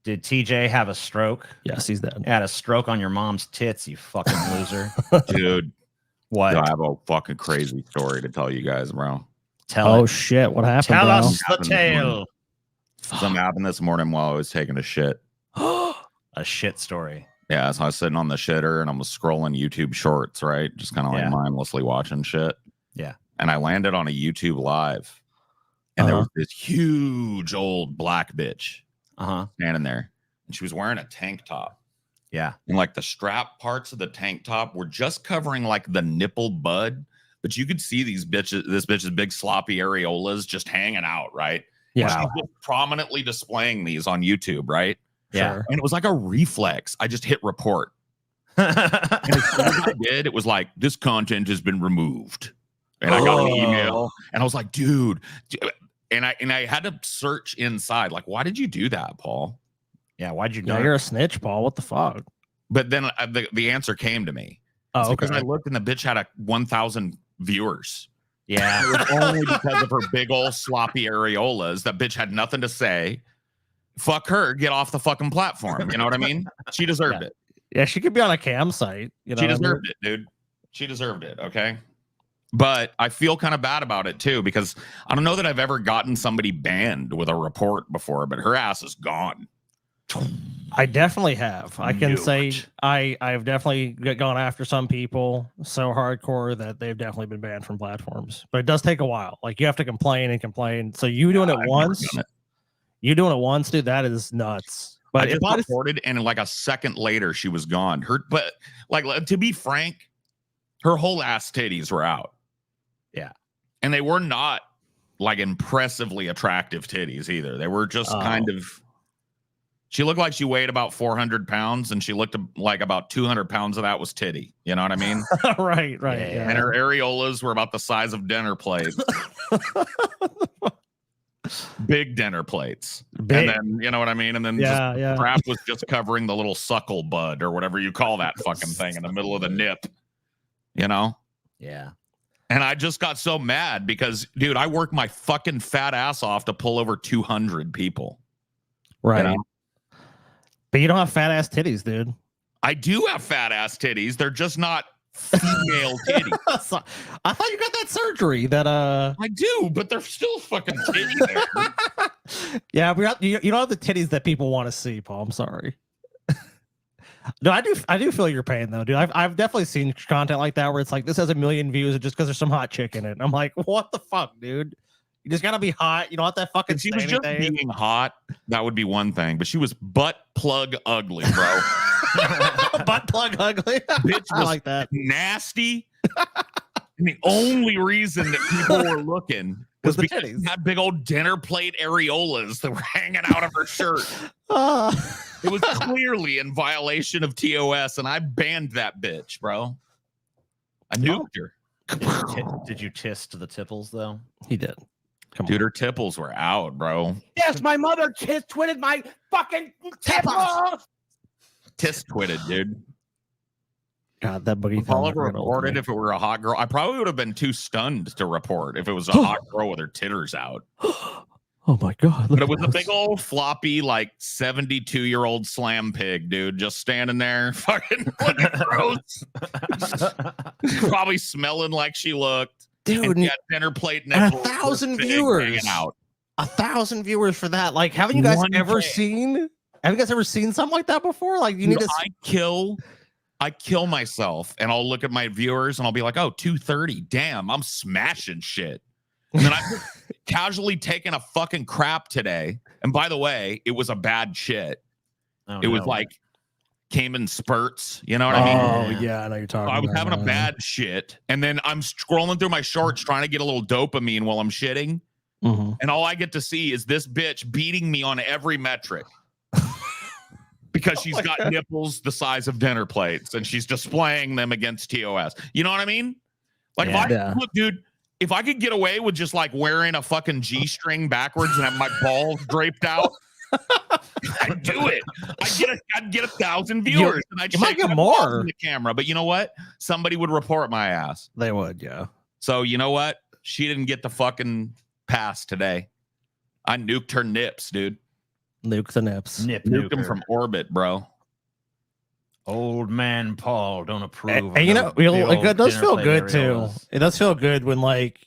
Did TJ have a stroke? Yes, he's dead. He had a stroke on your mom's tits, you fucking loser. Dude. What? I have a fucking crazy story to tell you guys, bro. Tell it. Shit, what happened? Tell bro? us the tale. Something happened this morning while I was taking a shit. A shit story. Yeah, so I was sitting on the shitter and I was scrolling YouTube shorts, right? Just kind of like mindlessly watching shit. Yeah. And I landed on a YouTube live. And there was this huge old black bitch standing there. And she was wearing a tank top. Yeah. And like the strap parts of the tank top were just covering like the nipple bud. But you could see this bitch's big sloppy areolas just hanging out, right? Yeah. She's just prominently displaying these on YouTube, right? Yeah. Sure. And it was like a reflex. I just hit report. And as soon as I did, it was like, this content has been removed. And I got an email. And I was like, dude. And I had to search inside. Like, why did you do that, Paul? Yeah, why'd you do You're a snitch, Paul. What the fuck? But then the answer came to me. Oh, okay. Because I looked and the bitch had 1,000 viewers. Yeah. It was only because of her big old sloppy areolas. That bitch had nothing to say. Fuck her. Get off the fucking platform. You know what I mean? She deserved it. Yeah, she could be on a cam site. You know, she deserved it, dude. She deserved it. Okay. But I feel kind of bad about it too, because I don't know that I've ever gotten somebody banned with a report before, but her ass is gone. I definitely have. I can say I've definitely gone after some people so hardcore that they've definitely been banned from platforms. But it does take a while. Like you have to complain and complain. So you doing it once, you doing it once, dude, that is nuts. But I just reported, and like a second later, she was gone. But like to be frank, her whole ass titties were out. Yeah. And they were not like impressively attractive titties either. They were just kind of. She looked like she weighed about 400 pounds, and she looked like about 200 pounds of that was titty. You know what I mean? Right. Yeah. And her areolas were about the size of dinner plates. Big dinner plates. Big. And then, you know what I mean? And then crap was just covering the little suckle bud or whatever you call that fucking thing in the middle of the nip. You know? Yeah. And I just got so mad because, dude, I worked my fucking fat ass off to pull over 200 people. Right. You know? But you don't have fat ass titties, dude. I do have fat ass titties. They're just not female titties. So, I thought you got that surgery that I do, but they're still fucking titties there. Yeah, you don't have the titties that people want to see, Paul. I'm sorry. No, I do feel your pain though, dude. I've definitely seen content like that where it's like this has 1 million views just because there's some hot chick in it. And I'm like, what the fuck, dude? You just gotta be hot. You don't have that fucking. If she was just being hot, that would be one thing. But she was butt plug ugly, bro. Butt plug ugly. Bitch was I like that. Nasty. And the only reason that people were looking was because she had big old dinner plate areolas that were hanging out of her shirt. It was clearly in violation of TOS, and I banned that bitch, bro. I nuked her. Did you tis to the tipples though? He did. Dude, her tipples were out, bro. Yes, my mother twitted my fucking tipples. Twitted, dude. God, that boogie. If I ever reported if it were a hot girl, I probably would have been too stunned to report if it was a hot girl with her titters out. Oh my God. But it was a big old floppy, like 72-year-old slam pig, dude, just standing there fucking looking gross. Probably smelling like she looked. Dude, got dinner plate nipples. 1,000 viewers. 1,000 viewers for that. Like, haven't you guys ever seen? Have you guys ever seen something like that before? Like, you need to. I kill myself, and I'll look at my viewers, and I'll be like, "Oh, 230. Damn, I'm smashing shit." And then I'm casually taking a fucking crap today. And by the way, it was a bad shit. It was like came in spurts. You know what I mean? Oh yeah, I know you're talking. I was having a bad shit, and then I'm scrolling through my shorts trying to get a little dopamine while I'm shitting, and all I get to see is this bitch beating me on every metric because she's got nipples the size of dinner plates, and she's displaying them against TOS. You know what I mean? Like, look, dude, if I could get away with just like wearing a fucking G-string backwards and have my balls draped out. I'd do it. I'd get 1,000 viewers, and I'd might get more on the camera. But you know what? Somebody would report my ass. They would, yeah. So you know what? She didn't get the fucking pass today. I nuked her nips, dude. Nuke the nips. Nip Nuked him nuker. from orbit, bro. Old man Paul don't approve. And you know, of the old it does dinner feel plate good too. areolas. It does feel good when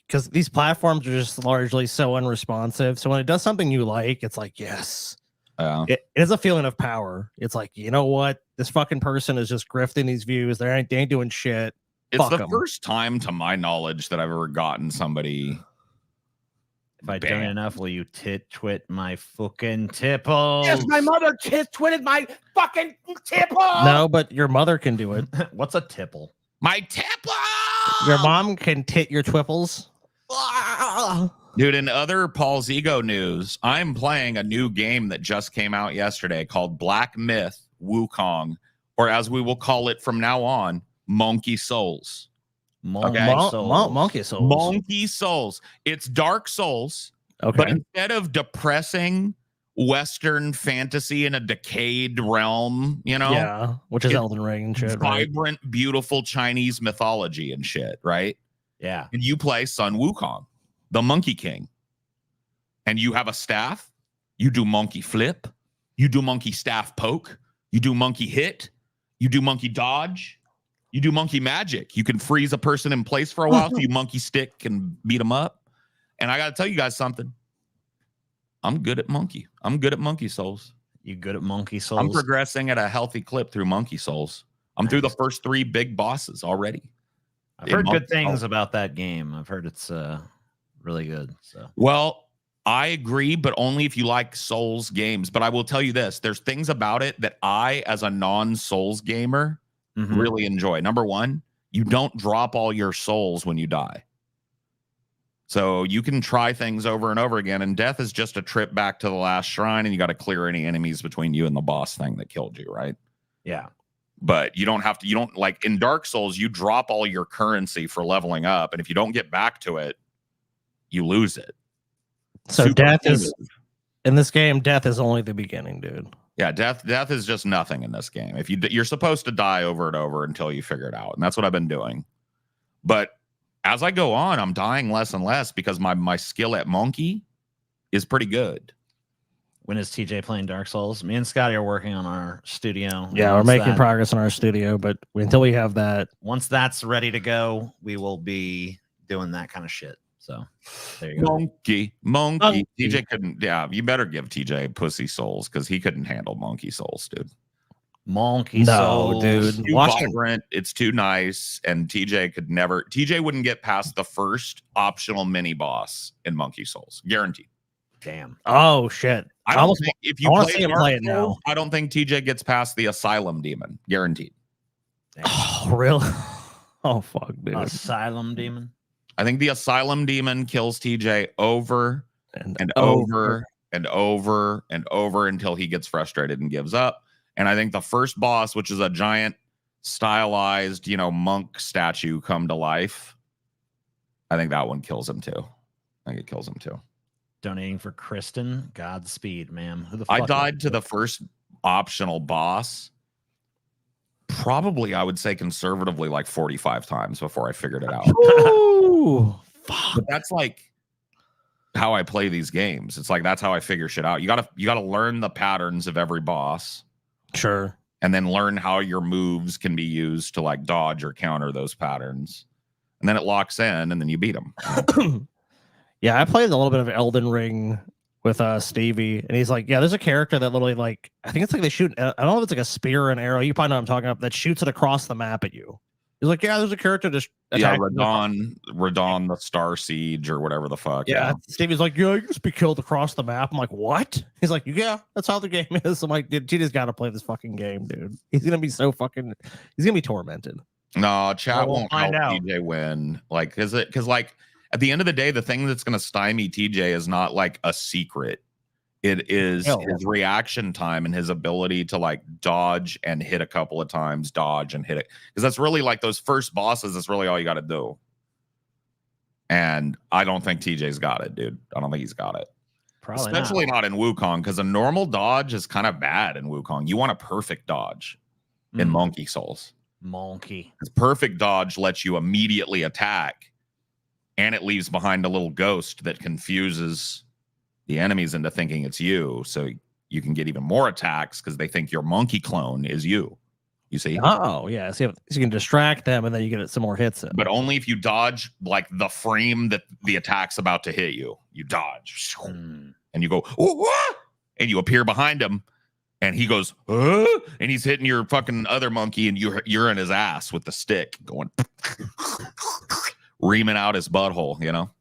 because these platforms are just largely so unresponsive. So when it does something you like, it's like, yes. It is a feeling of power. It's like, you know what? This fucking person is just grifting these views. They ain't doing shit. It's Fuck the 'em. first time, to my knowledge, that I've ever gotten somebody. If I don't Bam. enough, will you twit my fucking tipple? Yes, my mother twitted my fucking tipple. No, but your mother can do it. What's a tipple? My tipple! Your mom can tit your twipples. Dude, in other Paul's Ego news, I'm playing a new game that just came out yesterday called Black Myth Wukong, or as we will call it from now on, Monkey Souls. Monkey Monkey Souls. Monkey Souls. It's Dark Souls, Okay. but instead of depressing Western fantasy in a decayed realm, you know, Yeah, which is It's Elden Ring and shit, right? vibrant, beautiful Chinese mythology and shit, right? Yeah. And you play Sun Wukong, the Monkey King. And you have a staff. You do monkey flip. You do monkey staff poke. You do monkey hit. You do monkey dodge. You do monkey magic. You can freeze a person in place for a while so you monkey stick and beat them up. And I got to tell you guys something. I'm good at monkey. I'm good at Monkey Souls. You good at Monkey Souls? I'm progressing at a healthy clip through Monkey Souls. I'm through the first 3 big bosses already. I've heard Monkey good things Souls. about that game. I've heard it's really good. So Well, I agree, but only if you like Souls games. But I will tell you this. There's things about it that I, as a non-Souls gamer, really enjoy. Number one, you don't drop all your souls when you die. So you can try things over and over again, and death is just a trip back to the last shrine, and you got to clear any enemies between you and the boss thing that killed you, right? yeah. But you don't have to, you don't, like in Dark Souls, you drop all your currency for leveling up, and if you don't get back to it, you lose it. So Super death is punitive. in this game. Death is only the beginning, dude. Yeah, death is just nothing in this game. If you're supposed to die over and over until you figure it out, and that's what I've been doing. But as I go on, I'm dying less and less because my skill at monkey is pretty good. When is TJ playing Dark Souls? Me and Scotty are working on our studio. Yeah, we're making progress in our studio, but until we have that, Once that's ready to go, we will be doing that kind of shit. So there you go. Monkey. TJ couldn't. Yeah, you better give TJ pussy souls because he couldn't handle monkey souls, dude. Monkey No, Souls. dude. Too Watch him. vibrant. It's too nice, and TJ could never. TJ wouldn't get past the first optional mini boss in Monkey Souls, guaranteed. Damn. oh shit! I I don't almost think if I you wanna play see him Dark play it Souls, now. I don't think TJ gets past the Asylum Demon, guaranteed. Damn. Oh really? Oh fuck, dude. Asylum Demon. I think the Asylum Demon kills TJ over And and over and over and over until he gets frustrated and gives up. And I think the first boss, which is a giant stylized, monk statue come to life, I think that one kills him too. I think it kills him too. Donating for Kristen. Godspeed, ma'am. Who the I fuck died is to it? the first optional boss. Probably, I would say conservatively, like 45 times before I figured it out. Ooh, fuck. But that's like how I play these games. It's like that's how I figure shit out. You gotta learn the patterns of every boss, Sure. and then learn how your moves can be used to like dodge or counter those patterns. And then it locks in, and then you beat them. Yeah, I played a little bit of Elden Ring with Stevie, and he's like, "Yeah, there's a character that literally like I think it's like they shoot. I don't know if it's like a spear or an arrow. You probably know what I'm talking about. That shoots it across the map at you." He's like, "Yeah, there's a character just Yeah, attacking the-" Radon, the Star Siege or whatever the fuck. Yeah, Stevie's like, "Yeah, you just be killed across the map." I'm like, "What?" He's like, "Yeah, that's how the game is." I'm like, "Dude, you just got to play this fucking game, dude. He's gonna be so fucking. He's gonna be tormented." No, chat Well, we'll won't help find out. TJ win. Like, because like at the end of the day, the thing that's going to stymie TJ is not like a secret. It is Hell. his reaction time and his ability to like dodge and hit a couple of times, dodge and hit it. Because that's really like those first bosses. That's really all you got to do. And I don't think TJ's got it, dude. I don't think he's got it. Probably Especially not. not in Wukong, because a normal dodge is kind of bad in Wukong. You want a perfect dodge in Mm. Monkey Souls. Monkey. Because perfect dodge lets you immediately attack, and it leaves behind a little ghost that confuses the enemies into thinking it's you. So you can get even more attacks because they think your monkey clone is you. You see? Oh, yeah. So you can distract them and then you get some more hits in. But only if you dodge like the frame that the attack's about to hit you. You dodge. And you go, oh, and you appear behind him. And he goes, and he's hitting your fucking other monkey, and you're in his ass with the stick, going, reaming out his butthole, you know?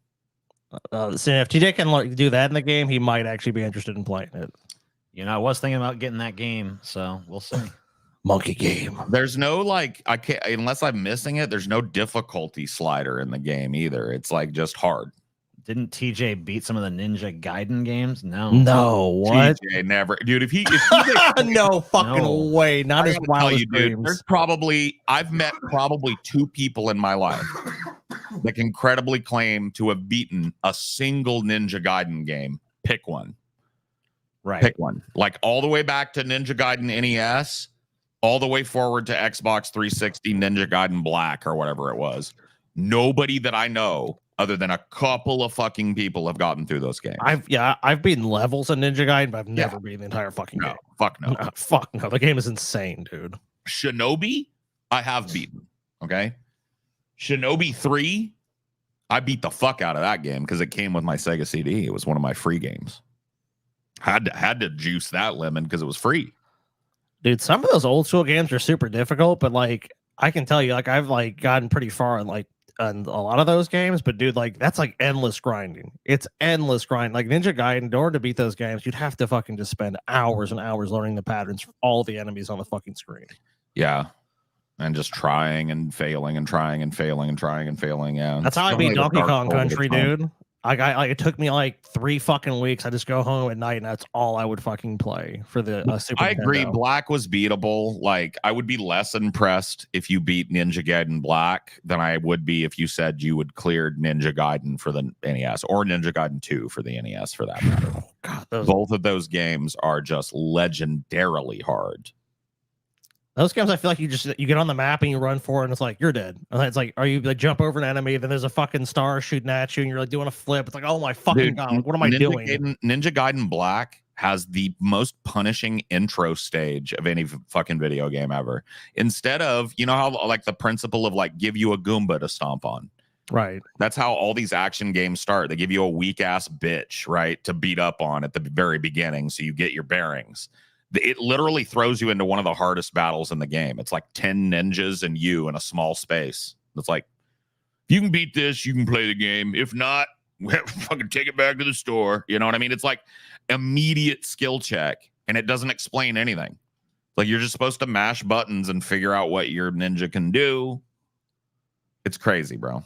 So if TJ can do that in the game, he might actually be interested in playing it. You know, I was thinking about getting that game, so we'll see. Monkey game. There's no like, I can't, unless I'm missing it, there's no difficulty slider in the game either. It's like just hard. Didn't TJ beat some of the Ninja Gaiden games? No. No, what? TJ never, dude. If he no fucking No. way. Not as wild as dude, dreams. there's I've met probably 2 people in my life that can credibly claim to have beaten a single Ninja Gaiden game. Pick one. Right. Pick one. Like all the way back to Ninja Gaiden NES, all the way forward to Xbox 360 Ninja Gaiden Black or whatever it was. Nobody that I know other than a couple of fucking people have gotten through those games. I've beaten levels in Ninja Gaiden, but I've never beaten the entire fucking game. Fuck no. Fuck no. The game is insane, dude. Shinobi, I have beaten. Okay. Shinobi 3, I beat the fuck out of that game because it came with my Sega CD. It was one of my free games. Had to juice that lemon because it was free. Dude, some of those old school games are super difficult, but like I can tell you, like I've like gotten pretty far in like on a lot of those games, but dude, like that's like endless grinding. It's endless grind. Like Ninja Gaiden, in order to beat those games, you'd have to fucking just spend hours and hours learning the patterns for all the enemies on the fucking screen. Yeah. And just trying and failing and trying and failing and trying and failing. Yeah. That's how I beat Donkey Kong Country, dude. Like it took me like 3 fucking weeks. I just go home at night and that's all I would fucking play for the Super I agree. Nintendo. Black was beatable. Like I would be less impressed if you beat Ninja Gaiden Black than I would be if you said you would clear Ninja Gaiden for the NES or Ninja Gaiden 2 for the NES for that matter. God, Both of those games are just legendarily hard. those games, I feel like you get on the map and you run forward and it's like you're dead. And it's like, are you like jump over an enemy? Then there's a fucking star shooting at you and you're like doing a flip. It's like, oh my fucking god, what am I doing? Ninja Gaiden Black has the most punishing intro stage of any fucking video game ever. Instead of, you know how like the principle of like give you a Goomba to stomp on. Right. That's how all these action games start. They give you a weak ass bitch, right, to beat up on at the very beginning so you get your bearings. It literally throws you into one of the hardest battles in the game. It's like 10 ninjas and you in a small space. It's like, if you can beat this, you can play the game. If not, fucking take it back to the store. You know what I mean? It's like immediate skill check, and it doesn't explain anything. Like you're just supposed to mash buttons and figure out what your ninja can do. It's crazy, bro.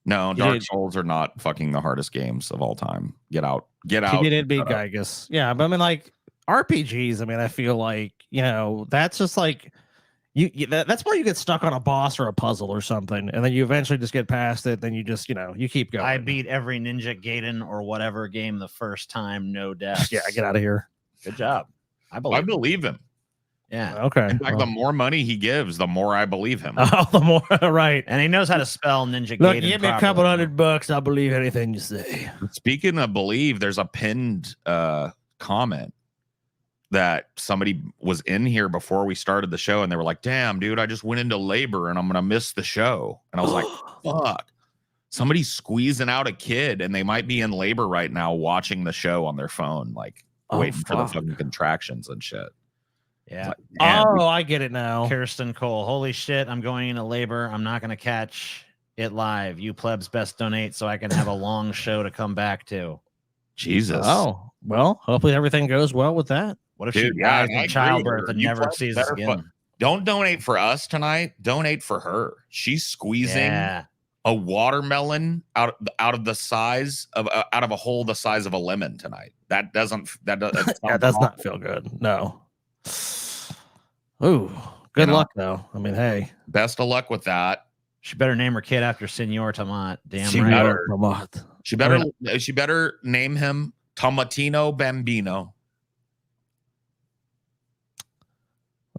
No, Dark Souls are not fucking the hardest games of all time. Get out. Get out. He did beat Gygas. Yeah, but I mean, like RPGs, I mean, I feel like, you know, that's just like that's where you get stuck on a boss or a puzzle or something, and then you eventually just get past it. Then you just, you know, you keep going. I beat every Ninja Gaiden or whatever game the first time, no deaths. Yeah, get out of here. Good job. I believe him. Yeah. Okay. In fact, the more money he gives, the more I believe him. Oh, the more right. And he knows how to spell Ninja Gaiden. Look, give me a couple properly. $100, I'll believe anything you say. Speaking of believe, there's a pinned comment that somebody was in here before we started the show, and they were like, damn, dude, I just went into labor and I'm gonna miss the show. And I was like, fuck. Somebody's squeezing out a kid and they might be in labor right now watching the show on their phone, like waiting for the fucking contractions and shit. Yeah. Like, man, Oh, I get it now. Kirsten Cole. Holy shit, I'm going into labor. I'm not gonna catch it live. You plebs best donate so I can have a long show to come back to. Jesus. Oh, well, hopefully everything goes well with that. What if Dude, she dies I in agree childbirth with her. and You never plebs sees us better again? Don't donate for us tonight. Donate for her. She's squeezing a watermelon out of the size of out of a hole the size of a lemon tonight. That does That does not feel good. No. Ooh, good luck though. I mean, hey, best of luck with that. She better name her kid after Senor Tomat. Damn she right. She better name him Tomatino Bambino.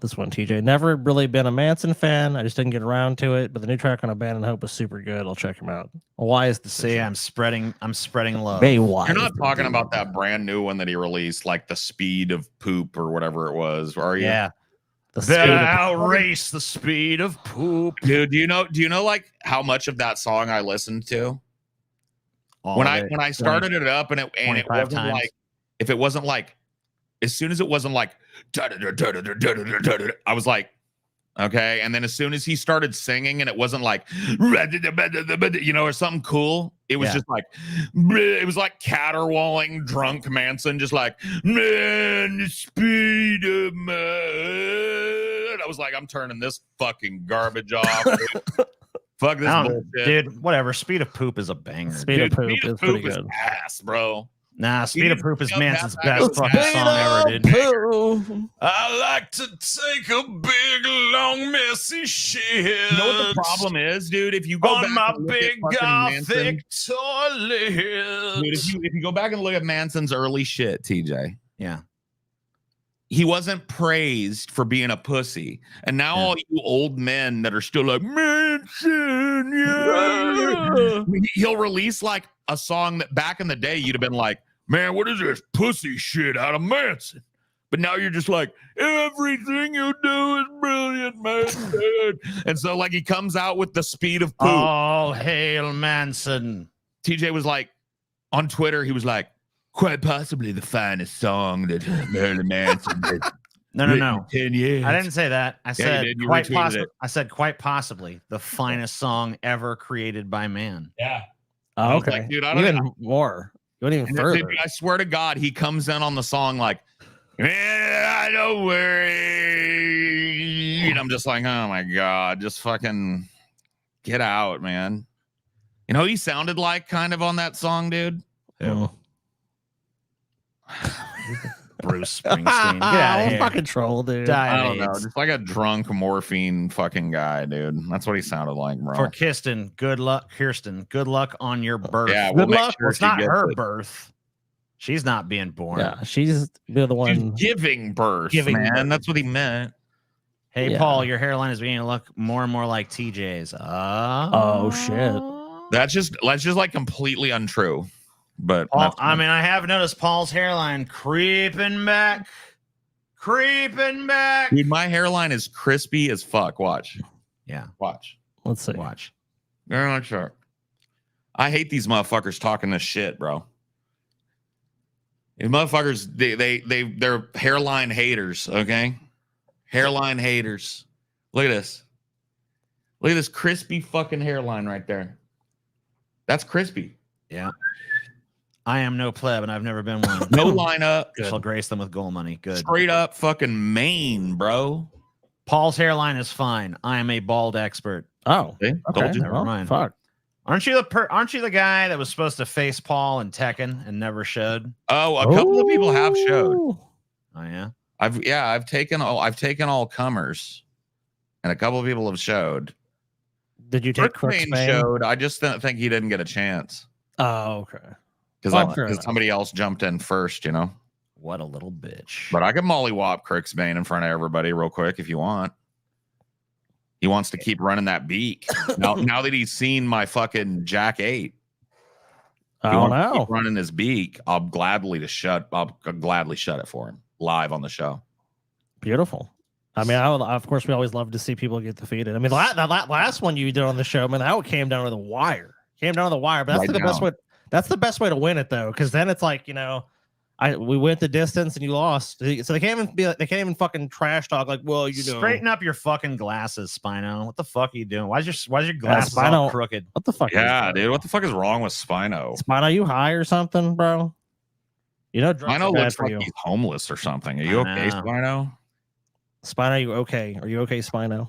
this one, TJ. Never really been a Manson fan. I just didn't get around to it. But the new track on Abandoned Hope was super good. I'll check him out. Why is the See, I'm spreading love. Hey, why? You're not talking about that brand new one that he released, like the speed of poop or whatever it was, are you? Yeah. The outrace the speed of poop. Dude, do you know like how much of that song I listened to? When I started it up and it wasn't times. like, if it wasn't like, as soon as it wasn't like, I was like, okay. And then as soon as he started singing and it wasn't like, or something cool, it was just like, it was like caterwauling drunk Manson, just like, man, the speed of man. I was like, I'm turning this fucking garbage off. Fuck this bullshit. Dude, whatever. Speed of Poop is a banger. Speed of Poop is pretty good. Ass, bro. Nah, Speed of Poop is Manson's best fucking song ever, dude. I like to take a big, long, messy shit. You know what the problem is, dude? If you go back my and look big at gothic toilet. Dude, if you go back and look at Manson's early shit, TJ. Yeah. He wasn't praised for being a pussy. And now all you old men that are still like, Manson, yeah. He'll release like a song that back in the day you'd have been like, man, what is this pussy shit out of Manson? But now you're just like, everything you do is brilliant, Manson. And so like he comes out with the speed of poop. All hail Manson. TJ was like, on Twitter, he was like, quite possibly the finest song that Marilyn Manson did. No. 10 years. I didn't say that. I said you quite retweeted possibly. it. I said quite possibly the finest song ever created by man. Yeah. Oh, I was okay. like, dude, I don't even know. more. You went even And further. dude, I swear to God, he comes in on the song like, I don't worry. And I'm just like, oh my God, just fucking get out, man. You know who he sounded like kind of on that song, dude? Oh. Bruce Springsteen. Get out of here. Fucking troll, dude. I don't know. AIDS. Just like a drunk morphine fucking guy, dude. That's what he sounded like, bro. For Kirsten, good luck. Kirsten, good luck on your birth. Yeah, we'll good make luck. sure It's she not gets her it. birth. She's not being born. Yeah, she's the She's one. giving birth, Giving man. birth. That's what he meant. Hey, Yeah. Paul, your hairline is beginning to look more and more like TJ's. Oh, shit. That's just like completely untrue. But Paul, that's I mean, I have noticed Paul's hairline creeping back. dude, my hairline is crispy as fuck. Watch. Yeah, Watch. Let's see. watch. Very not sure. I hate these motherfuckers talking this shit, bro. These motherfuckers, they're hairline haters, okay? Hairline haters. Look at this. Look at this crispy fucking hairline right there. That's crispy. Yeah. I am no pleb, and I've never been one. No lineup. Shall grace them with gold money. Good. Straight up fucking Maine, bro. Paul's hairline is fine. I am a bald expert. Oh, See? okay. Told you. Never Well, mind. fuck. Aren't you the guy that was supposed to face Paul in Tekken and never showed? Oh, a couple of people have showed. Ooh. Oh yeah. I've taken all comers, and a couple of people have showed. Did you take Crooksbane Crooksbane? showed. I just didn't think he didn't get a chance Oh, okay. because fair enough. somebody else jumped in first, you know. What a little bitch. But I can mollywop Crooksbane in front of everybody real quick if you want. He wants to keep running that beak. now that he's seen my fucking Jack 8, I he don't wants to know. keep running his beak. I'll gladly shut it for him live on the show. Beautiful. I mean, of course, we always love to see people get defeated. I mean, that last one you did on the show, man, that one came down to the wire. But that's Right the best down. way. That's the best way to win it, though, because then it's like, you know, we went the distance and you lost. So they can't even be like, they can't even fucking trash talk like, well, you know, Straighten up your fucking glasses, Spino. What the fuck are you doing? Why's your glasses all Spino- crooked? what the fuck? Yeah, dude. What the fuck is wrong with Spino? Spino, you high or something, bro? You know, drugs Spino are bad looks for like you. he's homeless or something. Are you I okay, know. Spino? Spino, you okay? Are you okay, Spino?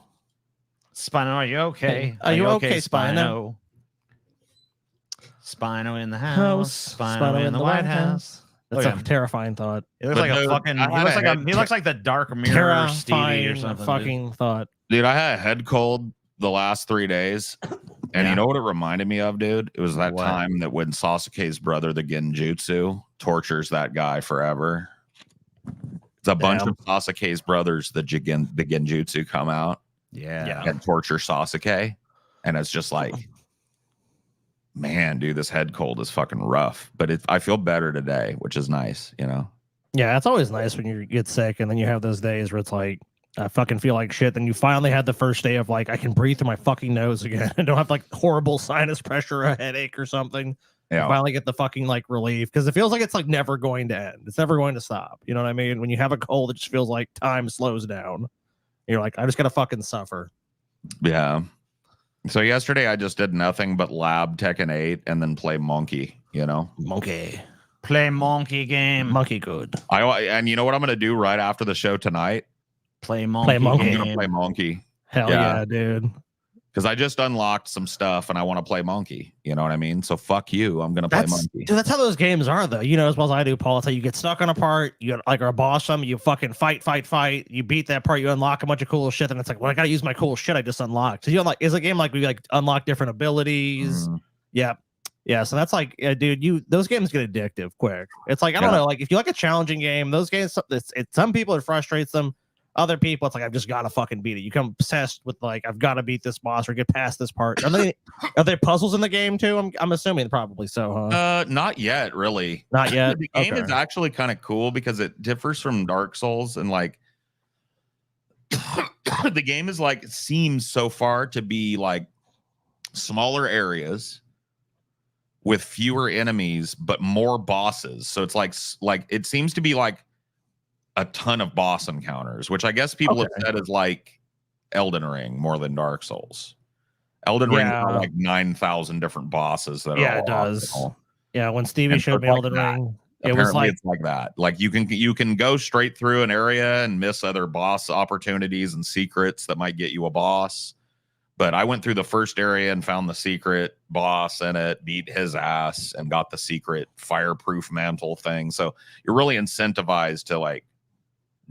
Spino, are you okay? Are you okay, Spino? Spino in the house. Spino in the White House. That's Look a at him. terrifying thought. He looks But like a dude, fucking. I had a head He looks like the Dark Mirror Stevie or Terrifying something. dude. fucking thought. Dude, I had a head cold the last 3 days. And Yeah. you know what it reminded me of, dude? It was that What? time that when Sasuke's brother, the Genjutsu, tortures that guy forever. It's a bunch of Sasuke's brothers, the Genjutsu, come out and torture Sasuke. And it's just like, man, dude, this head cold is fucking rough. But I feel better today, which is nice, you know? Yeah, it's always nice when you get sick and then you have those days where it's like, I fucking feel like shit. Then you finally had the first day of like, I can breathe through my fucking nose again. I don't have like horrible sinus pressure, a headache or something. Yeah. You finally get the fucking like relief because it feels like it's like never going to end. It's never going to stop. You know what I mean? When you have a cold, it just feels like time slows down. You're like, I just gotta fucking suffer. Yeah. So yesterday I just did nothing but lab Tekken 8 and then play Monkey, you know? Monkey. Play Monkey game. Monkey good. And you know what I'm gonna do right after the show tonight? Play Monkey. I'm gonna play Monkey. Hell yeah, dude. Because I just unlocked some stuff and I want to play Monkey. You know what I mean? So fuck you. I'm gonna play Monkey. Dude, that's how those games are, though. You know as well as I do, Paul. It's like you get stuck on a part, you like are a boss them, you fucking fight. You beat that part, you unlock a bunch of cool shit, and it's like, well, I gotta use my cool shit I just unlocked. So you unlock is a game like we like unlock different abilities. Yeah. So that's like, dude, those games get addictive quick. It's like I don't know, like if you like a challenging game, those games, some people it frustrates them. Other people, it's like I've just got to fucking beat it. You come obsessed with like I've got to beat this boss or get past this part. Are there puzzles in the game too? I'm assuming probably so, huh? Not yet, really. Not yet. The game is actually kind of cool because it differs from Dark Souls and like the game is like seems so far to be like smaller areas with fewer enemies but more bosses. So it's like it seems to be like a ton of boss encounters, which I guess people have said is like Elden Ring more than Dark Souls. Elden Ring got like 9,000 different bosses. That are it does. optional. Yeah, when Stevie showed me Elden Ring, it was like it's like that. Like you can go straight through an area and miss other boss opportunities and secrets that might get you a boss. But I went through the first area and found the secret boss in it, beat his ass, and got the secret fireproof mantle thing. So you're really incentivized to like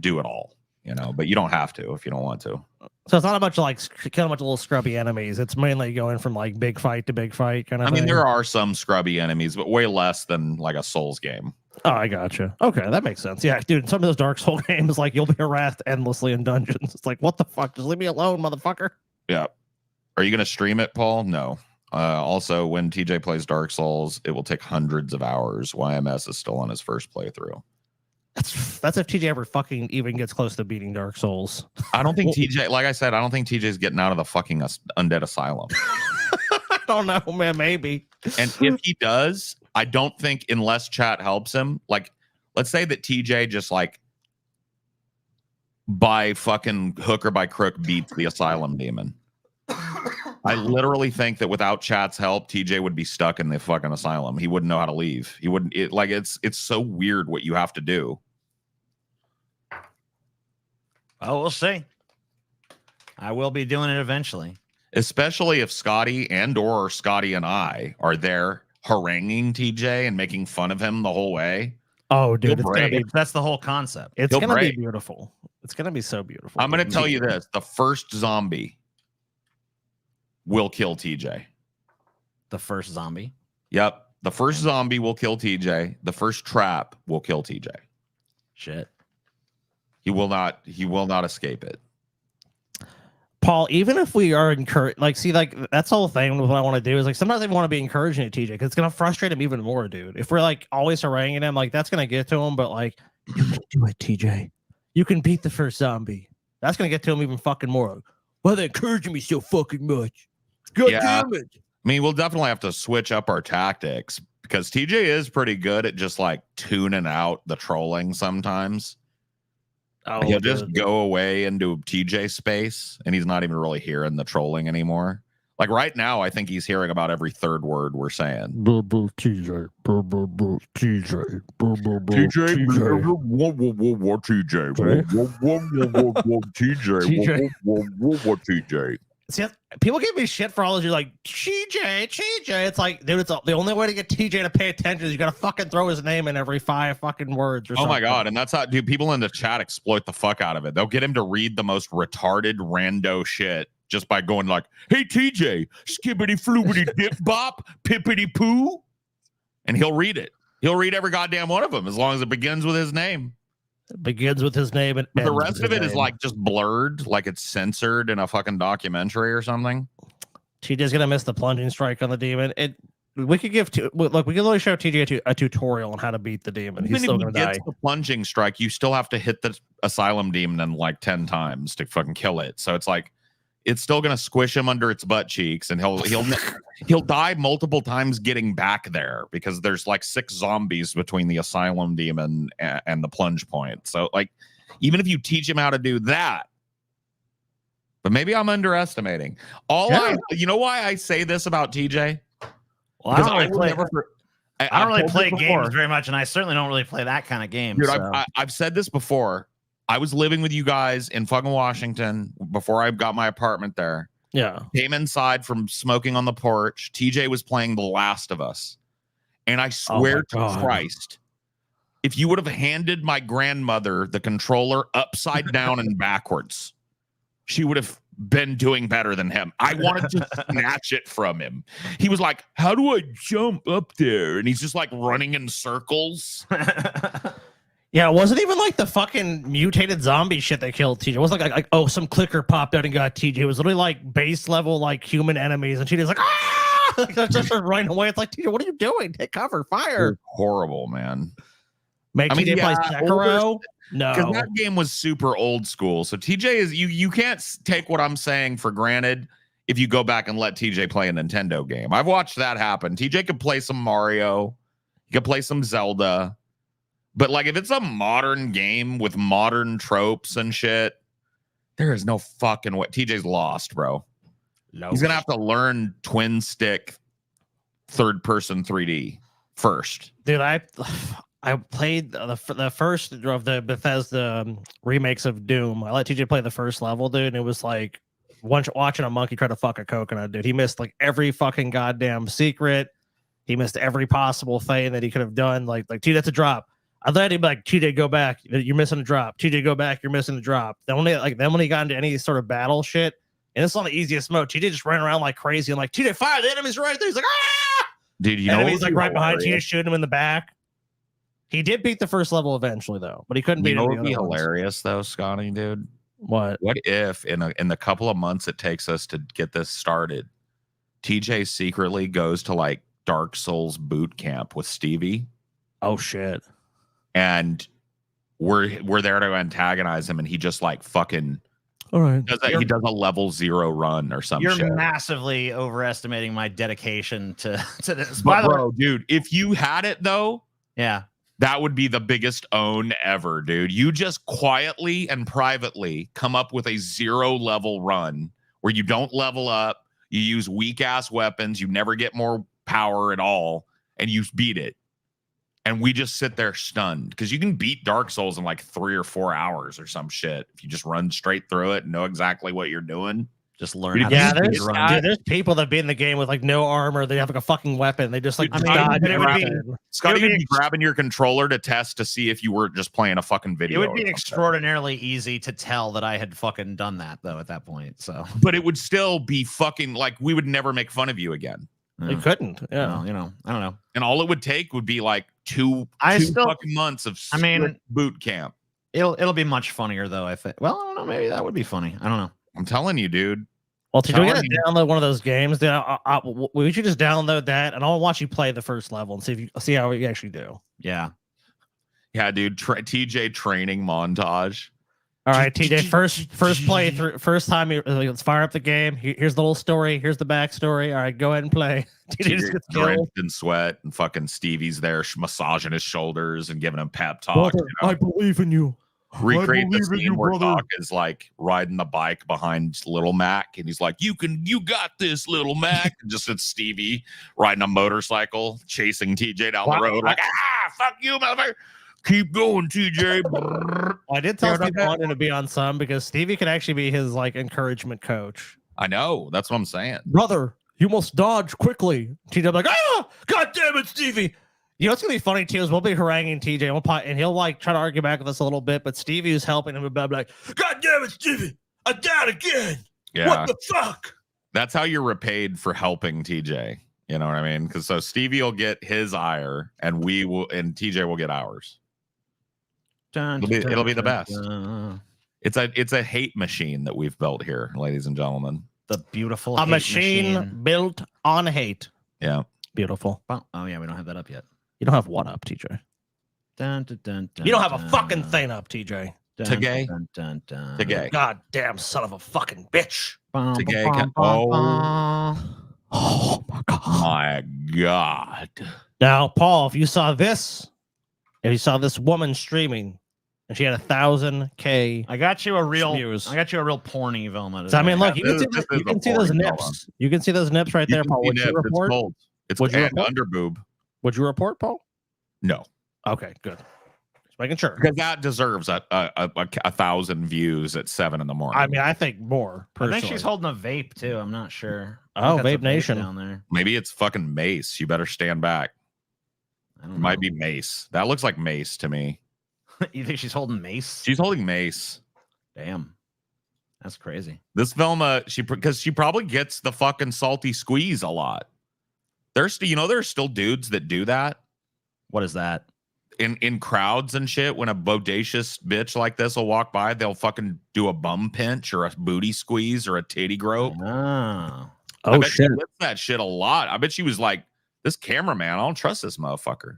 do it all, you know, but you don't have to if you don't want to. So it's not a bunch of like kill a bunch of little scrubby enemies. It's mainly going from like big fight to big fight kind of thing. I mean, there are some scrubby enemies, but way less than like a Souls game. Oh, I gotcha. Okay, that makes sense. Yeah, dude, some of those Dark Souls games, like you'll be harassed endlessly in dungeons. It's like, what the fuck? Just leave me alone, motherfucker. Yeah. Are you gonna stream it, Paul? No. Also, when TJ plays Dark Souls, it will take hundreds of hours. YMS is still on his first playthrough. That's if TJ ever fucking even gets close to beating Dark Souls. I don't think TJ, like I said, I don't think TJ's getting out of the fucking undead asylum. I don't know, man. Maybe. And if he does, I don't think unless chat helps him. Like, let's say that TJ just like by fucking hook or by crook beats the asylum demon. I literally think that without chat's help, TJ would be stuck in the fucking asylum. He wouldn't know how to leave. He wouldn't. It's so weird what you have to do. Oh, we'll see. I will be doing it eventually. Especially if Scotty or Scotty and I are there haranguing TJ and making fun of him the whole way. Oh, dude, that's the whole concept. It's gonna be beautiful. It's gonna be so beautiful. I'm gonna tell you this: the first zombie will kill TJ. The first zombie? Yep. The first zombie will kill TJ. The first trap will kill TJ. Shit. He will not escape it. Paul, even if we are encouraged, like, see, like, that's the whole thing with what I want to do is like sometimes I want to be encouraging to TJ because it's gonna frustrate him even more, dude. If we're like always haranguing him, like that's gonna get to him, but like you can do it, TJ. You can beat the first zombie. That's gonna get to him even fucking more. Why they encouraging me so fucking much? God damn it. I mean, we'll definitely have to switch up our tactics because TJ is pretty good at just like tuning out the trolling sometimes. Oh, he'll just go away into TJ space and he's not even really hearing the trolling anymore. Like right now, I think he's hearing about every third word we're saying. TJ, TJ, TJ. See, people give me shit for all those. You're like TJ. It's like, dude, it's the only way to get TJ to pay attention is you gotta fucking throw his name in every 5 fucking words. Or something. My god! And that's how, dude. People in the chat exploit the fuck out of it. They'll get him to read the most retarded rando shit just by going like, "Hey TJ, skibbity floobity dip bop, pippity poo," and he'll read it. He'll read every goddamn one of them as long as it begins with his name. It begins with his name and But the ends with rest his of it is name. like just blurred, like it's censored in a fucking documentary or something. TJ's gonna miss the plunging strike on the demon. We could give look. We can only show TJ a tutorial on how to beat the demon. He's Even still if he gonna die. gets the plunging strike, you still have to hit the asylum demon like 10 times to fucking kill it. So it's like it's still gonna squish him under its butt cheeks, and he'll die multiple times getting back there because there's like 6 zombies between the asylum demon and the plunge point. So like, even if you teach him how to do that. But maybe I'm underestimating. You know why I say this about TJ? Well, Because I don't really play before. games very much, and I certainly don't really play that kind of game. Dude, so. I've said this before. I was living with you guys in fucking Washington before I got my apartment there. Yeah. Came inside from smoking on the porch. TJ was playing The Last of Us. And I swear to Christ, if you would have handed my grandmother the controller upside down and backwards, she would have been doing better than him. I wanted to snatch it from him. He was like, how do I jump up there? And he's just like running in circles. Yeah, it wasn't even like the fucking mutated zombie shit that killed TJ. It wasn't like oh, some clicker popped out and got TJ. It was literally like base level, like human enemies. And TJ's like, ah! Just running away. It's like, TJ, what are you doing? Take cover, fire. They're horrible, man. Make TJ play Sekiro? No. Because that game was super old school. So TJ is, you can't take what I'm saying for granted if you go back and let TJ play a Nintendo game. I've watched that happen. TJ could play some Mario. He could play some Zelda. But like if it's a modern game with modern tropes and shit, there is no fucking way. TJ's lost, bro. No. He's gonna have to learn twin stick third person 3D first. Dude, I played the first of the Bethesda remakes of Doom. I let TJ play the first level, dude, and it was like watching a monkey try to fuck a coconut, dude. He missed like every fucking goddamn secret. He missed every possible thing that he could have done. Like, TJ, that's a drop. I thought he'd be like, TJ, go back. You're missing a drop. TJ, go back. You're missing a drop. Then when he got into any sort of battle shit, and it's on the easiest mode, TJ just ran around like crazy and like, TJ, fire, the enemy's right there. He's like, ah! Dude, you know, enemy's like right behind TJ, shooting him in the back. He did beat the first level eventually, though, but he couldn't beat him. It would be hilarious, though, Scotty, dude. What if in the couple of months it takes us to get this started, TJ secretly goes to like Dark Souls boot camp with Stevie? Oh shit! And we're there to antagonize him, and he just like fucking all right. He does a level 0 run or something. You're shit. Massively overestimating my dedication to this. But bro, dude, if you had it though, yeah, that would be the biggest own ever, dude. You just quietly and privately come up with a 0 level run where you don't level up, you use weak ass weapons, you never get more power at all, and you beat it. And we just sit there stunned because you can beat Dark Souls in like 3 or 4 hours or some shit if you just run straight through it and know exactly what you're doing. Just learn. There's people that beat in the game with like no armor. They have like a fucking weapon. They just like Scott, you'd be grabbing your controller to test to see if you were just playing a fucking video. It would be extraordinarily easy to tell that I had fucking done that though at that point. So, but it would still be fucking like we would never make fun of you again. You couldn't. Yeah. Well, you know, I don't know. And all it would take would be like two fucking months of boot camp. It'll be much funnier though. I think. Well, I don't know. Maybe that would be funny. I don't know. I'm telling you, dude. Well, we gotta download one of those games. Dude, we should just download that, and I'll watch you play the first level and see how you actually do. Yeah, yeah, dude. TJ training montage. All right, TJ. First playthrough, first time. Let's fire up the game. Here's the little story. Here's the backstory. All right, go ahead and play. TJ just gets killed in sweat, and fucking Stevie's there massaging his shoulders and giving him pep talk. Brother, I believe in you. Recreate the scene where Doc is like riding the bike behind Little Mac, and he's like, "You got this, Little Mac." And just it's Stevie riding a motorcycle, chasing TJ down the road, like, fuck you, motherfucker. Keep going, TJ. I did tell Steve I wanted to be on some because Stevie could actually be his like encouragement coach. I know. That's what I'm saying. Brother, you must dodge quickly. TJ like, God damn it, Stevie. You know what's gonna be funny too is we'll be haranguing TJ and he'll like try to argue back with us a little bit, but Stevie is helping him about like, God damn it, Stevie, I'm down again. Yeah. What the fuck? That's how you're repaid for helping TJ. You know what I mean? Because so Stevie will get his ire, and TJ will get ours. It'll be the best. dun. It's a hate machine that we've built here, ladies and gentlemen. The beautiful A hate machine built on hate. Yeah. Beautiful. Oh yeah, we don't have that up yet. You don't have what up, TJ? You don't have a fucking thing up, TJ. Today. Today. God damn son of a fucking bitch. Today. Oh my god. My God. Now, Paul, if you saw this woman streaming and she had 1,000K. I got you a real views. porny Velma. So, I mean, look, you This can is see a those boring nips. You can see those nips right there, Paul. Would you report? It's Would you and report? under boob. Would you report, Paul? No, Okay, good. Just making sure. because that deserves a 1,000 views at 7 a.m. I mean, I think more. I Personally. think she's holding a vape too. I'm not sure. Oh, I think that's a Vape Nation. down there. maybe it's fucking Mace. You better stand back. I don't It might know. be Mace. That looks like Mace to me. You think she's holding mace? She's holding Mace. Damn, that's crazy. This Velma, because she probably gets the fucking salty squeeze a lot. There's still dudes that do that What is that? in crowds and shit. When a bodacious bitch like this will walk by, they'll fucking do a bum pinch or a booty squeeze or a titty grope. Oh, I Oh bet shit. she gets that shit a lot. I bet she was like, this cameraman, I don't trust this motherfucker.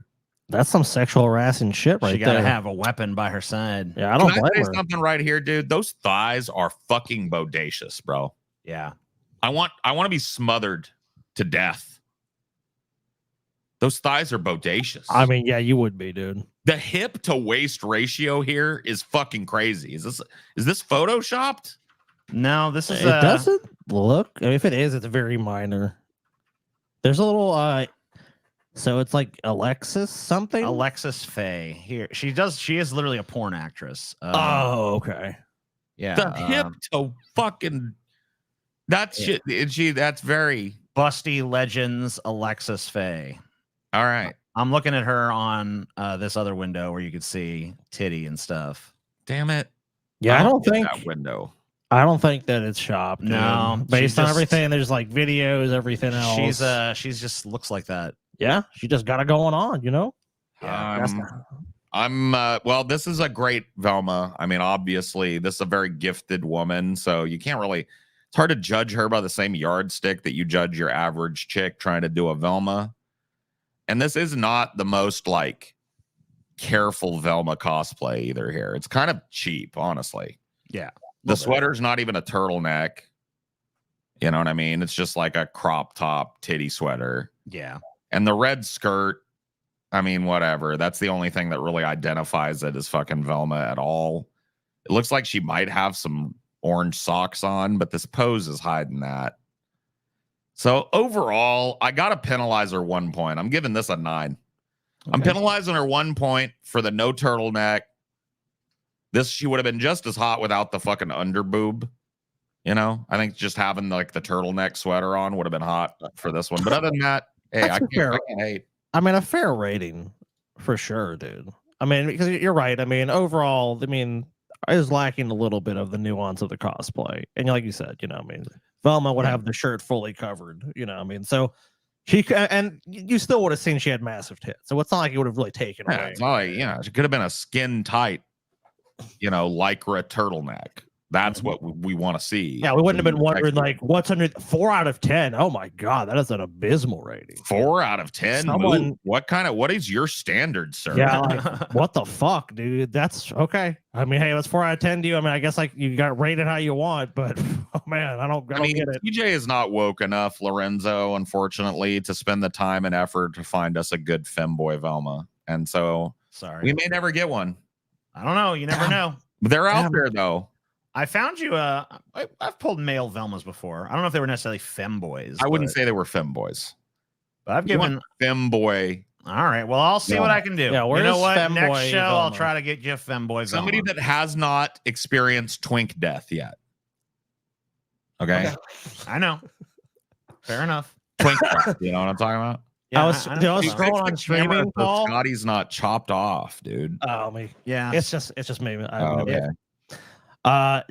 That's some sexual harassing shit right she gotta there. have a weapon by her side. Yeah, I don't Can I say blame her. something right here, dude? Those thighs are fucking bodacious, bro. Yeah. I want to be smothered to death. Those thighs are bodacious. I mean, yeah, you would be, dude. The hip to waist ratio here is fucking crazy. Is this photoshopped? No, this is It doesn't look. I mean, if it is, it's very minor. There's a little so it's like Alexis something. Alexis Faye. Here, she is literally a porn actress. Oh, okay. Yeah. The hip to fucking that shit. That's very Busty Legends Alexis Faye. all right. I'm looking at her on this other window where you could see titty and stuff. Damn it. Yeah, I don't get think that window. that it's shopped. No, dude. Based she's on just- everything, there's like videos, everything else. She's just looks like that. Yeah, she just got it going on, you know. Yeah, Well, this is a great Velma. I mean, obviously, this is a very gifted woman, so you can't really. It's hard to judge her by the same yardstick that you judge your average chick trying to do a Velma. And this is not the most like careful Velma cosplay either. Here, it's kind of cheap, honestly. Yeah. The sweater's not even a turtleneck. You know what I mean? It's just like a crop top titty sweater. Yeah. And the red skirt, I mean, whatever. That's the only thing that really identifies it as fucking Velma at all. It looks like she might have some orange socks on, but this pose is hiding that. So overall, I got to penalize her 1 point. I'm giving this a 9. I'm penalizing her 1 point for the no turtleneck. She would have been just as hot without the fucking underboob. You know, I think just having like the turtleneck sweater on would have been hot for this one. But other than that, hey, I can't hate. I mean, a fair rating for sure, dude. I mean, because you're right. I mean, overall, I mean, I was lacking a little bit of the nuance of the cosplay. And like you said, you know, I mean, Velma would have the shirt fully covered, you know, I mean, so and you still would have seen she had massive tits. So it's not like it would have really taken Yeah, away. it's not like, it could have been a skin tight, lycra turtleneck. That's what we want to see. Yeah, we wouldn't have been wondering like what's under 4 out of 10. Oh my god, that is an abysmal rating. 4 out of 10. Someone- Ooh, what is your standard, sir? Yeah, like, what the fuck, dude? That's okay. I mean, hey, that's 4 out of 10 to you. I mean, I guess like you got rated how you want, but oh man, I don't get it. TJ is not woke enough, Lorenzo, unfortunately, to spend the time and effort to find us a good femboy Velma. And so Sorry. we may never get one. I don't know. You never know. They're out there though. I found you. I've pulled male Velmas before. I don't know if they were necessarily femboys. I wouldn't say they were femboys. But I've You given. want femboy. All right. Well, I'll see what I can do. Yeah, you where's know what? femboy Next show, I'll Velma? try to get you a femboy. Somebody Velma. that has not experienced twink death yet. Okay. I know. Fair enough. Twink death. You know what I'm talking about? Yeah, I was know. scrolling on Fix the camera streaming, so Paul. Scotty's not chopped off, dude. Oh me. Yeah. It's just me. Oh, okay.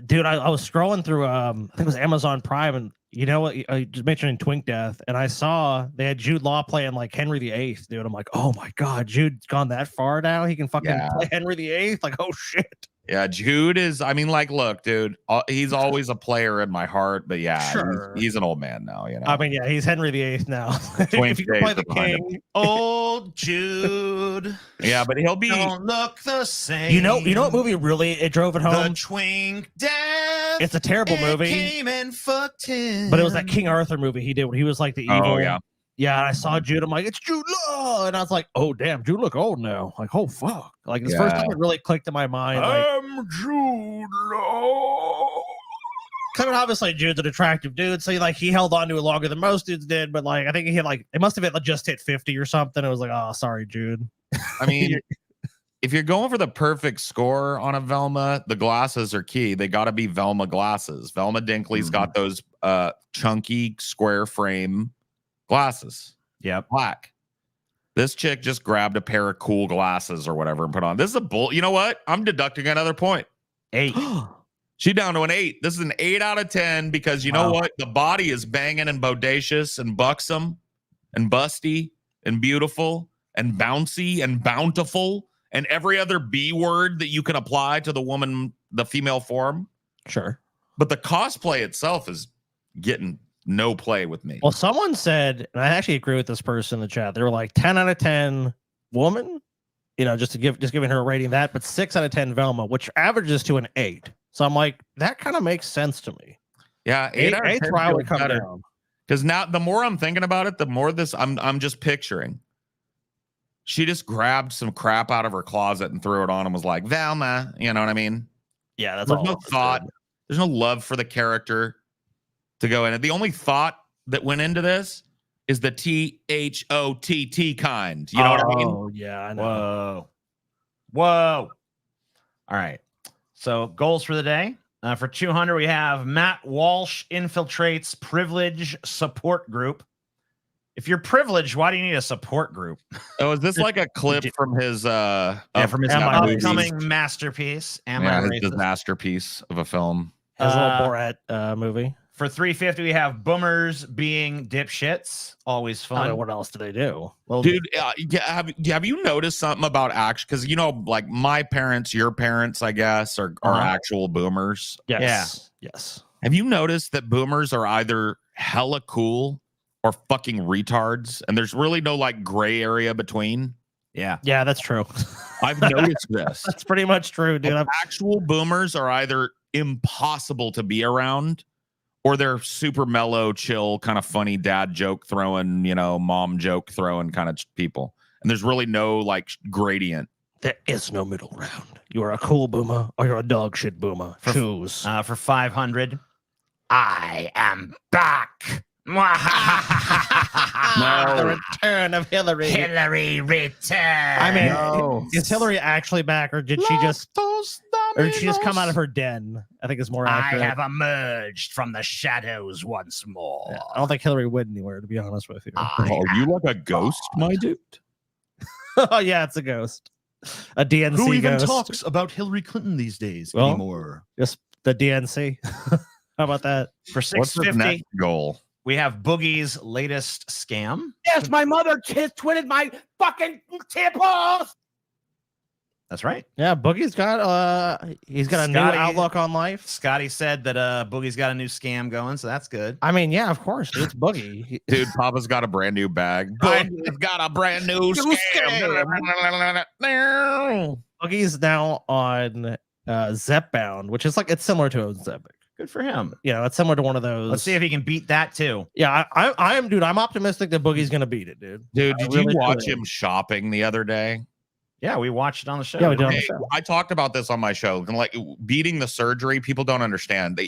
Dude, I was scrolling through I think it was Amazon Prime, and You know what? I just mentioning Twink Death, and I saw they had Jude Law playing like Henry VIII, dude. I'm like, oh my god, Jude's gone that far now. He can fucking play Henry VIII. Like, oh shit. Yeah, Jude is. I mean, like, look, dude, he's always a player in my heart, but yeah, Sure. he's an old man now. You know. I mean, yeah, he's Henry VIII now. Twink if you can play days the are behind king, Old Jude. Yeah, but he'll be. Don't look the same. you know what movie really it drove it The home? Twink Death. It's a terrible movie. Came and fucked him. But it was that King Arthur movie he did when he was like the evil. Oh yeah. Yeah, and I saw Jude. I'm like, it's Jude Law, and I was like, oh damn, Jude look old now. Like, oh fuck. Like this first time it really clicked in my mind. Like, I'm Jude Law. Cause obviously Jude's an attractive dude, so he held on to it longer than most dudes did. But like, I think he hit it must have hit just hit 50 or something. It was like, oh, sorry, Jude. I mean, if you're going for the perfect score on a Velma, the glasses are key. They got to be Velma glasses. Velma Dinkley's got those chunky square frame glasses. Yep. Black. This chick just grabbed a pair of cool glasses or whatever and put on. This is a bull. You know what? I'm deducting another point. 8. She down to an 8. This is an 8 out of 10 because you know what? The body is banging and bodacious and buxom and busty and beautiful and bouncy and bountiful and every other B word that you can apply to the woman, the female form. Sure. But the cosplay itself is getting no play with me. Well, someone said, and I actually agree with this person in the chat. They were like 10 out of 10 woman, just giving her a rating that, but 6 out of 10 Velma, which averages to an 8. So I'm like, that kind of makes sense to me. Yeah, 8 out of 10 where I would feels come better. down. Because now the more I'm thinking about it, the more I'm just picturing. She just grabbed some crap out of her closet and threw it on and was like, Velma, you know what I mean? Yeah, that's There's all. no thought. There's no love for the character to go in it. The only thought that went into this is the THOTT kind. You know what I mean? Oh, yeah, I know. Whoa. All right. So goals for the day. For 200, we have Matt Walsh infiltrates privilege support group. If you're privileged, why do you need a support group? Oh, is this like a clip from his from his upcoming masterpiece? His masterpiece of a film. His little Borat movie. For 350, we have boomers being dipshits. Always fun. What else do they do? Well, dude, have you noticed something about action? Because like my parents, your parents, I guess, are actual boomers. Yes. Yeah. Yes. Have you noticed that boomers are either hella cool or fucking retards, and there's really no like gray area between? Yeah, that's true. I've noticed this. That's pretty much true, dude. Actual boomers are either impossible to be around, or they're super mellow, chill, kind of funny dad joke throwing, mom joke throwing kind of people. And there's really no like gradient. There is no middle ground. You are a cool boomer or you're a dog shit boomer. Choose. For 500, I am back. No. The return of Hillary. Hillary return. I mean, is Hillary actually back, or did she just come out of her den? I think it's more accurate. I have emerged from the shadows once more. Yeah, I don't think Hillary went anywhere, to be honest with you. Are you like a ghost, my dude? Oh yeah, it's a ghost. A DNC Who even ghost. talks about Hillary Clinton these days Well, anymore? Just the DNC. How about that? For What's the 650, next goal? we have Boogie's latest scam. Yes, my mother twitted my fucking tipples. That's right. Yeah, Boogie's got he's got a new outlook on life. Scotty said that Boogie's got a new scam going, so that's good. I mean, yeah, of course, dude, it's Boogie. Dude, Papa's got a brand new bag. Boogie's got a brand new scam. Boogie's now on Zepbound, which is it's similar to Ozempic. Good for him. It's similar to one of those. Let's see if he can beat that too. Yeah, I am, dude. I'm optimistic that Boogie's gonna beat it, dude. Dude, did you watch him shopping the other day? Yeah, we watched it on the show. Yeah, we did on the show. I talked about this on my show. And like beating the surgery, people don't understand.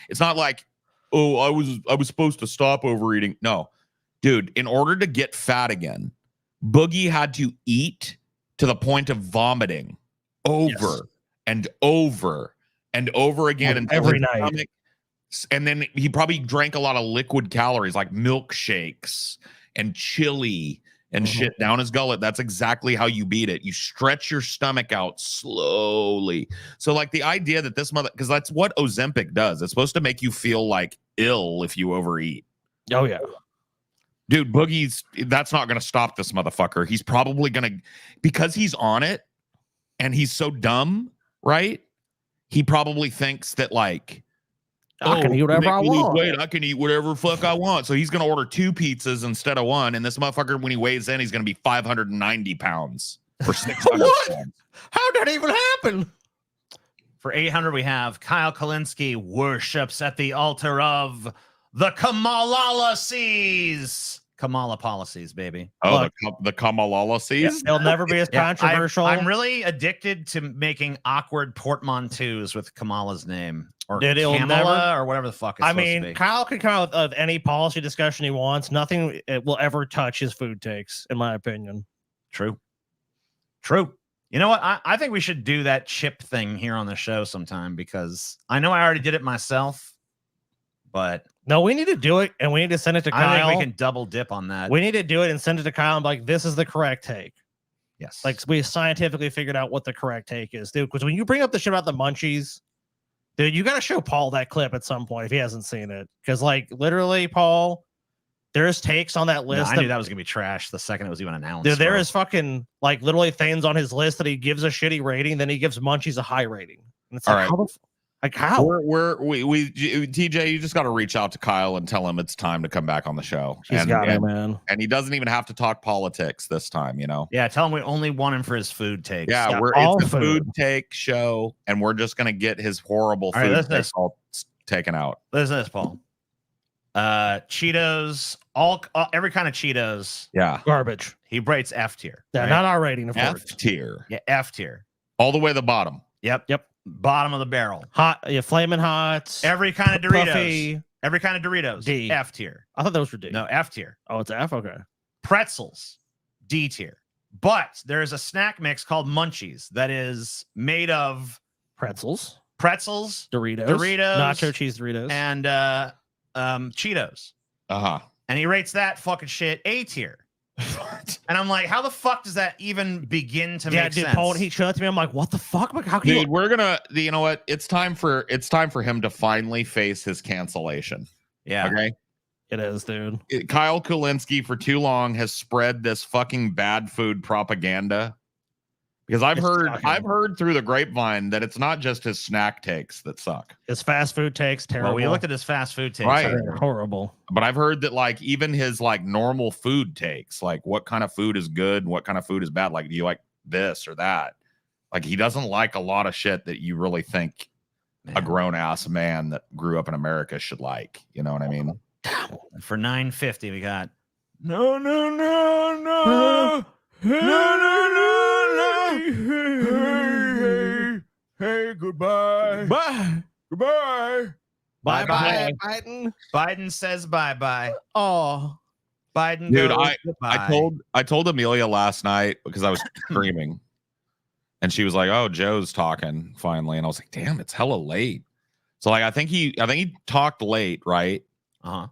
It's not like, oh, I was supposed to stop overeating. No, dude, in order to get fat again, Boogie had to eat to the point of vomiting over and over and over again until every night. And then he probably drank a lot of liquid calories like milkshakes and chili and shit down his gullet. That's exactly how you beat it. You stretch your stomach out slowly. So like the idea that this because that's what Ozempic does. It's supposed to make you feel like ill if you overeat. Oh yeah. Dude, that's not going to stop this motherfucker. He's probably going to, because he's on it and he's so dumb, right? He probably thinks that like, I can eat whatever I want. Wait, I can eat whatever fuck I want. So he's going to order 2 pizzas instead of 1. And this motherfucker, when he weighs in, he's going to be 590 pounds or 600 What? pounds. How'd that even happen? For 800, we have Kyle Kalinske worships at the altar of the Kamala Seas. Kamala policies, baby. Oh, Look, the Kamalala seas? They'll never be as controversial. I'm really addicted to making awkward portmanteaus with Kamala's name. Or Dude, it'll Kamala, never- or whatever the fuck it's I supposed to mean, be. Kyle can come out with any policy discussion he wants. Nothing will ever touch his food takes, in my opinion. True. You know what? I think we should do that chip thing here on the show sometime, because I know I already did it myself, but No, we need to do it, and we need to send it to I Kyle. think we can double dip on that. We need to do it and send it to Kyle and be like, this is the correct take. Yes. Like, we scientifically figured out what the correct take is, dude. Because when you bring up the shit about the munchies, dude, you got to show Paul that clip at some point if he hasn't seen it. Because, like, literally, Paul, there's takes on that No, list. I knew that was going to be trash the second it was even announced. Dude, there bro. is fucking, like, literally things on his list that he gives a shitty rating, then he gives munchies a high rating. And it's All like, right. how the like, how? TJ, you just got to reach out to Kyle and tell him it's time to come back on the show. He's got it, man. And he doesn't even have to talk politics this time, you know? Yeah, tell him we only want him for his food takes. Yeah, Yeah, it's a all food food. take show, and we're just going to get his horrible All right, food listen to takes this. all taken out. Listen to this, Paul. Cheetos, every kind of Cheetos. Yeah. Garbage. He rates F tier. Yeah, right? not our rating, of course. F tier. Yeah, F tier. All the way to the bottom. Yep. Bottom of the barrel. Hot, yeah, flaming hots. Every kind of Doritos. Puffy. Every kind of Doritos. D. F tier. I thought those were D. No, F tier. Oh, it's F? Okay. Pretzels, D tier. But there is a snack mix called Munchies that is made of Pretzels. Doritos, Nacho cheese Doritos. and Cheetos. Uh-huh. And he rates that fucking shit A tier. And I'm like, how the fuck does that even begin to make dude, sense? Paul, he showed it to me. I'm like, what the fuck? Like, how can Dude, you? we're gonna you know what? It's time for him to finally face his cancellation. Yeah. Okay. It is, dude. Kyle Kalinske for too long has spread this fucking bad food propaganda. Because I've heard through the grapevine that it's not just his snack takes that suck. His fast food takes terrible. Well, we looked at his fast food takes. Right. They're horrible. But I've heard that like even his like normal food takes, like what kind of food is good and what kind of food is bad. Like, do you like this or that? Like he doesn't like a lot of shit that you really think a grown ass man that grew up in America should like. You know what I mean? For $9.50, we got no. Hey, goodbye. Goodbye. Bye, Biden. Biden says bye. Oh, Biden Dude, goes I goodbye. I told Amelia last night because I was screaming, and she was like, "Oh, Joe's talking finally," and I was like, "Damn, it's hella late." So like, I think he talked late, right? Uh-huh.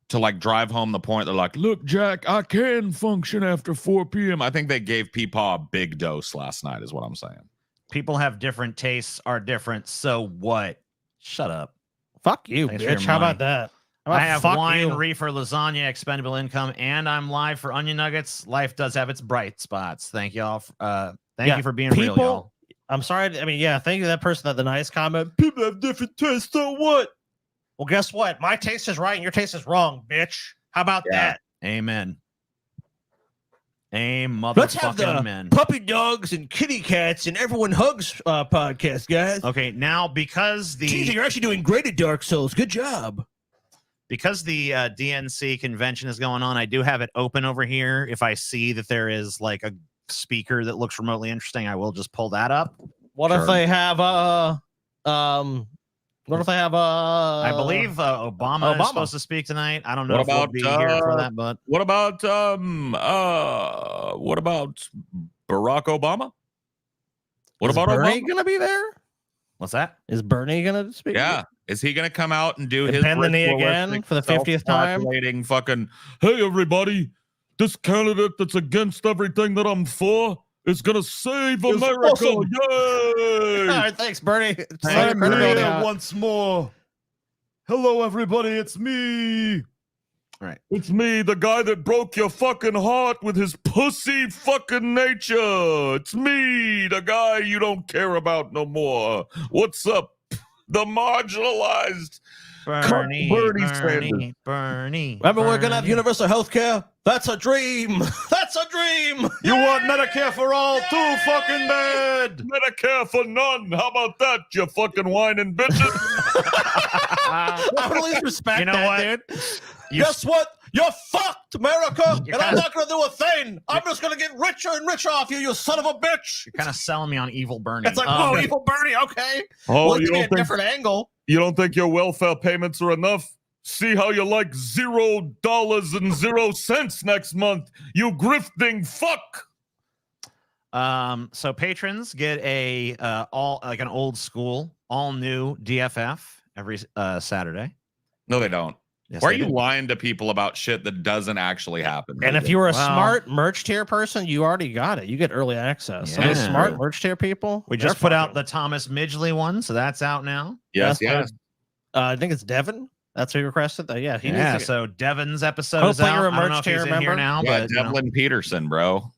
To like drive home the point. They're like, "Look, Jack, I can function after 4 p.m." I think they gave Peepaw a big dose last night, is what I'm saying. People have different tastes, are different. So what? Shut up. fuck you, Thanks for your bitch. How money. about that? How I about have fuck wine, you? reefer, lasagna, expendable income, and I'm live for Onion Nuggets. Life does have its bright spots. Thank y'all. Thank you for being real, y'all. I'm sorry. I mean, yeah, thank you to that person that the nice comment. People have different tastes, so what? Well, guess what? My taste is right and your taste is wrong, bitch. How about that? Amen. Let's have the Motherfucking puppy dogs and kitty cats and everyone hugs podcast, guys. Okay, now because TJ, you're actually doing great at Dark Souls. Good job. because the DNC convention is going on, I do have it open over here. If I see that there is like a speaker that looks remotely interesting, I will just pull that up. What if they have what if they have I believe Obama is supposed to speak tonight. I don't know What if we'll about, be here for that, but What about Barack Obama? What Is about Bernie Obama? gonna be there? what's that? Is Bernie gonna speak? Yeah, Is he gonna come out and do his bend the knee again ritualistic, for the 50th time? self-flagellating fucking, hey everybody, this candidate that's against everything that I'm for is gonna save America. awesome. Yay! All right, thanks, Bernie. I'm here once more. Hello, everybody. It's me. It's me, the guy that broke your fucking heart with his pussy fucking nature. It's me, the guy you don't care about no more. What's up? The marginalized Bernie Sanders. Remember, we're gonna have universal health care. That's a dream. That's a dream. You want Medicare for all too fucking bad. Medicare for none. How about that, you fucking whining bitches? I really respect You know that, what? dude. You- Guess what? You're fucked, America, You're and I'm kinda- not gonna do a thing. I'm just gonna get richer and richer off you, you son of a bitch. You're kind of selling me on evil Bernie. It's like, whoa, evil Bernie, okay. Oh, Well, give me a different angle. you don't think your welfare payments are enough? See how you like $0.00 next month, you grifting fuck. So patrons get a all like an old school, all new DFF every Saturday. No, they don't. Yes, Why are they you do. lying to people about shit that doesn't actually happen? And if you were a Wow. smart merch tier person, you already got it. You get early access. So the Yeah. smart merch tier people, We just put out the Thomas Midgley one, so that's out now. yes, that's I think it's Devin. That's who requested that. Yeah, he Yeah, needs to so Devin's episode is Hopefully out. you're a I don't know merch if he's tier in here member. now, yeah, but you know, Devlin Peterson, bro.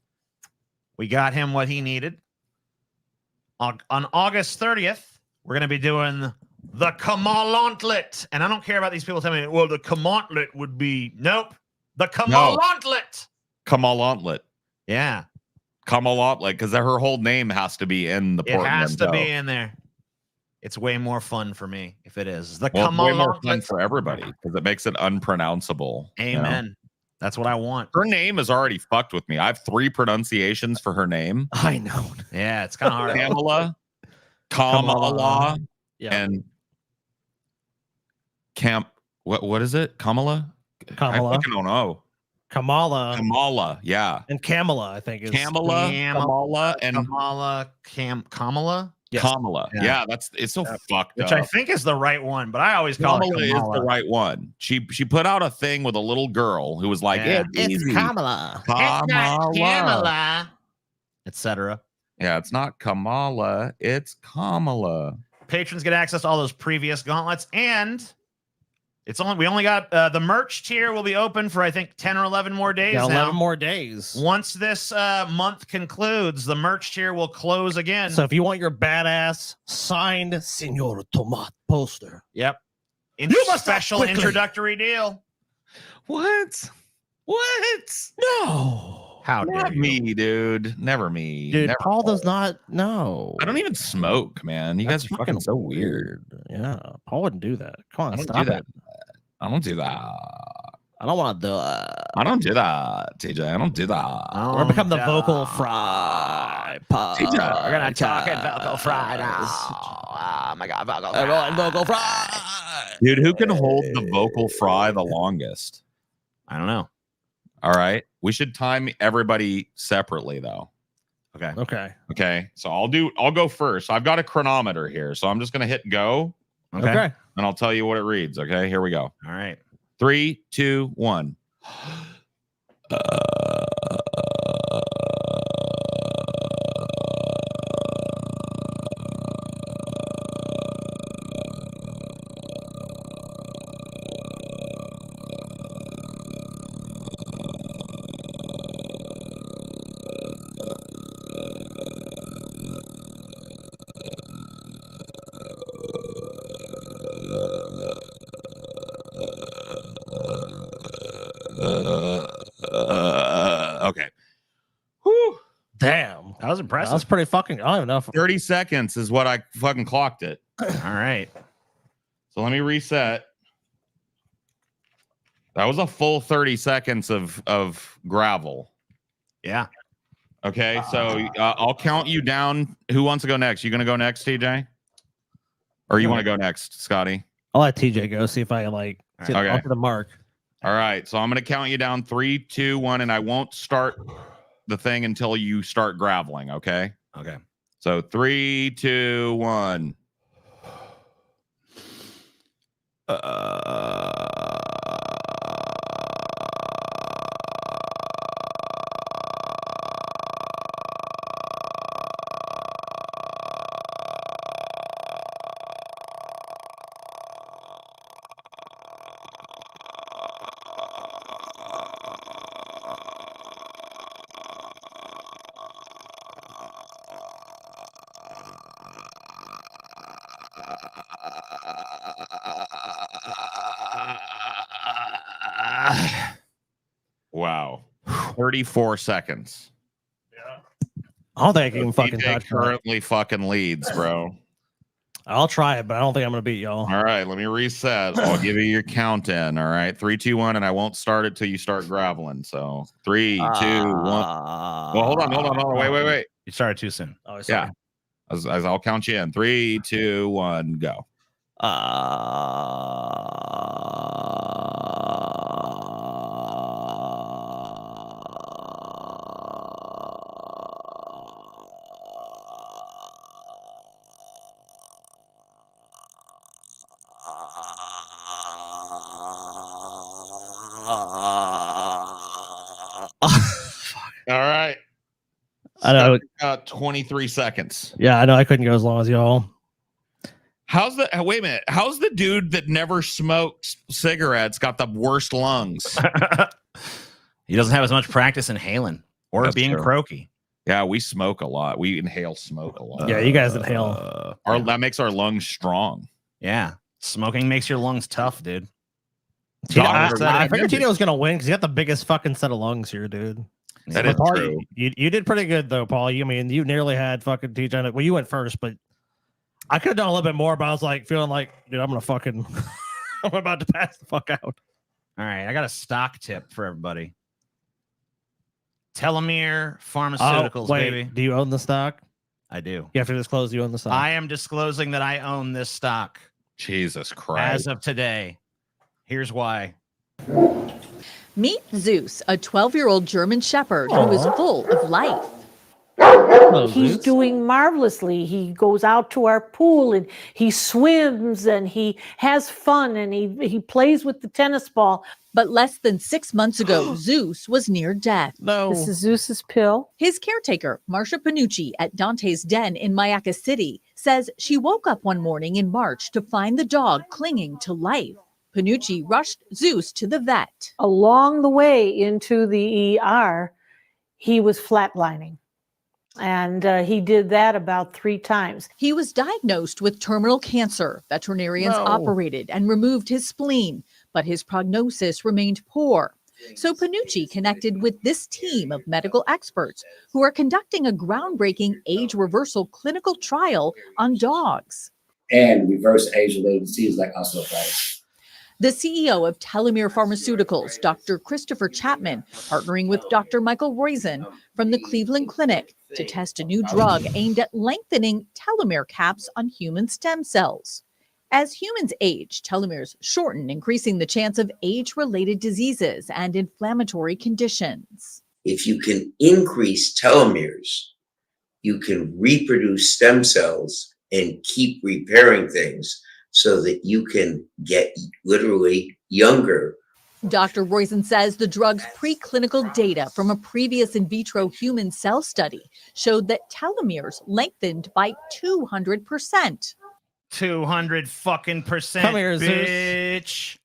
we got him what he needed. On August 30th, we're going to be doing the Kamalantlet. And I don't care about these people telling me, well, the Kamantlet would be. Nope. The Kamalantlet. Kamalantlet. Yeah. Kamalantlet, because her whole name has to be in the It has to portmanteau. be in there. It's way more fun for me if it is. The Well, it's way more fun Kamalantlet. for everybody because it makes it unpronounceable. you know? Amen. That's what I want. Her name is already fucked with me. I have 3 pronunciations for her name: I know. Yeah, it's kind of hard. Kamala, Kamala, Yeah. and Camp. What is it? Kamala. Kamala. I fucking don't know. Kamala Kamala. Yeah. and Kamala, I think is Kamala. Kamala and Kamala, Yes. Kamala. Yeah. Yeah, it's so fucked which up. I think is the right one, but I always call Kamala it is Kamala. the right one. She put out a thing with a little girl who was like, Yeah. "It's easy. Kamala. Kamala." etc. Yeah, it's not Kamala, it's Kamala. Patrons get access to all those previous gauntlets, and we only got the merch tier will be open for I think 10 or 11 more days Yeah, now. 11 more days. Once this month concludes, the merch tier will close again. So if you want your badass signed Senor Tomat poster, Yep. You must act Special quickly. introductory deal. What? no, How dare Not you? me, dude. Never me. dude, Never Paul Paul. does not know. I don't even smoke, man. You That's guys are fucking so weird. Yeah, Paul wouldn't do that. Come on, I don't stop do that. it. I don't do that. I don't want to do it. I don't do that, TJ. I don't do that. Or become the yeah. vocal fry. TJ, We're gonna talk at Vocal Fry now. Oh my god, Vocal Fry. Everyone vocal fry. Dude, who can hold the vocal fry the longest? I don't know. All right. We should time everybody separately though. Okay. Okay. Okay. So I'll go first. I've got a chronometer here. So I'm just gonna hit go Okay. and I'll tell you what it reads. Okay, here we go. All right. 3, 2, 1. Okay. Whew. Damn. That was That impressive. was pretty fucking. I don't even know if 30 seconds is what I fucking clocked it. All right. So let me reset. That was a full 30 seconds of gravel. Yeah. Okay, so I'll count you down. Who wants to go next? You gonna go next, TJ? Or you want to go next, Scotty? I'll let TJ go see if I like get Okay. off to the mark. All right, so I'm gonna count you down 3, 2, 1, and I won't start the thing until you start graveling. Okay. Okay. So 3, 2, 1. Wow. 34 seconds. I don't think I can fucking DJ touch that. currently fucking leads, bro. I'll try it, but I don't think I'm gonna beat y'all. All right, let me reset. I'll give you your count in. All right, 3, 2, 1, and I won't start it till you start graveling. So 3, 2, 1. Well, hold on. Wait. You started too soon. Oh, Yeah. As I'll count you in. 3, 2, 1, go. All right. I know. 23 seconds. Yeah, I know. I couldn't go as long as y'all. Wait a minute. How's the dude that never smokes cigarettes got the worst lungs? He doesn't have as much practice inhaling or That's being true. croaky. Yeah, we smoke a lot. We inhale smoke a lot. Yeah, you guys inhale. That makes our lungs strong. Yeah. Smoking makes your lungs tough, dude. I figured Tito was gonna win because he got the biggest fucking set of lungs here, dude. That But is Paul, true. You did pretty good though, Paul. You nearly had fucking TJ. Well, you went first, but I could have done a little bit more. But I was like feeling like, dude, I'm gonna fucking, I'm about to pass the fuck out. All right, I got a stock tip for everybody. Telomere Pharmaceuticals, Wait, baby. do you own the stock? I do. You have to disclose you own the stock. I am disclosing that I own this stock Jesus Christ. as of today. Here's why. Meet Zeus, a 12-year-old German shepherd who is full of life. He's doing marvelously. He goes out to our pool and he swims and he has fun and he plays with the tennis ball. But less than 6 months ago, Zeus was near death. No. This is Zeus's pill. His caretaker, Marcia Panucci at Dante's Den in Mayaca City, says she woke up one morning in March to find the dog clinging to life. Panucci rushed Zeus to the vet. Along the way into the ER, he was flatlining. And he did that about 3 times. He was diagnosed with terminal cancer. Veterinarians operated and removed his spleen, but his prognosis remained poor. So Panucci connected with this team of medical experts who are conducting a groundbreaking age reversal clinical trial on dogs. And reverse age-related diseases like osteoarthritis. The CEO of Telomere Pharmaceuticals, Dr. Christopher Chapman, partnering with Dr. Michael Roizen from the Cleveland Clinic to test a new drug aimed at lengthening telomere caps on human stem cells. As humans age, telomeres shorten, increasing the chance of age-related diseases and inflammatory conditions. If you can increase telomeres, you can reproduce stem cells and keep repairing things so that you can get literally younger. Dr. Roizen says the drug's preclinical data from a previous in vitro human cell study showed that telomeres lengthened by 200%. 200 fucking percent. Come here, bitch. Zeus.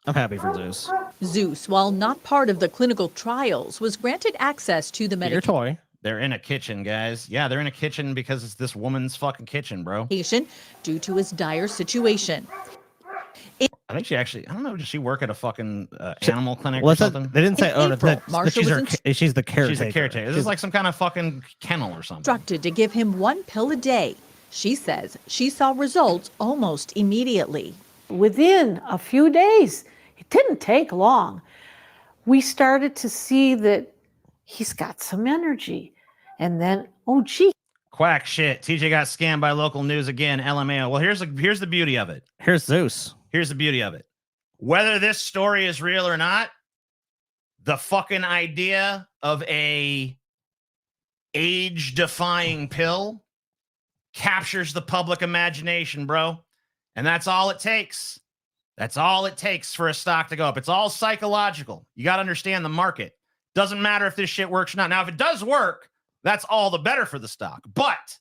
I'm happy for Zeus. Zeus, while not part of the clinical trials, was granted access to the Your toy. They're in a kitchen, guys. Yeah, they're in a kitchen because it's this woman's fucking kitchen, bro. medication due to his dire situation. I think she actually, I don't know, does she work at a fucking animal clinic Well, or it said- something? they didn't say In own it. April, That Marsha she's, was she's the caretaker. She's a caretaker. This is like some kind of fucking kennel or something. Instructed to give him 1 pill a day. She says she saw results almost immediately. Within a few days, it didn't take long, we started to see that he's got some energy. And then, oh, gee. Quack shit. TJ got scammed by local news again. LMAO. Well, here's the beauty of it. Here's Zeus. Here's the beauty of it. Whether this story is real or not, the fucking idea of a age-defying pill captures the public imagination, bro. And that's all it takes. That's all it takes for a stock to go up. It's all psychological. You got to understand the market. Doesn't matter if this shit works or not. Now, if it does work, that's all the better for the stock, but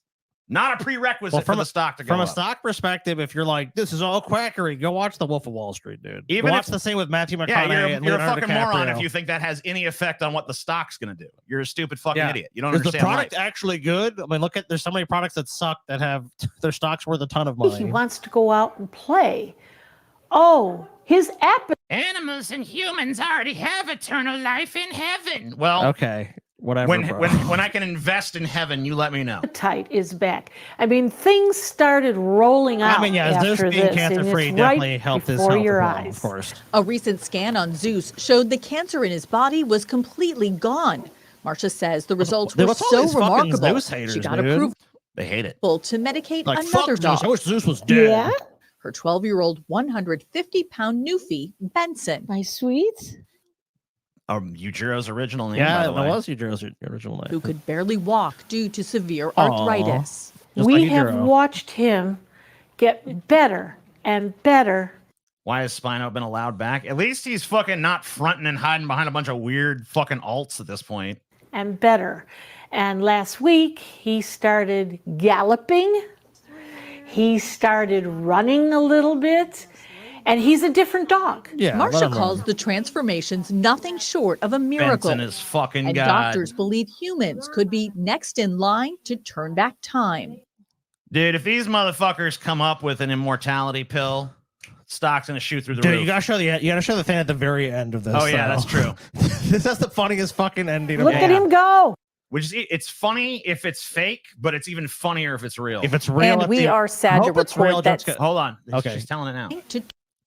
not a prerequisite for the stock to go up. From a up. stock perspective, if you're like, this is all quackery, go watch The Wolf of Wall Street, dude. Even watch the same with Matthew McConaughey. Yeah, and you're a Leonardo fucking moron DiCaprio. if you think that has any effect on what the stock's going to do. You're a stupid fucking idiot. You don't Is understand the product life. actually good? I mean, there's so many products that suck that have their stocks worth a ton of money. He wants to go out and play. Oh, his appetite. Animals and humans already have eternal life in heaven. Well, okay, whatever. When I can invest in heaven, you let me know. Is back. I mean, things started rolling out. I mean, yeah, Zeus after being this, and cancer-free it's definitely right helped his before health your as well, eyes. of course. A recent scan on Zeus showed the cancer in his body was completely gone. Marcia says the results Dude, were what's all so these fucking remarkable. Zeus haters, She got dude? approval They hate it. to medicate Like, another fuck dog. Zeus. I wish Zeus was dead. Yeah, Her 12-year-old, 150-pound Newfie, Benson. my sweet. Yujiro's original name, by Yeah, the that way. was Yujiro's original name. Who could barely walk due to severe Aw. arthritis. Just We like have Yujiro. watched him get better and better. Why has Spino been allowed back? At least he's fucking not fronting and hiding behind a bunch of weird fucking alts at this point. And better. And last week, he started galloping. He started running a little bit. And he's a different dog. Yeah, let Marcia him calls run. the transformations nothing short of a miracle. Benson is fucking And God. doctors believe humans could be next in line to turn back time. Dude, if these motherfuckers come up with an immortality pill, stock's gonna shoot through the Dude, roof. you gotta show the thing at the very end of this. Oh, yeah, though. that's true. That's the funniest fucking ending. Look of at all. him go. Which is, it's funny if it's fake, but it's even funnier if it's real. If it's real, And we are I sad to hope it's real. report that Jessica. Hold on. Okay. She's telling it now. To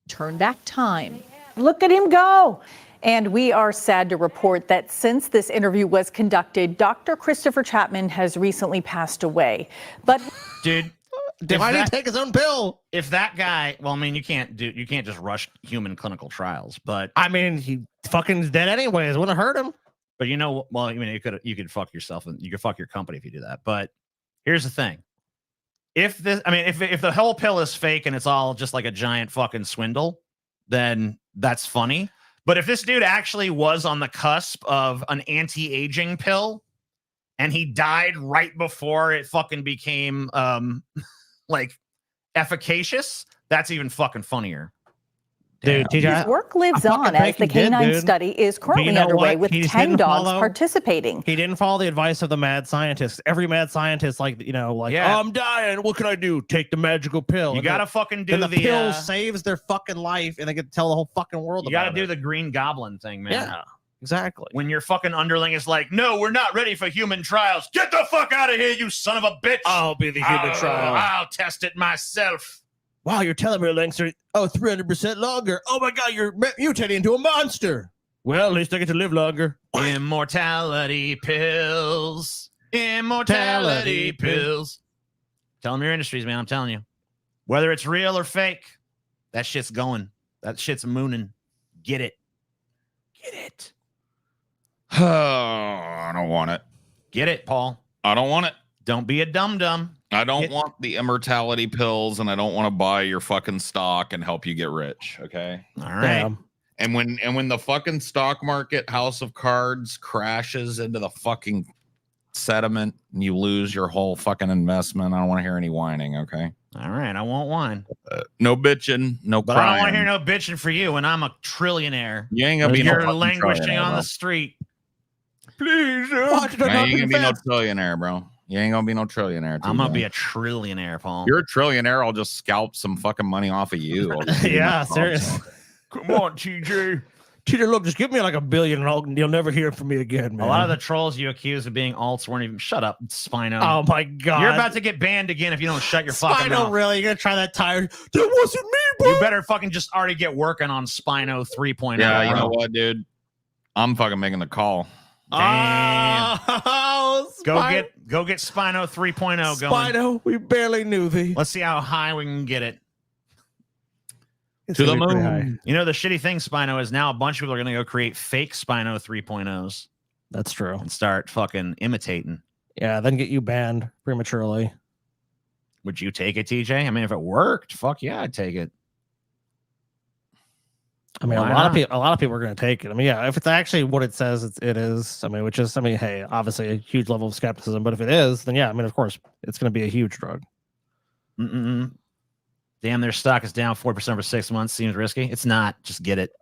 turn back time. Look at him go. And we are sad to report that since this interview was conducted, Dr. Christopher Chapman has recently passed away. But Dude, Why did he take his own pill? if that guy, well, I mean, you can't just rush human clinical trials, but I mean, he fucking is dead anyways. Wouldn't have hurt him. you know, well, I mean, you could fuck yourself and you could fuck your company if you do that. But here's the thing. If the whole pill is fake and it's all just like a giant fucking swindle, then that's funny. But if this dude actually was on the cusp of an anti-aging pill and he died right before it fucking became like efficacious, that's even fucking funnier. Dude, his TJ, work lives I fucking on as think the he did, canine dude. study is currently know underway what? with He just 10 didn't dogs follow- participating. he didn't follow the advice of the mad scientist. Every mad scientist, like, Yeah. oh, I'm dying. What can I do? Take the magical pill. You And gotta then- fucking do then the pill the saves their fucking life, and they get to tell the whole fucking world you gotta about do it. the Green Goblin thing, man. Yeah, exactly. When your fucking underling is like, no, we're not ready for human trials. Get the fuck out of here, you son of a bitch. I'll be the human Oh, trial. I'll test it myself. Wow, your telomere lengths are 300% longer. Oh my god, you're mutating into a monster. Well, at least I get to live longer. Immortality pills. Immortality pills. Telomere Industries, man, I'm telling you. Whether it's real or fake, that shit's going. That shit's mooning. Get it. Get it. Oh, I don't want it. Get it, Paul. I don't want it. Don't be a dum-dum. I don't Get- want the immortality pills, and I don't want to buy your fucking stock and help you get rich. Okay. All right. Damn. And when the fucking stock market house of cards crashes into the fucking sediment and you lose your whole fucking investment, I don't want to hear any whining. Okay. All right. I won't whine. No bitching, no But I don't crying. want to hear no bitching for you when I'm a trillionaire. You ain't gonna be no You're fucking languishing trillionaire, on bro. the street. Please. Why did I You not ain't be gonna be no fast? trillionaire, bro. You ain't gonna be no trillionaire. I'm gonna TJ. be a trillionaire, Paul. You're a trillionaire. I'll just scalp some fucking money off of you. I'll just give you my Yeah, phone. seriously. Come on, TJ. Peter, look, just give me like $1 billion and you'll never hear from me again, man. A lot of the trolls you accuse of being alts weren't even. Shut up, Spino. Oh my god. You're about to get banned again if you don't shut your fucking Spino, mouth. really? You're gonna try that tire? That wasn't me, bro. You better fucking just already get working on Spino 3.0. Yeah, you bro. know what, dude? I'm fucking making the call. Damn. Oh, Go get Spino 3.0 going. Spino, we barely knew thee. Let's see how high we can get it. It's To the gonna be pretty moon. high. You know, the shitty thing, Spino, is now a bunch of people are going to go create fake Spino 3.0s That's true. and start fucking imitating. Yeah, then get you banned prematurely. Would you take it, TJ? I mean, if it worked, fuck yeah, I'd take it. I mean, Why a lot not? of people are going to take it. I mean, yeah, if it's actually what it says it is, I mean, hey, obviously a huge level of skepticism, but if it is, then yeah, I mean, of course, it's going to be a huge drug. Mm-mm. Damn, their stock is down 4% for 6 months. Seems risky. It's not. Just get it.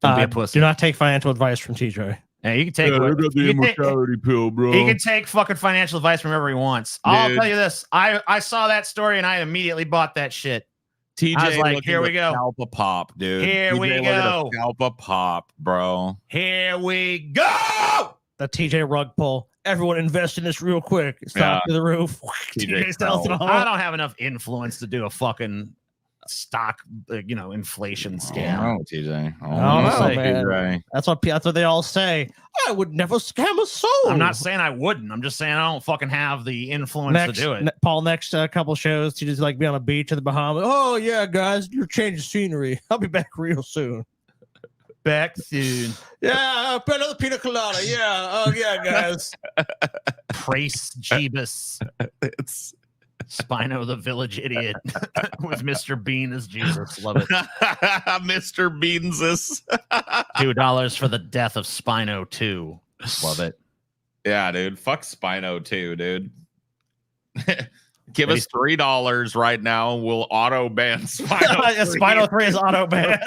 Don't be a pussy. Do not take financial advice from TJ. Yeah, you can take I got the immortality pill, bro. He can take fucking financial advice from wherever he wants. I'll tell you this. I saw that story and I immediately bought that shit. TJ, I was like, here we go. Scalp a pop, dude. Here we go. Scalp a pop, bro. Here we go. The TJ rug pull. Everyone invest in this real quick. Stop to the roof. TJ sells it all. I don't have enough influence to do a fucking stock, inflation scam. Oh, TJ. Man. That's what they all say. I would never scam a soul. I'm not saying I wouldn't. I'm just saying I don't fucking have the influence to do it. Paul, next couple shows, you just like be on a beach in the Bahamas. Oh yeah, guys, you're changing scenery. I'll be back real soon. Back soon. Yeah, another pina colada. Yeah. Oh yeah, guys. Praise Jeebus. It's Spino the village idiot with Mr. Bean as Jesus. Love it. Mr. Beansus. $2 for the death of Spino 2. Love it. Yeah, dude. Fuck Spino 2, dude. Give us $3 right now. We'll auto ban Spino 3. Spino 3 is auto ban.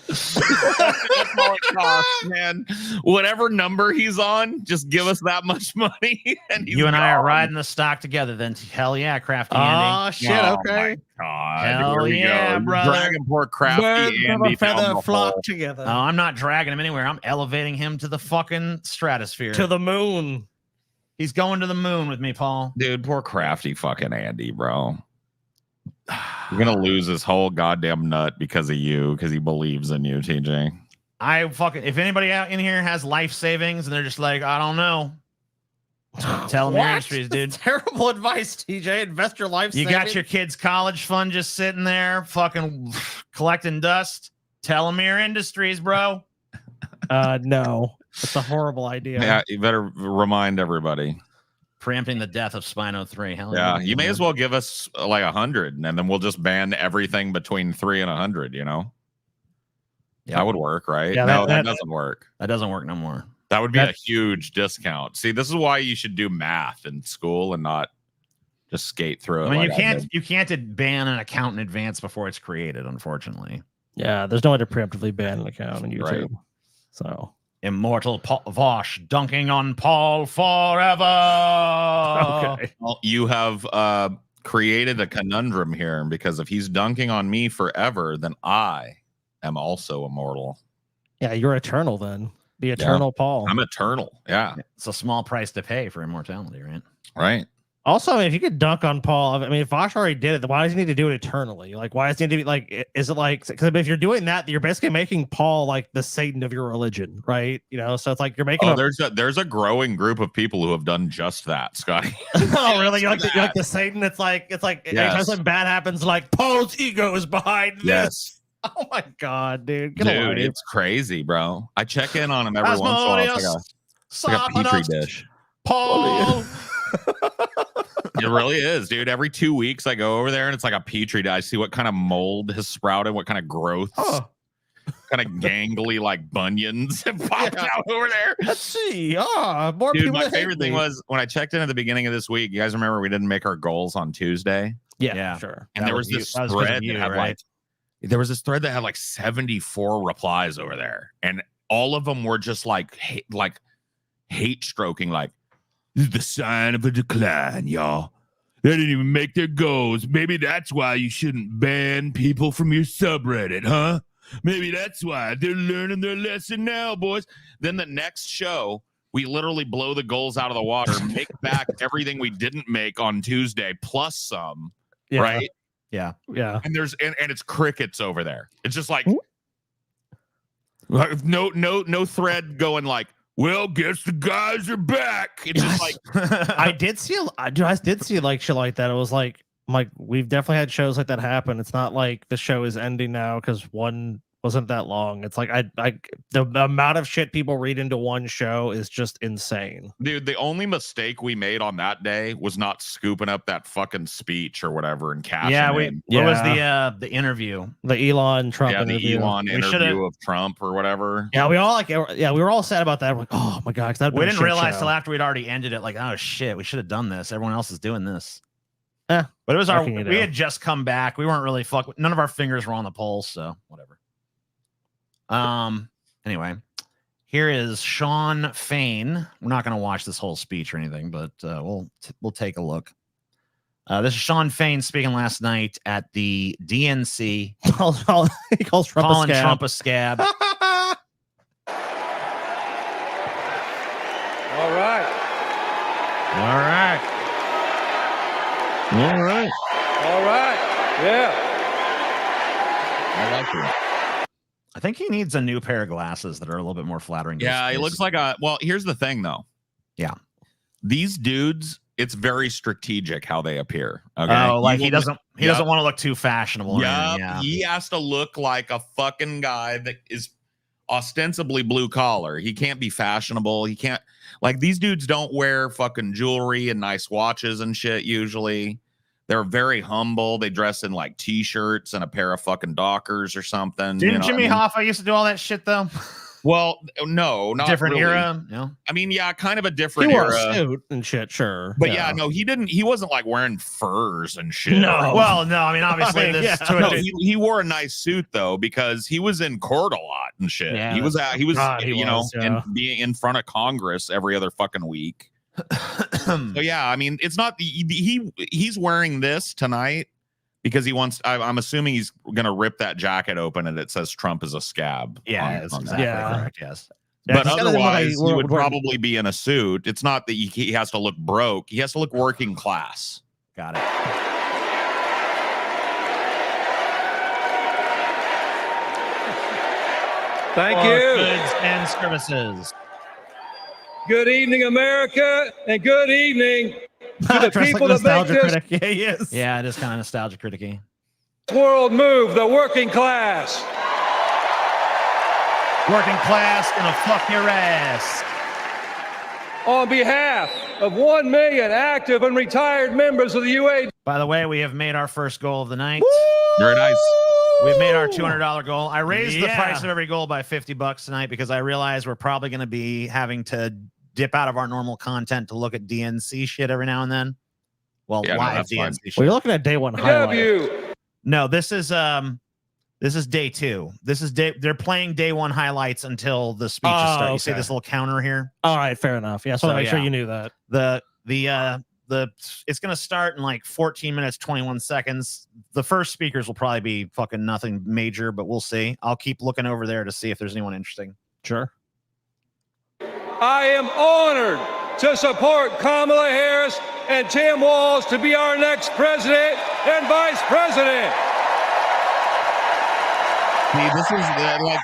That's all it costs, man. Whatever number he's on, just give us that much money. And you and I are riding the stock together then. Hell yeah, Crafty Andy. Oh, shit. Okay. God, hell yeah, brother. Dragging poor Crafty Andy feather flock together. Oh, I'm not dragging him anywhere. I'm elevating him to the fucking stratosphere. To the moon. He's going to the moon with me, Paul. Dude, poor Crafty fucking Andy, bro. You're gonna lose his whole goddamn nut because of you, because he believes in you, TJ. If anybody out in here has life savings and they're just like, I don't know. Tell them your industries, dude. Terrible advice, TJ. Invest your life savings. You got your kids' college fund just sitting there, fucking collecting dust. Tell them your industries, bro. No. It's a horrible idea. Yeah, you better remind everybody. Preempting the death of Spino 3. Hell yeah, you may as well give us like 100, and then we'll just ban everything between 3 and 100. Yeah, that would work, right? Yeah, no, that doesn't work. That doesn't work no more. That would be a huge discount. See, this is why you should do math in school and not just skate through it. I mean, you can't ban an account in advance before it's created, unfortunately. Yeah, there's no way to preemptively ban an account on YouTube. Right. So. Immortal Vosh dunking on Paul forever. Okay. Well, you have created a conundrum here, because if he's dunking on me forever, then I am also immortal. Yeah, you're eternal then. The eternal Paul. I'm eternal. Yeah. It's a small price to pay for immortality, right? Right. Also, if you could dunk on Paul, I mean, if Vosh already did it, then why does he need to do it eternally? Like, why does he need to be like, is it like, because if you're doing that, you're basically making Paul like the Satan of your religion, right? So it's like you're making. There's a growing group of people who have done just that, Scotty. Oh, really? You're like the Satan. It's like anytime something bad happens, like Paul's ego is behind this. Yes. Oh my god, dude! Dude, it's crazy, bro. I check in on him every once in a while. It's like a petri dish. Paul. It really is, dude. Every 2 weeks I go over there and it's like a petri dish. I see what kind of mold has sprouted, what kind of growth, kind of gangly like bunions have popped out over there. Let's see. More dude, people. My favorite thing was when I checked in at the beginning of this week. You guys remember we didn't make our goals on Tuesday? Yeah, sure. And there was this thread that had like, there was this thread that had like 74 replies over there, and all of them were just like hate stroking, like, this is the sign of a decline, y'all. They didn't even make their goals. Maybe that's why you shouldn't ban people from your subreddit, huh? Maybe that's why they're learning their lesson now, boys. Then the next show, we literally blow the goals out of the water, make back everything we didn't make on Tuesday, plus some, right? Yeah. And there's and it's crickets over there. It's just like no thread going like, well, guess the guys are back. It's just like I did see like shit like that. It was like we've definitely had shows like that happen. It's not like the show is ending now because one wasn't that long. It's like the amount of shit people read into one show is just insane. Dude, the only mistake we made on that day was not scooping up that fucking speech or whatever and cashing in. What was the interview? The Elon Trump interview. The Elon interview of Trump or whatever. Yeah, we were all sad about that. We're like, oh my god, we didn't realize till after we'd already ended it. Like, oh shit, we should have done this. Everyone else is doing this. Yeah, but it was we had just come back. We weren't really none of our fingers were on the pulse, so whatever. Anyway, here is Sean Fain. We're not going to watch this whole speech or anything, but we'll take a look. This is Sean Fain speaking last night at the DNC. He calls Trump a scab. All right. All right. All right. All right. Yeah. I like it. I think he needs a new pair of glasses that are a little bit more flattering. Yeah, he looks like well, here's the thing though. Yeah. These dudes, it's very strategic how they appear. Okay. Oh, like he doesn't want to look too fashionable. Yeah. He has to look like a fucking guy that is ostensibly blue collar. He can't be fashionable. He can't, like, these dudes don't wear fucking jewelry and nice watches and shit usually. They're very humble. They dress in like t-shirts and a pair of fucking Dockers or something. Didn't Jimmy Hoffa used to do all that shit though? Well, no, not different really. era. No, I mean, yeah, kind of a different he wore era. a suit and shit, sure. But yeah, no, he didn't. He wasn't like wearing furs and shit. No, well, no. I mean, obviously, he wore a nice suit though because he was in court a lot and shit. Yeah, he was being in front of Congress every other fucking week. So yeah, I mean, it's not he's wearing this tonight because he wants. I'm assuming he's gonna rip that jacket open and it says Trump is a scab. Yeah, that's exactly correct. Yes. But otherwise, he would probably be in a suit. It's not that he has to look broke. He has to look working class. Got it. Thank you. Goods and services. Good evening, America, and good evening to the people that make this Yeah, he is. Yeah, it is kind of nostalgia criticky. world move, the working class. Working class gonna fuck your ass. On behalf of 1 million active and retired members of the UA. By the way, we have made our first goal of the night. Very nice. We've made our $200 goal. I raised the price of every goal by $50 tonight because I realized we're probably going to be having to dip out of our normal content to look at DNC shit every now and then. Well, live DNC shit. Well, you're looking at day one highlight. No, this is day two. They're playing day one highlights until the speeches start. You see this little counter here? All right, fair enough. Yeah, so make sure you knew that. It's going to start in like 14 minutes, 21 seconds. The first speakers will probably be fucking nothing major, but we'll see. I'll keep looking over there to see if there's anyone interesting. Sure. I am honored to support Kamala Harris and Tim Walz to be our next president and vice president. See, this is like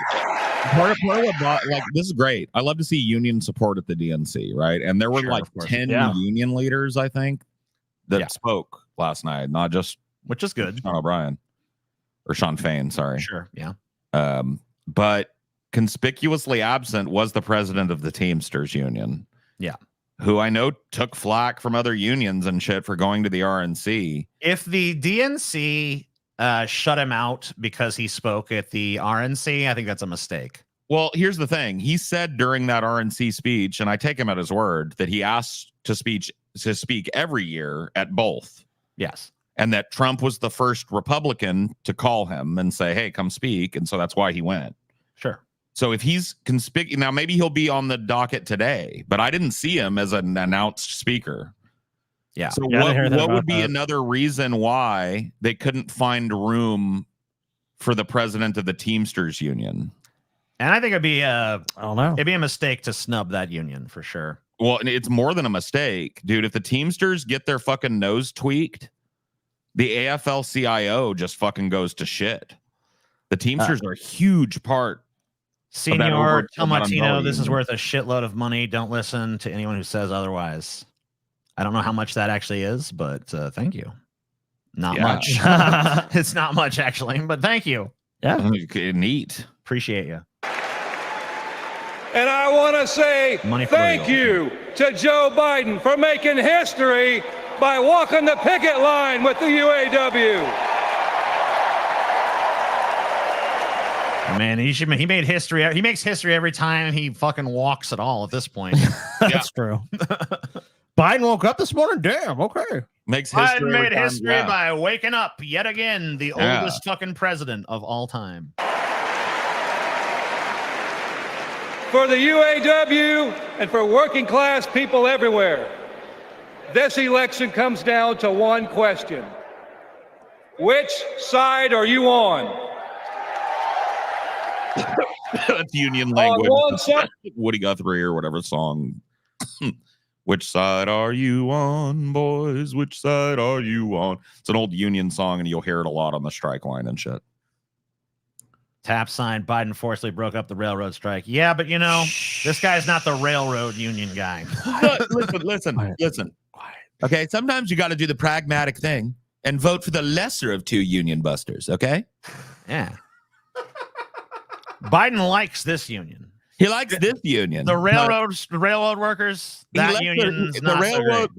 part of what this is great. I love to see union support at the DNC, right? And there were 10 union leaders, I think, that spoke last night, not just which is good. Sean O'Brien or Sean Fain, sorry. Sure, yeah. But conspicuously absent was the president of the Teamsters Union. Yeah. Who I know took flack from other unions and shit for going to the RNC. If the DNC shut him out because he spoke at the RNC, I think that's a mistake. Well, here's the thing. He said during that RNC speech, and I take him at his word, that he asked to speak every year at both. Yes. And that Trump was the first Republican to call him and say, hey, come speak. And so that's why he went. Sure. So if he's conspicuous, now maybe he'll be on the docket today, but I didn't see him as an announced speaker. Yeah. So what would be another reason why they couldn't find room for the president of the Teamsters Union? And I think it'd be I don't know. It'd be a mistake to snub that union for sure. Well, it's more than a mistake, dude. If the Teamsters get their fucking nose tweaked, the AFL-CIO just fucking goes to shit. The Teamsters are a huge part. Senor Tomatino, this is worth a shitload of money. Don't listen to anyone who says otherwise. I don't know how much that actually is, but thank you. Not much. It's not much, actually, but thank you. Yeah. Neat. Appreciate you. And I want to say thank you to Joe Biden for making history by walking the picket line with the UAW. Man, he made history. He makes history every time he fucking walks at all at this point. That's true. Biden woke up this morning. Damn. Okay. Makes history. Biden made history by waking up yet again, the oldest fucking president of all time. For the UAW and for working class people everywhere, this election comes down to one question. Which side are you on? That's union language. On one side. Woody Guthrie or whatever song. Which side are you on, boys? Which side are you on? It's an old union song, and you'll hear it a lot on the strike line and shit. Tap sign, Biden forcibly broke up the railroad strike. Yeah, but you know, this guy's not the railroad union guy. Listen. Okay, sometimes you got to do the pragmatic thing and vote for the lesser of two union busters, okay? Yeah. Biden likes this union. He likes this union. The railroad workers, that union. The railroad,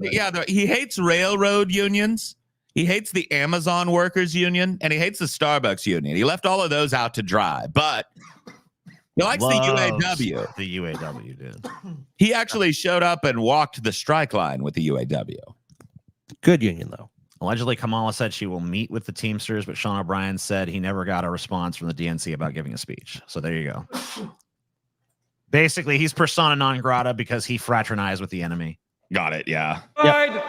he hates railroad unions. He hates the Amazon workers union, and he hates the Starbucks union. He left all of those out to dry, but he likes the UAW. The UAW, dude. He actually showed up and walked the strike line with the UAW. Good union, though. Allegedly, Kamala said she will meet with the Teamsters, but Sean O'Brien said he never got a response from the DNC about giving a speech. So there you go. Basically, he's persona non grata because he fraternized with the enemy. Got it, yeah. Yep.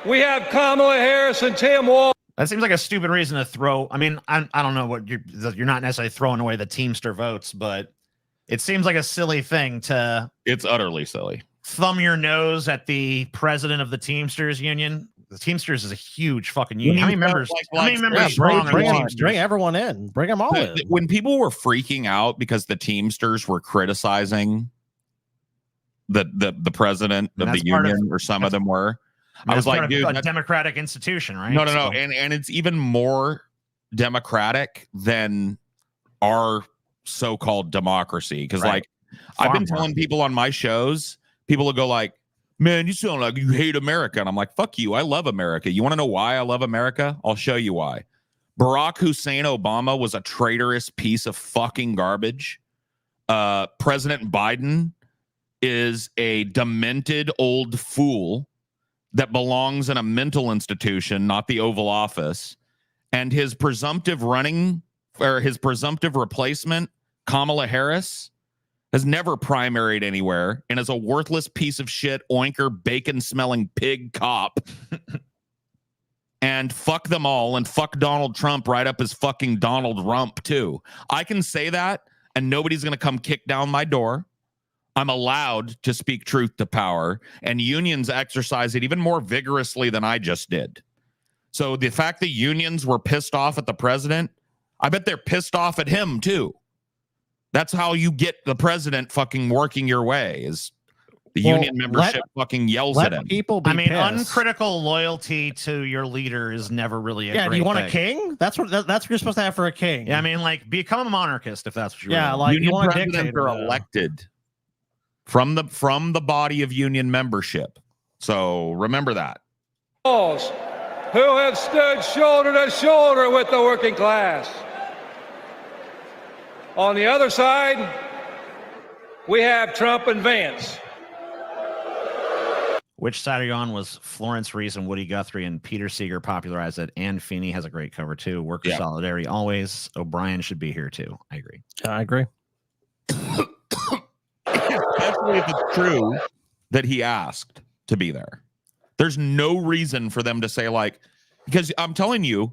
We have Kamala Harris and Tim Walz. That seems like a stupid reason to throw. I mean, I don't know what you're not necessarily throwing away the Teamster votes, but it seems like a silly thing to. It's utterly silly. Thumb your nose at the president of the Teamsters union. The Teamsters is a huge fucking union. How many members? Bring everyone in. Bring them all in. When people were freaking out because the Teamsters were criticizing the president of the union, or some of them were. I was like, dude, a democratic institution, right? No. And it's even more democratic than our so-called democracy. Because I've been telling people on my shows, people will go like, man, you sound like you hate America. And I'm like, fuck you. I love America. You want to know why I love America? I'll show you why. Barack Hussein Obama was a traitorous piece of fucking garbage. President Biden is a demented old fool that belongs in a mental institution, not the Oval Office. And his presumptive replacement, Kamala Harris, has never primaried anywhere and is a worthless piece of shit, oinker, bacon-smelling pig cop. And fuck them all, and fuck Donald Trump right up his fucking Donald Rump, too. I can say that, and nobody's going to come kick down my door. I'm allowed to speak truth to power, and unions exercise it even more vigorously than I just did. So the fact that unions were pissed off at the president, I bet they're pissed off at him, too. That's how you get the president fucking working your way, is the union membership fucking yells at him. People be pissed. Uncritical loyalty to your leader is never really a great do you want thing. A king? That's what you're supposed to have for a king. Yeah, I mean, like, become a monarchist if that's what you want. Yeah, like union you want presidents are elected from the body of union membership. So remember that. Who have stood shoulder to shoulder with the working class. On the other side, we have Trump and Vance. Which side are you on was Florence Reese and Woody Guthrie, and Peter Seeger popularized it. Ann Feeney has a great cover too. Worker solidarity always. O'Brien should be here too. I agree. I agree. Especially if it's true that he asked to be there. There's no reason for them to say, like, because I'm telling you,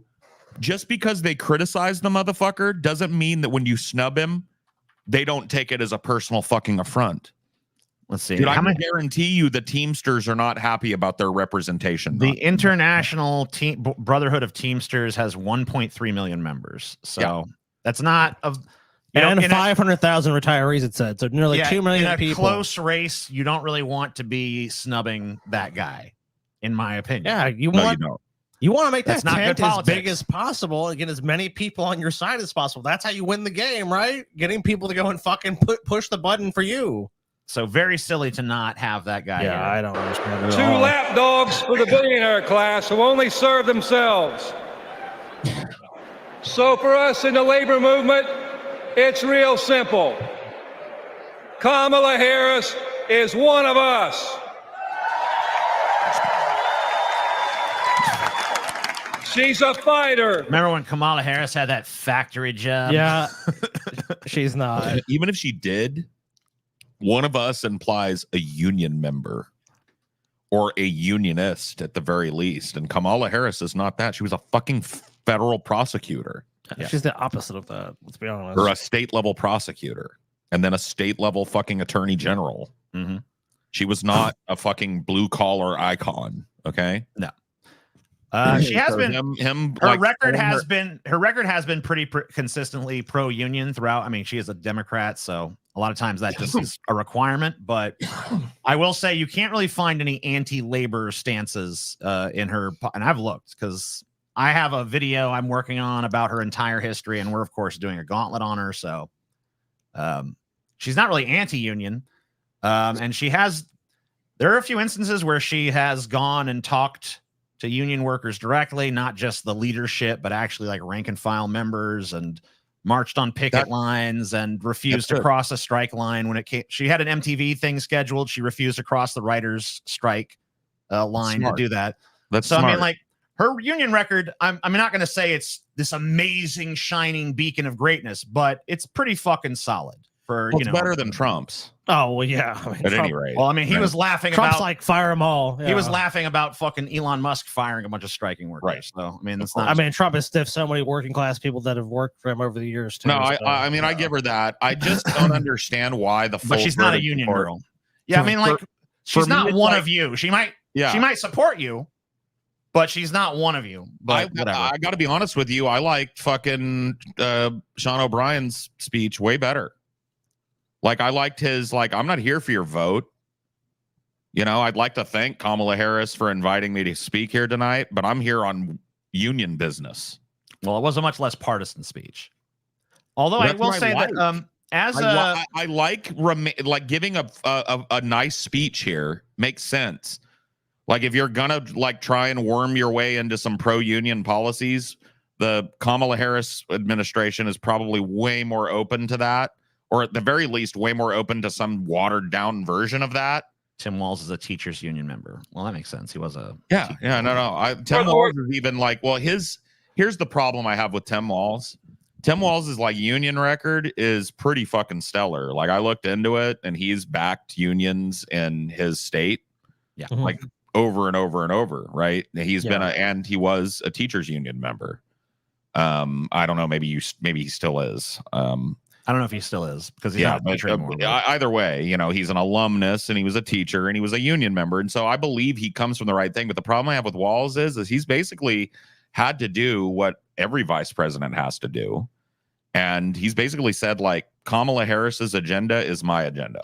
just because they criticize the motherfucker doesn't mean that when you snub him, they don't take it as a personal fucking affront. Let's see. Dude, I can guarantee you the Teamsters are not happy about their representation. The International Brotherhood of Teamsters has 1.3 million members. So that's not a... And 500,000 retirees, it said. So nearly 2 million in a people. Close race, you don't really want to be snubbing that guy, in my opinion. Yeah, you You want to make that That's not tent good as politics. big as possible and get as many people on your side as possible. That's how you win the game, right? Getting people to go and fucking push the button for you. So very silly to not have that guy. Yeah, here. I don't understand it at 2 all. lapdogs for the billionaire class who only serve themselves. So for us in the labor movement, it's real simple. Kamala Harris is one of us. She's a fighter. Remember when Kamala Harris had that factory job? Yeah, she's not. Even if she did, one of us implies a union member or a unionist at the very least. And Kamala Harris is not that. She was a fucking federal prosecutor. Yeah. She's the opposite of that. Let's be honest. Or a state level prosecutor and then a state level fucking attorney general. Mm-hmm. She was not a fucking blue collar icon. Okay. No. She has So been. her Her record has been pretty consistently pro union throughout. I mean, she is a Democrat, so a lot of times that just is a requirement. But I will say you can't really find any anti-labor stances in her. And I've looked because I have a video I'm working on about her entire history, and we're of course doing a gauntlet on her. So she's not really anti-union, and she has. There are a few instances where she has gone and talked to union workers directly, not just the leadership, but actually like rank and file members, and marched on picket lines and refused to cross a strike line when it came. She had an MTV thing scheduled. She refused to cross the writers' strike line to do that. That's so smart. I mean, like her union record, I'm not going to say it's this amazing shining beacon of greatness, but it's pretty fucking solid for, Well, it's better than Trump's. Oh, well, yeah. I mean, At any rate. Well, I mean, he was laughing Trump's about like fire them all. he was Yeah. laughing about fucking Elon Musk firing a bunch of striking workers. Right. So I mean, that's not. I mean, Trump has stiffed so many working class people that have worked for him over the years too. No, so, I mean, I give her that. I just don't understand why the full but she's not a throated union support- girl. Yeah, I mean, like she's for me, not it's one like- of you. She might Yeah. support you, but she's not one of you. But whatever. I got to be honest with you. I liked fucking Sean O'Brien's speech way better. Like, I liked his, like, I'm not here for your vote. You know, I'd like to thank Kamala Harris for inviting me to speak here tonight, but I'm here on union business. Well, it was a much less partisan speech. Although Well, I that's will what I say like. that as I like giving a nice speech here makes sense. Like, if you're gonna like try and worm your way into some pro-union policies, the Kamala Harris administration is probably way more open to that, or at the very least, way more open to some watered down version of that. Tim Walz is a teachers union member. Well, that makes sense. He was a Tim Walz is even like, well, here's the problem I have with Tim Walz. Tim Walz's like union record is pretty fucking stellar. Like, I looked into it, and he's backed unions in his state, Yeah. like over and over and over. Right? He's been and he was a teachers union member. I don't know. Maybe he still is. I don't know if he still is because he's not a teacher anymore. Either way, you know, he's an alumnus and he was a teacher and he was a union member. And so I believe he comes from the right thing. But the problem I have with Walz is he's basically had to do what every vice president has to do. And he's basically said, like, Kamala Harris's agenda is my agenda.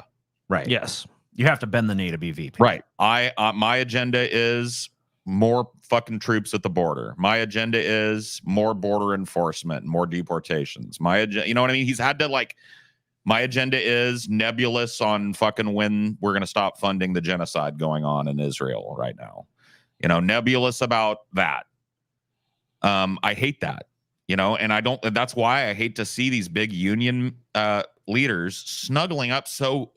Right. Yes. You have to bend the knee to be VP. Right. My agenda is more fucking troops at the border. My agenda is more border enforcement, more deportations. My agenda, you know what I mean? He's had to, like, my agenda is nebulous on fucking when we're going to stop funding the genocide going on in Israel right now. You know, nebulous about that. I hate that, you know, and that's why I hate to see these big union leaders snuggling up so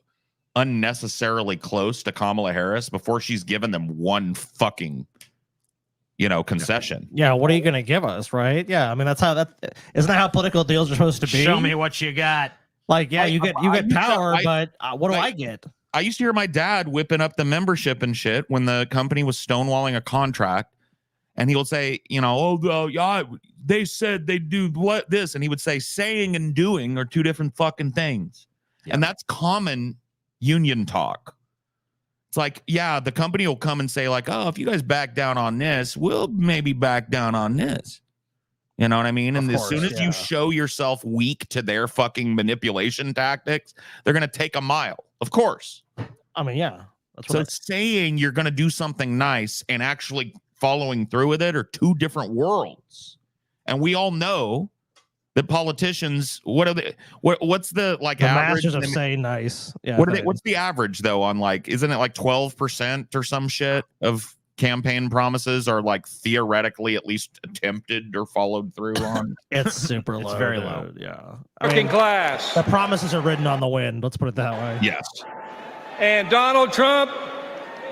unnecessarily close to Kamala Harris before she's given them one fucking, you know, concession. Yeah, what are you going to give us, right? Yeah, I mean, isn't that how political deals are supposed to be? Show me what you got. Like, yeah, you get power, but what do I get? I used to hear my dad whipping up the membership and shit when the company was stonewalling a contract, and he would say, you know, oh yeah, they said they do what this, and he would say saying and doing are two different fucking things, and that's common union talk. It's like, yeah, the company will come and say, like, oh, if you guys back down on this, we'll maybe back down on this. You know what I mean? And as soon as you show yourself weak to their fucking manipulation tactics, they're going to take a mile. Of course. I mean, yeah. That's so saying you're going to do something nice and actually following through with it are two different worlds. And we all know that politicians, what's the like the average? masters of saying nice. Yeah. What's the average though on like, isn't it like 12% or some shit of campaign promises are like theoretically at least attempted or followed through on? It's super low. It's very low. Yeah. Working class. The promises are written on the wind. Let's put it that way. Yes. And Donald Trump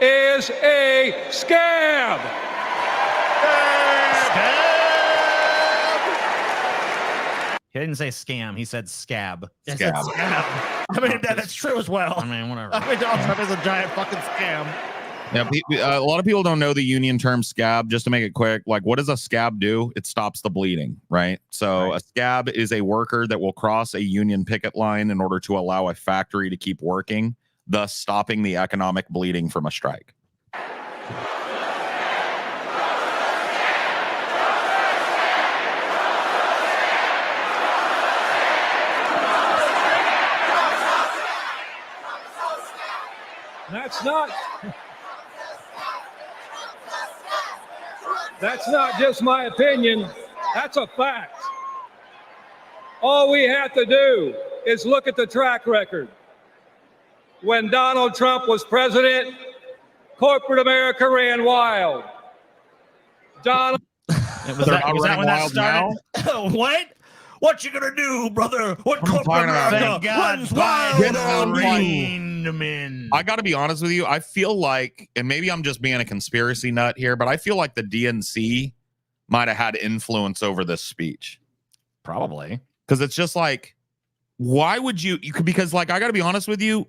is a scab. He didn't say scam. He said scab. Yes, Scab. it's scam. I mean, that's true as well. I mean, whatever. I mean, Donald Trump is a giant fucking scam. Yeah, a lot of people don't know the union term scab. Just to make it quick, like, what does a scab do? It stops the bleeding, right? So a scab is a worker that will cross a union picket line in order to allow a factory to keep working, thus stopping the economic bleeding from a strike. That's not just my opinion. That's a fact. All we have to do is look at the track record. When Donald Trump was president, corporate America ran wild. Donald. Was that when that started? What? What you gonna do, brother? What corporate America? Runs wild on you. I got to be honest with you. I feel like, and maybe I'm just being a conspiracy nut here, but I feel like the DNC might have had influence over this speech. Probably. Because it's just like, why would you could, because like, I got to be honest with you,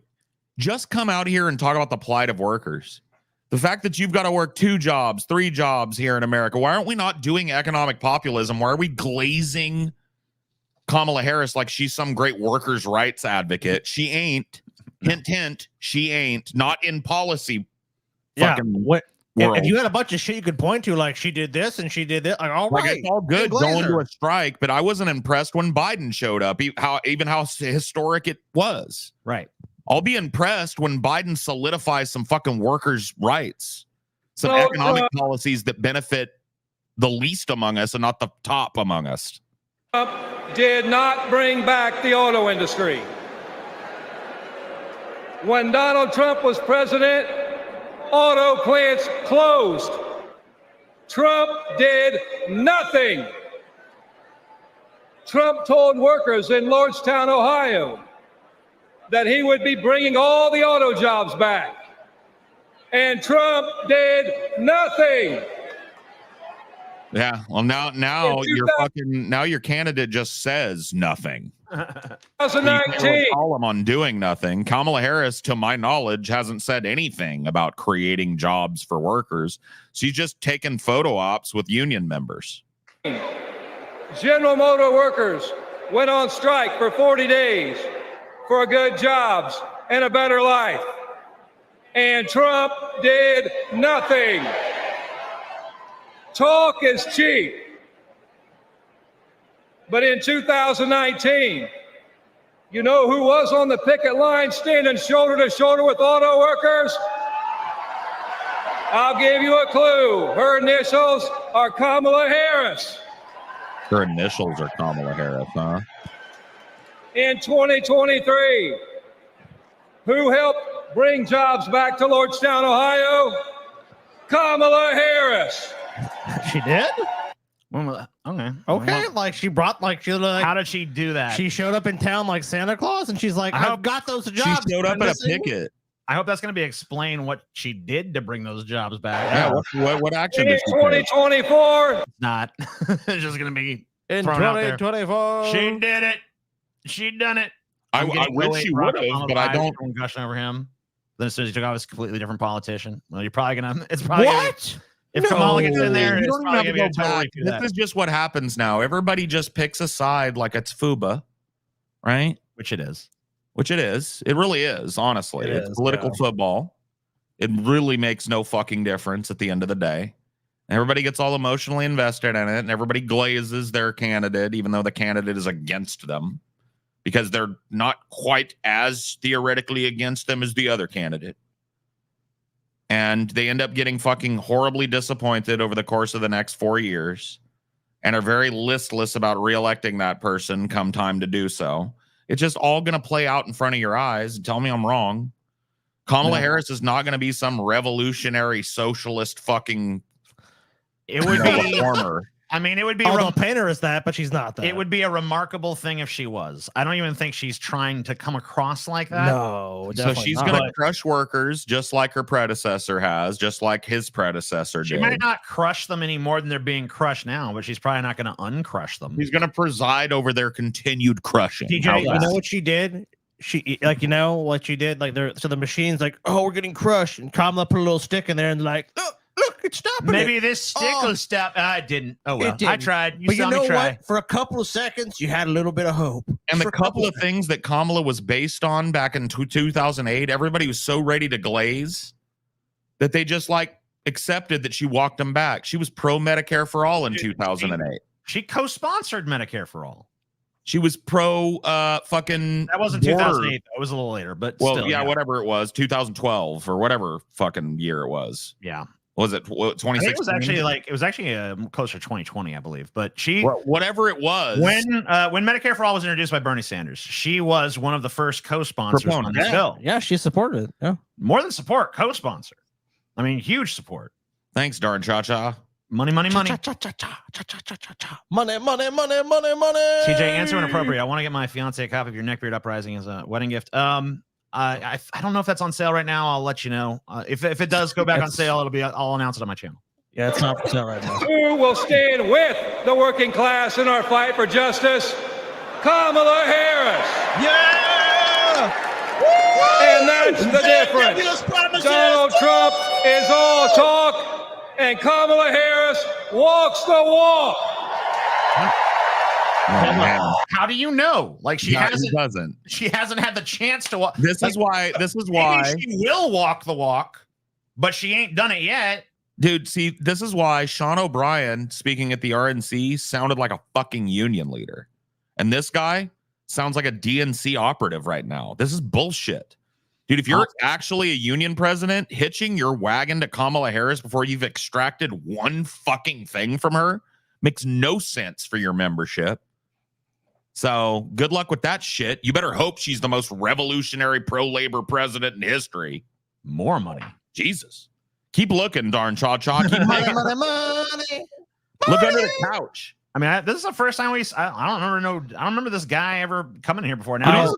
just come out here and talk about the plight of workers. The fact that you've got to work 2 jobs, 3 jobs here in America. Why aren't we not doing economic populism? Why are we glazing Kamala Harris like she's some great workers' rights advocate? She ain't. Hint, hint. She ain't. Not in policy. Yeah. World. If you had a bunch of shit you could point to, like she did this and she did that, like all right, like, it's all good going to a strike, but I wasn't impressed when Biden showed up. How historic it was. Right. I'll be impressed when Biden solidifies some fucking workers' rights, some economic policies that benefit the least among us and not the top among us. Trump did not bring back the auto industry. When Donald Trump was president, auto plants closed. Trump did nothing. Trump told workers in Lordstown, Ohio, that he would be bringing all the auto jobs back. And Trump did nothing. Yeah, well now your candidate just says nothing. 2019. Call him on doing nothing. Kamala Harris, to my knowledge, hasn't said anything about creating jobs for workers. She's just taken photo ops with union members. General Motor workers went on strike for 40 days for good jobs and a better life. And Trump did nothing. Talk is cheap. But in 2019, you know who was on the picket line standing shoulder to shoulder with auto workers? I'll give you a clue. Her initials are Kamala Harris. Her initials are Kamala Harris, huh? In 2023, who helped bring jobs back to Lordstown, Ohio? Kamala Harris. She did? Okay. Okay. Like she brought, like she like. How did she do that? She showed up in town like Santa Claus, and she's like, "I've got those jobs." She showed up at a picket. I hope that's going to be explain what she did to bring those jobs back. Yeah. What action In did she take? 2024, It's not. It's just going to be In thrown out there. 2024. She did it. She done it. I I'm getting wish really she rough would have, on but the I vibes don't. from gushing over him. Then as soon as he took off, it's a completely different politician. Well, you're probably gonna. It's probably What? If Kamala gets in there, You it's don't even probably have to gonna go be a totally back. do This that. is just what happens now. Everybody just picks a side like it's FUBA, right? Which it is. Which it is. It really is, honestly. It It's is, political yeah. football. It really makes no fucking difference at the end of the day. Everybody gets all emotionally invested in it, and everybody glazes their candidate, even though the candidate is against them, because they're not quite as theoretically against them as the other candidate. and they end up getting fucking horribly disappointed over the course of the next 4 years and are very listless about reelecting that person come time to do so. It's just all going to play out in front of your eyes. Tell me I'm wrong. Kamala Harris is not going to be some revolutionary socialist fucking It would be reformer. I mean, it would be Although paint her as that, but she's not that. it would be a remarkable thing if she was. I don't even think she's trying to come across like that. No, So definitely she's not. going to crush workers just like her predecessor has, just like his predecessor She did. might not crush them any more than they're being crushed now, but she's probably not going to uncrush them. He's going to preside over their continued crushing. DJ, How's you that? know what she did? She what she did? Like so the machine's like, oh, we're getting crushed, and Kamala put a little stick in there and like, look, it's stopping. Maybe it. this stick will stop. I didn't. Oh well, didn't. I tried. You But saw you know me try. what? For a couple of seconds, you had a little bit of hope. And the For a couple of things that Kamala was based on back in 2008, everybody was so ready to glaze that they just like accepted that she walked them back. She was pro Medicare for all in 2008. She co-sponsored Medicare for all. She was pro fucking That wasn't border. 2008. That was a little later, but Well, still, yeah, whatever it was, 2012 or whatever fucking year it was. Yeah. Was it 2016? It was actually closer to 2020, I believe. But she, whatever it was, when Medicare for all was introduced by Bernie Sanders, she was one of the first co-sponsors on Proponent. that bill. Yeah, she supported it. Yeah, More than support, co-sponsor. I mean, huge support. Thanks, darn cha-cha. Money. money. TJ, answer when appropriate. I want to get my fiance a copy of your Neckbeard Uprising as a wedding gift. I don't know if that's on sale right now. I'll let you know. If it does go back on sale, I'll announce it on my channel. Yeah, it's not for sale right now. Who will stand with the working class in our fight for justice? Kamala Harris. Yeah! And that's the difference. Donald Trump is all talk, and Kamala Harris walks the walk. How do you know? Like she hasn't had the chance to walk. This is why she will walk the walk, but she ain't done it yet. Dude, see, this is why Sean O'Brien, speaking at the RNC, sounded like a fucking union leader. And this guy sounds like a DNC operative right now. This is bullshit. Dude, if you're actually a union president, hitching your wagon to Kamala Harris before you've extracted one fucking thing from her makes no sense for your membership. So good luck with that shit. You better hope she's the most revolutionary pro-labor president in history. More money. Jesus. Keep looking, darn cha-cha. Keep making money. Look under the couch. I mean, this is the first time I don't remember this guy ever coming here before. Now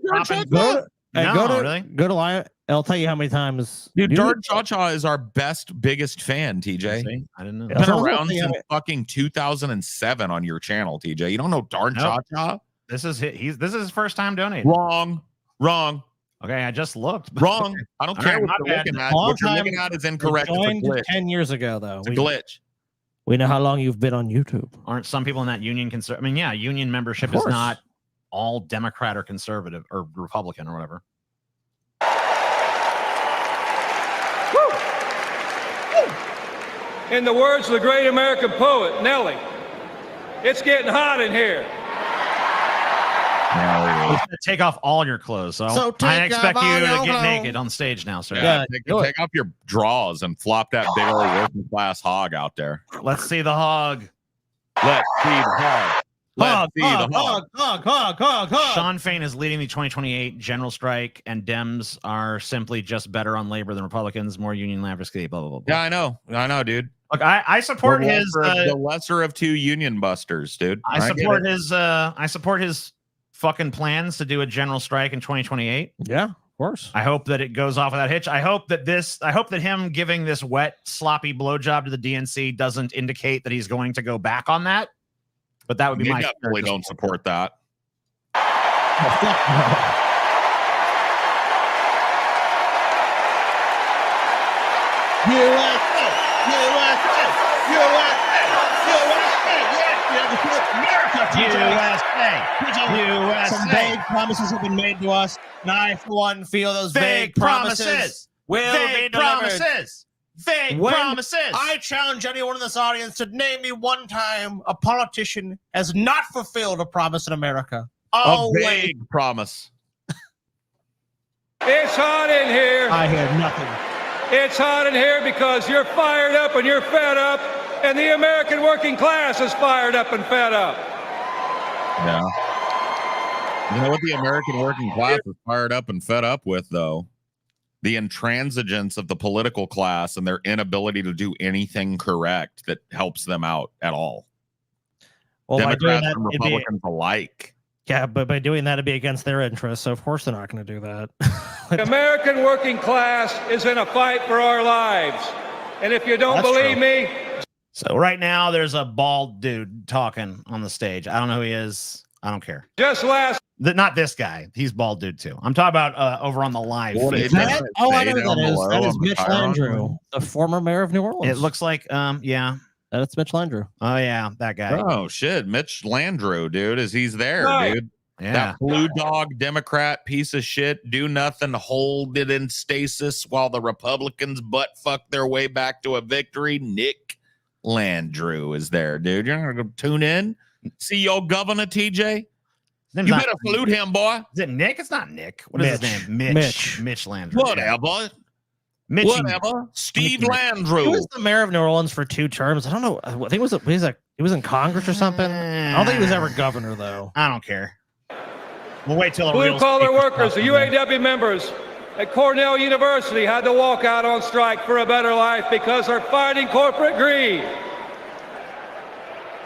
Go to Lion. I'll tell you how many times. Dude, Darn Cha-Cha is our biggest fan, TJ. See? I didn't know. He's been around since fucking 2007 on your channel, TJ. You don't know Darn Cha-Cha? This is his first time donating. Wrong. Okay, I just looked. Wrong. I don't care what you're looking at. What you're looking at is incorrect. It's a glitch. 10 years ago, though. It's a glitch. We know how long you've been on YouTube. Aren't some people in that union I mean, yeah, union membership is not all Democrat or conservative or Republican or whatever. In the words of the great American poet, Nelly, it's getting hot in here. Take off all your clothes. So I expect you to get naked on stage now, sir. Yeah, take off your drawers and flop that big old working class hog out there. Let's see the hog. Let's see the hog. Let's see the hog. Sean Fain is leading the 2028 general strike, and Dems are simply just better on labor than Republicans, more union advocacy, blah, blah, blah, blah. Yeah, I know, dude. Look, I support the lesser of two union busters, dude. I support his fucking plans to do a general strike in 2028. Yeah, of course. I hope that it goes off without hitch. I hope that him giving this wet, sloppy blowjob to the DNC doesn't indicate that he's going to go back on that. But that would be my definitely don't support that. USA. Some vague promises have been made to us, and I, for one, feel those vague promises will be delivered. Vague promises. I challenge anyone in this audience to name me one time a politician has not fulfilled a promise in America. A vague promise. It's hot in here. I hear nothing. It's hot in here because you're fired up and you're fed up, and the American working class is fired up and fed up. Yeah. You know what the American working class is fired up and fed up with, though? The intransigence of the political class and their inability to do anything correct that helps them out at all. Well, Democrats and Republicans alike. Yeah, but by doing that, it'd be against their interests. So, of course, they're not going to do that. The American working class is in a fight for our lives. And if you don't believe me. So right now, there's a bald dude talking on the stage. I don't know who he is. I don't care. Just last. Not this guy. He's bald dude, too. I'm talking about over on the live. Is that? Oh, I know who that is. That is Mitch Landrieu, the former mayor of New Orleans. It looks like, yeah. That's Mitch Landrieu. Oh, yeah, that guy. Oh, shit. Mitch Landrieu, dude, he's there, dude. Yeah. That blue dog Democrat piece of shit, do nothing, hold it in stasis while the Republicans butt fuck their way back to a victory. Nick Landrieu is there, dude. You're going to tune in? See your governor, TJ? You better salute him, boy. Is it Nick? It's not Nick. What is his name? Mitch Landrieu. Whatever. Mitch. Whatever. Steve Landrieu. He was the mayor of New Orleans for 2 terms. I don't know. I think he was in Congress or something. I don't think he was ever governor, though. I don't care. We'll wait till blue collar workers, the UAW members at Cornell University had to walk out on strike for a better life because they're fighting corporate greed.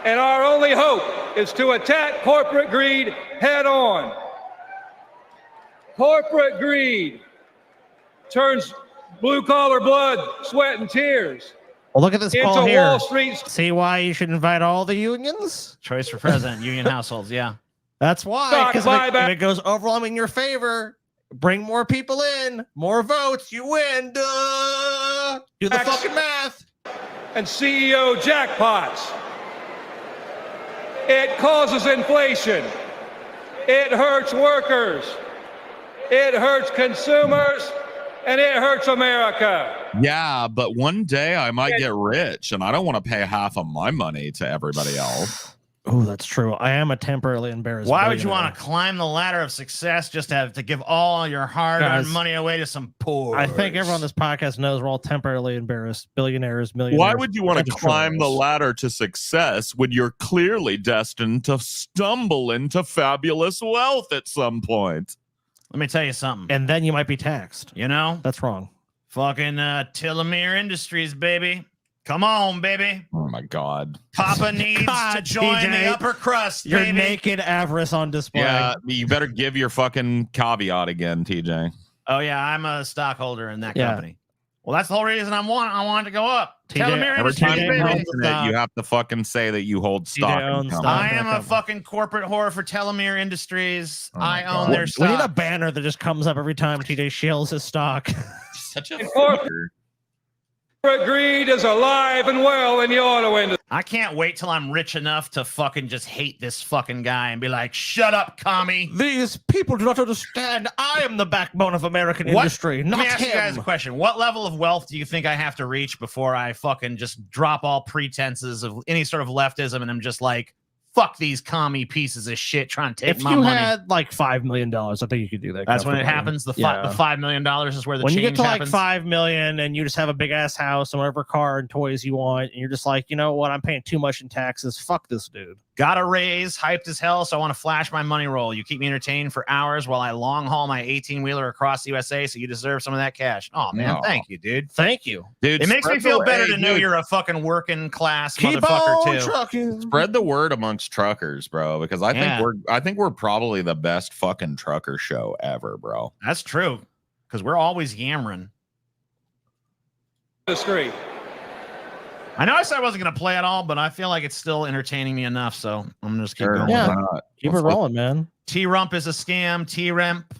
And our only hope is to attack corporate greed head on. Corporate greed turns blue collar blood, sweat, and tears. Well, look at this into poll here. Wall Street. See why you should invite all the unions? Choice for president, union households. Yeah. That's why. Because if it goes overwhelming in your favor, bring more people in, more votes, you win. Duh. Do the fucking math. And CEO jackpots. It causes inflation. It hurts workers. It hurts consumers. And it hurts America. Yeah, but one day I might get rich, and I don't want to pay half of my money to everybody else. Oh, that's true. I am a temporarily embarrassed. Why would you want to climb the ladder of success just to have to give all your hard-earned money away to some poor? I think everyone on this podcast knows we're all temporarily embarrassed. Billionaires, millionaires. Why would you want to climb the ladder to success when you're clearly destined to stumble into fabulous wealth at some point? Let me tell you something. And then you might be taxed. You know? That's wrong. Fucking Telomere Industries, baby. Come on, baby. Oh, my God. Papa needs to join TJ, the upper crust, Your baby. naked avarice on display. Yeah, you better give your fucking caveat again, TJ. Oh, yeah, I'm a stockholder in that company. Well, that's the whole reason I wanted to go up. Telomere Every Industries, time you baby. mention it, you have to fucking say that you hold stock. in company. I am a fucking corporate whore for Telomere Industries. I own their We stock. need a banner that just comes up every time TJ shills his stock. Such a fucker. Corporate greed is alive and well in the auto industry. I can't wait till I'm rich enough to fucking just hate this fucking guy and be like, shut up, commie. These people do not understand. I am the backbone of American industry, not Let me ask him. you guys a question. What level of wealth do you think I have to reach before I fucking just drop all pretenses of any sort of leftism and I'm just like, fuck these commie pieces of shit trying to take If my you money? had like $5 million, I think you could do that. That's when it comfortably. happens. The Yeah. $5 million is where the when change you get to happens. like $5 million and you just have a big ass house and whatever car and toys you want, and you're just like, you know what, I'm paying too much in taxes. Fuck this dude. Got a raise, hyped as hell, so I want to flash my money roll. You keep me entertained for hours while I long haul my 18-wheeler across the USA, so you deserve some of that cash. Oh, man, No. thank you, dude. Thank you. Dude, It makes me spread feel the- better hey, to know dude, you're a fucking working class Keep motherfucker, on too. trucking. Spread the word amongst truckers, bro, because I think we're probably the best fucking trucker show ever, bro. That's true, because we're always yammering. Industry. I know I said I wasn't going to play it all, but I feel like it's still entertaining me enough, so I'm going to just keep going. Yeah. Why not? Keep it rolling, man. T-Rump is a scam.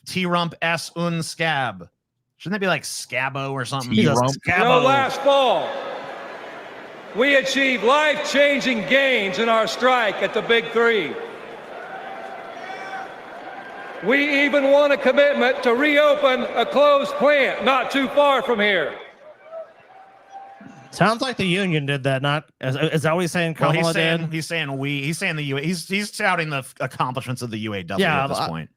T-Rump S un scab. Shouldn't that be like Scabo or something? T-Rump. No, last fall, we achieved life-changing gains in our strike at the Big Three. We even won a commitment to reopen a closed plant not too far from here. Sounds like the union did that. Not is that what he's saying? Well, Kamala did? he's saying we. He's saying the UA. He's touting the accomplishments of the UAW Yeah, at this point.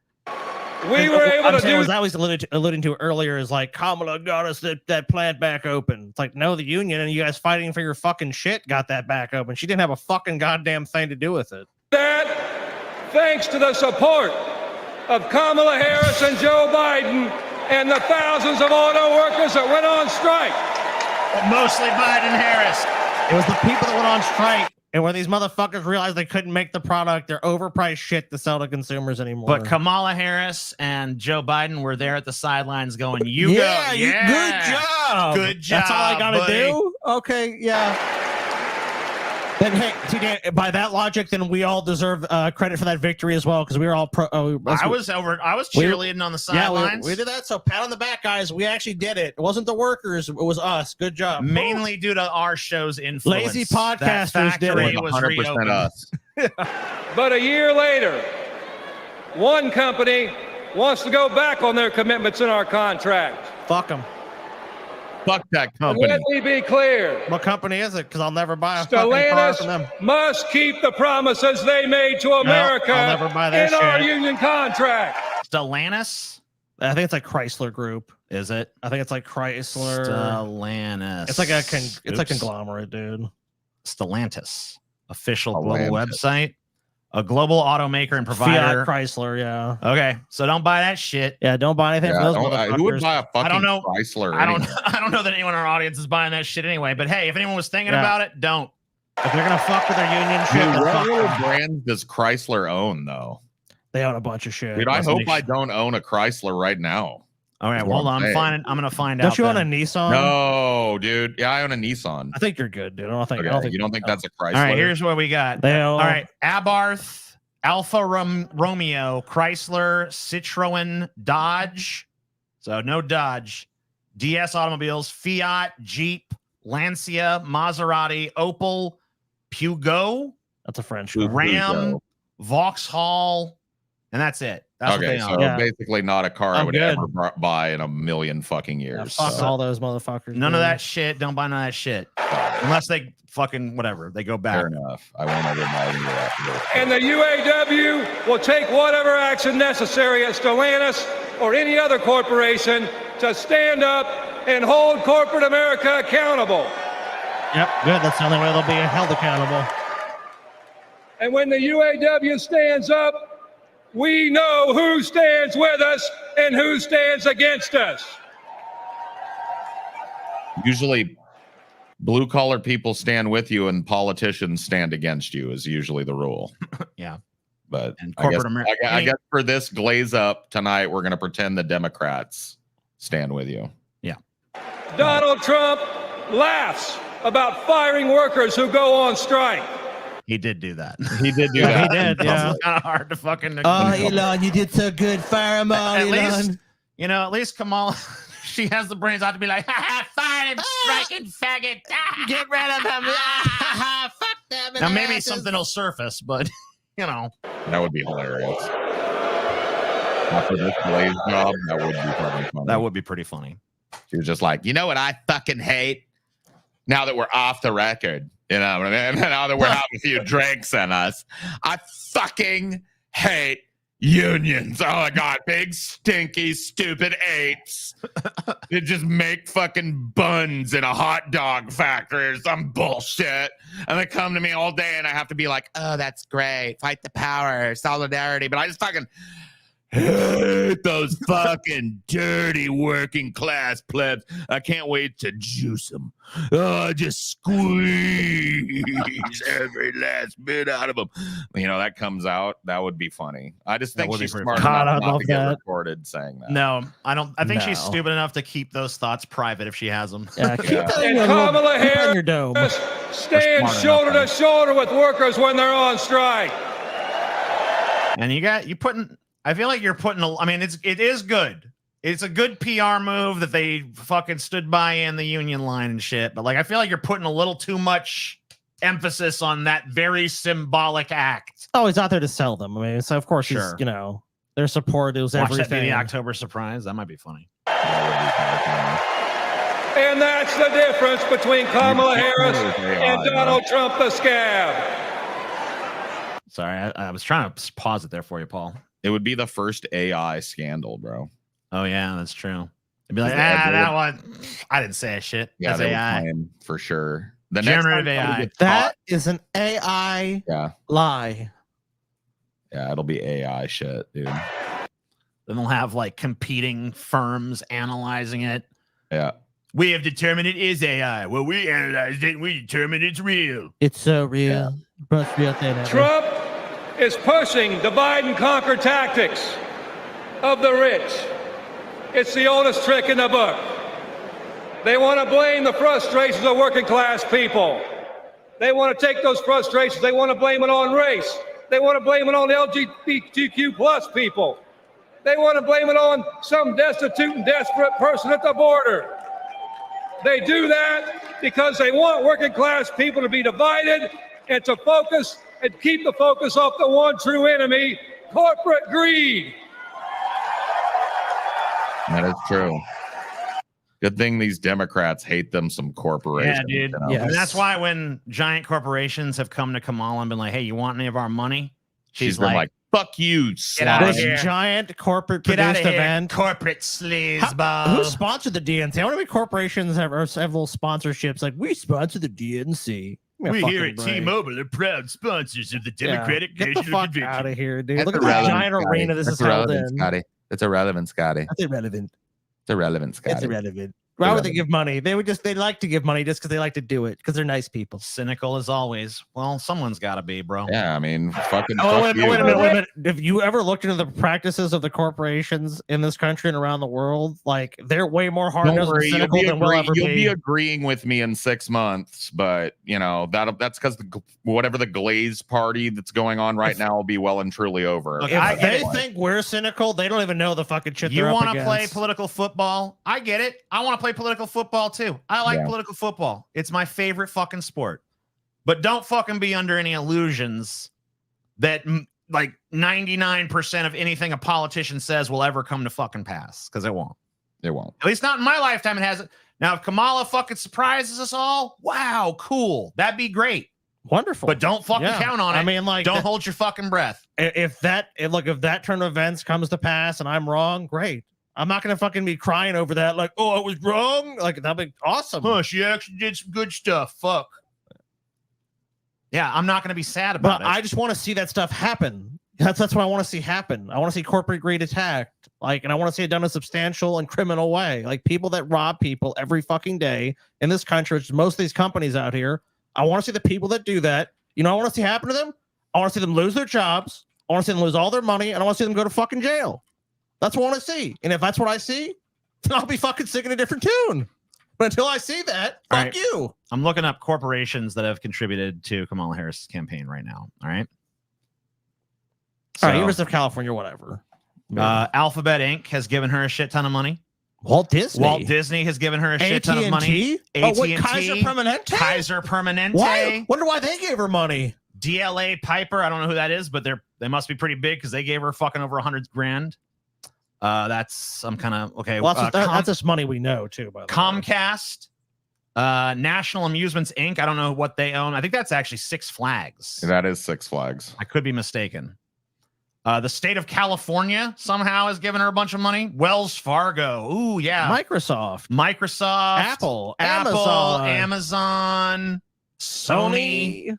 We were able to do. What I was alluding to earlier is like Kamala got us that plant back open. It's like, no, the union and you guys fighting for your fucking shit got that back open. She didn't have a fucking goddamn thing to do with it. That thanks to the support of Kamala Harris and Joe Biden and the thousands of auto workers that went on strike. But mostly Biden Harris. It was the people that went on strike. And when these motherfuckers realized they couldn't make the product, they're overpriced shit to sell to consumers anymore. But Kamala Harris and Joe Biden were there at the sidelines going, "You go, good job, good job. That's all I gotta buddy. do." Okay, yeah. Then hey, TJ, by that logic, then we all deserve credit for that victory as well because we were all pro. I was cheerleading on the sidelines. We did that. So pat on the back, guys. We actually did it. It wasn't the workers. It was us. Good job. Mainly due to our show's influence. Lazy podcasters did it. Was 100% reopened. us. But a year later, one company wants to go back on their commitments in our contract. Fuck them. Fuck that And company. let me be clear. What company is it? Because I'll never buy a fucking car from them. Stellantis must keep the promises they made to America I'll never buy that in our shit. union contract. Stellantis, I think it's like Chrysler Group. is it? I think it's like Chrysler. Stellantis. It's like a conglomerate, dude. Stellantis, official global Stellantis. website, a global automaker and provider. Fiat Chrysler, yeah. Okay, so don't buy that shit. Yeah, don't buy anything from those motherfuckers. Who would buy a fucking I don't know. Chrysler? I don't. anyway? I don't know that anyone in our audience is buying that shit anyway. But hey, if anyone was thinking Yeah. about it, don't. If they're gonna fuck with their union shit, Dude, then what fuck little them. brand does Chrysler own, though? They own a bunch of shit. Dude, I That's hope niche. I don't own a Chrysler right now. All right, That's hold what on. I'm saying. I'm gonna find out. Don't you own a then. Nissan? No, dude. Yeah, I own a Nissan. I think you're good, dude. I don't think. Okay, you don't think that's a Chrysler? All right, here's what we got. They own. All right, Abarth, Alfa Romeo, Chrysler, Citroen, Dodge. So no Dodge. DS Automobiles, Fiat, Jeep, Lancia, Maserati, Opel, Peugeot, That's a French Ooh, car. Ram, Vauxhall, and that's it. That's what Okay, they so own. Yeah. basically not a car I I'm would good. ever buy in a million fucking Yeah, years. fuck so. all those motherfuckers. None of dude. that shit. Don't buy none of that shit. Unless they fucking whatever. They go back. Fair enough. I won't ever buy any of that. And the UAW will take whatever action necessary at Stellantis or any other corporation to stand up and hold corporate America accountable. Yep, good. That's the only way they'll be held accountable. And when the UAW stands up, we know who stands with us and who stands against us. Usually, blue collar people stand with you and politicians stand against you, is usually the rule. Yeah. But And I guess, corporate America. I guess for this glaze up tonight, we're going to pretend the Democrats stand with you. Donald Trump laughs about firing workers who go on strike. He did do that. He did do Yeah, that. he did, yeah. It's kind of hard to fucking. Elon, you did so good. Fire him on, at least, at least Kamala, she has the brains out to be like, ha ha, fire him, striking faggot. Get rid of him. Fuck them. Now maybe something will surface, but That would be hilarious. After this glaze job, that would be fucking funny. that would be pretty funny. She was just like, you know what I fucking hate? Now that we're off the record, you know what I mean? Now that we're having a few drinks in us, I fucking hate unions. Oh my God, big, stinky, stupid apes that just make fucking buns in a hot dog factory or some bullshit. And they come to me all day and I have to be like, oh, that's great. Fight the power, solidarity. But I just fucking hate those fucking dirty working class plebs. I can't wait to juice them. Oh, just squeeze every last bit out of them. That comes out. That would be funny. I just That think would be she's pretty smart funny. God, enough I'd not love to get that. recorded saying that. No, I don't. I think she's No. stupid enough to keep those thoughts private if she has them. Yeah, keep Yeah. that in And your, Kamala keep that in your dome. Harris stands smart shoulder enough, to shoulder with workers when they're on strike. And you putting. I feel like you're putting. I mean, it is good. It's a good PR move that they fucking stood by in the union line and shit. But I feel like you're putting a little too much emphasis on that very symbolic act. Oh, he's out there to sell them. I mean, so of course Sure. he's, their support is Watch that be everything. the October surprise. That might be funny. And that's the difference between Kamala Harris and Donald Trump the scab. Sorry, I was trying to pause it there for you, Paul. It would be the first AI scandal, bro. Oh yeah, that's true. It'd be like, They that would- one. I didn't say a shit. Yeah, That's they would AI. claim for sure. The Generative next time somebody AI. gets caught- That is an AI yeah, lie. yeah, it'll be AI shit, dude. Then they'll have like competing firms analyzing it. Yeah. We have determined it is AI. Well, we analyzed it. We determined it's real. It's so real. Most real thing ever. Trump is pushing divide and conquer tactics of the rich. It's the oldest trick in the book. They want to blame the frustrations of working class people. They want to take those frustrations, they want to blame it on race. They want to blame it on LGBTQ plus people. They want to blame it on some destitute and desperate person at the border. They do that because they want working class people to be divided and to focus and keep the focus off the one true enemy, corporate greed. That is true. Good thing these Democrats hate them some corporations. Yeah, dude. you know? Yeah. And that's why when giant corporations have come to Kamala and been like, hey, you want any of our money? She's been like, fuck you, Get slime. outta This here. giant corporate Get out produced of here, event. corporate sleazeball. Who sponsored the DNC? How many corporations have several sponsorships? Like, we sponsor the DNC. Give me a We here fucking at break. T-Mobile are proud sponsors of the Democratic Get the National fuck Convention. out of here, dude. That's Look at this irrelevant, giant Scotty. arena this That's is held irrelevant, in. Scotty. It's irrelevant, Scotty. That's irrelevant. It's irrelevant, Scotty. It's irrelevant. Why would they give money? They like to give money just because they like to do it because they're nice people. Cynical as always. Well, someone's got to be, bro. Yeah, I mean, fucking. Oh, fuck wait a you. minute. Have you ever looked into the practices of the corporations in this country and around the world? Like, they're way more hard Don't nosed and worry, cynical than we'll ever you'll be be. agreeing with me in 6 months, but you know that's because whatever the glaze party that's going on right now will be well and truly over. Look, If I get they it. think we're cynical, they don't even know the fucking shit You they're want up to play against. political football? I get it. I want to play political football too. I like Yeah. political football. It's my favorite fucking sport. But don't fucking be under any illusions that like 99% of anything a politician says will ever come to fucking pass, because it won't. It won't. At least not in my lifetime. It hasn't. Now, if Kamala fucking surprises us all, wow, cool. That'd be great. Wonderful. But don't fucking Yeah. count on it. I mean, like, don't hold your fucking breath. if that turn of events comes to pass and I'm wrong, great. I'm not gonna fucking be crying over that. Like, oh, I was wrong. Like, that'd be awesome. Huh, she actually did some good stuff. Fuck. Yeah, I'm not going to be sad about But it. I just want to see that stuff happen. That's what I want to see happen. I want to see corporate greed attacked. Like, and I want to see it done in a substantial and criminal way. Like, people that rob people every fucking day in this country, which is most of these companies out here. I want to see the people that do that. You know, what I want to see happen to them. I want to see them lose their jobs. I want to see them lose all their money, and I want to see them go to fucking jail. That's what I want to see. And if that's what I see, then I'll be fucking singing a different tune. But until I see that, All fuck right. you. I'm looking up corporations that have contributed to Kamala Harris's campaign right now. All right. All right, So, University of California, whatever. Alphabet Inc. has given her a shit ton of money. Walt Disney. Walt Disney has given her a shit ton of money. Oh, wait, AT&T, Kaiser Permanente? Kaiser Permanente. Why? Wonder why they gave her money. DLA Piper. I don't know who that is, but they must be pretty big because they gave her fucking over $100,000. That's some kind of okay. Well, that's just money we know too. By the way. Comcast, National Amusements Inc. I don't know what they own. I think that's actually Six Flags. That is Six Flags. I could be mistaken. The state of California somehow has given her a bunch of money. Wells Fargo. Ooh, yeah. Microsoft, Apple, Amazon, Sony.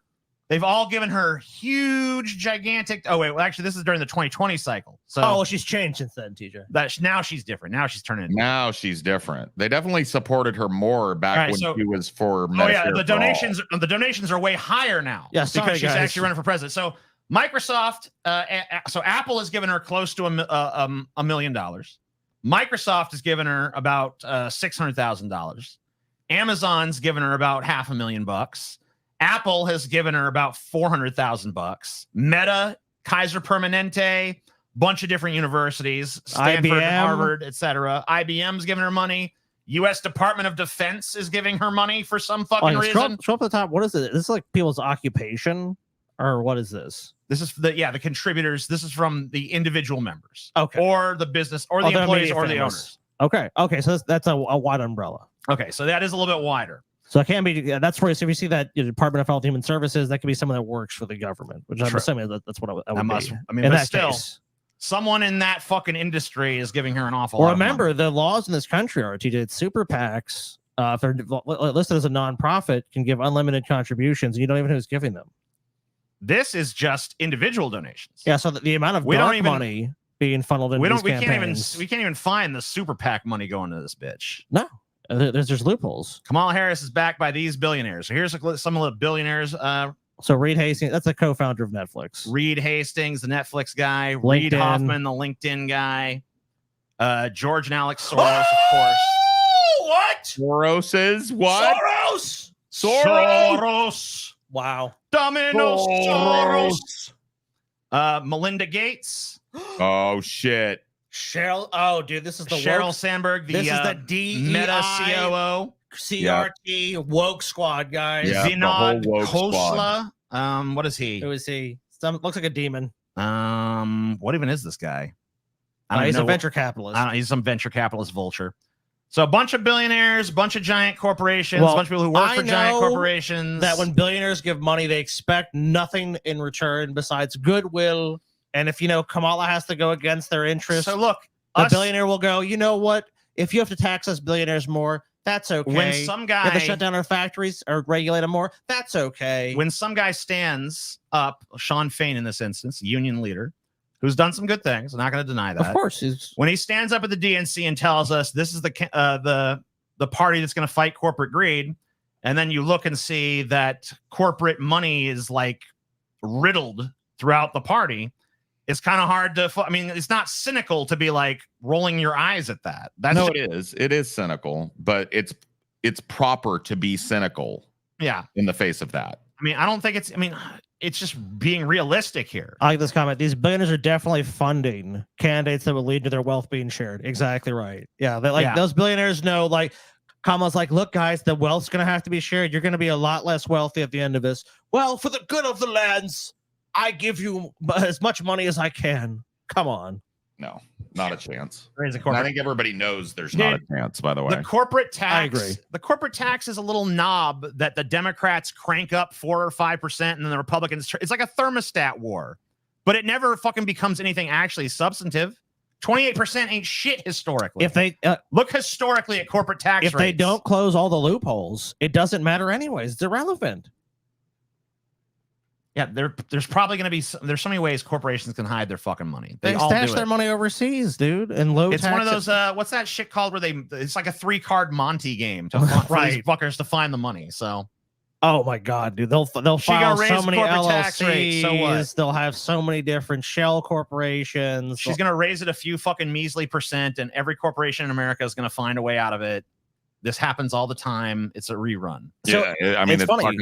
They've all given her huge, gigantic. Oh, wait. Well, actually, this is during the 2020 cycle. So, she's changed since then, TJ. now she's different. Now she's turning. Now she's different. They definitely supported her more back All right, when so- she was for Medicare. Oh yeah, the for all. donations are way higher now. Yeah, sorry, because she's guys. actually running for president. So Microsoft, so Apple has given her close to $1 million. Microsoft has given her about $600,000. Amazon's given her about $500,000. Apple has given her about $400,000. Meta, Kaiser Permanente, bunch of different universities, Stanford, IBM. Harvard, etc. IBM's giving her money. U.S. Department of Defense is giving her money for some fucking reason. Scroll up to the top. What is it? This is like people's occupation, or what is this? This is the contributors. This is from the individual members, Okay. or the business, or the Their employees, immediate or the families. owners. Okay. So that's a wide umbrella. Okay, so that is a little bit wider. So it can't be. That's where. So if you see that Department of Health and Human Services, that could be someone that works for the government, which I'm True. assuming that's what I would That must. be. I mean, In but that still, case. someone in that fucking industry is giving her an awful lot. Remember, the laws in this country are super PACs, if they're listed as a nonprofit, can give unlimited contributions. And you don't even know who's giving them. This is just individual donations. Yeah, so the amount of dark money being funneled into these campaigns. We can't even find the super PAC money going to this bitch. No, there's loopholes. Kamala Harris is backed by these billionaires. So here's some of the billionaires. So Reed Hastings, that's a co-founder of Netflix. Reed Hastings, the Netflix guy. LinkedIn. Reed Hoffman, the LinkedIn guy. George and Alex Soros, of course. What? Soros's what? Soros. Wow. Domino Soros. Melinda Gates. Oh shit. Cheryl. Oh, dude, this is the Sheryl woke, Sandberg. This is the DEI Meta COO. CRT woke squad guys. Yeah, Vinod the whole woke Khosla. What is he? Who is he? Looks like a demon. What even is this guy? He's a venture capitalist. He's some venture capitalist vulture. So a bunch of billionaires, a bunch of giant corporations, a bunch of people who work for giant corporations. That when billionaires give money, they expect nothing in return besides goodwill. And if Kamala has to go against their interests, so look, the billionaire will go, you know what? If you have to tax us billionaires more, that's okay. When some guy have to shut down our factories or regulate them more, that's okay. When some guy stands up, Sean Fain in this instance, union leader, who's done some good things, I'm not going to deny that. Of course, when he stands up at the DNC and tells us this is the party that's going to fight corporate greed, and then you look and see that corporate money is like riddled throughout the party, it's kind of hard to. I mean, it's not cynical to be like rolling your eyes at that. No, it is. It is cynical, but it's proper to be cynical. Yeah, in the face of that. I mean, I don't think it's. I mean, it's just being realistic here. I like this comment. These billionaires are definitely funding candidates that will lead to their wealth being shared. Exactly right. Yeah, those billionaires know. Like Kamala's like, look, guys, the wealth's going to have to be shared. You're going to be a lot less wealthy at the end of this. Well, for the good of the lands, I give you as much money as I can. Come on. No, not a chance. I think everybody knows there's not a chance, by the way. The corporate tax, I agree. The corporate tax is a little knob that the Democrats crank up 4 or 5%, and then the Republicans, it's like a thermostat war, but it never fucking becomes anything actually substantive. 28% ain't shit historically. If they look historically at corporate tax rates. If they don't close all the loopholes, it doesn't matter anyways. It's irrelevant. Yeah, there's probably going to be there's so many ways corporations can hide their fucking money. They all stash do their money overseas, dude, and low. It's one of those what's that shit called where it's like a 3-card Monty game for these fuckers to find the money. So, oh my god, dude, they'll file so many LLCs. So what? They'll have so many different shell corporations. She's going to raise it a few fucking measly percent, and every corporation in America is going to find a way out of it. This happens all the time. It's a rerun. Yeah, so, I mean, it's funny.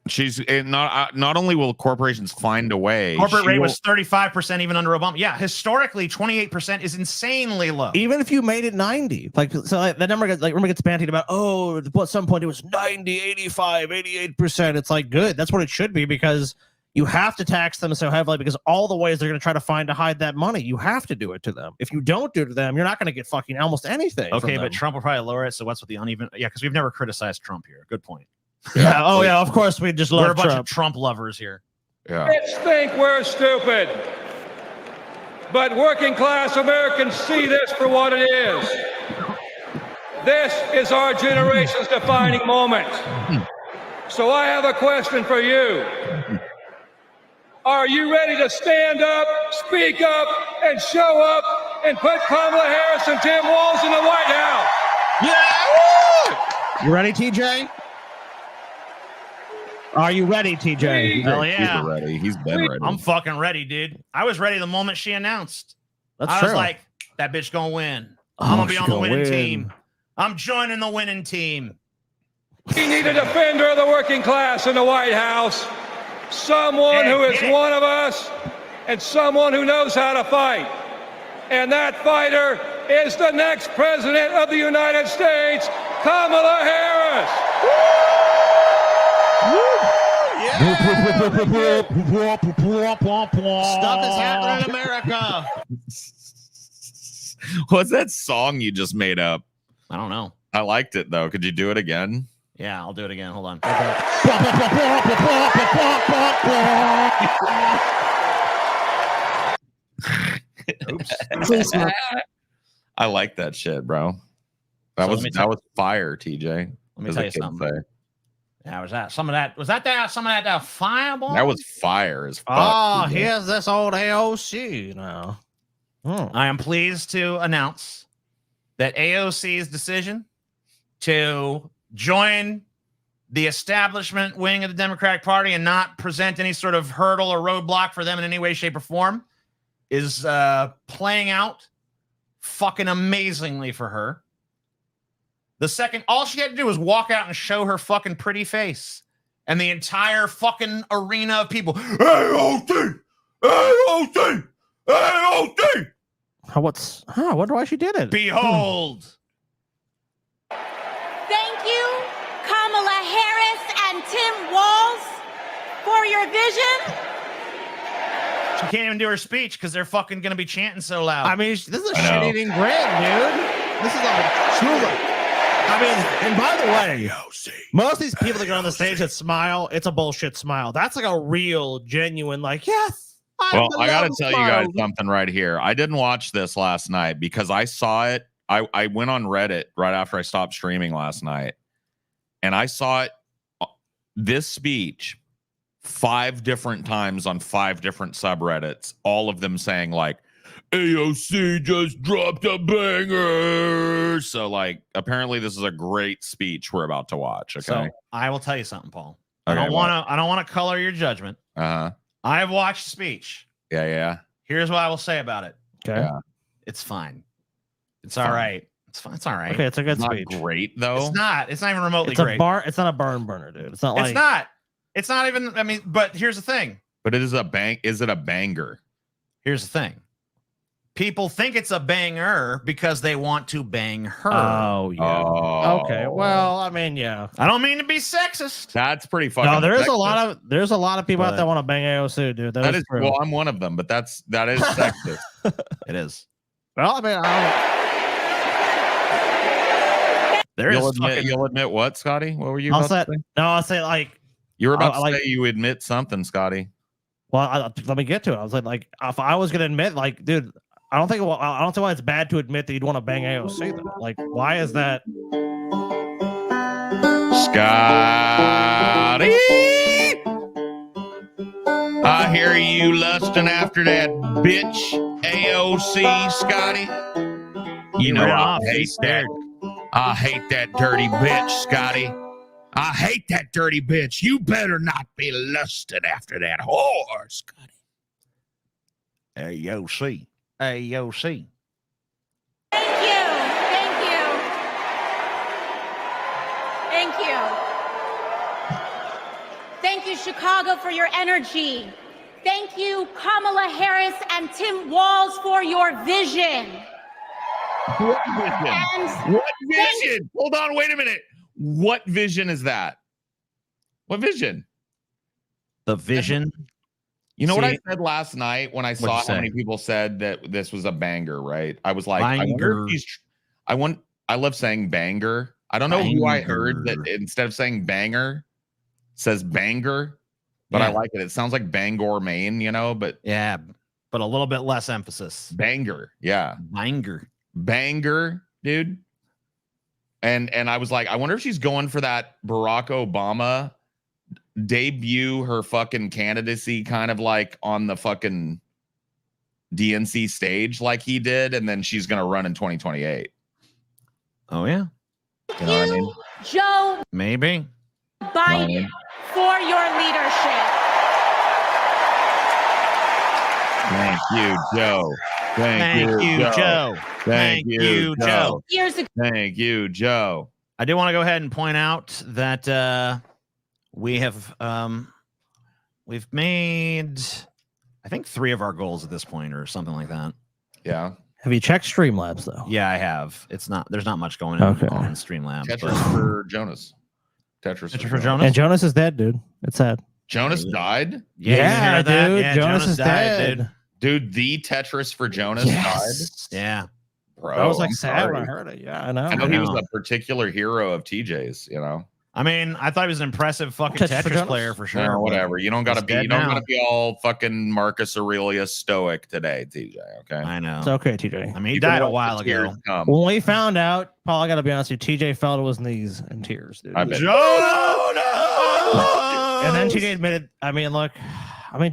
She's not only will corporations find a way. Corporate rate was 35% even under Obama. Yeah, historically, 28% is insanely low. Even if you made it 90, that number gets bandied about. Oh, at some point it was 90, 85, 88%. It's like good. That's what it should be because you have to tax them so heavily because all the ways they're going to try to find to hide that money, you have to do it to them. If you don't do it to them, you're not going to get fucking almost anything. Okay, but Trump will probably lower it. So what's with the uneven? Yeah, because we've never criticized Trump here. Good point. Yeah. Oh, yeah. Of course, we just love We're a bunch Trump. of Trump lovers here. Yeah. Kids think we're stupid, but working class Americans see this for what it is. This is our generation's defining moment. So I have a question for you. Are you ready to stand up, speak up, and show up and put Kamala Harris and Tim Walz in the White House? Yeah! You ready, TJ? Are you ready, TJ? Hell yeah. He's ready. He's been ready. I'm fucking ready, dude. I was ready the moment she announced. I was like, that bitch gonna win. I'm gonna be on the winning team. I'm joining the winning team. We need a defender of the working class in the White House. Someone who is one of us and someone who knows how to fight. And that fighter is the next president of the United States, Kamala Harris. Stuff is happening in America. What's that song you just made up? I don't know. I liked it though. Could you do it again? Yeah, I'll do it again. Hold on. Oops. Please smoke. I like that shit, bro. That So was fire, TJ. Let me as tell a you kid something. say. Yeah, was that some of that? Was that some of that fireball? That was fire as fuck. Oh, TJ. here's this old AOC now. I am pleased to announce that AOC's decision to join the establishment wing of the Democratic Party and not present any sort of hurdle or roadblock for them in any way, shape, or form is playing out fucking amazingly for her. The second, all she had to do was walk out and show her fucking pretty face, and the entire fucking arena of people, AOC, AOC, AOC. I wonder why she did it. Behold. Thank you, Kamala Harris and Tim Walz, for your vision. She can't even do her speech because they're fucking going to be chanting so loud. I mean, this is a shit-eating grin, dude. This is a chula. I mean, and by the way, most of these people that go on the stage that smile, it's a bullshit smile. That's like a real, genuine, like, yes. Well, I got to tell you guys something right here. I didn't watch this last night because I saw it. I went on Reddit right after I stopped streaming last night, and I saw it, this speech, 5 different times on 5 different subreddits, all of them saying like, AOC just dropped a banger. So like, apparently this is a great speech we're about to watch. Okay. So I will tell you something, Paul. Okay, I don't want to color your judgment. Uh-huh. I've watched the speech. Yeah. Here's what I will say about it. Okay. Yeah. It's fine. It's all right. It's fine. It's all right. Okay, it's a good Not speech. great though. It's not even remotely It's a great. It's not a barn burner, dude. It's not like. It's not even. I mean, but here's the thing. But it is a bang. Is it a banger? Here's the thing. People think it's a banger because they want to bang her. Oh yeah. Oh. Okay. Well, I mean, yeah. I don't mean to be sexist. That's pretty fucking. No, there's sexist. a lot of people out But- there want to bang AOC, dude. That is true. well, I'm one of them, but that is sexist. It is. Well, I mean, You'll admit what, Scotty? What were you? I'll about say to say? no. I'll say like. You were about I to say you admit something, Scotty. Well, let me get to it. I was like, if I was gonna admit, like, dude, I don't see why it's bad to admit that you'd want to bang AOC. Though. Like, why is that? Scotty, I hear you lusting after that bitch AOC, Scotty. You know I hate that. I hate that dirty bitch, Scotty. I hate that dirty bitch. You better not be lusting after that whore, Scotty. AOC. AOC. Thank you. Thank you. Thank you. Thank you, Chicago, for your energy. Thank you, Kamala Harris and Tim Walz, for your vision. What vision? What vision? Hold on, wait a minute. What vision is that? What vision? The vision. You know what I said last night when I saw how many people said that this was a banger, right? I was like, I love saying banger. I don't know who I heard that instead of saying banger says banger, but I like it. It sounds like Bangor, Maine, you know, but yeah, but a little bit less emphasis. Banger. Yeah. Banger, dude. And I was like, I wonder if she's going for that Barack Obama debut her fucking candidacy kind of like on the fucking DNC stage like he did, and then she's gonna run in 2028. Oh yeah. You know what I mean? Joe Maybe. Biden, for your leadership. Thank you, Joe. Thank you, Joe. Thank you, Joe. Years ago. Thank you, Joe. I do want to go ahead and point out that we have we've made I think 3 of our goals at this point or something like that. Yeah. Have you checked Streamlabs though? Yeah, I have. There's not much going on on Streamlabs. Tetris for Jonas. Tetris for Jonas. And Jonas is dead, dude. It's sad. Jonas died? Yeah, dude. Yeah, Jonas is died, dead. Dude, the Tetris for Jonas died. Yeah. Bro, I was like I'm sad sorry. when I heard it. Yeah, I know. I know he was a particular hero of TJ's, you know. I mean, I thought he was an impressive fucking Tetris player for sure. No, whatever. You don't gotta He's be. dead You don't now. gotta be all fucking Marcus Aurelius stoic today, TJ. Okay. I know. It's okay, TJ. I mean, he You can died a let the while tears ago. come. When we found out, Paul, I gotta be honest with you, TJ fell to his knees in tears, dude. I bet. And then TJ admitted,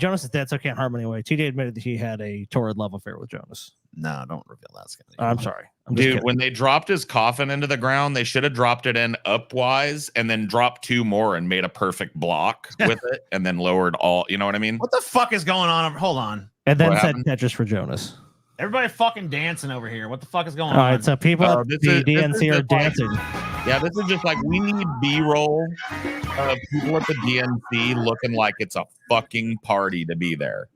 Jonas is dead, so it can't harm him anyway. TJ admitted that he had a torrid love affair with Jonas. No, don't reveal that. I'm sorry. I'm just Dude, kidding. when they dropped his coffin into the ground, they should have dropped it in upwise and then dropped 2 more and made a perfect block with it and then lowered all. You know what I mean? What the fuck is going on? Hold on. And then What said happened? Tetris for Jonas. Everybody fucking dancing over here. What the fuck is going All on? right, so people at this the is DNC are just like- dancing. Yeah, this is just like we need B-roll of people at the DNC looking like it's a fucking party to be there.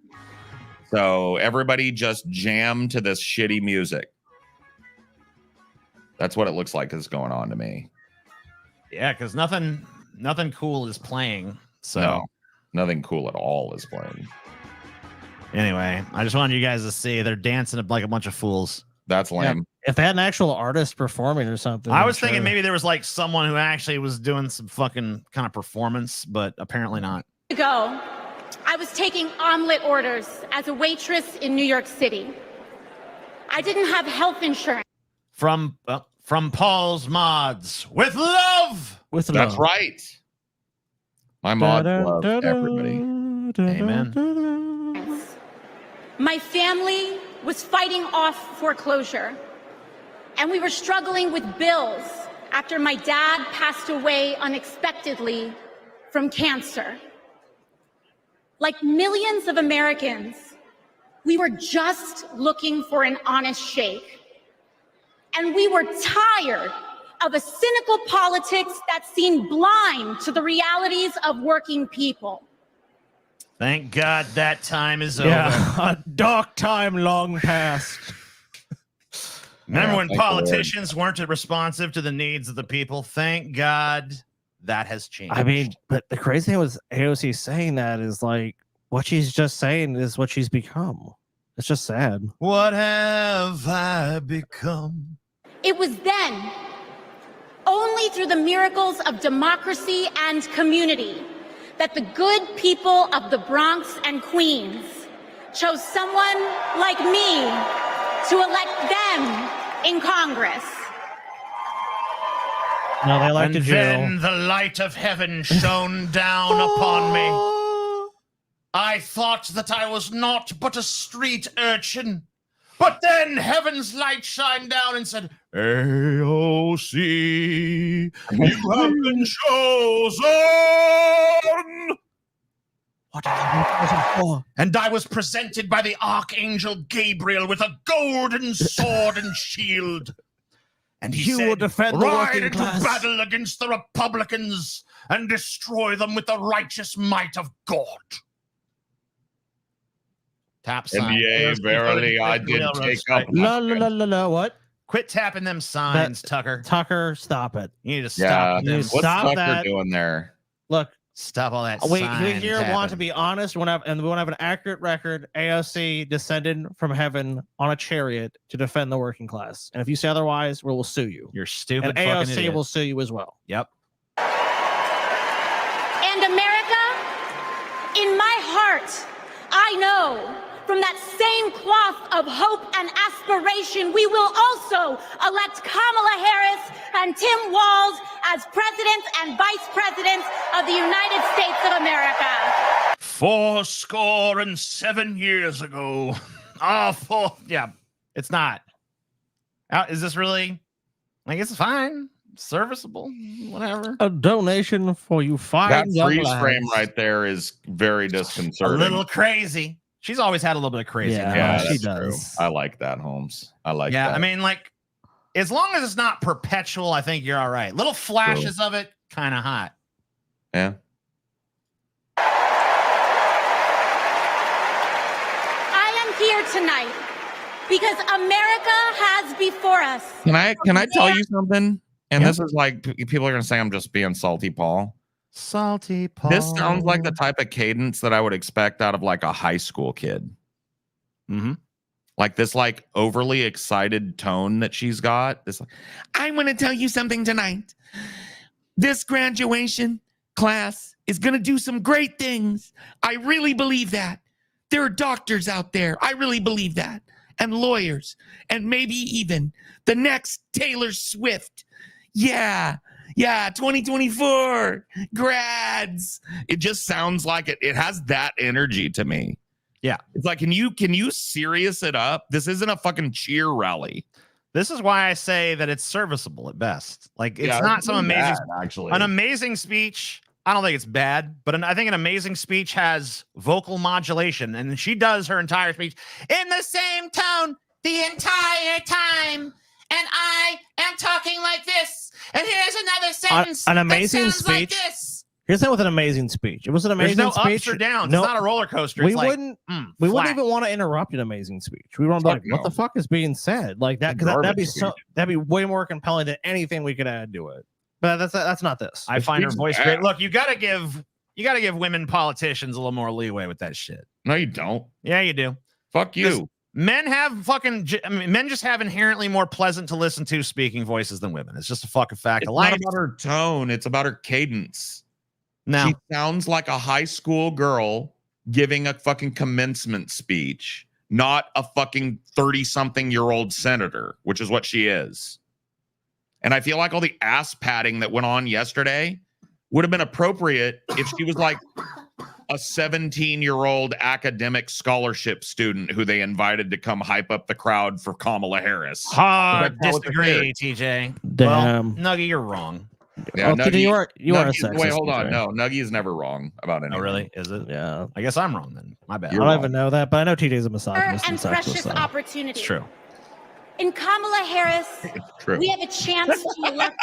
So everybody just jam to this shitty music. That's what it looks like is going on to me. Yeah, because nothing cool is playing. So No, nothing cool at all is playing. anyway, I just wanted you guys to see they're dancing like a bunch of fools. That's lame. If they had an actual artist performing or something. I I'm was thinking sure. maybe there was like someone who actually was doing some fucking kind of performance, but apparently not. Ago, I was taking omelet orders as a waitress in New York City. I didn't have health insurance. From Paul's Mods with love. With That's love. right. My mods love everybody. Amen. My family was fighting off foreclosure, and we were struggling with bills after my dad passed away unexpectedly from cancer. Like millions of Americans, we were just looking for an honest shake. And we were tired of a cynical politics that seemed blind to the realities of working people. Thank God that time is over. Yeah, a dark time long past. Remember Yeah, when thank the Lord. politicians weren't responsive to the needs of the people? Thank God that has changed. I mean, but the crazy thing was AOC saying that is like what she's just saying is what she's become. It's just sad. What have I become? It was then, only through the miracles of democracy and community, that the good people of the Bronx and Queens chose someone like me to elect them in Congress. No, they And elected you. then the light of heaven shone down upon me. I thought that I was naught but a street urchin. But then heaven's light shined down and said, AOC, you have been chosen. What are you chosen for? And I was presented by the Archangel Gabriel with a golden sword and shield. And he You said, will defend the ride working into class." battle against the Republicans and destroy them with the righteous might of God. Tap sign. And yea, There's verily, the I did railroad take strike. up. La la la la la. What? Quit tapping them signs, Tucker. Tucker, stop it. You need to Yeah, stop You them. need to what's Stop Tucker that. doing there? Look, Stop all that. we sign here want to tapping. be honest. We want to have an accurate record. AOC descended from heaven on a chariot to defend the working class. And if you say otherwise, we'll sue you. You're stupid. And fucking AOC idiot. will sue you as well. Yep. And America, in my heart, I know from that same cloth of hope and aspiration, we will also elect Kamala Harris and Tim Walz as presidents and vice presidents of the United States of America. 7 years ago. Yeah, it's not. Is this really? I guess it's fine. Serviceable. Whatever. A donation for you fine That young freeze lads. frame right there is very A disconcerting. little crazy. She's always had a little bit of crazy. Yeah. in her Yeah, life. she that's does. true. I like that, Holmes. I like Yeah, that. I mean, like, as long as it's not perpetual, I think you're all right. Little flashes of it, kind of hot. yeah. I am here tonight because America has before us. Can I tell you something? And this is like people are gonna say I'm just being salty, Paul. Salty Paul. This sounds like the type of cadence that I would expect out of like a high school kid. Mm-hmm. Like this like overly excited tone that she's got. This like, I want to tell you something tonight. this graduation class is going to do some great things. I really believe that. There are doctors out there. I really believe that. And lawyers. And maybe even the next Taylor Swift. Yeah. 2024 grads. It just sounds like it has that energy to me. Yeah. It's like, can you serious it up? This isn't a fucking cheer rally. This is why I say that it's serviceable at best. Like, it's not some amazing, actually. An amazing speech. I don't think it's bad, but I think an amazing speech has vocal modulation, and she does her entire speech in the same tone the entire time. And I am talking like this. And here's another sentence. An amazing that sounds speech. Like this. Here's that with an amazing speech. It was an amazing There's no speech. ups or downs. No, it's not a roller coaster. We It's like, wouldn't. We wouldn't even want to interrupt an amazing speech. We want to be like, "What the fuck is being said?" Like that, because that'd be way more compelling than anything we could add to it. But that's not this. I find her voice great. Look, you gotta give women politicians a little more leeway with that shit. No, you don't. Yeah, you do. Fuck you. Men have men just have inherently more pleasant to listen to speaking voices than women. It's just a fucking fact. It's not about her tone. It's about her cadence. No. She sounds like a high school girl giving a fucking commencement speech, not a fucking 30-something-year-old senator, which is what she is. And I feel like all the ass patting that went on yesterday would have been appropriate if she was like a 17-year-old academic scholarship student who they invited to come hype up the crowd for Kamala Harris. Hard disagree, TJ. Damn. Well, Nuggie, you're wrong. Yeah, well, Nuggie, you are a Nuggie, sexist. wait, hold on. TJ. No, Nuggie is never wrong about anything. Oh, really? Is it? Yeah. I guess I'm wrong then. My bad. I don't even know that, but I know TJ's a misogynist And sexist, precious so. opportunity. It's true. In Kamala Harris, True. we have a chance to elect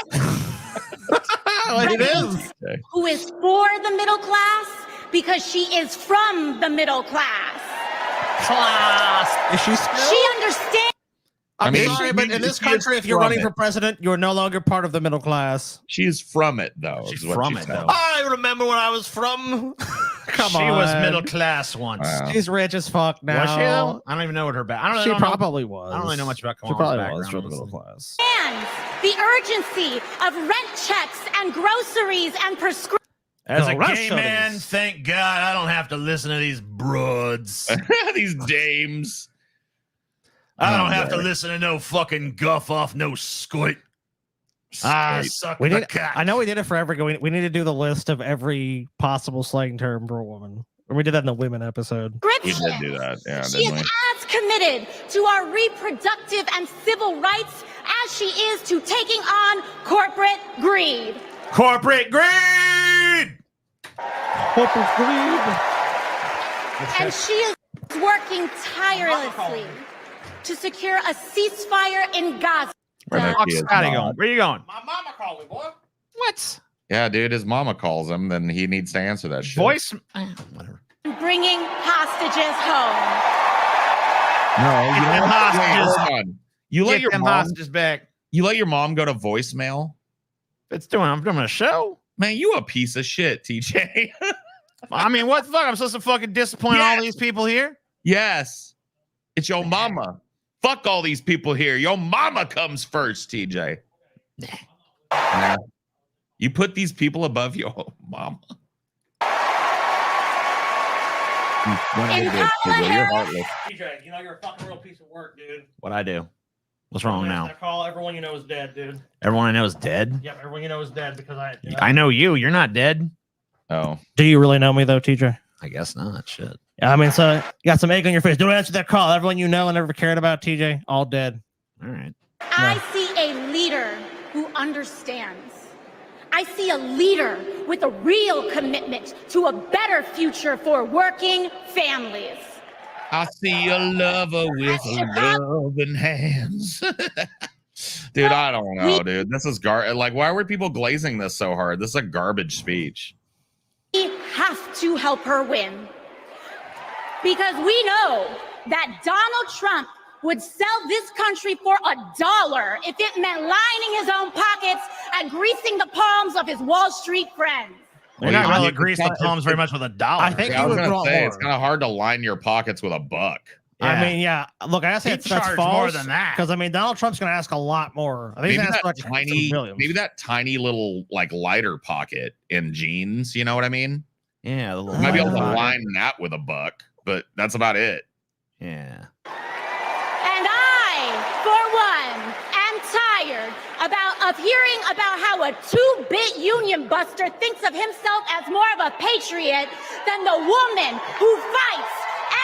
It is. who is for the middle class because she is from the middle class. Is she She understands. I'm I mean, sorry, but in this she is country, if you're from running it. for president, you're no longer part of the middle class. She is from it, though. She's is what from she it, said. though. I remember when I was from. Come she on. was middle class once. Wow. She's rich as fuck now. Was she though? I don't even know what her back. I don't She know. probably was. I don't really know much about She Kamala's probably was background. from the middle class. the urgency of rent checks and groceries and prescriptions. As No, a that's gay what it man, is. thank God I don't have to listen to these broads. These dames. I don't have to listen to no fucking guff off, no squid. Suck We the did. cock. I know we did it forever ago. We need to do the list of every possible slang term for a woman. Or we did that in the women episode. We did do that. Yeah, She didn't is we? as committed to our reproductive and civil rights as she is to taking on corporate greed. Corporate greed. Corporate greed. And she is working tirelessly to secure a ceasefire in Gaza. Where the Fuck's kid is Scotty not. going? Where you going? My mama called me, boy. What? Yeah, dude, his mama calls him, then he needs to answer that shit. Voice? Whatever. Bringing hostages home. No, you Get them know, hostages. hold on. You let Get your them mom. hostages back. You let your mom go to voicemail. I'm doing a show. Man, you a piece of shit, TJ. I mean, what the fuck? I'm supposed to fucking disappoint all these people here? Yes, it's your mama. Fuck all these people here. Your mama comes first, TJ. Nah. You put these people above your mama. Kamala You're heartless. TJ, you know you're a fucking real piece of work, dude. What'd I do? What's wrong now? I call everyone you know is dead, dude. Everyone I know is dead? Yep, everyone you know is dead because I know you. You're not dead. Oh, Do you really know me though, TJ? I guess not. Shit. I mean, so you got some egg on your face. Don't answer that call. Everyone you know and never cared about, TJ, all dead. All right. I see a leader who understands. I see a leader with a real commitment to a better future for working families. I see a lover with loving hands. Dude, I don't know, dude. This is like, why were people glazing this so hard? This is a garbage speech. We have to help her win. Because we know that Donald Trump would sell this country for $1 if it meant lining his own pockets and greasing the palms of his Wall Street friends. You're not going to grease the palms very much with $1. I think I you was would gonna draw say more. it's kind of hard to line your pockets with $1. I mean, yeah. Look, I say He'd that's charge false more than that. because I mean, Donald Trump's going to ask a lot more. I think Maybe he's that, like maybe that tiny little like lighter pocket in jeans. You know what I mean? Yeah, the little Might be able to lighter pocket. line that with a buck, but that's about it. Yeah. And I, for one, am tired of hearing about how a 2-bit union buster thinks of himself as more of a patriot than the woman who fights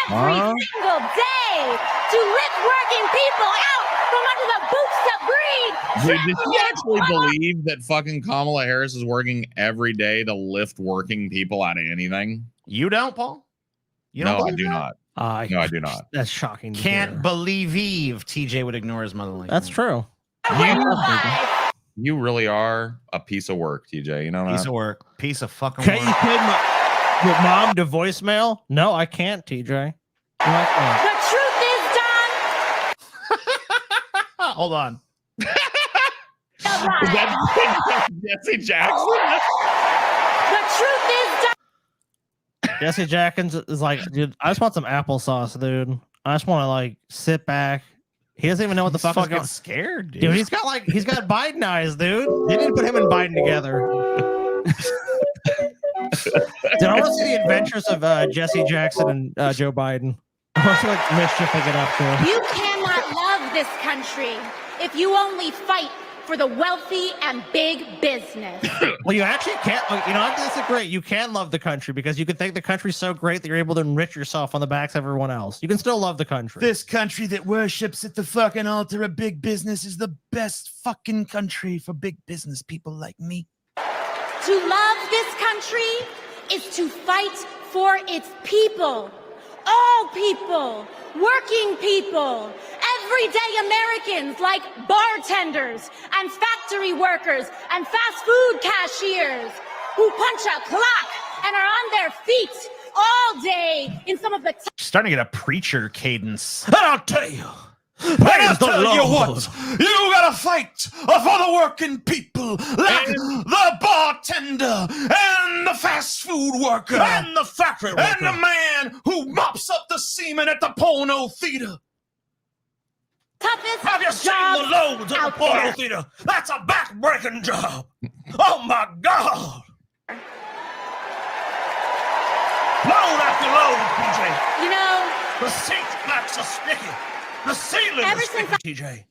every single day to lift working people out from under the boots of greed. Dude, did you actually believe that fucking Kamala Harris is working every day to lift working people out of anything? You don't, Paul? You don't No, I believe do that? not. No, I do not. That's shocking. to Can't hear. believe TJ would ignore his mother like That's that. true. You really are a piece of work, TJ. You know Piece that? of work. Piece of fucking Can't you work. put your mom to voicemail? No, I can't, TJ. No, I can't. The truth is, Don, Hold on. the Is that Jesse Jackson? truth is, Don. Jesse Jackson is like, dude, I just want some applesauce, dude. I just want to like sit back. He doesn't even know what the He's fuck is fucking going. scared, dude. Dude, he's got Biden eyes, dude. You need to put him and Biden together. Dude, I want to see the adventures of Jesse Jackson and Joe Biden. I want to see like mischief they get up to. You cannot love this country if you only fight for the wealthy and big business. Well, you actually can't. Like, you know, that's great. You can love the country because you can think the country's so great that you're able to enrich yourself on the backs of everyone else. You can still love the country. This country that worships at the fucking altar of big business is the best fucking country for big business people like me. To love this country is to fight for its people. All people, working people, everyday Americans like bartenders and factory workers and fast food cashiers who punch a clock and are on their feet all day in some of the starting to get a preacher cadence. And I'll tell you. I'll tell you what, you gotta fight for the working people, like the bartender and the fast food worker and the factory worker and the man who mops up the semen at the porno theater. toughest Have you seen jobs the loads at the out porno there. theater? That's a back-breaking job. Oh my God. Load after load, PJ. You know, The seat backs are sticky. The ceiling Ever is since sticky, TJ.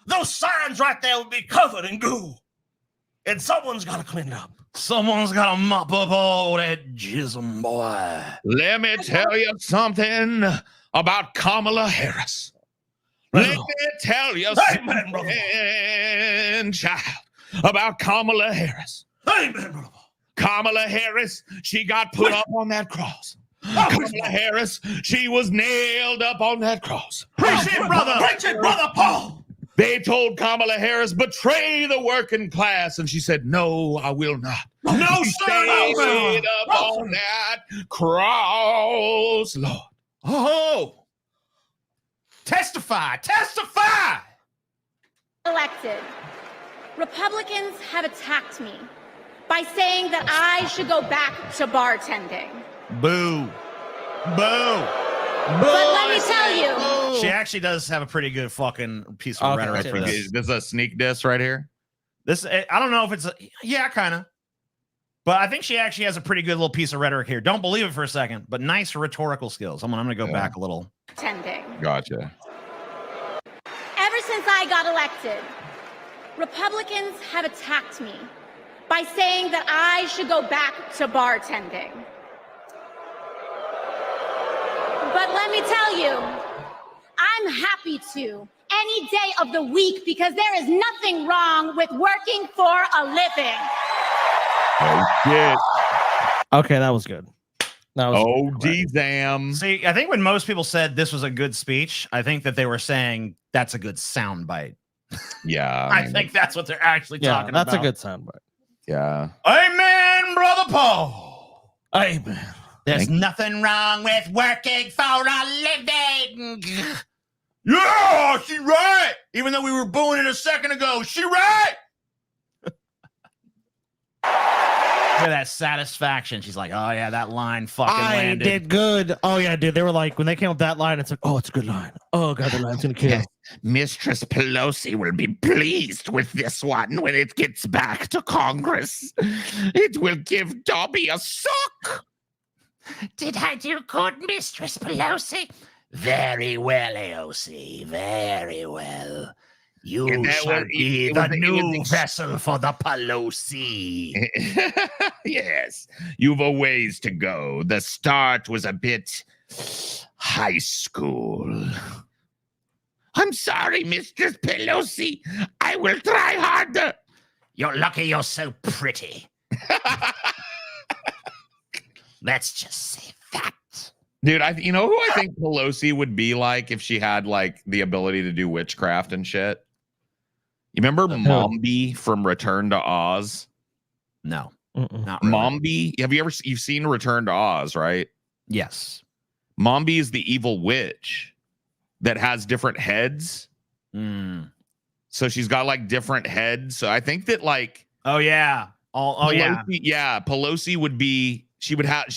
Those signs right there will be covered in goo. And someone's got to clean it up. Someone's got to mop up all that jism, boy. Let me tell you something about Kamala Harris. Let me tell you Amen, brother. something, child, about Kamala Harris. Amen, brother. Kamala Harris, she got put up on that cross. Kamala Harris, she was nailed up on that cross. Preach it, brother. Preach it, brother Paul. They told Kamala Harris, betray the working class. And she said, no, I will not. No, She sir, no, stayed no. up on that cross, Lord. Oh, testify. elected, Republicans have attacked me by saying that I should go back to bartending. Boo. Boo. But let me tell you, She actually does have a pretty good fucking piece of rhetoric for this. This is a sneak diss right here. This, I don't know if it's yeah, kind of. But I think she actually has a pretty good little piece of rhetoric here. Don't believe it for a second, but nice rhetorical skills. I'm gonna go back a little. bartending. Gotcha. Ever since I got elected, Republicans have attacked me by saying that I should go back to bartending. But let me tell you, I'm happy to any day of the week because there is nothing wrong with working for a living. Oh, shit. Okay, that was good. That was Oh, damn. See, I think when most people said this was a good speech, I think that they were saying that's a good soundbite. Yeah. I think that's what they're actually talking that's about. a good soundbite. Yeah. Amen, brother Paul. Amen. There's nothing wrong with working for a living. Yeah, she right. Even though we were booing it a second ago, she right. Look at that satisfaction. She's like, oh yeah, that line fucking I landed. did good. Oh yeah, dude. They were like, when they came up with that line, it's like, oh, it's a good line. Oh god, the line's gonna kill. Mistress Pelosi will be pleased with this one when it gets back to Congress. It will give Dobby a suck. Did I do good, Mistress Pelosi? Very well, AOC. Very well. You shall be the new vessel for the Pelosi. Yes, you've a ways to go. The start was a bit high school. I'm sorry, Mistress Pelosi. I will try harder. You're lucky you're so pretty. Let's just say that. Dude, you know who I think Pelosi would be like if she had like the ability to do witchcraft and shit? You remember Mombi from Return to Oz? No, not really. Mombi, you've seen Return to Oz, right? Yes. Mombi is the evil witch that has different heads. So she's got like different heads. So I think that like, oh yeah, Pelosi would be. She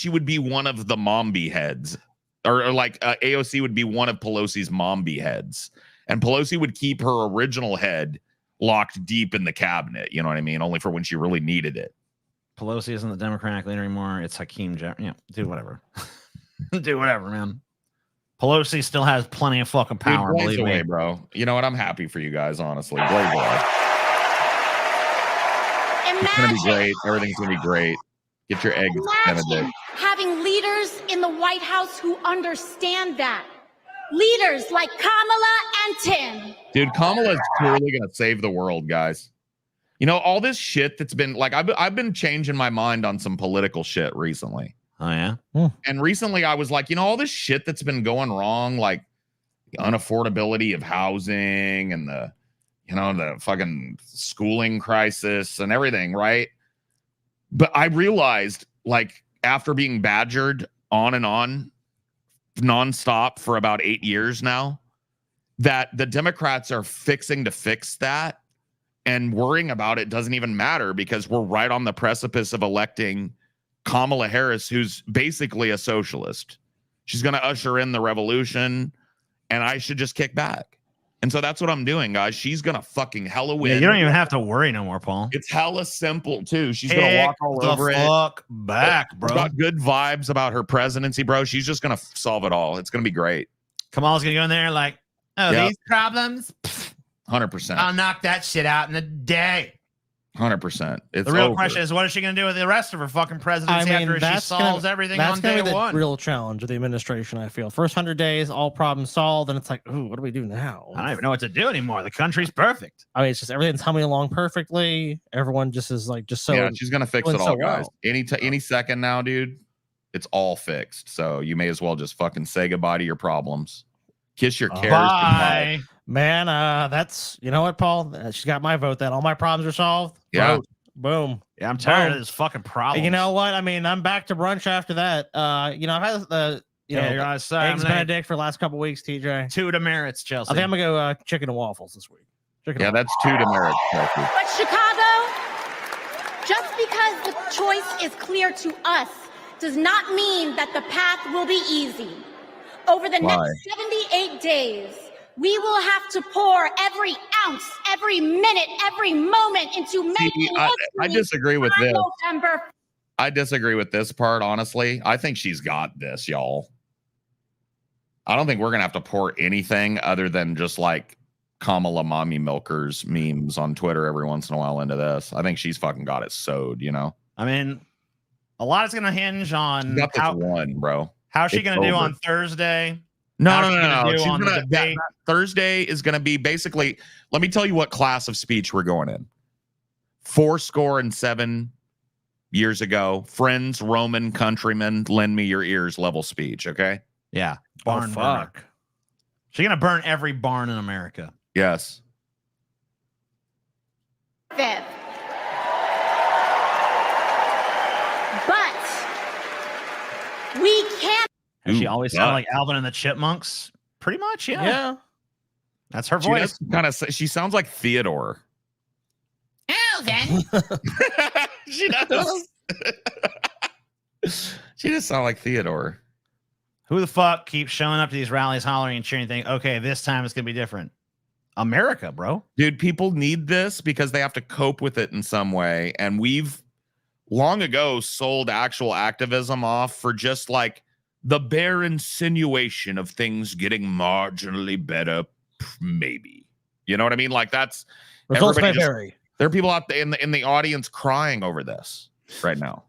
would be one of the Mombi heads, or like AOC would be one of Pelosi's Mombi heads, and Pelosi would keep her original head locked deep in the cabinet. You know what I mean? Only for when she really needed it. Pelosi isn't the Democratic leader anymore. It's Hakeem Jeffries. Yeah, do whatever. Do whatever, man. Pelosi still has plenty of fucking power. Dude, believe away, me, bro. You know what? I'm happy for you guys, honestly. Blaze away. It's gonna be great. Everything's gonna be great. Get your eggs, Imagine having leaders in the White House who understand that. Leaders like Kamala and Tim. Dude, Kamala is clearly gonna save the world, guys. You know, all this shit that's been like, I've been changing my mind on some political shit recently. Oh yeah. And recently I was like, you know, all this shit that's been going wrong, like the unaffordability of housing and the fucking schooling crisis and everything, right? But I realized, like, after being badgered on and on nonstop for about 8 years now, that the Democrats are fixing to fix that, and worrying about it doesn't even matter because we're right on the precipice of electing Kamala Harris, who's basically a socialist. She's going to usher in the revolution, and I should just kick back. And so that's what I'm doing, guys. She's going to fucking hella win. Yeah, you don't even have to worry no more, Paul. It's hella simple, too. She's going to walk all over it. Fuck back, bro. Got good vibes about her presidency, bro. She's just going to solve it all. It's going to be great. Kamala's going to go in there like, oh, Yep. these problems? 100%. I'll knock that shit out in a day. 100%. It's The real over. question is, what is she going to do with the rest of her fucking presidency after she solves everything on day the one? real challenge of the administration, I feel. First 100 days, all problems solved, and it's like, ooh, what do we do now? I don't even know what to do anymore. The country's perfect. I mean, it's just everything's humming along perfectly. Everyone just is like, just so. Yeah, she's going to fix it doing all, so guys. well. Any second now, dude, it's all fixed. So you may as well just fucking say goodbye to your problems. Kiss your cares Bye. goodbye. Man, that's, you know what, Paul? She's got my vote then. All my problems are solved. Yeah. Vote. Boom. Yeah, I'm tired Boom. of this fucking problem. You know what? I mean, I'm back to brunch after that. You know, I've had the you're on side. eggs Benedict for the last couple weeks, TJ. 2 demerits, Chelsea. I think I'm gonna go chicken and waffles this week. Yeah, that's 2 demerits. But Chicago, just because the choice is clear to us does not mean that the path will be easy. Over the next 78 days, we will have to pour every ounce, every minute, every moment into making I disagree with this. November. I disagree with this part, honestly. I think she's got this, y'all. I don't think we're going to have to pour anything other than just like Kamala Mommy Milkers memes on Twitter every once in a while into this. I think she's fucking got it sewed, you know? I mean, a lot is going to hinge on got this one, bro. How's she going to do on Thursday? No. Thursday is going to be basically, let me tell you what class of speech we're going in. 77 years ago, friends, Roman countrymen, lend me your ears level speech. Okay. Yeah. Barn fuck. She's going to burn every barn in America. Yes. Fifth. But we can't. Does she always sound like Alvin and the Chipmunks? Pretty much, yeah. Yeah. That's her voice. She sounds like Theodore. Alvin. She does. She just sounded like Theodore. Who the fuck keeps showing up to these rallies, hollering and cheering, thinking, okay, this time it's gonna be different? America, bro. Dude, people need this because they have to cope with it in some way. And we've long ago sold actual activism off for just like the bare insinuation of things getting marginally better, maybe. You know what I mean? Like that's Results may everybody just, vary. there are people out there in the audience crying over this right now.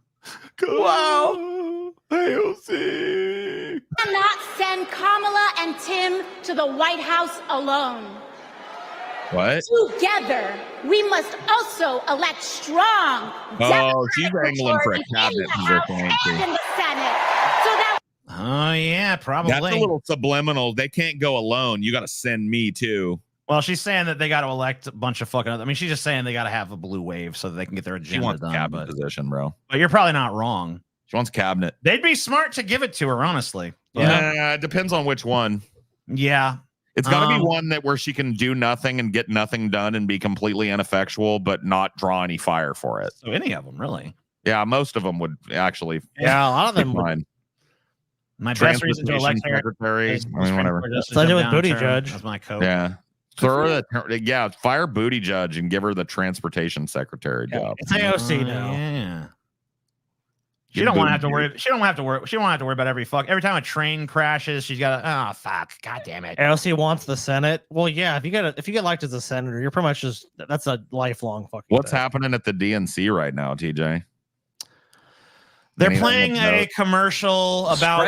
Wow. We cannot send Kamala and Tim to the White House alone. What? Together, we must also elect strong. Oh, she's angling for a majorities cabinet in the House position, ain't she? and in the Senate. So that Oh yeah, probably. That's a little subliminal. They can't go alone. You got to send me too. Well, she's saying that they got to elect a bunch of fucking. I mean, she's just saying they got to have a blue wave so that they can get their She agenda wants done. cabinet position, bro. But you're probably not wrong. She wants cabinet. They'd be smart to give it to her, honestly. Yeah, it depends on which one. Yeah. It's got to be one that where she can do nothing and get nothing done and be completely ineffectual, but not draw any fire for it. So any of them, really. Yeah, most of them would actually. Yeah, a lot of them would. Fine. My best reason to elect her secretary. is I mean, whatever. So I do with Booty Judge. That's my coach. Yeah. Throw the yeah, fire Booty Judge and give her the transportation secretary job. It's AOC now. Yeah. She don't want to have to worry. She don't have to worry. She don't have to worry about every time a train crashes. She's got to. Oh fuck! God damn it! AOC wants the Senate. Well, yeah. If you get elected as a senator, you're pretty much just that's a lifelong fucking. What's thing. happening at the DNC right now, TJ? They're Anything playing of a note? commercial about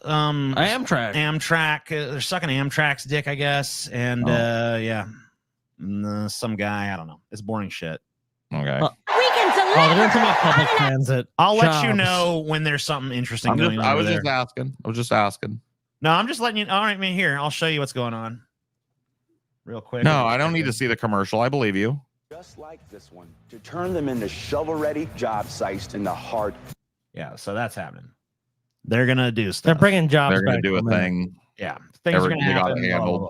Amtrak. Amtrak. They're sucking Amtrak's dick, I guess. And yeah, some guy. I don't know. It's boring shit. Okay. we can deliver. Oh, they're doing something about public transit. I'll let you jobs. know when there's something interesting going on. I was over just there. asking. I was just asking. No, I'm just letting you. All right, man. Here, I'll show you what's going on, real quick. No, I don't need to see the commercial. I believe you. Just like this one, to turn them into shovel-ready job sites in the heart. Yeah, so that's happening. They're gonna do stuff. They're bringing jobs. They're going to back do a from it. thing. Yeah, things are gonna They got happen. it blah, blah, handled. blah.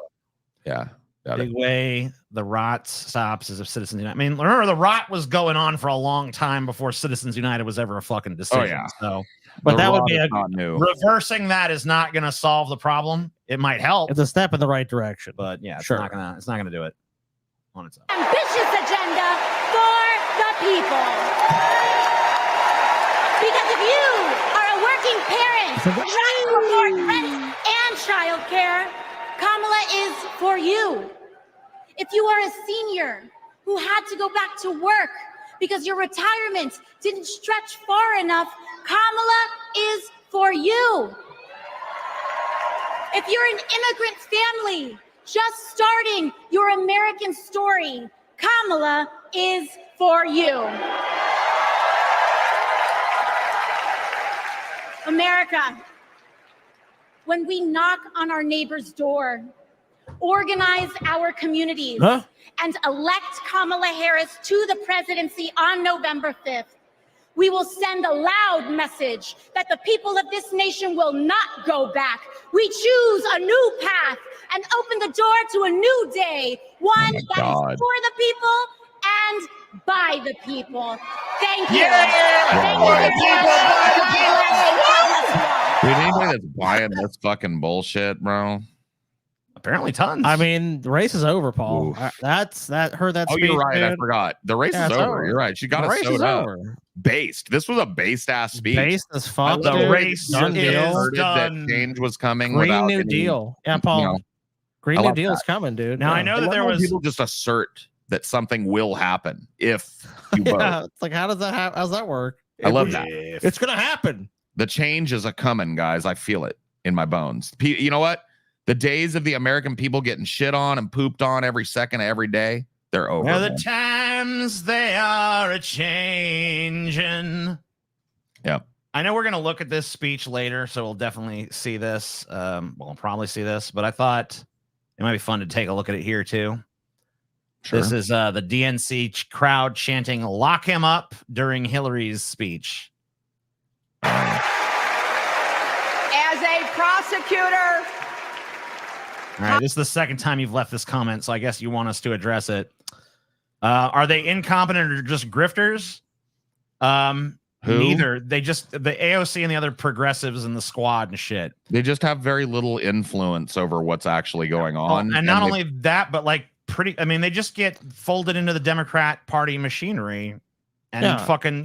Yeah. Got Big it. way the rot stops as if Citizens United. I mean, remember the rot was going on for a long time before Citizens United was ever a fucking decision. Oh, yeah. So, But The that would rot be is a not new. reversing that is not going to solve the problem. It might help, it's a step in the right direction. but yeah, it's Sure. not gonna do it on its own. Ambitious agenda for the people. Because if you are a working parent trying to afford rent and childcare, Kamala is for you. If you are a senior who had to go back to work because your retirement didn't stretch far enough, Kamala is for you. If you're an immigrant family just starting your American story, Kamala is for you. America, when we knock on our neighbor's door, organize our communities, and elect Kamala Harris to the presidency on November 5th, we will send a loud message that the people of this nation will not go back. We choose a new path and open the door to a new day, one that is God. for the people and by the people. Thank you. Dude, anybody that's buying this fucking bullshit, bro? Apparently, tons. I mean, the race is over, Paul. Oof. Heard that. Oh, speech, you're right. I dude. forgot. The race Yeah, is it's over. over. You're right. She got The it race sewed is up. over. Based. This was a based ass speech. Based as fuck. The dude. race Done is deal. Heard it that done. change was coming. Green without New any- Deal. Yeah, Paul. you know, Green I New love Deal that. is coming, dude. Now, Yeah. I know I that love there when was. people just assert that something will happen if you vote. Yeah, it's like how does that happen? How's that work? I love that. It's gonna happen. The change is a coming, guys. I feel it in my bones. You know what? The days of the American people getting shit on and pooped on every second of every day, they're over. Well, the man. times they are a changing. Yep. I know we're going to look at this speech later, so we'll definitely see this. We'll probably see this, but I thought it might be fun to take a look at it here too. Sure. This is the DNC crowd chanting "Lock him up" during Hillary's speech. As a prosecutor, All right, this is the second time you've left this comment, so I guess you want us to address it. Are they incompetent or just grifters? Who? Neither. They just the AOC and the other progressives in the squad and shit. They just have very little influence over what's actually going on. And not only that, but like they just get folded into the Democrat Party machinery and fucking,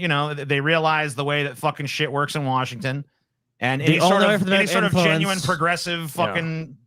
they realize the way that fucking shit works in Washington. And any sort of genuine progressive fucking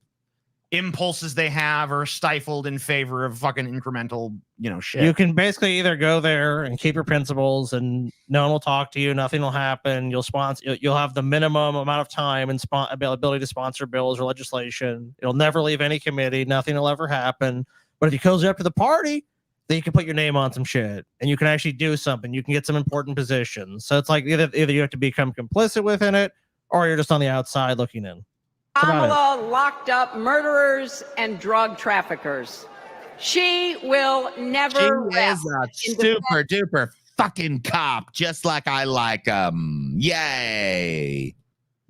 impulses they have are stifled in favor of fucking incremental, shit. You can basically either go there and keep your principles, and no one will talk to you, nothing will happen. You'll have the minimum amount of time and ability to sponsor bills or legislation. It'll never leave any committee. Nothing will ever happen. But if you cozy up to the party, then you can put your name on some shit, and you can actually do something. You can get some important positions. So it's like either you have to become complicit within it, or you're just on the outside looking in. Kamala locked up murderers and drug traffickers. She will never. She is a super duper fucking cop, just like I like 'em. Yay!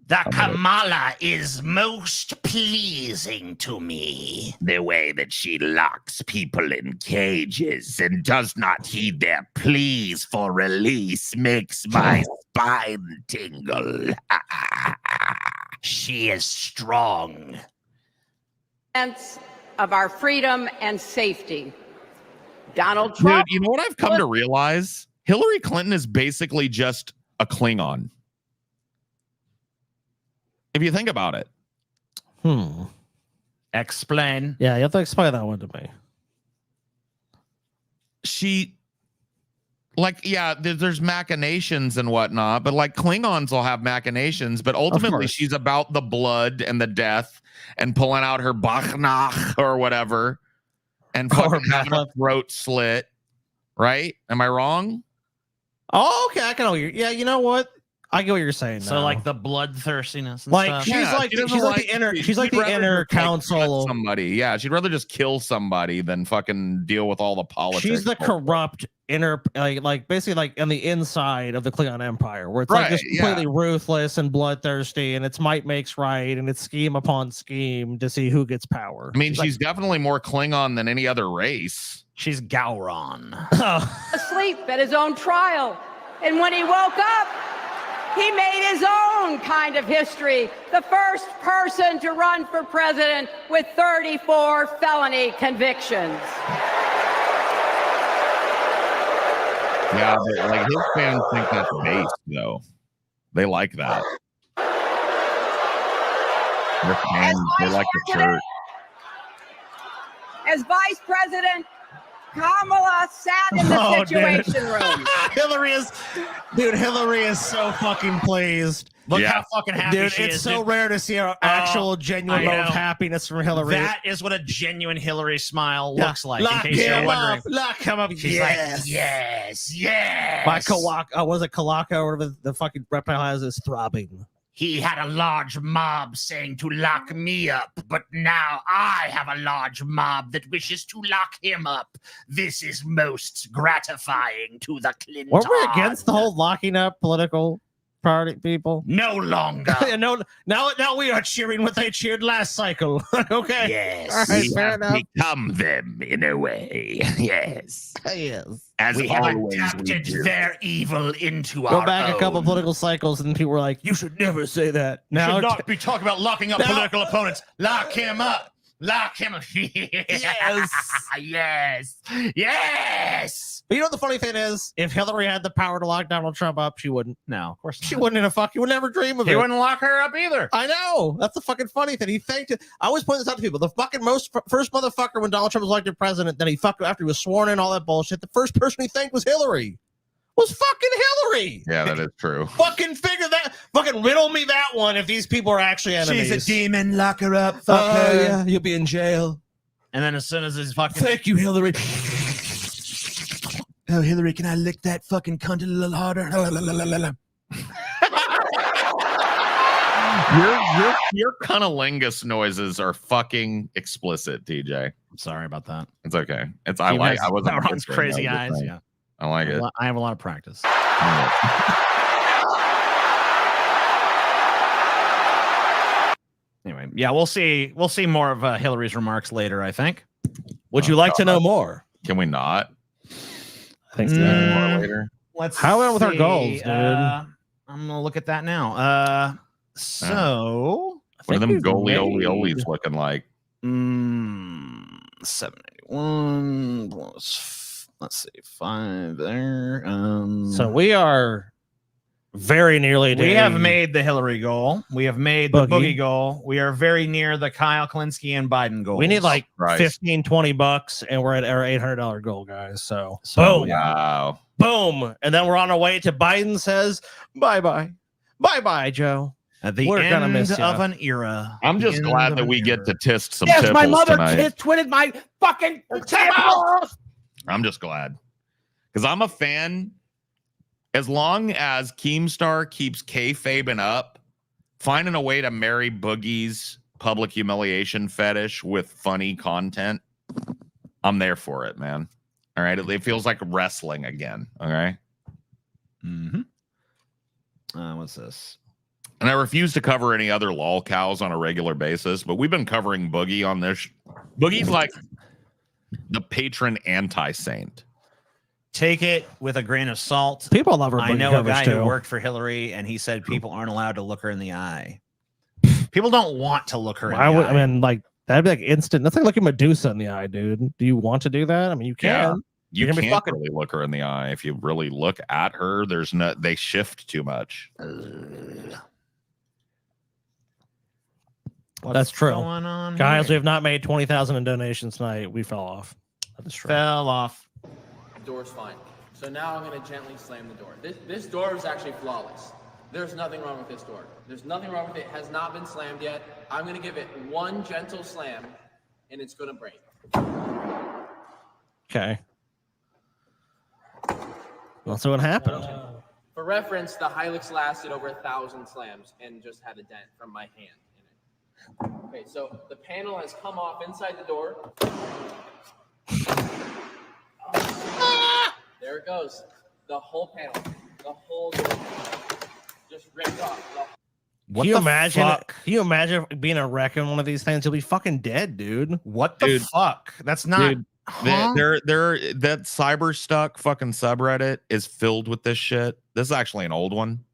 The Kamala is most pleasing to me. The way that she locks people in cages and does not heed their pleas for release makes my spine tingle. She is strong. Of our freedom and safety. Donald Trump. Dude, you know what I've come to realize? Hillary Clinton is basically just a Klingon. If you think about it. Explain. Yeah, you have to explain that one to me. There's machinations and whatnot, but like Klingons will have machinations, but ultimately she's about the blood and the death and pulling out her Bachnach or whatever and fucking having her throat slit. Right? Am I wrong? Oh, okay. I can know you know what? I get what you're saying. So now. like the bloodthirstiness and like stuff. she's like the inner counsel. Somebody, yeah, she'd rather just kill somebody than fucking deal with all the politics. She's the corrupt inner, like basically like on the inside of the Klingon Empire, where it's like just completely ruthless and bloodthirsty, and it's might makes right, and it's scheme upon scheme to see who gets power. I mean, she's definitely more Klingon than any other race. She's Gowron. Asleep at his own trial, and when he woke up, he made his own kind of history. The first person to run for president with 34 felony convictions. Yeah, like his fans think that's base, though. They like that. Their fans, they like the shirt. As vice president, Kamala sat in the Situation Room. Hillary is so fucking pleased. Look how fucking happy she is. It's so rare to see an actual genuine moment of happiness from Hillary. That is what a genuine Hillary smile looks like. Lock in case you're him wondering. up. Lock him up. She's like, yes. My Kalaka, was it Kalaka or the fucking reptile has is throbbing. He had a large mob saying to lock me up, but now I have a large mob that wishes to lock him up. This is most gratifying to the Clintons. Weren't we against the whole locking up political party people? No longer. No, now we are cheering what they cheered last cycle. Okay. Yes. All right, we fair have enough. become them in a way. Yes. Yes. As we have adapted their evil into our Go back own. a couple political cycles, and people were like, "You should never say that." Now, should not be talking about locking up political opponents. Lock him up. Lock him up. Yes. Yes. But you know what the funny thing is? If Hillary had the power to lock Donald Trump up, she wouldn't. No, of course not. She wouldn't in a fuck. You would never dream of it. He wouldn't lock her up either. I know. That's the fucking funny thing. He thanked it. I always point this out to people. The fucking first motherfucker when Donald Trump was elected president, then he fucked after he was sworn in, all that bullshit. The first person he thanked was Hillary. Was fucking Hillary. Yeah, that is true. Fucking figure that. Fucking riddle me that one if these people are actually enemies. She's a demon. Lock her up. Fuck her. Yeah, you'll be in jail. And then as soon as his fucking Thank you, Hillary. Oh, Hillary, can I lick that fucking cunt a little harder? Your cunnilingus noises are fucking explicit, TJ. I'm sorry about that. It's okay. I wasn't Ron's crazy eyes. Yeah, I like it. I have a lot of practice. Anyway, yeah, we'll see. We'll see more of Hillary's remarks later, I think. Would you like to know more? Can we not? I think more later. let's How about with our see, goals, dude? I'm gonna look at that now. So what are them we've goalie made- olies looking like? 781 plus, let's see, 5 there. So we are very nearly. We have made the Hillary goal. We have made the Boogie goal. We are very near the Kyle Klinsky and Biden goal. We need like $15-20, and we're at our $800 goal, guys. So boom, wow, boom, and then we're on our way to Biden says bye bye, Joe. At the We're gonna end miss ya. of an era. I'm just The glad end that of we an get era. to tist some Yes, my tipples mother tonight. twitted my fucking table. I'm just glad because I'm a fan. As long as Keemstar keeps kayfabing up, finding a way to marry Boogie's public humiliation fetish with funny content, I'm there for it, man. All right, it feels like wrestling again. All right. What's this? And I refuse to cover any other lol cows on a regular basis, but we've been covering Boogie on this. Boogie's like the patron anti-saint. Take it with a grain of salt. People love her. I Boogie know a covers guy too. who worked for Hillary, and he said people aren't allowed to look her in the eye. People don't want to look her in the eye. I mean, like that'd be like instant. That's like looking Medusa in the eye, dude. Do you want to do that? I mean, you can. Yeah. You You're gonna be can't fucking- really look her in the eye. If you really look at her, there's no, they shift too much. That's true. going on Guys, we here? have not made 20,000 in donations tonight. We fell off. That is true. Fell off. Door's fine. So now I'm going to gently slam the door. This door is actually flawless. There's nothing wrong with this door. There's nothing wrong with it. It has not been slammed yet. I'm going to give it one gentle slam, and it's going to break. Okay. Let's see what happened. For reference, the Hilux lasted over 1,000 slams and just had a dent from my hand in it. Okay, so the panel has come off inside the door. There it goes. The whole panel. The whole door. Just ripped off. Can you imagine? Can you imagine being a wreck in one of these things? You'll be fucking dead, dude. What the fuck? That's not. Dude, that Cyberstuck fucking subreddit is filled with this shit. This is actually an old one.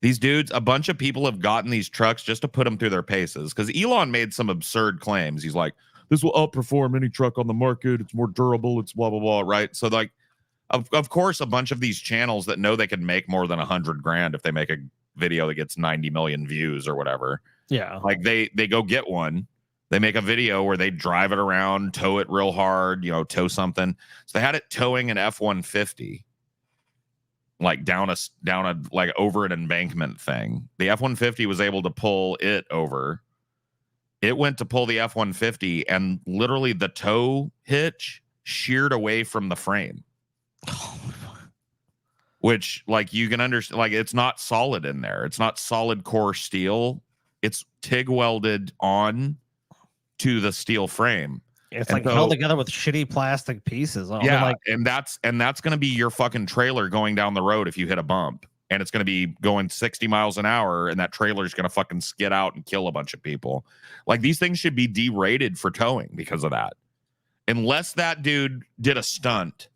These dudes, a bunch of people have gotten these trucks just to put them through their paces because Elon made some absurd claims. He's like, this will outperform any truck on the market. It's more durable. It's blah, blah, blah. Right. So like, of course, a bunch of these channels that know they can make more than $100,000 if they make a video that gets 90 million views or whatever. Yeah. Like they go get one. They make a video where they drive it around, tow it real hard, tow something. So they had it towing an F-150, like down a like over an embankment thing. The F-150 was able to pull it over. It went to pull the F-150, and literally the tow hitch sheared away from the frame. Which, like, you can understand, like, it's not solid in there. It's not solid core steel. It's TIG welded on to the steel frame. It's like held together with shitty plastic pieces. I mean, like, and that's going to be your fucking trailer going down the road if you hit a bump, and it's going to be going 60 miles an hour, and that trailer is going to fucking skid out and kill a bunch of people. Like, these things should be derated for towing because of that, unless that dude did a stunt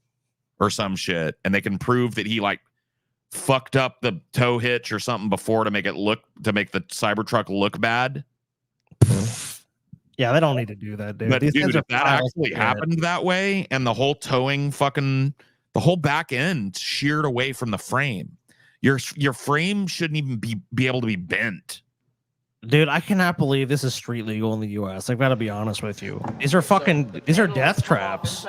or some shit, and they can prove that he like fucked up the tow hitch or something before to make the Cybertruck look bad. Yeah, they don't need to do that, dude. But These dude, things if are that actually happened that way, and the whole towing the whole back end sheared away from the frame, your frame shouldn't even be able to be bent. Dude, I cannot believe this is street legal in the U.S. I've got to be honest with you. These are death traps.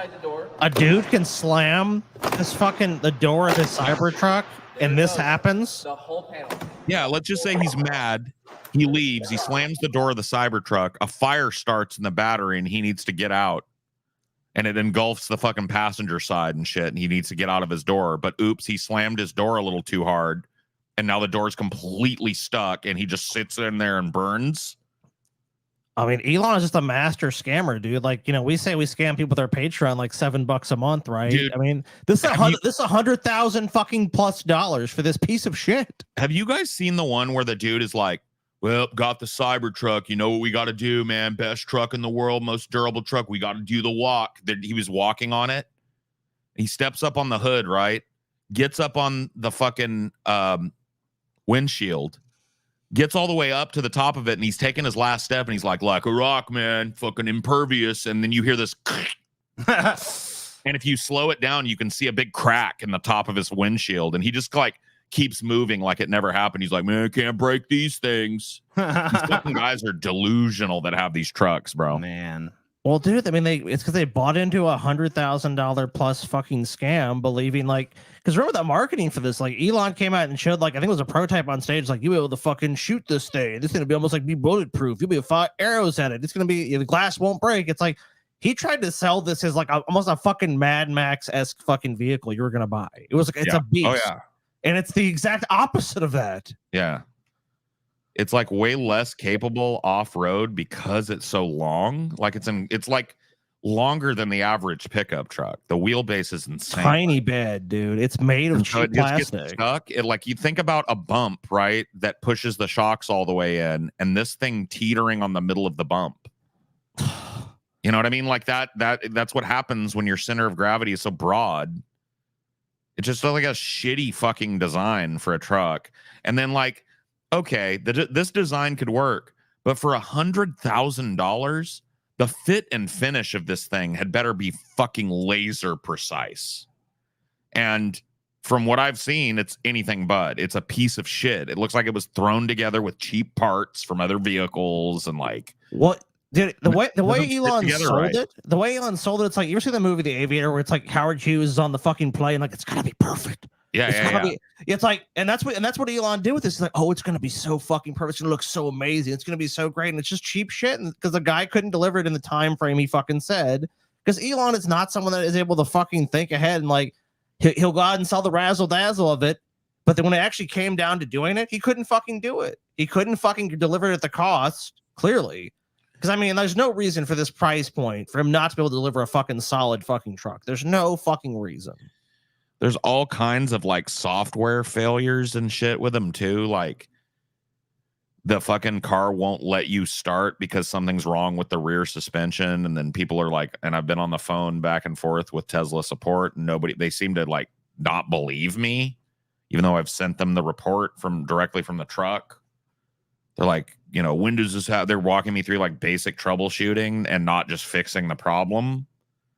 A dude can slam the door of his Cybertruck, and this happens. The whole panel. Yeah, let's just say he's mad. He leaves. He slams the door of the Cybertruck. A fire starts in the battery, and he needs to get out. And it engulfs the fucking passenger side and shit, and he needs to get out of his door. But oops, he slammed his door a little too hard, and now the door's completely stuck, and he just sits in there and burns. I mean, Elon is just a master scammer, dude. Like, we say we scam people with our Patreon like $7 a month, right? Dude, I mean, this is $100,000 fucking plus dollars for this piece of shit. Have you guys seen the one where the dude is like, well, got the Cybertruck. You know what we got to do, man? Best truck in the world, most durable truck. We got to do the walk. He was walking on it. He steps up on the hood, right? gets up on the fucking windshield, gets all the way up to the top of it, and he's taking his last step, and he's like a rock, man, fucking impervious. And then you hear this, and if you slow it down, you can see a big crack in the top of his windshield, and he just like keeps moving like it never happened. He's like, man, I can't break these things. These fucking guys are delusional that have these trucks, bro. Man. Well, dude, I mean, it's because they bought into $100,000 plus fucking scam, believing because remember that marketing for this, Elon came out and showed I think it was a prototype on stage, you'll be able to fucking shoot this thing. This is gonna be almost be bulletproof. You'll be 5 arrows at it. It's gonna be the glass won't break. It's he tried to sell this as almost a fucking Mad Max-esque fucking vehicle you were gonna buy. It was it's a beast. Oh yeah. And it's the exact opposite of that. Yeah. It's way less capable off-road because it's so long. It's longer than the average pickup truck. The wheelbase is insane. Tiny bed, dude. It's made of cheap plastic. Stuck. You think about a bump, right? That pushes the shocks all the way in, and this thing teetering on the middle of the bump. You know what I mean? That's what happens when your center of gravity is so broad. It's just a shitty fucking design for a truck. And then okay, this design could work, but for $100,000, the fit and finish of this thing had better be fucking laser precise. And from what I've seen, it's anything but. It's a piece of shit. It looks like it was thrown together with cheap parts from other vehicles and what? Dude, the way Elon sold right. it, the way Elon sold it, it's you ever see the movie The Aviator where it's Howard Hughes is on the fucking plane, it's gotta be perfect. Yeah. It's and that's what Elon did with this. It's it's gonna be so fucking perfect. It's gonna look so amazing. It's gonna be so great, and it's just cheap shit. And because the guy couldn't deliver it in the time frame he fucking said, because Elon is not someone that is able to fucking think ahead and he'll go out and sell the razzle dazzle of it. But then when it actually came down to doing it, he couldn't fucking do it. He couldn't fucking deliver it at the cost, clearly. Because there's no reason for this price point for him not to be able to deliver a fucking solid fucking truck. There's no fucking reason. There's all kinds of software failures and shit with them too. The fucking car won't let you start because something's wrong with the rear suspension. And then people are and I've been on the phone back and forth with Tesla support, and they seem to not believe me, even though I've sent them the report directly from the truck. They're when does this happen? They're walking me through basic troubleshooting and not just fixing the problem.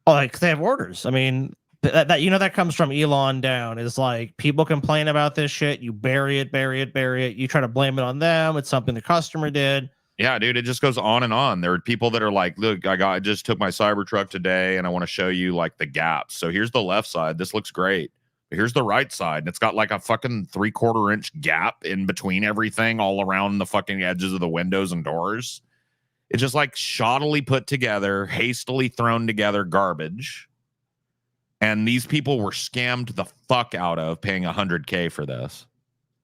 Oh, they have orders. That comes from Elon down. Is people complain about this shit. You bury it. You try to blame it on them. It's something the customer did. Yeah, dude, it just goes on and on. There are people that are look, I just took my Cybertruck today and I want to show you the gaps. So here's the left side. This looks great. Here's the right side, and it's got a fucking 3/4 inch gap in between everything, all around the fucking edges of the windows and doors. It's just shoddily put together, hastily thrown together garbage. And these people were scammed the fuck out of paying $100K for this.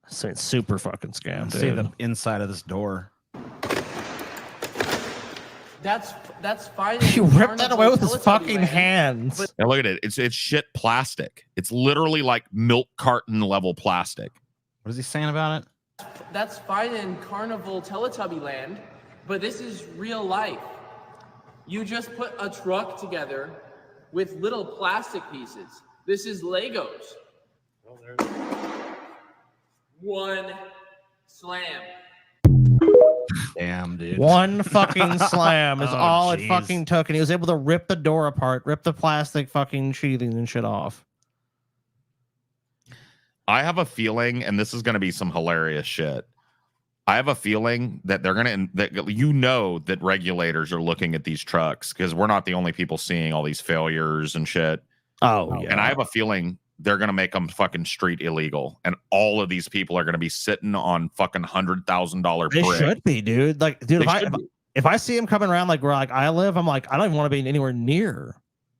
So it's super fucking scam. See the inside of this door. That's fine. He ripped that away with his fucking hands. Now look at it. It's shit plastic. It's literally milk carton level plastic. What is he saying about it? That's fine in Carnival Teletubby Land, but this is real life. You just put a truck together with little plastic pieces. This is Legos. One slam. Damn, dude. One fucking slam is all geez. it fucking took, and he was able to rip the door apart, rip the plastic fucking sheathing and shit off. I have a feeling, and this is going to be some hilarious shit. I have a feeling that they're going to, that regulators are looking at these trucks, because we're not the only people seeing all these failures and shit. Oh, yeah. And I have a feeling they're going to make them fucking street illegal. And all of these people are going to be sitting on fucking $100,000 They brick. should be, dude. Dude, if I see him coming around where I live, I'm I don't even want to be anywhere near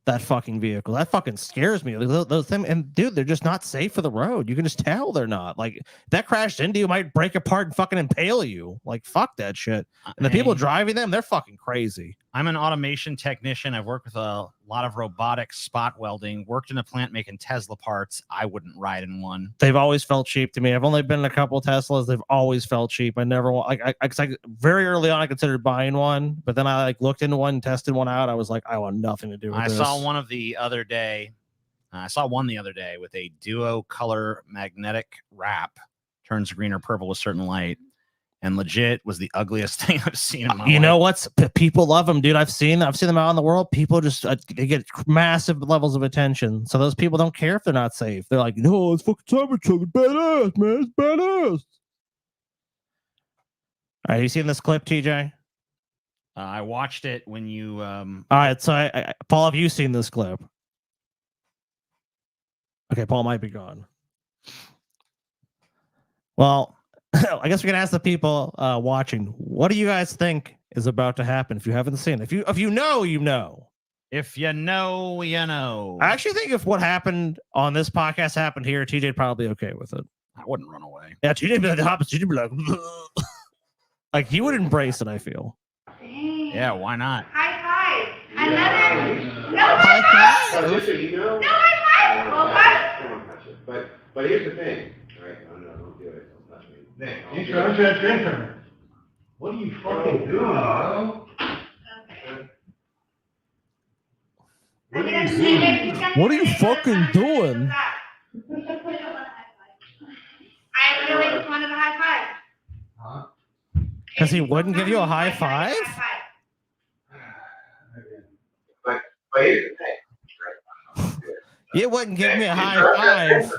that fucking vehicle. That fucking scares me. Those things, and dude, they're just not safe for the road. You can just tell they're not. That crashed into you might break apart and fucking impale you. Fuck that shit. And the people driving them, they're fucking crazy. I'm an automation technician. I've worked with a lot of robotics, spot welding, worked in a plant making Tesla parts. I wouldn't ride in one. They've always felt cheap to me. I've only been in a couple of Teslas. They've always felt cheap. I never want, very early on, I considered buying one, but then I looked into one and tested one out. I was I want nothing to do with this. I saw one of the other day. I saw one the other day with a duo color magnetic wrap, turns green or purple with certain light, and legit was the ugliest thing I've seen in my life. You know what's people love them, dude. I've seen them out in the world. People just they get massive levels of attention. So those people don't care if they're not safe. They're like, no, it's fucking Cybertruck, badass, man, it's badass. All right, you seen this clip, TJ? I watched it when you. All right, so Paul, have you seen this clip? Okay, Paul might be gone. Well, I guess we can ask the people watching. What do you guys think is about to happen? If you haven't seen it, if you know, you know. If you know, you know. I actually think if what happened on this podcast happened here, TJ'd probably be okay with it. I wouldn't run away. Yeah, TJ'd be like the opposite. TJ'd be like, like he would embrace it. I feel. Yeah, why not? High five. Another. No high five. Just so you know. No high five. Well, what? But here's the thing. All right, no, don't do it. Don't touch me. Nick, I'm trying to drink from her. What are you fucking doing, bro? What are you fucking doing? I really just wanted a high five. Huh? Because he wouldn't give you a high five? But here's the thing. You wouldn't give me a high five.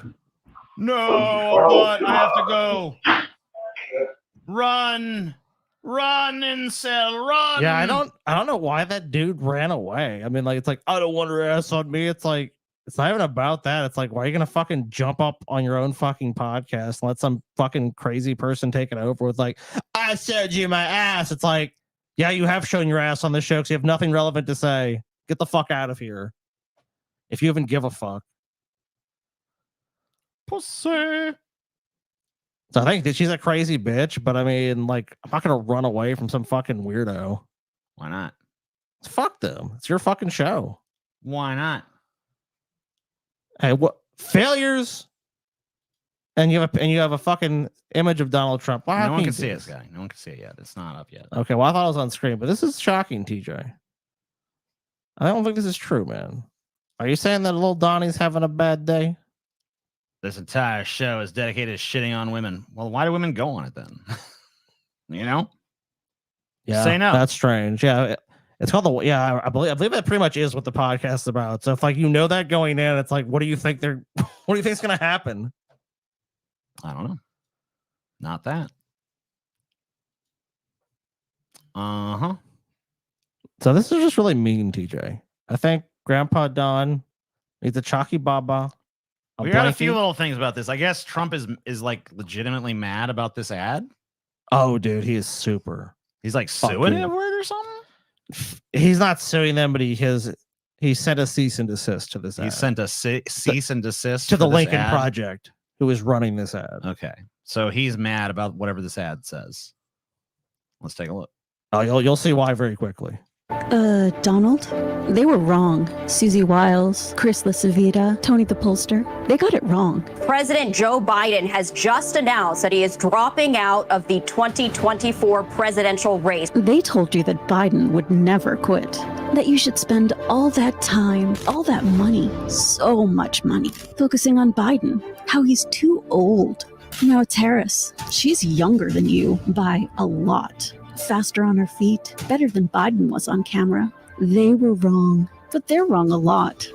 No, but I have to go. Run, incel, run. Yeah, I don't know why that dude ran away. I mean, like, it's like, I don't want her ass on me. It's like, it's not even about that. It's like, why are you gonna fucking jump up on your own fucking podcast and let some fucking crazy person take it over with like, I showed you my ass? It's like, yeah, you have shown your ass on this show because you have nothing relevant to say. Get the fuck out of here. If you even give a fuck. Pussy. So I think that she's a crazy bitch, but I mean, like, I'm not gonna run away from some fucking weirdo. Why not? Fuck them. It's your fucking show. Why not? Hey, what failures? And you have a fucking image of Donald Trump. Why no one can see this guy. No one can see it yet. It's not up yet. Okay, well, I thought it was on screen, but this is shocking, TJ. I don't think this is true, man. Are you saying that little Donnie's having a bad day? This entire show is dedicated to shitting on women. Well, why do women go on it then? You know? Yeah, say no. That's strange. Yeah, it's called the. Yeah, I believe that pretty much is what the podcast is about. So if like you know that going in, it's like, what do you think what do you think is going to happen? I don't know. Not that. Uh-huh. So this is just really mean, TJ. I think Grandpa Don needs a chalky baba. We got a few little things about this. I guess Trump is like legitimately mad about this ad. Oh, dude, he is super. He's like suing Edward or something. He's not suing them, but he sent a cease and desist to this ad. He sent a cease and desist to the Lincoln Project, who is running this ad. Okay, so he's mad about whatever this ad says. Let's take a look. Oh, you'll see why very quickly. Donald, they were wrong. Susie Wiles, Chris LaCivita, Tony the Pollster, they got it wrong. President Joe Biden has just announced that he is dropping out of the 2024 presidential race. They told you that Biden would never quit, that you should spend all that time, all that money, so much money, focusing on Biden, how he's too old. Now it's Harris. She's younger than you by a lot. Faster on her feet, better than Biden was on camera. They were wrong, but they're wrong a lot.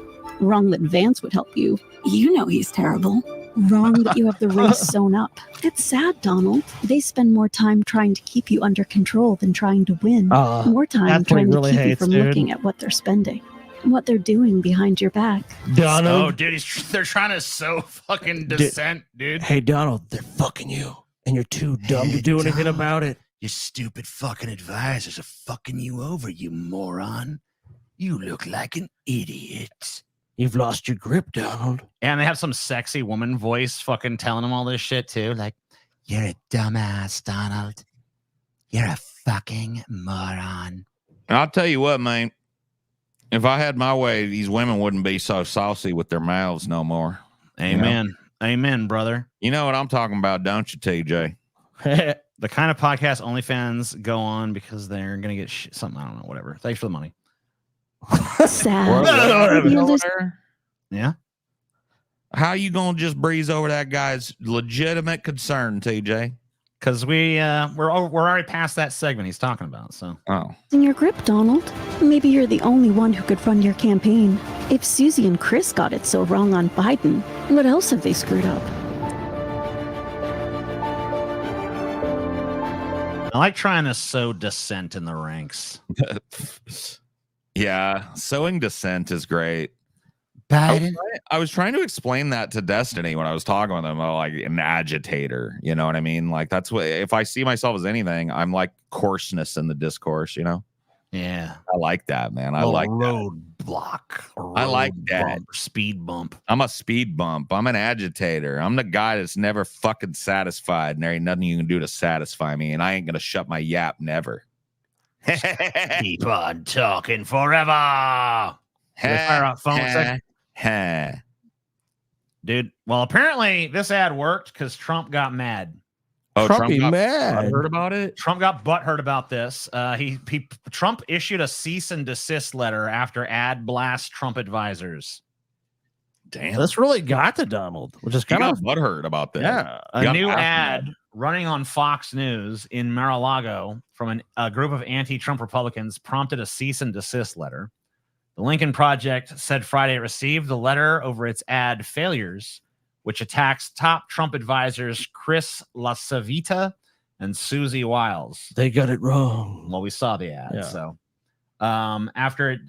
Wrong that Vance would help you. You know he's terrible. Wrong that you have the race sewn up. It's sad, Donald. They spend more time trying to keep you under control than trying to win. More time trying to keep you from looking at what they're spending, what they're doing behind your back. Donald. Oh, dude, they're trying to sow fucking dissent, dude. Hey, Donald, they're fucking you, and you're too dumb to do anything about it. Your stupid fucking advisors are fucking you over, you moron. You look like an idiot. You've lost your grip, Donald. And they have some sexy woman voice fucking telling them all this shit too. Like, you're a dumbass, Donald. You're a fucking moron. And I'll tell you what, man. If I had my way, these women wouldn't be so saucy with their mouths no more. Amen. You know? Amen, brother. You know what I'm talking about, don't you, TJ? The kind of podcast OnlyFans go on because they're going to get something. I don't know, whatever. Thanks for the money. Sad. Yeah. How you gonna just breeze over that guy's legitimate concern, TJ? Because we're already past that segment he's talking about. So In your grip, Donald. Maybe you're the only one who could run your campaign. If Susie and Chris got it so wrong on Biden, what else have they screwed up? I like trying to sow dissent in the ranks. Yeah, sowing dissent is great. Biden. I was trying to explain that to Destiny when I was talking with him. Like an agitator, you know what I mean? Like that's what, if I see myself as anything, I'm like coarseness in the discourse, you know? Yeah, I like that, man. I like roadblock. I like that. Speed bump. I'm a speed bump. I'm an agitator. I'm the guy that's never fucking satisfied, and there ain't nothing you can do to satisfy me, and I ain't gonna shut my yap never. Keep on talking forever. Fire up phone. Dude, well, apparently this ad worked because Trump got mad. Oh, Trump got mad. Heard about it? Trump got butthurt about this. Trump issued a cease and desist letter after ad blast Trump advisors. Damn, this really got to Donald, which is kind of butthurt about this. Yeah, a new ad running on Fox News in Mar-a-Lago from a group of anti-Trump Republicans prompted a cease and desist letter. The Lincoln Project said Friday it received the letter over its ad failures, which attacks top Trump advisors Chris LaCivita and Susie Wiles. They got it wrong. Well, we saw the ad. Yeah. So after it,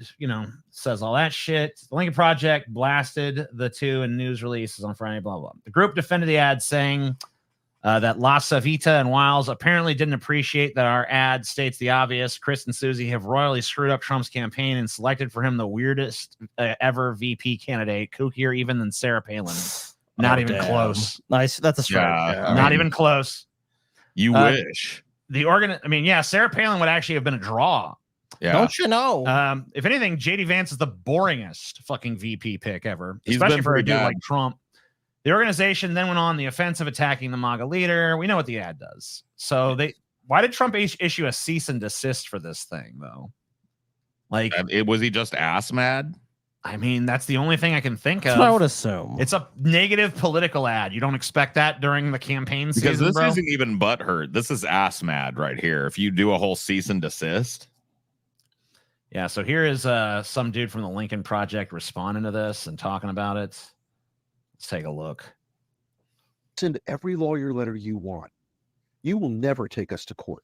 says all that shit, the Lincoln Project blasted the two in news releases on Friday, blah, blah. The group defended the ad, saying that LaCivita and Wiles apparently didn't appreciate that our ad states the obvious. Chris and Susie have royally screwed up Trump's campaign and selected for him the weirdest ever VP candidate, kookier even than Sarah Palin. Not even close. Nice. That's a strike. Yeah, Not even close. You wish. Sarah Palin would actually have been a draw. Yeah. Don't you know? If anything, JD Vance is the boringest fucking VP pick ever, He's especially been for a pretty dude bad. like Trump. The organization then went on the offensive, attacking the MAGA leader. We know what the ad does. So why did Trump issue a cease and desist for this thing, though? Like, was he just ass mad? I mean, that's the only thing I can think That's of. what I would assume. It's a negative political ad. You don't expect that during the campaign season, Because this bro? isn't even butthurt. This is ass mad right here. If you do a whole cease and desist. Yeah, so here is some dude from the Lincoln Project responding to this and talking about it. Let's take a look. Send every lawyer letter you want. You will never take us to court.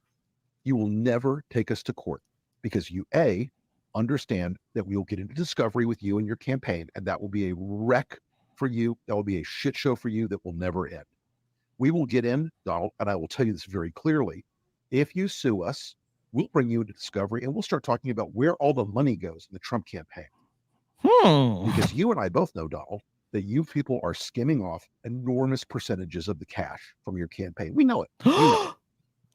You will never take us to court because you, A, understand that we will get into discovery with you and your campaign, and that will be a wreck for you. That will be a shit show for you that will never end. We will get in, Donald, and I will tell you this very clearly. If you sue us, we'll bring you into discovery and we'll start talking about where all the money goes in the Trump campaign. Because you and I both know, Donald, that you people are skimming off enormous percentages of the cash from your campaign. We know it. We know it.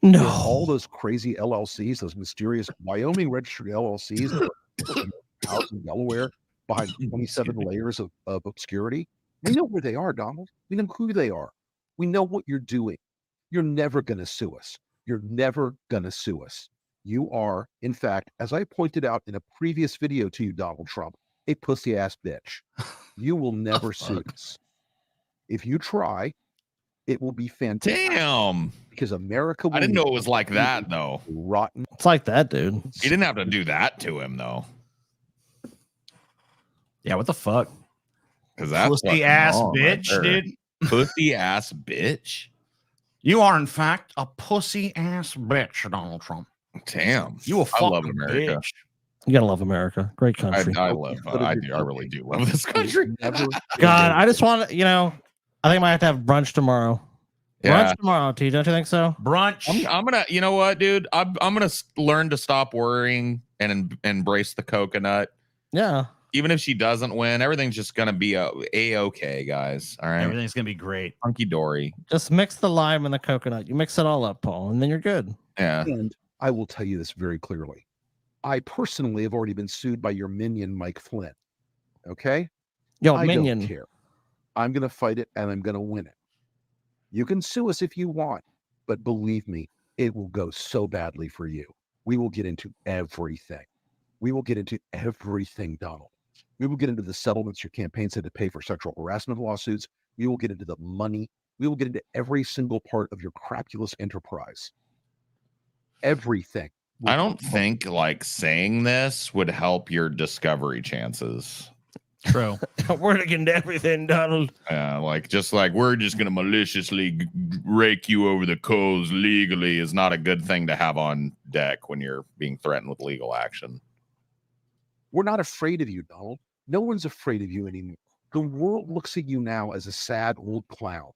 No. There's all those crazy LLCs, those mysterious Wyoming registered LLCs that are out in Delaware behind 27 layers of obscurity. We know where they are, Donald. We know who they are. We know what you're doing. You're never going to sue us. You're never going to sue us. You are, in fact, as I pointed out in a previous video to you, Donald Trump, a pussy ass bitch. You will never sue us. If you try, it will be fantastic. Damn. Because America will I didn't know it was like that, though. Rotten. It's like that, dude. He didn't have to do that to him, though. Yeah, what the fuck? Because that's pussy ass bitch, dude. Pussy ass bitch. You are, in fact, a pussy ass bitch, Donald Trump. Damn. You a fucking I love America. bitch. You gotta love America. Great country. I really do love this country. God, I just want to, I think I might have to have brunch tomorrow. Yeah. Brunch tomorrow, T. Don't you think so? Brunch. I'm gonna, you know what, dude? I'm gonna learn to stop worrying and embrace the coconut. Yeah. Even if she doesn't win, everything's just gonna be a-okay, guys. All right. Everything's gonna be great. Hunky dory. Just mix the lime and the coconut. You mix it all up, Paul, and then you're good. Yeah. And I will tell you this very clearly. I personally have already been sued by your minion, Mike Flynn. Okay? Yo, I minion. don't care. I'm going to fight it and I'm going to win it. You can sue us if you want, but believe me, it will go so badly for you. We will get into everything. We will get into everything, Donald. We will get into the settlements your campaigns had to pay for sexual harassment lawsuits. We will get into the money. We will get into every single part of your crapulous enterprise. Everything. I don't think like saying this would help your discovery chances. True. We're gonna get into everything, Donald. Yeah, like just like we're just gonna maliciously rake you over the coals legally is not a good thing to have on deck when you're being threatened with legal action. We're not afraid of you, Donald. No one's afraid of you anymore. The world looks at you now as a sad old clown.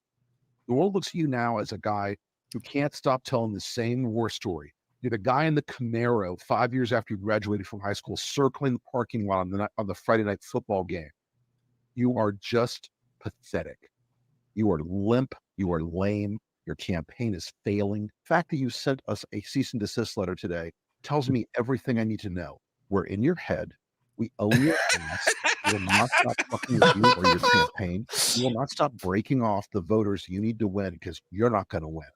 The world looks at you now as a guy who can't stop telling the same war story. You're the guy in the Camaro 5 years after you graduated from high school, circling the parking lot on the Friday night football game. You are just pathetic. You are limp. You are lame. Your campaign is failing. The fact that you sent us a cease and desist letter today tells me everything I need to know. We're in your head. We own your ass. We will not stop fucking with you or your campaign. We will not stop breaking off the voters you need to win because you're not going to win.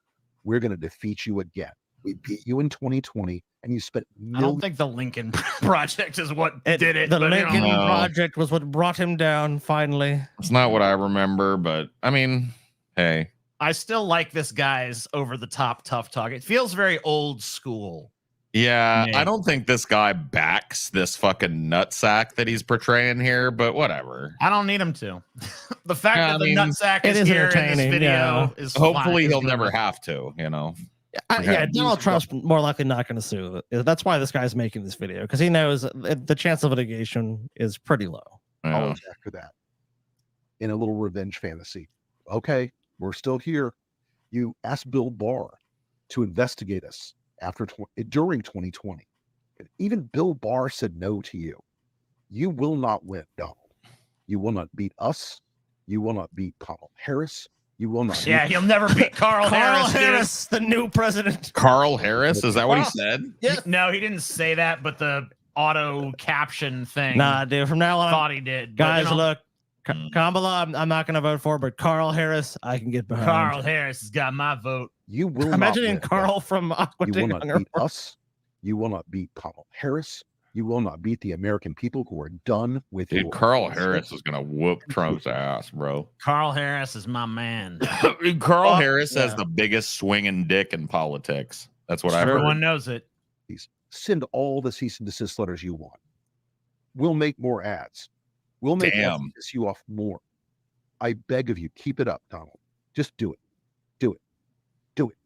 We're going to defeat you again. We beat you in 2020, and you spent millions. I don't think the Lincoln Project is what did it. The but, Lincoln Project was what brought him down, finally. It's not what I remember, but I mean, hey. I still like this guy's over-the-top tough talk. It feels very old school. Yeah, I don't think this guy backs this fucking nutsack that he's portraying here, but whatever. I don't need him to. The fact that the nutsack it is is here in this entertaining, video is hopefully fine. he'll never have to, you know. Yeah, Donald Trump's more likely not going to sue. That's why this guy's making this video, because he knows the chance of litigation is pretty low. Always after that, in a little revenge fantasy. Okay, we're still here. You asked Bill Barr to investigate us during 2020. Even Bill Barr said no to you. You will not win, Donald. You will not beat us. You will not beat Kamala Harris. You will not. Yeah, he'll never beat Carl Harris. Harris, the new president. Carl Harris? Is that what he said? Yeah. No, he didn't say that, but the auto caption thing. Nah, dude. From now on, thought he did. Guys, look, Kamala, I'm not going to vote for, but Carl Harris, I can get behind. Carl Harris has got my vote. You will imagine not win, Carl from Aqua. You will not beat us. You will not beat Kamala Harris. You will not beat the American people who are done with you. Dude, Carl Harris is gonna whoop Trump's ass, bro. Carl Harris is my man. Carl Harris has the biggest swinging dick in politics. That's what I've heard. Everyone knows it. Please send all the cease and desist letters you want. We'll make more ads. We'll make ads to piss you off more. I beg of you, keep it up, Donald. Just do it. Do it. Do it.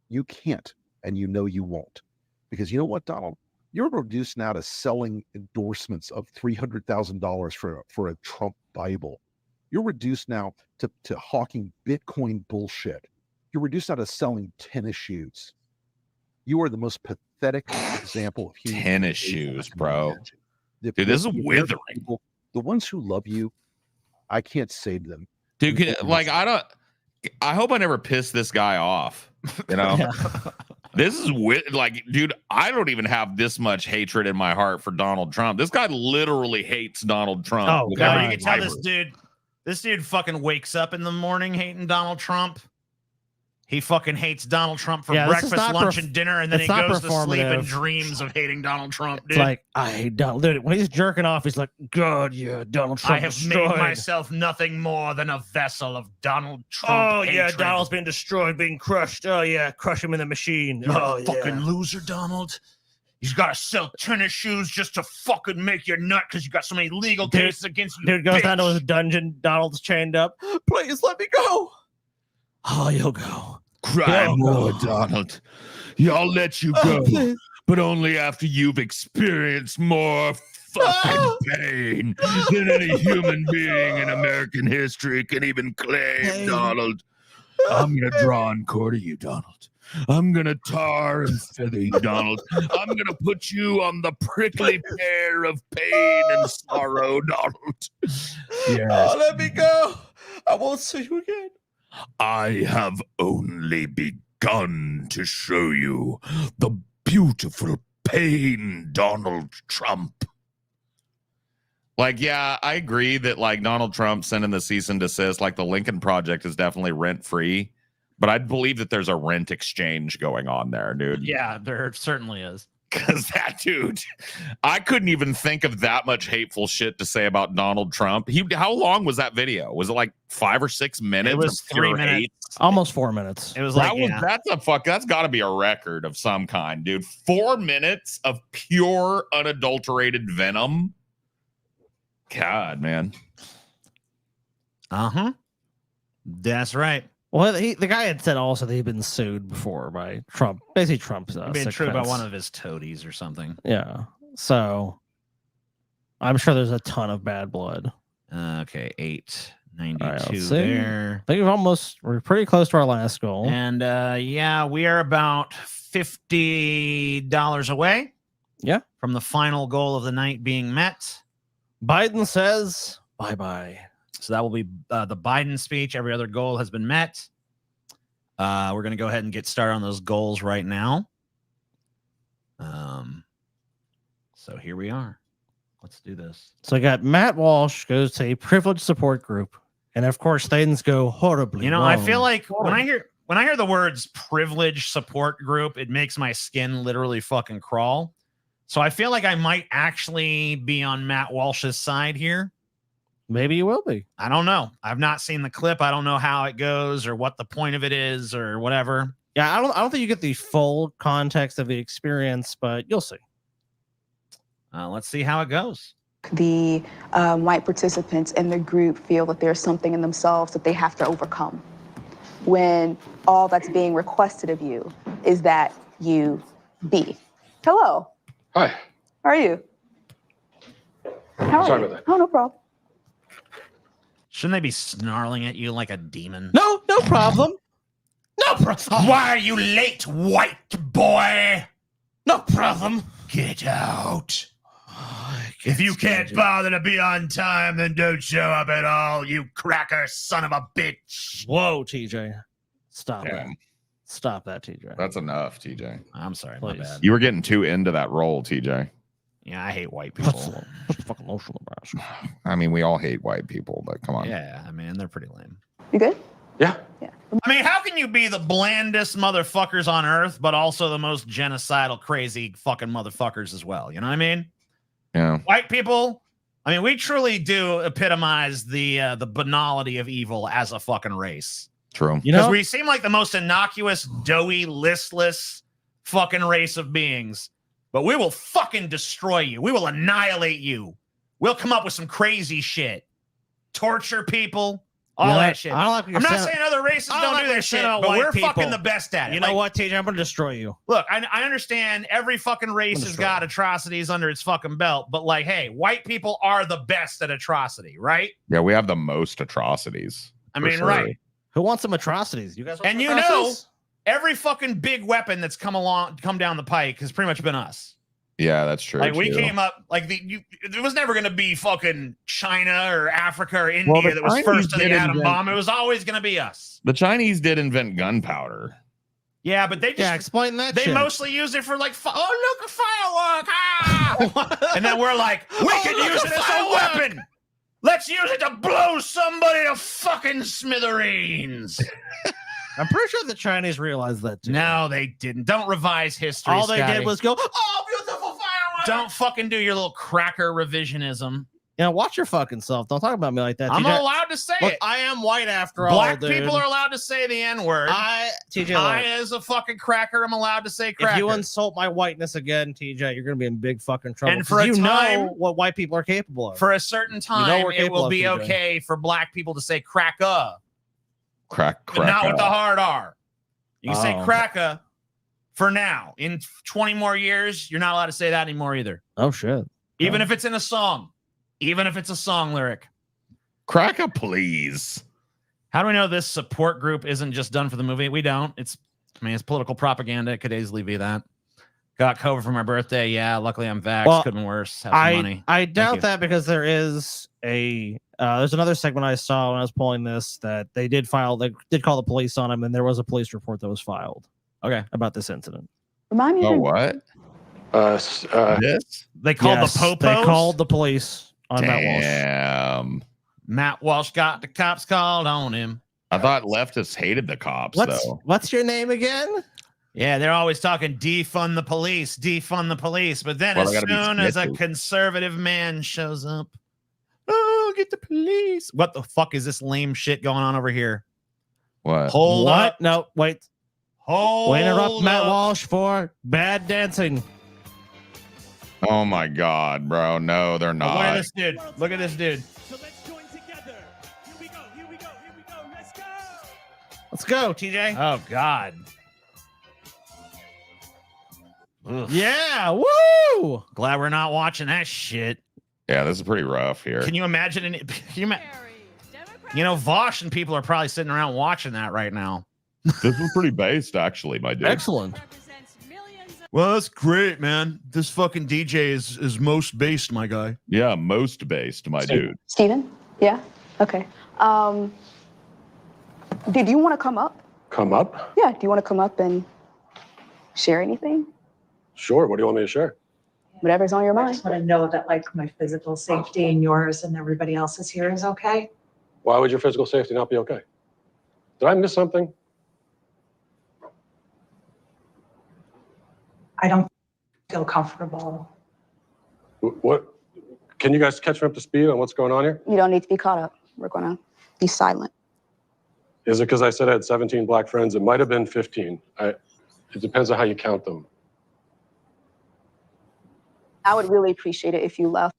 You can't, and you know you won't. Because you know what, Donald? You're reduced now to selling endorsements of $300,000 for a Trump Bible. You're reduced now to hawking Bitcoin bullshit. You're reduced now to selling tennis shoes. You are the most pathetic example of human tennis shoes, bro. Dude, this is withering. People, the ones who love you, I can't say to them. Dude, I hope I never piss this guy off. You know? This is like, dude, I don't even have this much hatred in my heart for Donald Trump. This guy literally hates Donald Trump. Oh, God. You can tell this dude fucking wakes up in the morning hating Donald Trump. He fucking hates Donald Trump for breakfast, lunch, and dinner, and then he goes to sleep and dreams of hating Donald Trump, dude. It's like, I hate Donald. Dude, when he's jerking off, he's like, God, yeah, Donald Trump I have destroyed. made myself nothing more than a vessel of Donald Trump Oh, yeah, hatred. Donald's been destroyed, being crushed. Oh, yeah, crush him in the machine. You're oh, a fucking loser, Donald. He's got to sell tennis shoes just to fucking make you nut because you got so many legal cases against you. Dude goes bitch. down to his dungeon. Donald's chained up. Please let me go. Oh, you'll go. Cry more, Donald. I'll let you go, but only after you've experienced more fucking pain than any human being in American history can even claim, Donald. I'm going to draw and quarter you, Donald. I'm going to tar and feather you, Donald. I'm going to put you on the prickly pear of pain and sorrow, Donald. Yes. Oh, let me go. I won't see you again. I have only begun to show you the beautiful pain, Donald Trump. Like, yeah, I agree that like Donald Trump sending the cease and desist, like the Lincoln Project is definitely rent free, but I believe that there's a rent exchange going on there, dude. Yeah, there certainly is. Because that dude, I couldn't even think of that much hateful shit to say about Donald Trump. How long was that video? Was it like 5 or 6 minutes? It was 3 minutes. Hate? Almost 4 minutes. It was like, that's got to be a record of some kind, dude. 4 minutes of pure, unadulterated venom. God, man. That's right. Well, the guy had said also that he'd been sued before by Trump. Basically, Trump's being true about one of his toadies or something. Yeah. So I'm sure there's a ton of bad blood. Okay, 892 right, there. I think we're pretty close to our last goal. And yeah, we are about $50 away. Yeah. From the final goal of the night being met. Biden says bye-bye. So that will be the Biden speech. Every other goal has been met. We're going to go ahead and get started on those goals right now. So here we are. Let's do this. So I got Matt Walsh goes to a privileged support group. And of course, things go horribly wrong. I feel like when I hear the words privileged support group, it makes my skin literally fucking crawl. So I feel like I might actually be on Matt Walsh's side here. Maybe you will be. I don't know. I've not seen the clip. I don't know how it goes or what the point of it is or whatever. Yeah, I don't think you get the full context of the experience, but you'll see. Let's see how it goes. The white participants in the group feel that there's something in themselves that they have to overcome, when all that's being requested of you is that you be. Hello. Hi. How are you? How are Sorry you? about that. Oh, no problem. Shouldn't they be snarling at you like a demon? No problem. No problem. Why are you late, white boy? No problem. Get out. If you can't bother to be on time, then don't show up at all, you cracker son of a bitch. Whoa, TJ. Stop Yeah. that. Stop that, TJ. That's enough, TJ. I'm sorry, my Please. bad. You were getting too into that role, TJ. Yeah, I hate white people. Fucking emotional about it. I mean, we all hate white people, but come on. Yeah, I mean, they're pretty lame. You good? Yeah. I mean, how can you be the blandest motherfuckers on earth, but also the most genocidal, crazy fucking motherfuckers as well? You know what I mean? Yeah. White people, I mean, we truly do epitomize the banality of evil as a fucking race. True. Because we seem like the most innocuous, doughy, listless fucking race of beings. But we will fucking destroy you. We will annihilate you. We'll come up with some crazy shit. Torture people. All that shit. I'm not saying other races don't do that shit, but we're fucking the best at it. You know what, TJ? I'm going to destroy you. Look, I understand every fucking race has got atrocities under its fucking belt, but like, hey, white people are the best at atrocity, right? Yeah, we have the most atrocities. I for mean, sure. right. Who wants some atrocities? You guys want And some you know, atrocities? every fucking big weapon that's come down the pike has pretty much been us. Yeah, that's true. Like we too. came up, like it was never going to be fucking China or Africa or India that was Chinese first to the did atom invent- bomb. It was always going to be us. The Chinese did invent gunpowder. Yeah, but they just explain that. They shit. mostly use it for like, oh look, a firework, ah! And then we're like, we can use it as a weapon. Let's use it to blow somebody to fucking smithereens. I'm pretty sure the Chinese realized that too. No, they didn't. Don't revise history. All they Scotty. did was go, oh, beautiful firework. Don't fucking do your little cracker revisionism. you know, watch your fucking self. Don't talk about me like that. I'm TJ. allowed to say Look, it. I am white after all. Black Dude. people are allowed to say the N-word. TJ, I, look, as a fucking cracker, am allowed to say cracker. if you insult my whiteness again, TJ, you're gonna be in big fucking trouble. And for a you time- know what white people are capable of. For a certain time, we're it capable will of, be TJ. okay for black people to say cracka, Crack. but not with the hard R. You can say Oh. cracka for now. In 20 more years, you're not allowed to say that anymore either. Oh shit! Even if it's in a song. Even if it's a song lyric. Cracker, please. How do we know this support group isn't just done for the movie? We don't. It's political propaganda. It could easily be that. Got COVID for my birthday. Yeah, luckily I'm vaxxed. Well, Couldn't been worse. Have some money. I Thank doubt you. that because there is there's another segment I saw when I was pulling this that they did call the police on him, and there was a police report that was filed. Okay, about this incident. Remind me. Oh, what? This? They called Yes, the popos? They called the police on Matt Walsh. Damn. Matt Walsh got the cops called on him. I thought leftists hated the cops, though. What's your name again? Yeah, they're always talking defund the police, defund the police. But then as soon as a conservative man shows up, oh, get the police. What the fuck is this lame shit going on over here? What? Hold what? up. No, wait. Hold we interrupt Matt up. Walsh for bad dancing. Oh my God, bro. No, they're not. Look at this dude. Look at this dude. Let's go, TJ. Oh, God. Ugh. Yeah, woo! Glad we're not watching that shit. Yeah, this is pretty rough here. Can you imagine? You know, Vosh and people are probably sitting around watching that right now. This is pretty based, actually, my dude. Excellent. Well, that's great, man. This fucking DJ is most based, my guy. Yeah, most based, my dude. Steven? Yeah? Okay. Did you want to come up? Come up? Yeah, do you want to come up and share anything? Sure. What do you want me to share? Whatever's on your I mind. just want to know that like my physical safety and yours and everybody else's here is okay. Why would your physical safety not be okay? Did I miss something? I don't feel comfortable. What? Can you guys catch me up to speed on what's going on here? You don't need to be caught up. We're going to be silent. Is it because I said I had 17 black friends? It might have been 15. It depends on how you count them. I would really appreciate it if you left.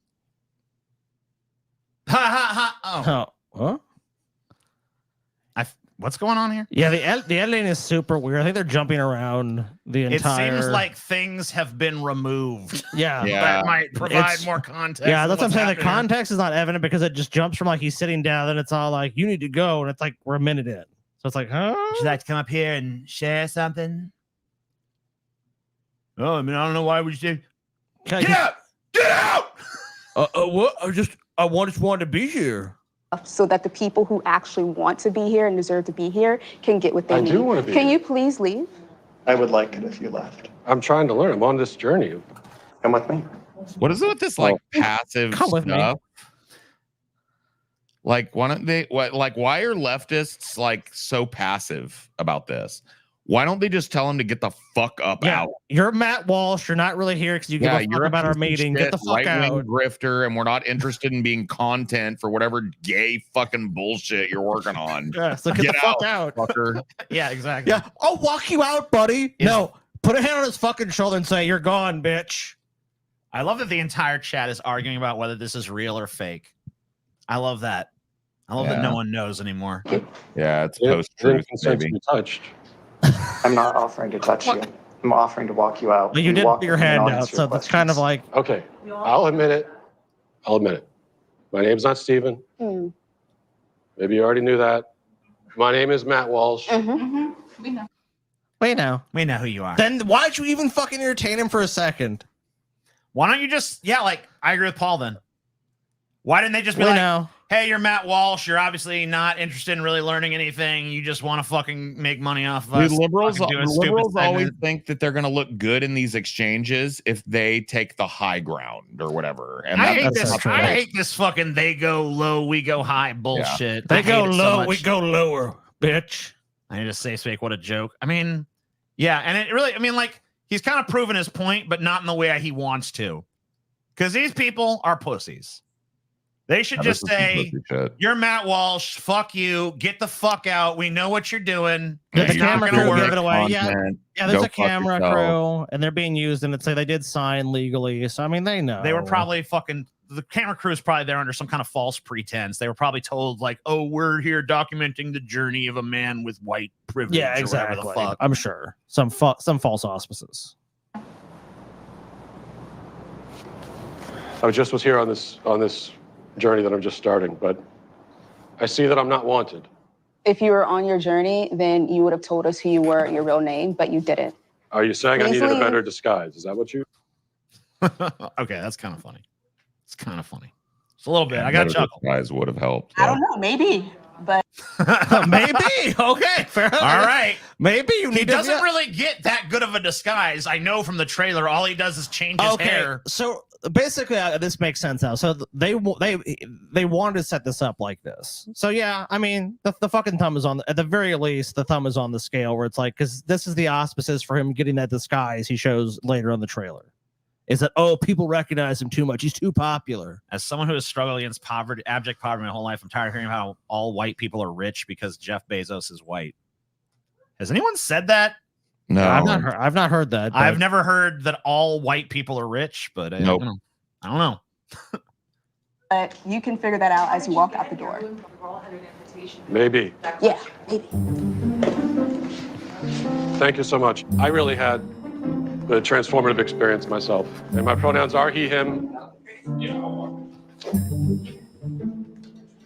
Ha ha ha. Oh. Huh? What's going on here? Yeah, the editing is super weird. I think they're jumping around the entire. It seems like things have been removed. Yeah. That might provide more context. Yeah, that's what I'm saying. The happening. context is not evident because it just jumps from like he's sitting down, and it's all like, you need to go, and it's like we're a minute in. So it's like, huh? Would you like to come up here and share something? Oh, I mean, I don't know why would you say, get out! Get out! What? I just wanted to be here. So that the people who actually want to be here and deserve to be here can get what they need. I do want to be Can here. you please leave? I would like it if you left. I'm trying to learn. I'm on this journey. Come with me. What is it with this like passive Come with me. stuff? Like, why don't they? Why are leftists like so passive about this? Why don't they just tell him to get the fuck up out? You're Matt Walsh. You're not really here because you give a fuck about our meeting. Get the fuck out. Grifter, and we're not interested in being content for whatever gay fucking bullshit you're working on. Yeah, so get the fuck out. Fucker. Yeah, exactly. Yeah, I'll walk you out, buddy. No, put a hand on his fucking shoulder and say, you're gone, bitch. I love that the entire chat is arguing about whether this is real or fake. I love that. I love that no one knows anymore. Yeah, it's post-truth, maybe. Touched. I'm not offering to touch you. I'm offering to walk you out. But you did put your hand out, so that's kind of like. Okay, I'll admit it. My name's not Steven. Maybe you already knew that. My name is Matt Walsh. We know. We know. We know who you are. Then why'd you even fucking entertain him for a second? Why don't you just, I agree with Paul then. Why didn't they just be like, hey, you're Matt Walsh. You're obviously not interested in really learning anything. You just want to fucking make money off of us. Dude, liberals Liberals always think that they're going to look good in these exchanges if they take the high ground or whatever. And I hate this fucking they go low, we go high bullshit. They go low, we go lower, bitch. I need to say, Spake, what a joke. I mean, yeah, and it really, he's kind of proven his point, but not in the way he wants to. Because these people are pussies. They should just say, you're Matt Walsh. Fuck you. Get the fuck out. We know what you're doing. The It's not camera going to crew work. give it away. Yeah, there's a camera crew, and they're being used, and it's like they did sign legally. So, I mean, they know. They were probably the camera crew is probably there under some kind of false pretense. They were probably told, like, oh, we're here documenting the journey of a man with white privilege. Yeah, exactly. Or whatever the fuck. I'm sure. Some false auspices. I just was here on this journey that I'm just starting, but I see that I'm not wanted. If you were on your journey, then you would have told us who you were and your real name, but you didn't. Are you saying I Please needed a leave. better disguise? Is that what you? Okay, that's kind of funny. It's kind of funny. It's a little bit. I got to chuckle. Guys would have helped. I don't know, maybe, but maybe. Okay, fair enough. All right. Maybe you need He to. doesn't really get that good of a disguise. I know from the trailer. All he does is change his hair. So basically, this makes sense now. So they wanted to set this up like this. So yeah, I mean, the fucking thumb is on. At the very least, the thumb is on the scale where it's like, because this is the auspices for him getting that disguise he shows later on the trailer. Is that people recognize him too much? He's too popular. As someone who has struggled against poverty, abject poverty my whole life, I'm tired of hearing how all white people are rich because Jeff Bezos is white. Has anyone said that? No, I've not heard that. I've never heard that all white people are rich, but Nope. I don't know. But you can figure that out as you walk out the door. Maybe. Yeah, maybe. Thank you so much. I really had a transformative experience myself. And my pronouns are he, him.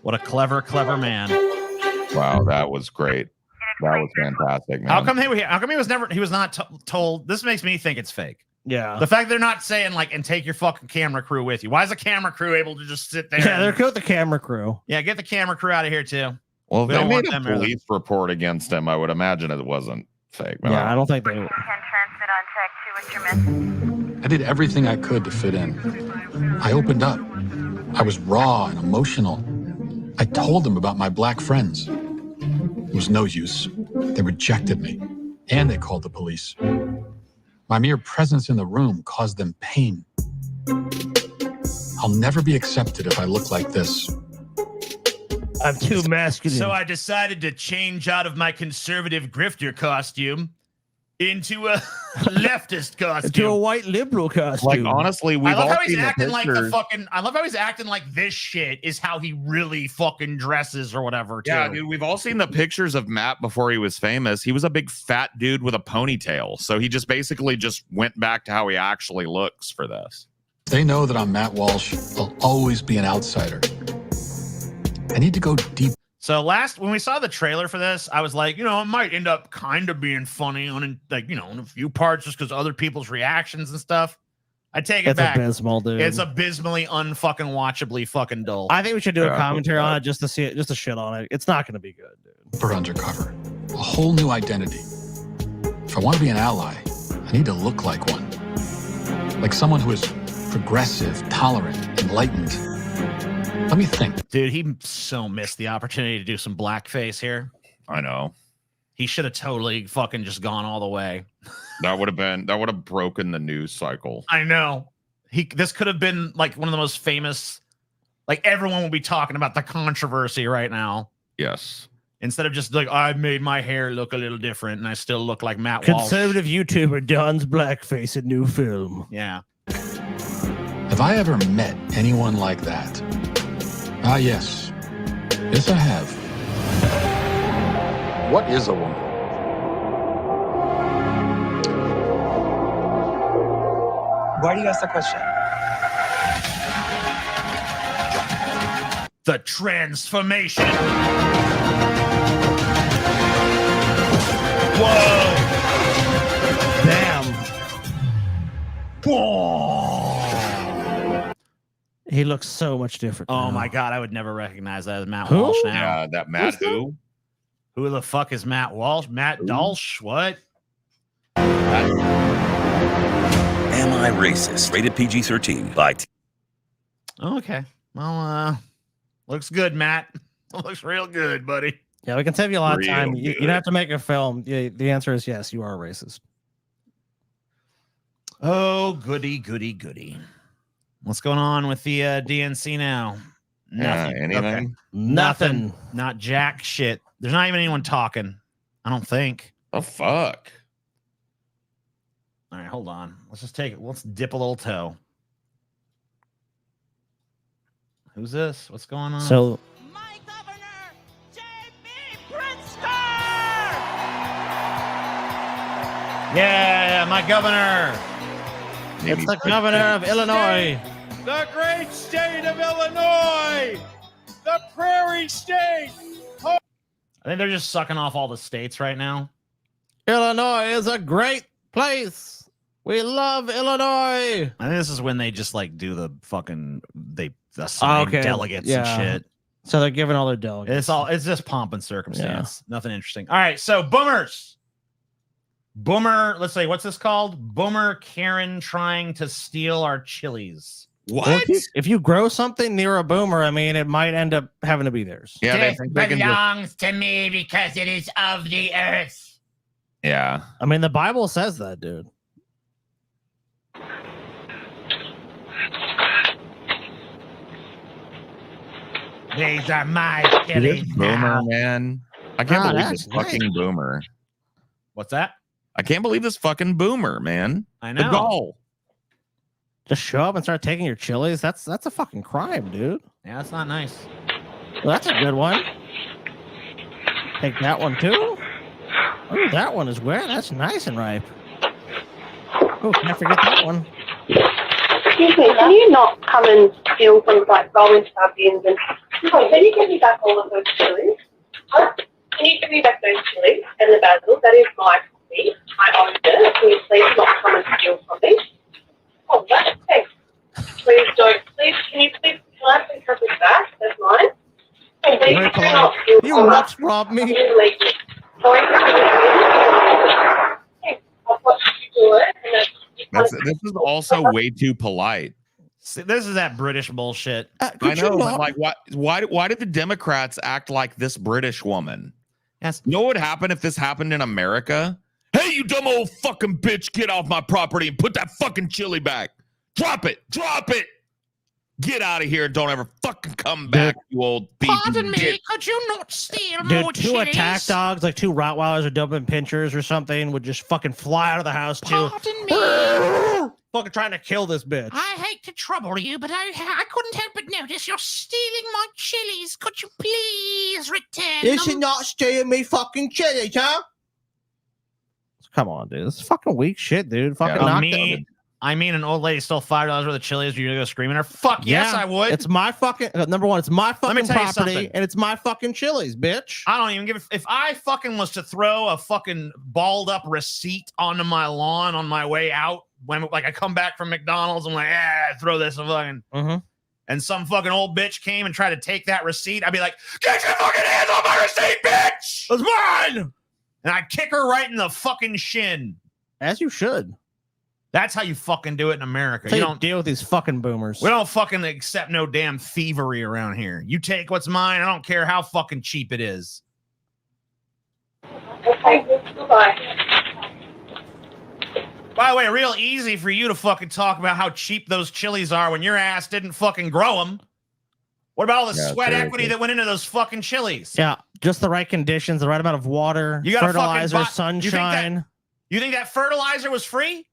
What a clever man. Wow, that was great. That was fantastic, man. How come he was not told? This makes me think it's fake. Yeah. The fact they're not saying like, and take your fucking camera crew with you. Why is the camera crew able to just sit there? Yeah, they're good with the camera crew. Yeah, get the camera crew out of here too. Well, if We they don't made want a them police report against him, I would imagine it wasn't fake. Yeah, I don't think they. I did everything I could to fit in. I opened up. I was raw and emotional. I told them about my black friends. It was no use. They rejected me, and they called the police. My mere presence in the room caused them pain. I'll never be accepted if I look like this. I'm too masculine. So I decided to change out of my conservative grifter costume into a leftist costume. To a white liberal costume. Like, honestly, we've I love all how he's seen the acting like the pictures. fucking. I love how he's acting like this shit is how he really fucking dresses or whatever. Too. Yeah, dude, we've all seen the pictures of Matt before he was famous. He was a big fat dude with a ponytail. So he just basically just went back to how he actually looks for this. They know that I'm Matt Walsh. I'll always be an outsider. I need to go deep. So when we saw the trailer for this, I was like, it might end up kind of being funny on in a few parts just because other people's reactions and stuff. I take it It's back. abysmal, dude. It's abysmally unfucking watchably fucking dull. I think we should do a commentary on it just to see it, just to shit on it. It's not going to be good, dude. For undercover. A whole new identity. If I want to be an ally, I need to look like one. Like someone who is progressive, tolerant, enlightened. Let me think. Dude, he so missed the opportunity to do some blackface here. I know. He should have totally fucking just gone all the way. That would have broken the news cycle. I know. This could have been like one of the most famous, like everyone will be talking about the controversy right now. Yes. Instead of just like, I made my hair look a little different and I still look like Matt Walsh. Conservative YouTuber dons blackface in new film. Yeah. Have I ever met anyone like that? Ah, yes. Yes, I have. What is a woman? Why do you ask that question? The transformation. Whoa. Damn. He looks so much different. Oh now. my God. I would never recognize that as Matt Who? Walsh now. Yeah, that Matt who? Who the fuck is Matt Walsh? Matt Dolsh? What? Am I Racist? Rated PG-13 by Okay. Well, looks good, Matt. Looks real good, buddy. Yeah, we can save you a lot of Real time. You good. don't have to make a film. Yeah, the answer is yes, you are a racist. Oh, goody, goody, goody. What's going on with the DNC now? Nothing. Anything? Okay. Nothing. Not jack shit. There's not even anyone talking. I don't think. Oh, fuck. All right, hold on. Let's just take it. Let's dip a little toe. Who's this? What's going on? So yeah, my governor. it's the governor of Illinois. The great state of Illinois, the prairie state. I think they're just sucking off all the states right now. Illinois is a great place. We love Illinois. I think this is when they just like do the fucking assign delegates and shit. So they're giving all their delegates. It's just pomp and circumstance. Nothing interesting. All right, so boomers. Boomer, let's say, what's this called? Boomer Karen trying to steal our chilies. What? Well, if you grow something near a boomer, I mean, it might end up having to be theirs. Yeah, This belongs to me because it is of the earth. Yeah. I mean, the Bible says that, dude. These are my This chilies boomer, now. man. I can't believe that's this fucking boomer. What's that? I can't believe this fucking boomer, man. I The know. gall. Just show up and start taking your chilies. That's a fucking crime, dude. Yeah, that's not nice. Well, that's a good one. Take that one too. Oh, that one is where? That's nice and ripe. Oh, can't forget that one. Excuse me, can you not come and steal things like go into our bins and can you give me back all of those chilies? Huh? Can you give me back those chilies and the basil? That is my property. I own it. Can you please not come and steal from me? Oh, that's thanks. Please don't. Please, can I please have this back? That's mine. And please do not steal You from nuts us. robbed me. Sorry. I've watched you do it, and This is also way too polite. See, this is that British bullshit. I know, but like, why did the Democrats act like this British woman? Yes. You know what would happen if this happened in America? Hey, you dumb old fucking bitch, get off my property and put that fucking chili back. Drop it. Get out of here and don't ever fucking come back, you old thief. Pardon me, could you not steal Dude, more two chilies? attack dogs, like two Rottweilers or dumping pinchers or something, would just fucking fly out of the house too. Pardon me. Fucking trying to kill this bitch. I hate to trouble you, but I couldn't help but notice you're stealing my chilies. Could you please return them? not stealing me fucking chilies, huh? Come on, dude. This is fucking weak shit, dude. Fucking knock down. I mean, an old lady stole $5 worth of chilies. You're gonna go screaming at her? Fuck yes, I would. It's my fucking number one. It's my Let me fucking tell you property, something. and it's my fucking chilies, bitch. I don't even give if I fucking was to throw a fucking balled up receipt onto my lawn on my way out when like I come back from McDonald's. I'm like, throw this a fucking. And some fucking old bitch came and tried to take that receipt. I'd be like, get your fucking hands on my receipt, bitch! It's mine! And I'd kick her right in the fucking shin. As you should. That's how you fucking do it in America. So You you don't deal with these fucking boomers. We don't fucking accept no damn thievery around here. You take what's mine. I don't care how fucking cheap it is. Okay, goodbye. By the way, real easy for you to fucking talk about how cheap those chilies are when your ass didn't fucking grow them. What about all the sweat equity that went into those fucking chilies? Yeah, just the right conditions, the right amount of water, You gotta fertilizer, fucking sunshine. You think that fertilizer was free?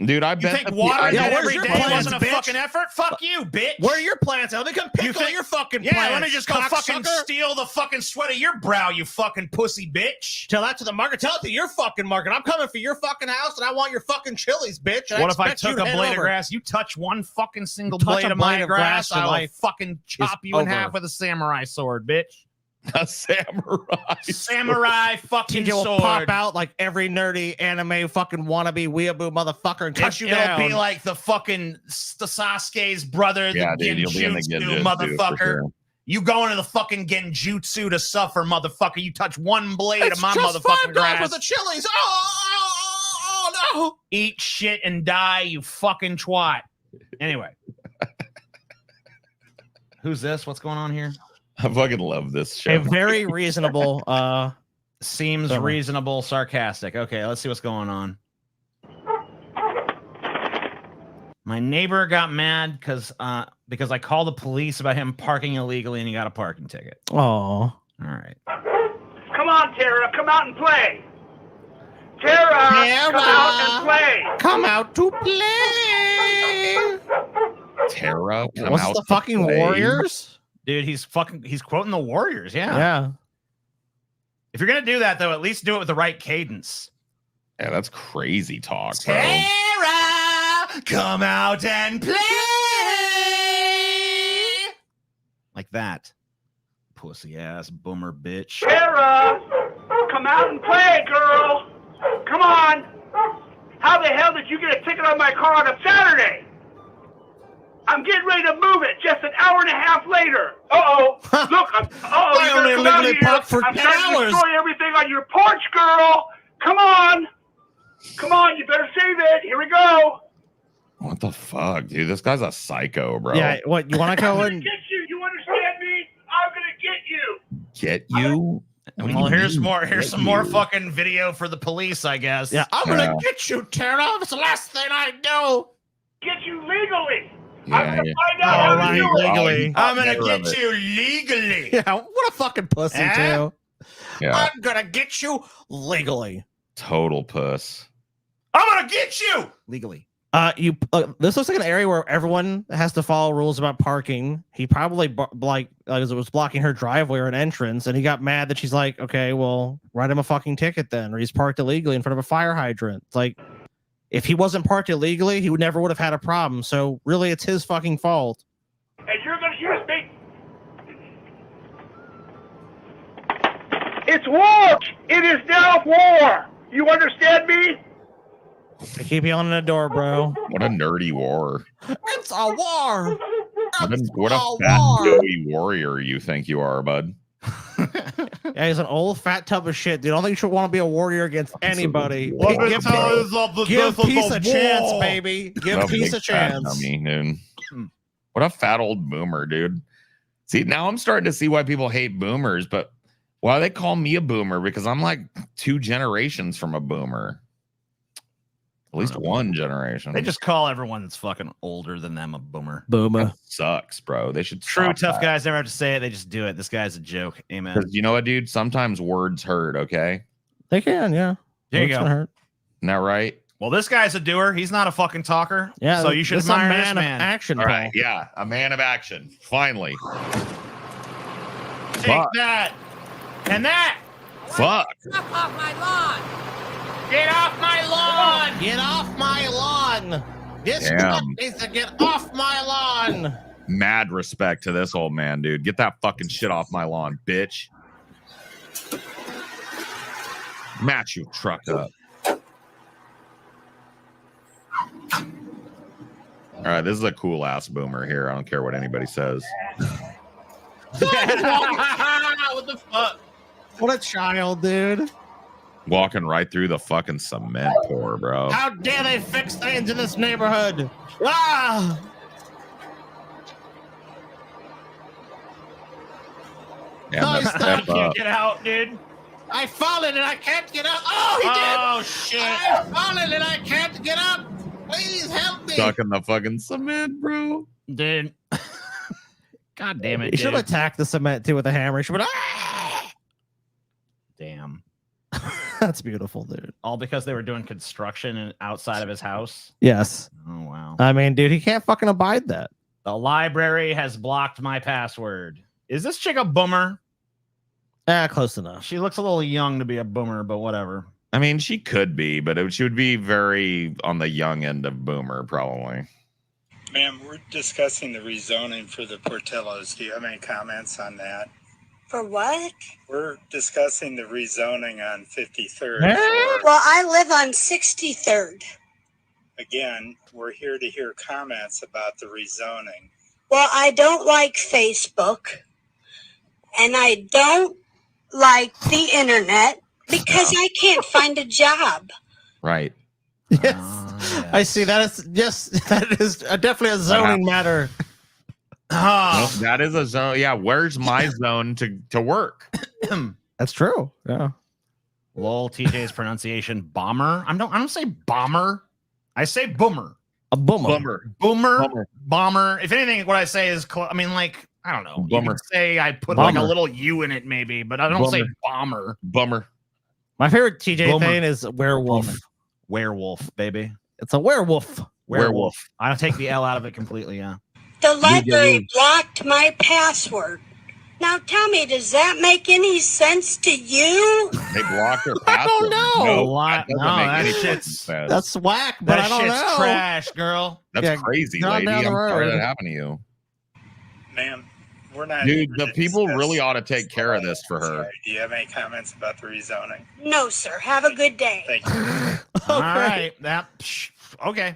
Dude, I You bet. think watering Yeah, it where's every your day plants, wasn't a bitch? fucking effort? Fuck you, bitch. Where are your plants? Let me come pick all your fucking plants. Yeah, let me just go fucking cocksucker. steal the fucking sweat of your brow, you fucking pussy bitch. Tell that to the market. Tell it to your fucking market. I'm coming for your fucking house, and I want your fucking chilies, bitch. And What if I expect you took to a head blade of over. grass? You touch one fucking single Touch blade a of my blade of grass, grass, your I will life fucking chop you in over. half with a samurai sword, bitch. A samurai. Samurai fucking TJ will sword. pop out like every nerdy anime fucking wannabe weeaboo motherfucker and cut you It'll down. be like the fucking Sasuke's brother, Yeah, the dude, you'll be in the Genjutsu, Genjutsu, for motherfucker. sure. You go into the fucking Genjutsu to suffer, motherfucker. You touch one blade It's of my just motherfucking $5 grass. worth of chilies. Oh, no. Eat shit and die, you fucking twat. Anyway. Who's this? What's going on here? I fucking love this show. A very reasonable Seems Summer. reasonable, sarcastic. Okay, let's see what's going on. My neighbor got mad because I called the police about him parking illegally and he got a parking ticket. Oh. All right. Come on, Tara, come out and play. Tara, come out and play. Come out to play. Tara, come What's out the to fucking play. Warriors? Dude, he's quoting the Warriors, yeah. Yeah. If you're gonna do that though, at least do it with the right cadence. Yeah, that's crazy talk, bro. Tara, come out and play. Like that. Pussy ass boomer bitch. Tara, come out and play, girl. Come on. How the hell did you get a ticket on my car on a Saturday? I'm getting ready to move it just an hour and a half later. Uh-oh. Look, I only you're gonna come out legally here. parked for I'm 10 trying to hours. destroy everything on your porch, girl. Come on. Come on, you better save it. Here we go. What the fuck, dude? This guy's a psycho, bro. Yeah, what you want to go in? Get you. You understand me? I'm gonna get you. Get you? Well, here's more. Here's some more fucking video for the police, I guess. Yeah, I'm gonna get you, Tara. It's the last thing I do. Get you legally. Yeah, I'm gonna find out how to do it. Legally. I'm gonna get you legally. Yeah, what a fucking pussy too. Yeah, I'm gonna get you Legally. total puss. I'm gonna get you legally. This looks like an area where everyone has to follow rules about parking. He probably was blocking her driveway or an entrance, and he got mad that she's like, okay, well, write him a fucking ticket then, or he's parked illegally in front of a fire hydrant. It's like, if he wasn't parked illegally, he never would have had a problem. So really, it's his fucking fault. And you're gonna use me. It's war. It is now war. You understand me? I keep yelling at the door, bro. What a nerdy war. It's a war. What a fat, doughy warrior you think you are, bud. Yeah, he's an old fat tub of shit, dude. I don't think you should want to be a warrior against anybody. Give peace a chance, baby. Give peace a chance. Dummy, dude. What a fat old boomer, dude. See, now I'm starting to see why people hate boomers, but why they call me a boomer? Because I'm like 2 generations from a boomer. At least one generation. They just call everyone that's fucking older than them a boomer. Boomer. That sucks, bro. They should. True stop tough that. guys never have to say it. They just do it. This guy's a joke. Amen. Because you know what, dude? Sometimes words hurt, okay? They can, yeah. There you Words go. can hurt. Isn't that right? Well, this guy's a doer. He's not a fucking talker. Yeah, So you should this is a admire man this of man. action, All Paul. right, yeah. A man of action. Finally. Take Fuck. that. And that. Fuck. Stop off my lawn! Get off my lawn. Get off my lawn. This Damn. guy needs to get off my lawn. Mad respect to this old man, dude. Get that fucking shit off my lawn, bitch. Match your truck up. All right, this is a cool ass boomer here. I don't care what anybody says. What the fuck? What a child, dude. Walking right through the fucking cement pour, bro. How dare they fix things in this neighborhood? Ah! Damn, No, that's stop. step up. Get out, dude. I've fallen and I can't get up. Oh, he did. Oh, shit. I've fallen and I can't get up. Please help me. Stuck in the fucking cement, bro. Dude. God damn it, He should dude. attack the cement too with a hammer. He should be like, ah! Damn. That's beautiful, dude. All because they were doing construction outside of his house. Yes. Oh, wow. I mean, dude, he can't fucking abide that. The library has blocked my password. Is this chick a boomer? Close enough. She looks a little young to be a boomer, but whatever. I mean, she could be, but she would be very on the young end of boomer, probably. Ma'am, we're discussing the rezoning for the Portillos. Do you have any comments on that? For what? We're discussing the rezoning on 53rd. Well, I live on 63rd. Again, we're here to hear comments about the rezoning. Well, I don't like Facebook, and I don't like the internet because I can't find a job. Right. Yes. I see. That is definitely a zoning matter. Well, that is a zone. Yeah, where's my zone to work? That's true. Yeah. Lol, TJ's pronunciation bomber. I don't say bomber. I say boomer. A boomer. Boomer. Bomber. If anything, what I say is I don't know. You Bummer. could say I put Bummer. like a little U in it maybe, but I don't say bomber. Bummer. My favorite TJ Boomer. thing is werewolf. Werewolf, baby. It's a werewolf. Werewolf. I'll take the L out of it completely, yeah. The library blocked my password. Now tell me, does that make any sense to you? They blocked their I don't password. know. That doesn't make that any shit's- fucking sense. That's whack, but I That don't shit's know. trash, girl. That's Yeah, crazy, not lady. down I'm the sorry road. that happened to you. Ma'am, we're not. Dude, here the to people discuss really ought to take care of this for her. Sorry, do you have any comments about the rezoning? No, sir. Have a good day. Thank you. All right. Okay.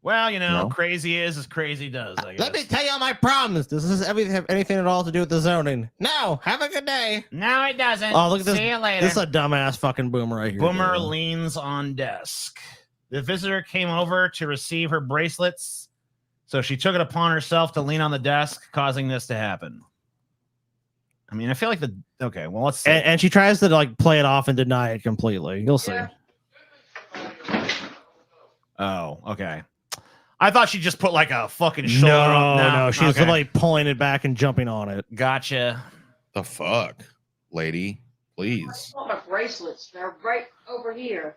Well, No. crazy is as crazy does, I guess. Let me tell you all my problems. Does this have anything at all to do with the zoning? No. Have a good day. No, it doesn't. Oh, look at this. See you later. This is a dumbass fucking boomer right here. Boomer dude. leans on desk. The visitor came over to receive her bracelets, so she took it upon herself to lean on the desk, causing this to happen. I mean, I feel like okay, well, let's see. And she tries to like play it off and deny it completely. You'll see. Oh, okay. I thought she just put like a fucking shoulder up. No, she was literally pulling it back and jumping on it. Gotcha. The fuck, lady, please. I want my bracelets. They're right over here.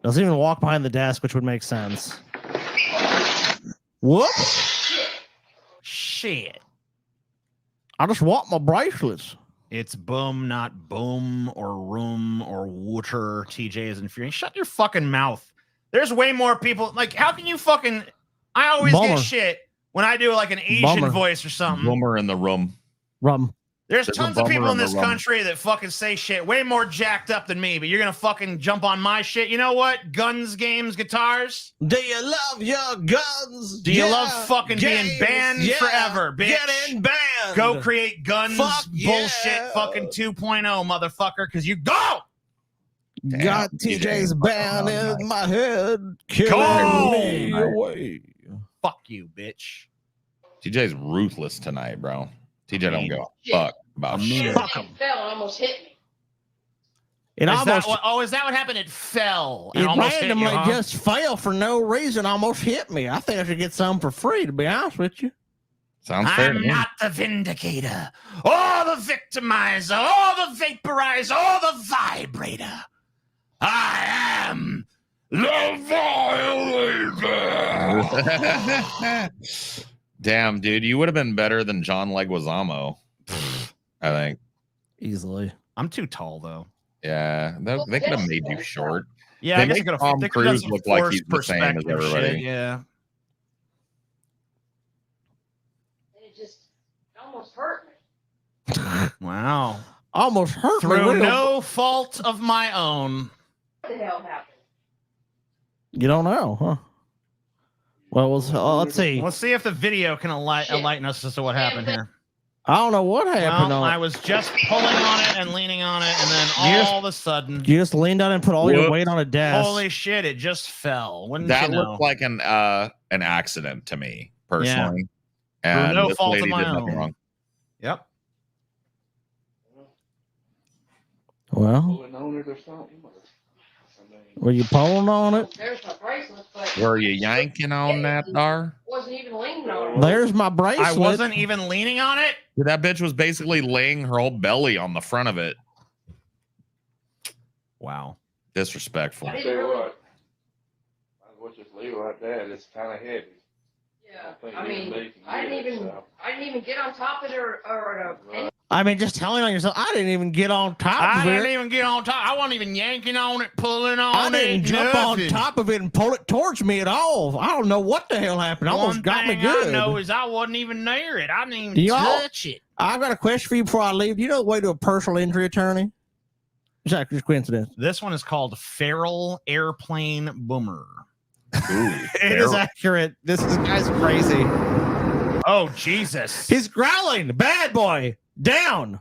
Doesn't even walk behind the desk, which would make sense. Whoop! Shit. I just want my bracelets. It's boom, not boom or room or water. TJ is infuriating. Shut your fucking mouth. There's way more people. Like, how can you fucking? I always get shit when I do like an Asian voice or something. Boomer in the room. There's There's tons a of people bummer in in the this room. country that fucking say shit way more jacked up than me, but you're gonna fucking jump on my shit. You know what? Guns, games, guitars. Do you love your guns? Do you love fucking being banned forever, bitch? Getting banned. Go create guns, Fuck bullshit, fucking 2.0, motherfucker, because you go. Got TJ's band in my head. Go! Killing me away. Fuck you, bitch. TJ's ruthless tonight, bro. TJ don't go fuck about shit. Fuck him. Fell and almost hit me. It Is almost. is that what happened? It fell. It almost hit randomly you, huh? just fell for no reason. Almost hit me. I think I should get some for free. To be honest with you. Sounds fair to I'm me. not the vindicator, or the victimizer, or the vaporizer, or the vibrator. I am the violator. Damn, dude, you would have been better than John Leguizamo. I think easily. I'm too tall though. Yeah, they could have made you short. Yeah, they I guess make they Tom could've done Cruise some look like forced he's the same as perspective everybody. shit, yeah. It just almost hurt me. Wow. Almost hurt me. Through real- no fault of my own. What the hell happened? You don't know, huh? Well, let's see. Let's see if the video can enlighten us as to what happened here. I don't know what happened. Well, I was just pulling on it and leaning on it, and then all of a sudden, You just leaned on and put all your weight on a desk. holy shit, it just fell. Wouldn't That you know? looked like an accident to me personally. Through And no this fault of lady my did nothing own. wrong. Yep. Well, were you pulling on it? There's my bracelet, but Were you yanking on that dar? wasn't even leaning on it. There's my bracelet. I wasn't even leaning on it. Dude, that bitch was basically laying her whole belly on the front of it. Wow. Disrespectful. I didn't really. We'll just leave it like that. It's kind of heavy. Yeah. I mean, I didn't even get on top of it or I mean, just telling on yourself. I didn't even get on top I of it. didn't even get on top. I wasn't even yanking on it, pulling on I didn't it. jump on nothing. top of it and pull it towards me at all. I don't know what the hell happened. It almost One got me thing good. I know is I wasn't even near it. I didn't even Y'all- touch it. I've got a question for you before I leave. Do you know the way to a personal injury attorney? Is that just coincidence? This one is called Feral Airplane Boomer. It is accurate. This guy's crazy. Oh, Jesus. He's growling. Bad boy. Down.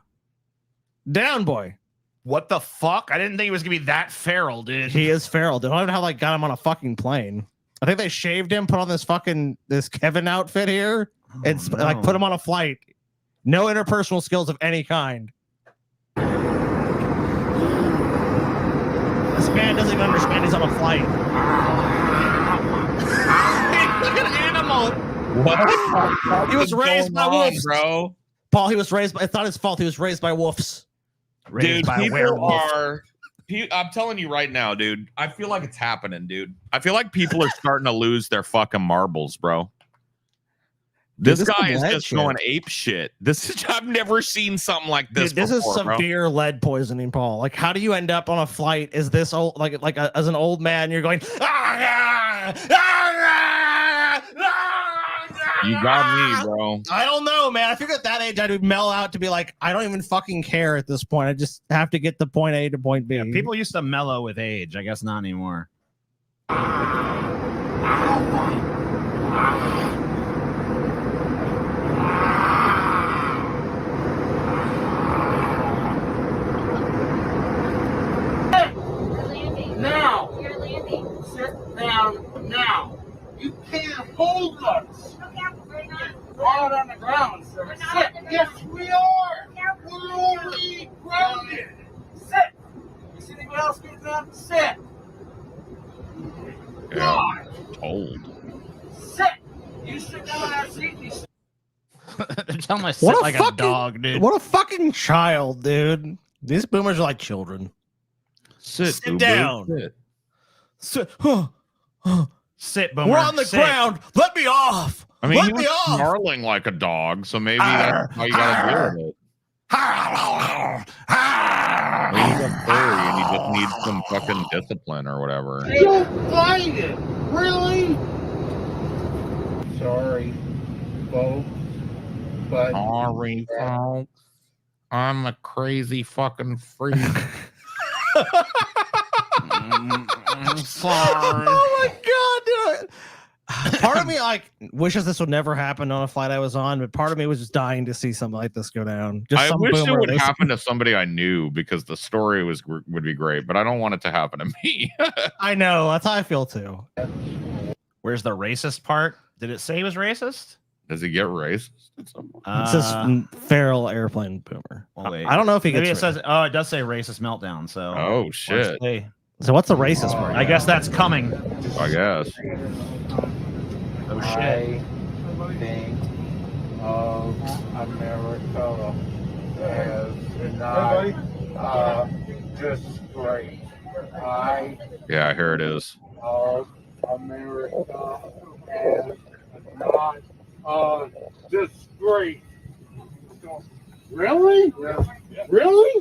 Down, boy. What the fuck? I didn't think he was going to be that feral, dude. He is feral. Dude, I don't know how they got him on a fucking plane. I think they shaved him, put on this Kevin outfit here, and like put him on a flight. No interpersonal skills of any kind. This man doesn't even understand he's on a flight. He's like an animal. What? He was raised by wolves, bro. Paul, he was raised by, it's not his fault. He was raised by wolves. Dude, people are. I'm telling you right now, dude. I feel like it's happening, dude. I feel like people are starting to lose their fucking marbles, bro. This Dude, guy is is lead just shit. going ape shit. I've never seen something like this. Dude, this before, is bro. severe lead poisoning, Paul. Like, how do you end up on a flight? Is this old, as an old man? You're going, You got me, bro. I don't know, man. I figure at that age, I'd mellow out to be like, I don't even fucking care at this point. I just have to get to point A to point B. Yeah, people used to mellow with age. I guess not anymore. Now! Sit down now! You can't hold us! We're out on the ground, sir. Sit! Yes, we are! We're already grounded! Sit! You see anybody else getting up? Sit! Yeah, told. Sit! You sit down on that seat. They're telling me to sit like a dog, dude. What a fucking child, dude. These boomers are like children. Sit down. Sit. Sit, boomer. We're on the ground. Let me off. I mean, Let he me was off. snarling like a dog, so maybe that's how you gotta deal with it. Well, he's a furry and he just needs some fucking discipline or whatever. Don't fight it! Really? Sorry, folks. But Sorry, folks. I'm a crazy fucking freak. I'm sorry. Oh my god, dude. Part of me like wishes this would never happen on a flight I was on, but part of me was just dying to see something like this go down. Just I some wish it boomer would listen- happen to somebody I knew because the story would be great, but I don't want it to happen to me. I know, that's how I feel too. Where's the racist part? Did it say he was racist? Does he get racist? It says feral airplane boomer. Well, wait. I don't know if he Maybe gets it says. Oh, it does say racist meltdown. So. Oh shit. So what's the racist part? I guess that's coming. I guess. Oh shit. I think of America as not disgrace. Yeah, here it is. Of America as not disgrace. Really? Really?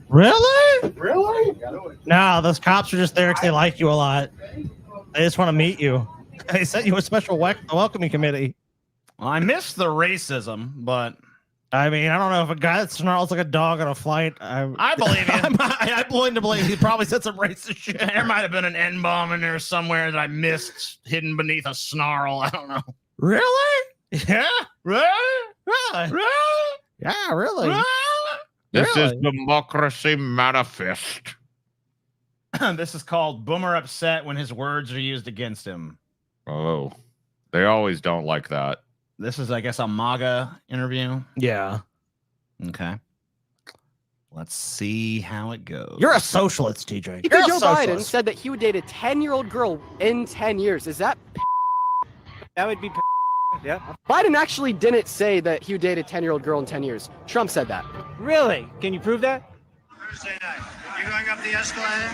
Really? Really? No, those cops are just there because they like you a lot. They just want to meet you. They sent you a special welcoming committee. Well, I missed the racism, but I mean, I don't know if a guy that snarls like a dog on a flight. I believe you. I'm willing to believe he probably said some racist shit. There might have been an N bomb in there somewhere that I missed, hidden beneath a snarl. I don't know. Really? Yeah. Really? Really? Really? Yeah, really. Really? This is Democracy Manifest. This is called Boomer Upset when his words are used against him. Oh, they always don't like that. This is, I guess, a MAGA interview. Yeah. Okay. Let's see how it goes. You're a socialist, TJ. Speaker You're a Joe Biden socialist. said that he would date a 10-year-old girl in 10 years. Is that That would be, yeah. Biden actually didn't say that he would date a 10-year-old girl in 10 years. Trump said that. Really? Can you prove that? Thursday night. You going up the escalator?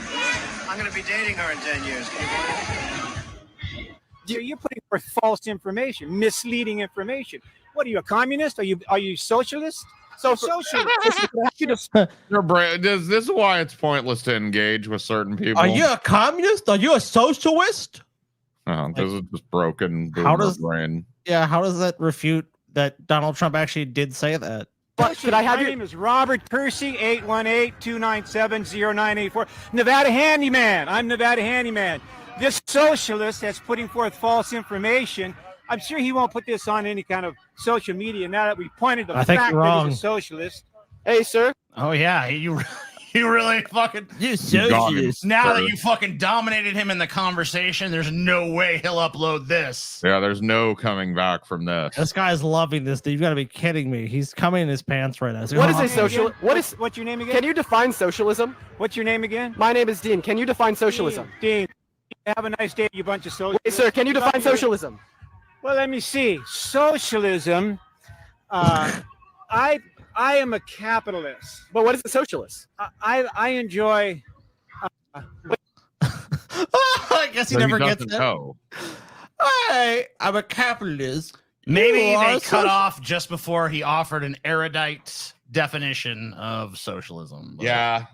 I'm going to be dating her in 10 years. You're putting forth false information, misleading information. What are you, a communist? Are you socialist? So socialist. This is why it's pointless to engage with certain people. Are you a communist? Are you a socialist? This is just broken. How does brain? Yeah, how does that refute that Donald Trump actually did say that? Could I have your name is Robert Percy, 818-297-0984. Nevada Handyman. I'm Nevada Handyman. This socialist that's putting forth false information, I'm sure he won't put this on any kind of social media now that we pointed the fact that he's a socialist. Hey, sir. Oh, yeah. You really fucking... You socialist. Now that you fucking dominated him in the conversation, there's no way he'll upload this. Yeah, there's no coming back from this. This guy's loving this, dude. You got to be kidding me. He's coming in his pants right now. What is a social? What's your name again? Can you define socialism? What's your name again? My name is Dean. Can you define socialism? Dean. Have a nice day, you bunch of socialists. Hey, sir, can you define socialism? Well, let me see. Socialism. I am a capitalist. But what is a socialist? I enjoy. I guess he never gets that. Know. Hey, I'm a capitalist. Maybe You are they cut social- off just before he offered an erudite definition of socialism. But Yeah.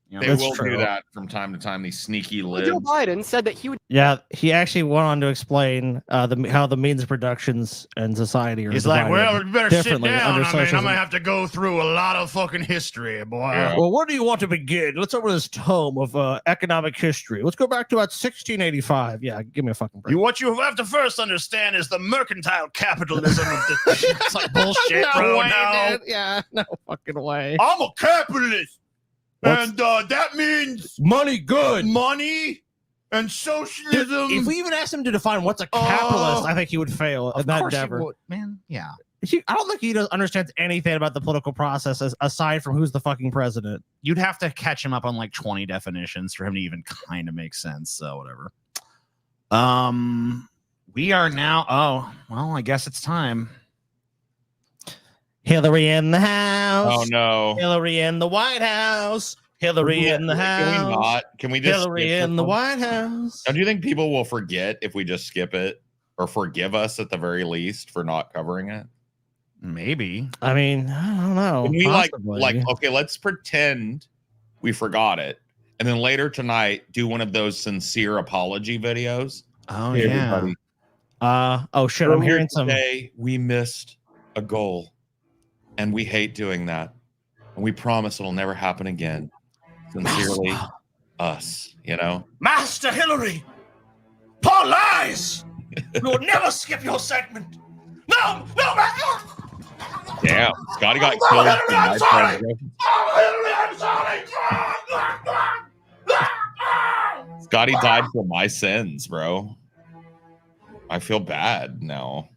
You know, They That's will true. do that from time to time. These sneaky libs. Joe Biden said that he would. Yeah, he actually went on to explain how the means of productions and society are. He's like, well, you better sit differently down. under I mean, I'm socialism. gonna have to go through a lot of fucking history, boy. Yeah. Well, where do you want to begin? Let's start with this tome of economic history. Let's go back to about 1685. Yeah, give me a fucking break. What you have to first understand is the mercantile capitalism of the. It's like bullshit, No bro. way, No. dude. Yeah, no fucking way. I'm a capitalist, and that means Money good. money and socialism. If we even asked him to define what's a capitalist, I think he would fail in that endeavor. Man, yeah. I don't think he understands anything about the political process aside from who's the fucking president. You'd have to catch him up on like 20 definitions for him to even kind of make sense. So whatever. We are now. Oh, well, I guess it's time. Hillary in the house. Oh no. Hillary in the White House. Hillary in the house. Can we not? Can we just Hillary skip in this the one? White House. Now, do you think people will forget if we just skip it, or forgive us at the very least for not covering it? Maybe. I mean, I don't know. Can we Possibly. like okay, let's pretend we forgot it, and then later tonight do one of those sincere apology videos. Oh Hey, yeah. everybody. Oh shit, I'm Earlier hearing some. today, we missed a goal, and we hate doing that, and we promise it'll never happen again. Sincerely, us. You know. Master Hillary, Paul lies. We will never skip your segment. No, Master. Damn, Scotty got killed. Hillary, I'm sorry. I'm sorry. Scotty died for my sins, bro. I feel bad now.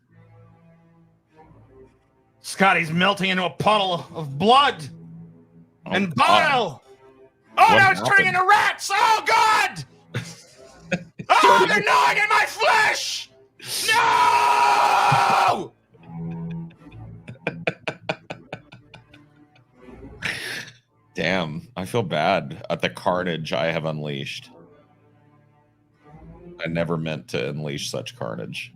Scotty's melting into a puddle of blood and God. bile. Oh, What now it's happened? turning into rats. Oh, God. Oh, they're gnawing at my flesh. No. Damn, I feel bad at the carnage I have unleashed. I never meant to unleash such carnage.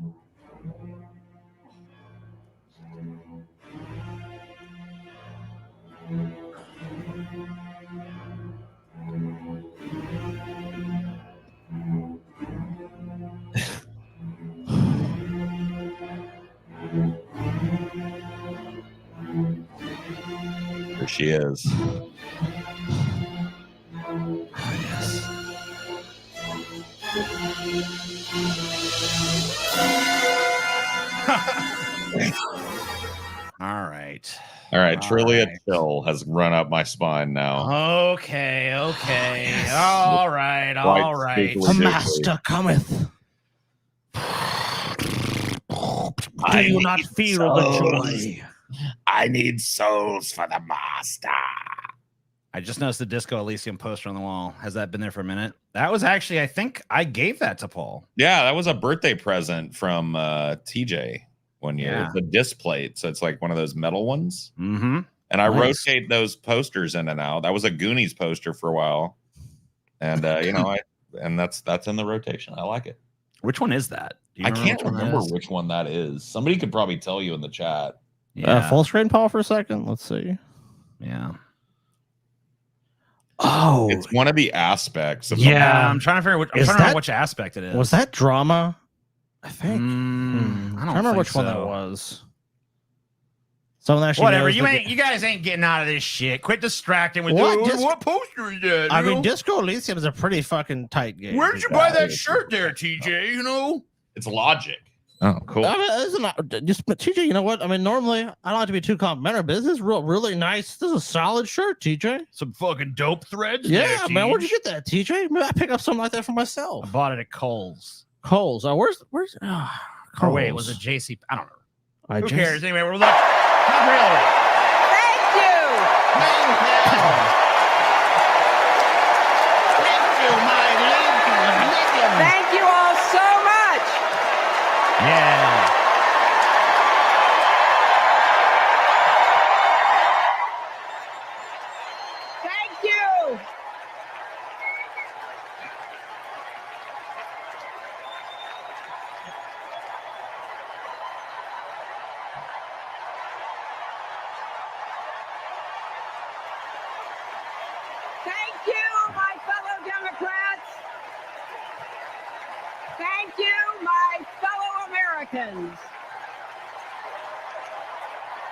Here she is. All right. All right, truly right. a chill has run up my spine now. Okay. All right. All right. The master cometh. Do you not feel the joy? I need souls for the master. I just noticed the Disco Elysium poster on the wall. Has that been there for a minute? That was actually, I think I gave that to Paul. Yeah, that was a birthday present from TJ one year. Yeah. It's a disc plate, so it's like one of those metal ones. Mm-hmm. And I Nice. rotate those posters in and out. That was a Goonies poster for a while, and that's in the rotation. I like it. Which one is that? Do you I can't which one that remember is? which one that is. Somebody could probably tell you in the chat. Yeah. Full screen, Paul, for a second. Let's see. Yeah. Oh, It's one of the aspects of Yeah, I'm trying to figure. I'm trying Is to remember that- which aspect it is. Was that drama? I think. I don't remember think which one that so. was. Someone actually Whatever. knows You guys ain't getting out of this shit. Quit distracting with What? what poster is that? I you mean, know? Disco Elysium is a pretty fucking tight game. Where'd you buy that shirt there, TJ? You know? It's Logic. Oh, cool. I mean, it's not, just but TJ, you know what? I mean, normally I don't like to be too complimentary, but this is really nice. This is a solid shirt, TJ. Some fucking dope threads. Yeah, there, man. Where'd you Teej. get that, TJ? Maybe I pick up something like that for myself. I bought it at Kohl's. Kohl's. Where's? Or wait, was it JC? I don't know. Who just- cares? Anyway, we're looking. Hillary. Thank you. Thank you all so much. Yeah. Thank you. Thank you. Americans.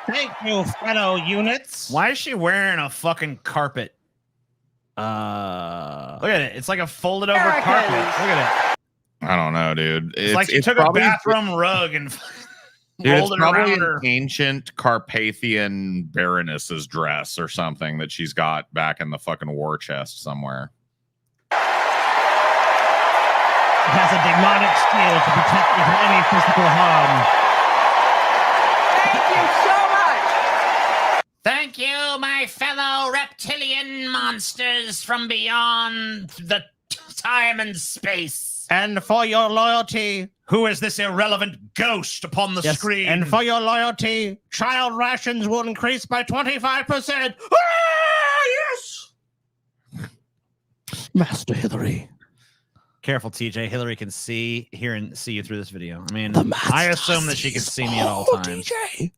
Thank you, fellow units. Why is she wearing a fucking carpet? Look at it. It's like a folded over carpet. Look at it. I don't know, dude. It's like she took a bathroom rug and dude, rolled it's it probably around an her. ancient Carpathian baroness's dress or something that she's got back in the fucking war chest somewhere. It has a demonic skill to protect you from any physical harm. Thank you so much. Thank you, my fellow reptilian monsters from beyond the time and space. And for your loyalty. Who is this irrelevant ghost upon the screen? And for your loyalty, child rations will increase by 25%. Yes! Master Hillary. Careful, TJ. Hillary can hear and see you through this video. I mean, I assume that she can see me at all times. TJ.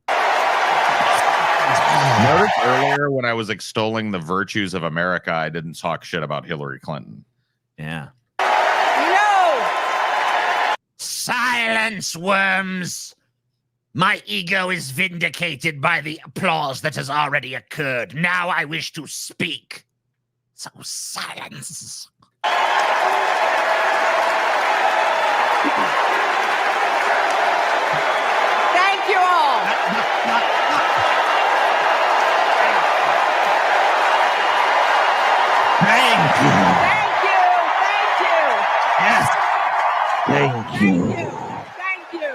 Notice earlier when I was extolling the virtues of America, I didn't talk shit about Hillary Clinton. Yeah. No! Silence, worms! My ego is vindicated by the applause that has already occurred. Now I wish to speak. So silence. Thank you all. Thank you. Thank you. Thank you. Yes. Thank you. Thank you.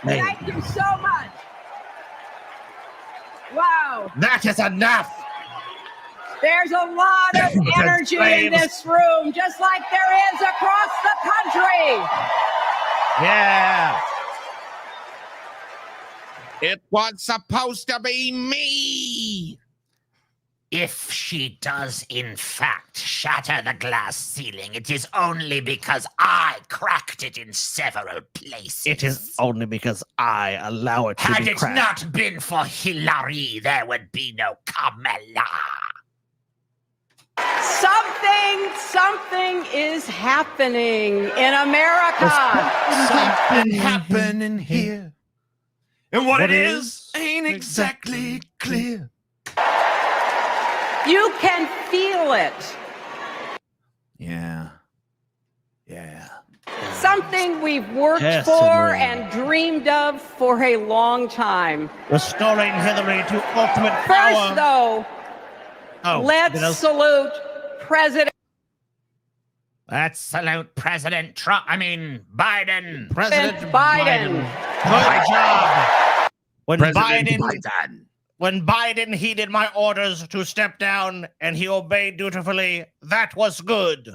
Thank Thank you so much. Wow. That is enough. There's a lot of energy in this room, just like there is across the country. Yeah. It was supposed to be me. If she does, in fact, shatter the glass ceiling, it is only because I cracked it in several places. It is only because I allow it to Had be it cracked. not been for Hillary, there would be no Kamala. Something is happening in America. Something happening here. And what it is ain't exactly clear. You can feel it. Yeah. Yeah. Something we've worked Yes, for Hillary. and dreamed of for a long time. Restoring Hillary to ultimate First, power. though, Oh, let's salute President Let's salute President Trump. I mean, Biden. President Biden. Good job. When President When Biden heeded my orders to step down and he obeyed dutifully, that was good.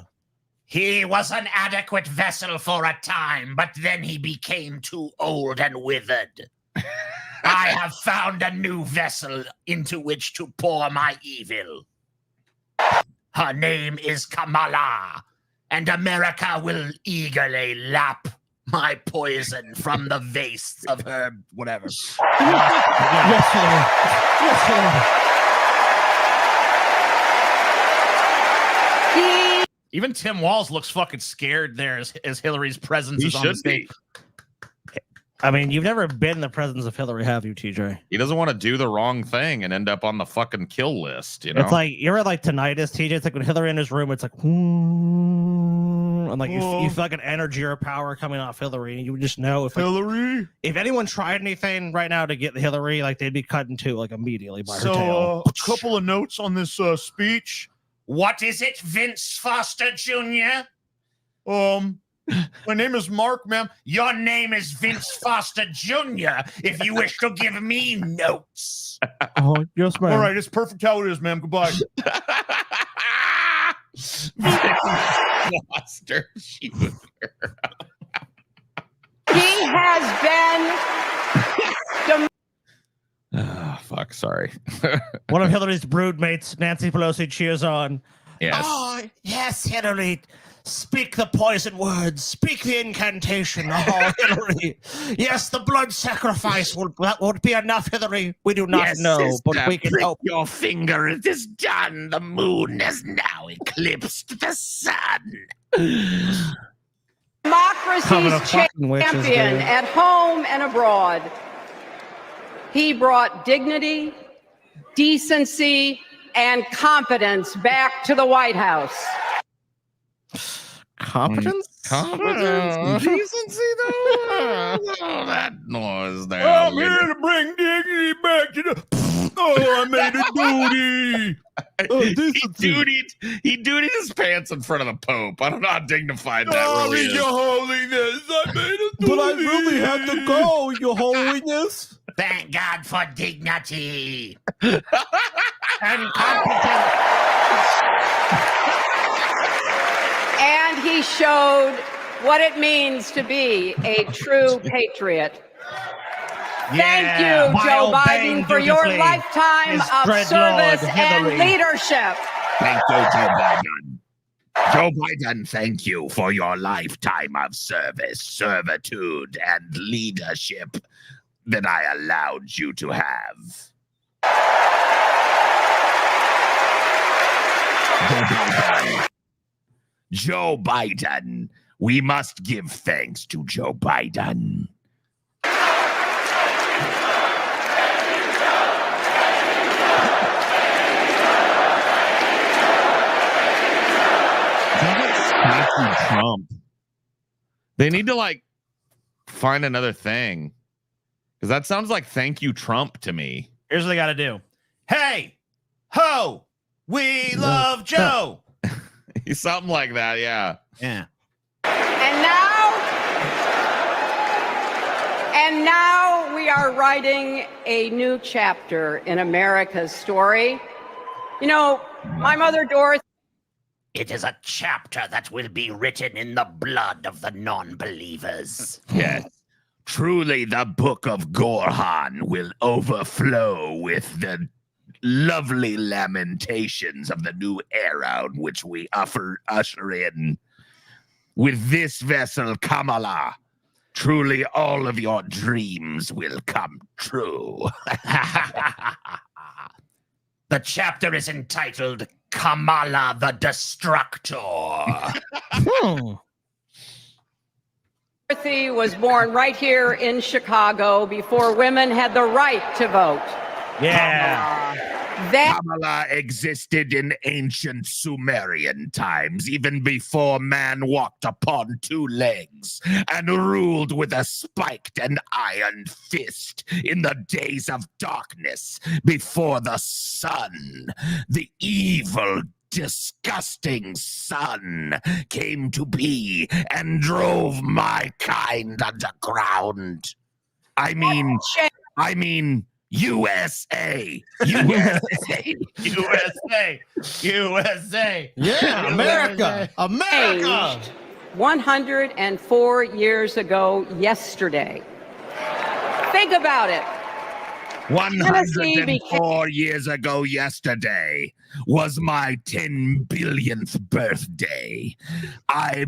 He was an adequate vessel for a time, but then he became too old and withered. I have found a new vessel into which to pour my evil. Her name is Kamala, and America will eagerly lap my poison from the vase of her whatever. Yes, Hillary. Yes, Hillary. Even Tim Walz looks fucking scared there as Hillary's presence He is on the should stage. be. I mean, you've never been in the presence of Hillary, have you, TJ? He doesn't want to do the wrong thing and end up on the fucking kill list, you know? It's like, you ever like tinnitus, TJ? It's like when Hillary in his room, it's like, and like you feel like an energy or power coming off Hillary, and you would just know if like, Hillary. if anyone tried anything right now to get Hillary, like they'd be cut in two like immediately by her So, tail. a couple of notes on this speech. What is it, Vince Foster Jr.? My name is Mark, ma'am. Your name is Vince Foster Jr. if you wish to give me notes. Oh, yes, ma'am. All right, it's perfect how it is, ma'am. Goodbye. Foster Jr. He has been Oh, fuck, sorry. One of Hillary's broodmates, Nancy Pelosi, cheers on. Yes. Oh, yes, Hillary. Speak the poison words. Speak the incantation. Oh, Hillary. Yes, the blood sacrifice that won't be enough, Hillary. We do not know, sister, but we can prick help. your finger. It is done. The moon has now eclipsed the sun. Democracy's champion at home and abroad. He brought dignity, decency, and competence back to the White House. Competence? Competence and decency, though? Oh, that noise there. I'm here to bring dignity back to the... Oh, I made a duty. He dutied his pants in front of the Pope. I don't know how dignified that really is. Your Holiness, I made a duty. But I really had to go, Your Holiness. Thank God for dignity and competence. And he showed what it means to be a true patriot. Thank you, Joe Biden, for your lifetime of service and leadership. Thank you, Joe Biden. Joe Biden, thank you for your lifetime of service, servitude, and leadership that I allowed you to have. Joe Biden. We must give thanks to Joe Biden. Thank you, Trump. They need to like find another thing because that sounds like thank you, Trump to me. Here's what they got to do. Hey, ho, we love Joe. Something like that. Yeah. Yeah. And now we are writing a new chapter in America's story. You know, my mother, Dorothy. It is a chapter that will be written in the blood of the non-believers. Yes. Truly, the book of Gorhan will overflow with the lovely lamentations of the new era in which we usher in. With this vessel, Kamala, truly all of your dreams will come true. The chapter is entitled Kamala the Destructor. Dorothy was born right here in Chicago before women had the right to vote. Yeah. Kamala existed in ancient Sumerian times, even before man walked upon two legs and ruled with a spiked and iron fist in the days of darkness before the sun, the evil, disgusting sun, came to be and drove my kind underground. I mean, USA. USA. USA. USA. Yeah, America. America. 104 years ago yesterday. Think about it. 104 years ago yesterday was my 10 billionth birthday. I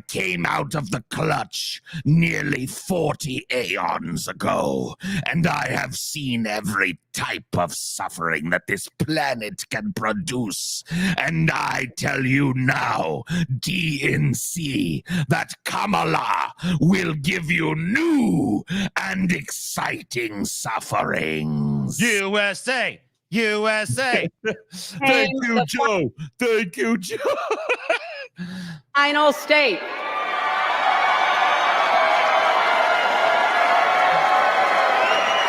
came out of the clutch nearly 40 aeons ago, and I have seen every type of suffering that this planet can produce. And I tell you now, DNC, that Kamala will give you new and exciting sufferings. USA. USA. Thank you, Joe. Thank you, Joe. Final state.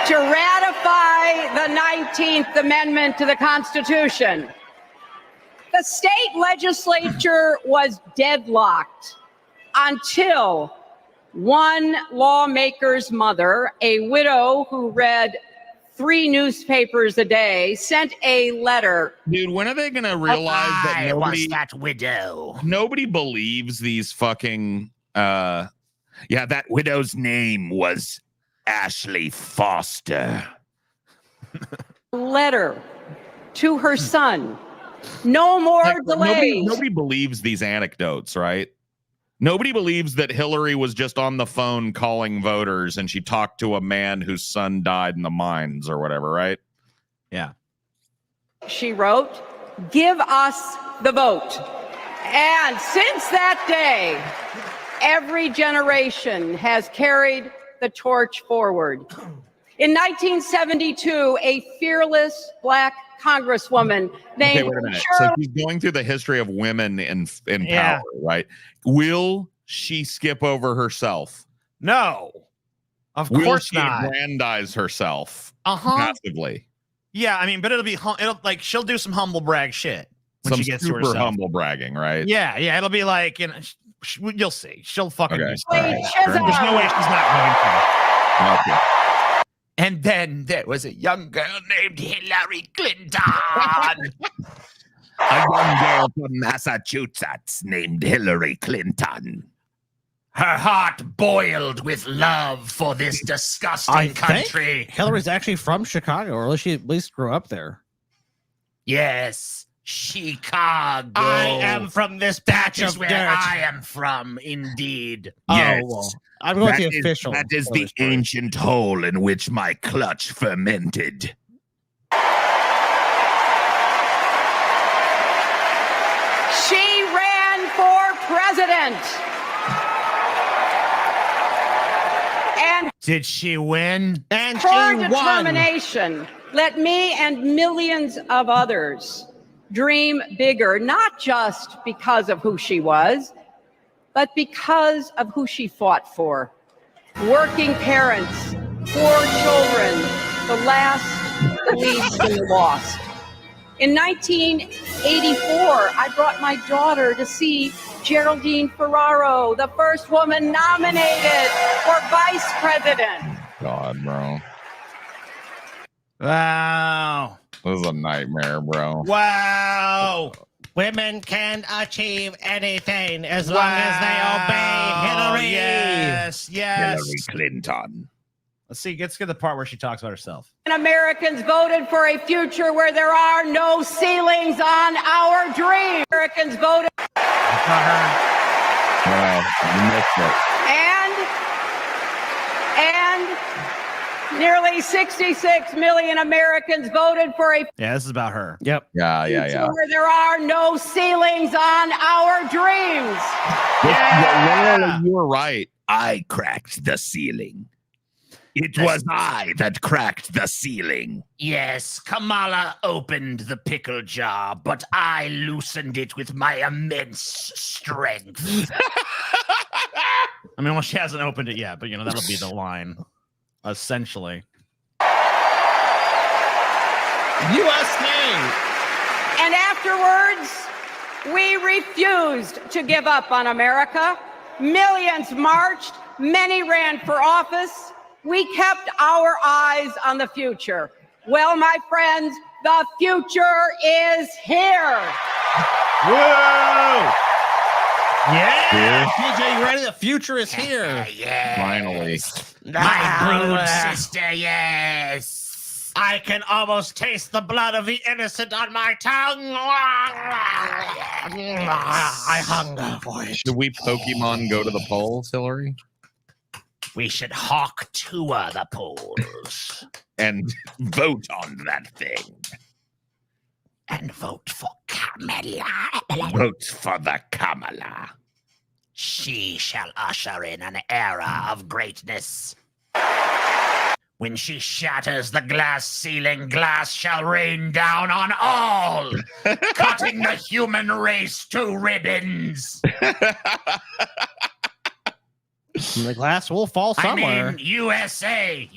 To ratify the 19th Amendment to the Constitution. The state legislature was deadlocked until one lawmaker's mother, a widow who read 3 newspapers a day, sent a letter. Dude, when are they going to realize that nobody, that widow? Nobody believes these fucking, that widow's name was Ashley Foster. Letter to her son. No more delays. Nobody believes these anecdotes, right? Nobody believes that Hillary was just on the phone calling voters and she talked to a man whose son died in the mines or whatever, right? Yeah. She wrote, "Give us the vote." And since that day, every generation has carried the torch forward. In 1972, a fearless Black Congresswoman named Okay, wait a minute. So she's going through the history of women in power, right? Will she skip over herself? No, of Will course she not. aggrandize herself massively? Yeah, I mean, but it'll like she'll do some humble brag shit when Some she gets to super herself. humble bragging, right? Yeah, it'll be like, you know, you'll see. She'll fucking do something. All right. There's no way she's not going to. Okay. And then there was a young girl named Hillary Clinton. A young girl from Massachusetts named Hillary Clinton. Her heart boiled with love for this disgusting country. Hillary's actually from Chicago, or she at least grew up there. Yes, Chicago. I am from this patch That is of where dirt. I am from, indeed. Yes. Oh, well, I'm going to the official. That is the ancient hole in which my clutch fermented. She ran for president. And did she win? And her determination let me and millions of others dream bigger, not just because of who she was, but because of who she fought for. Working parents, poor children, the last, the least, and the lost. In 1984, I brought my daughter to see Geraldine Ferraro, the first woman nominated for vice president. God, bro. Wow. This is a nightmare, bro. Wow. Women can achieve anything as long as they obey Hillary. Yes. Hillary Clinton. Let's see. Let's get the part where she talks about herself. And Americans voted for a future where there are no ceilings on our dreams. Americans voted. That's not her. You missed it. And nearly 66 million Americans voted for a Yeah, this is about her. Yep. Yeah. future where there are no ceilings on our dreams. Yeah, you were right. I cracked the ceiling. It was I that cracked the ceiling. Yes, Kamala opened the pickle jar, but I loosened it with my immense strength. I mean, well, she hasn't opened it yet, but you know that'll be the line, essentially. USA. And afterwards, we refused to give up on America. Millions marched, many ran for office. We kept our eyes on the future. Well, my friends, the future is here. Whoa! Yeah, PJ, you ready? The future is here. Yes. Finally. My brood sister, yes. I can almost taste the blood of the innocent on my tongue. I hunger for it. Should we Pokemon go to the polls, Hillary? We should hawk tour the polls. And Vote on that thing. And vote for Kamala. vote for the Kamala. She shall usher in an era of greatness. When she shatters the glass ceiling, glass shall rain down on all, cutting the human race to ribbons. The glass will fall somewhere. I mean, USA.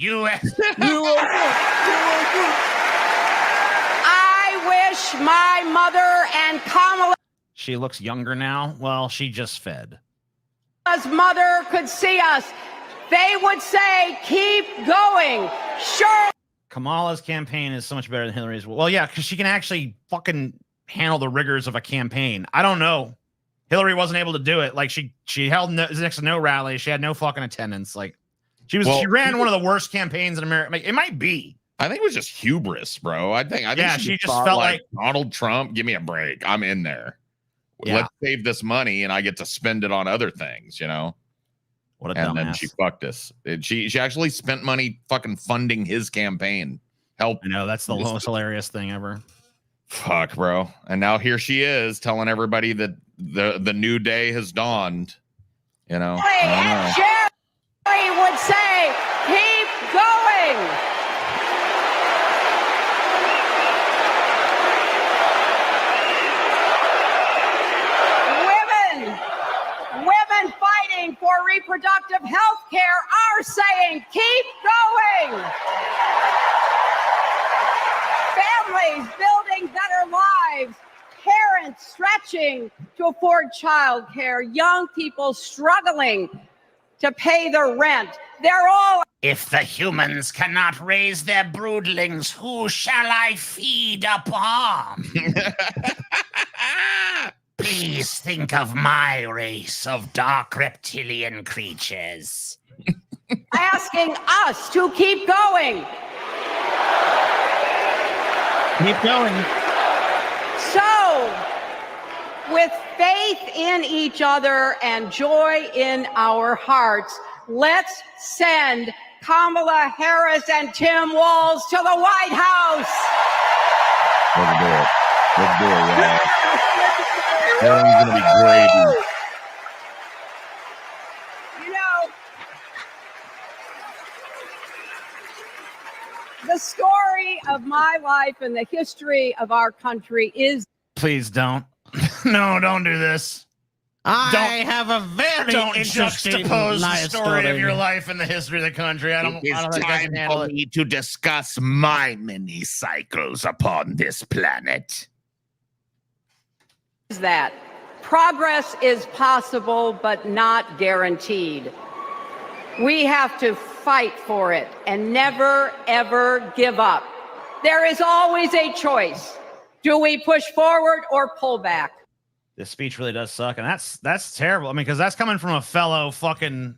I wish my mother and Kamala's She looks younger now. Well, she just fed. mother could see us. They would say, keep going. Sure. Kamala's campaign is so much better than Hillary's. Well, yeah, because she can actually fucking handle the rigors of a campaign. I don't know. Hillary wasn't able to do it. Like she held next to no rally. She had no fucking attendance. Like she ran one of the worst campaigns in America. Like, it might be. I think it was just hubris, bro. I think she just thought, felt like Donald Trump. Give me a break. I'm in there. Yeah. Let's save this money, and I get to spend it on other things. You know. What a and dumbass. then she fucked us. She actually spent money fucking funding his campaign. Help. I know, that's the most hilarious thing ever. Fuck, bro. And now here she is telling everybody that the new day has dawned. You know, And Jerry would say, keep going. Women fighting for reproductive health care are saying, keep going. Families building better lives, parents stretching to afford childcare, young people struggling to pay their rent. They're all. If the humans cannot raise their broodlings, who shall I feed upon? Please think of my race of dark reptilian creatures. Asking us to keep going. Keep going. So, with faith in each other and joy in our hearts, let's send Kamala Harris and Tim Walz to the White House. Let's do it. Let's do it, y'all. Everything's gonna be great. You know, the story of my life and the history of our country is. Please don't. No, don't do this. I have a very Don't interesting juxtapose the life story of your life and the history of the country. I don't think I can handle it. to discuss my many cycles upon this planet. Is that progress is possible but not guaranteed. We have to fight for it and never, ever give up. There is always a choice. Do we push forward or pull back? This speech really does suck, and that's terrible. I mean, because that's coming from a fellow fucking,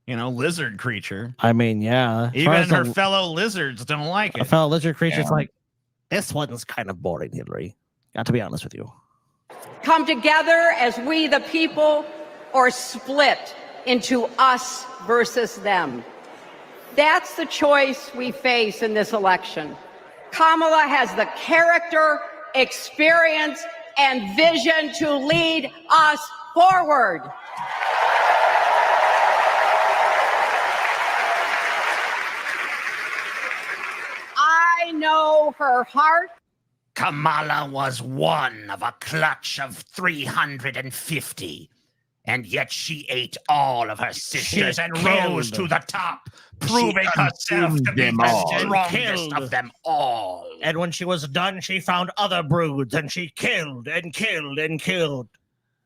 lizard creature. I mean, yeah. Even her fellow lizards don't like it. A fellow lizard creature's like, this one's kind of boring, Hillary. Got to be honest with you. Come together as we the people, or split into us versus them. That's the choice we face in this election. Kamala has the character, experience, and vision to lead us forward. I know her heart. Kamala was one of a clutch of 350, and yet she ate all of her sisters and rose to the top, proving herself to be the strongest of them all. And when she was done, she found other broods, and she killed and killed and killed.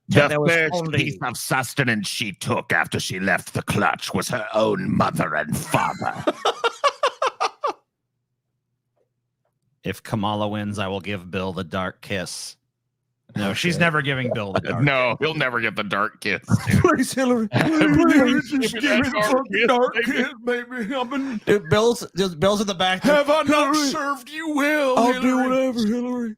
The first piece of sustenance she took after she left the clutch was her own mother and father. If Kamala wins, I will give Bill the dark kiss. No, she's never giving Bill the dark No, he'll never get the dark kiss. Please, Hillary. Please, just give me the fucking dark kiss, baby. I've been... Dude, Bill's in the back. Have I not served you well, I'll Hillary? do whatever, Hillary.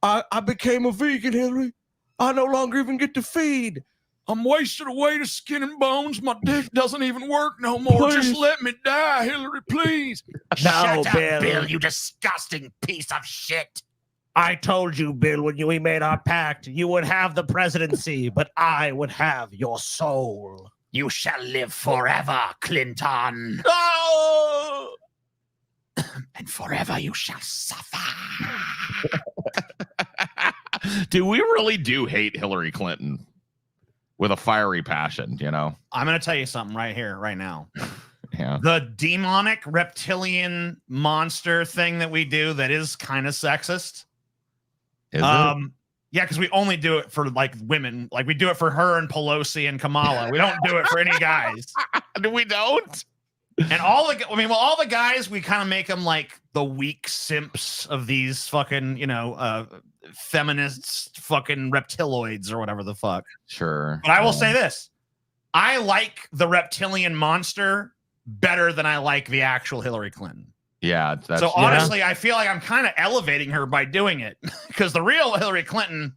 I became a vegan, Hillary. I no longer even get to feed. I'm wasted away to skin and bones. My dick doesn't even work no more. Please. Just let me die, Hillary, please. Shut up, Bill, you disgusting piece of shit. I told you, Bill, when we made our pact, you would have the presidency, but I would have your soul. You shall live forever, Clinton. Oh! And forever you shall suffer. We really do hate Hillary Clinton with a fiery passion, I'm going to tell you something right here, right now. Yeah. The demonic reptilian monster thing that we do that is kind of sexist. Is it? Yeah, because we only do it for women. Like we do it for her and Pelosi and Kamala. We don't do it for any guys. We don't. And all the guys, we kind of make them like the weak simps of these fucking, feminists, fucking reptiloids or whatever the fuck. Sure. But I will say this. I like the reptilian monster better than I like the actual Hillary Clinton. Yeah. So honestly, I feel like I'm kind of elevating her by doing it because the real Hillary Clinton,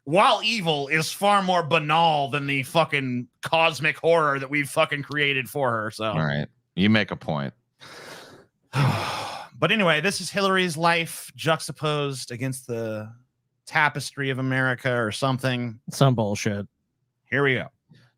while evil, is far more banal than the fucking cosmic horror that we've fucking created for her. So, all right. You make a point. But anyway, this is Hillary's life juxtaposed against the tapestry of America or something. Some bullshit. Here we go.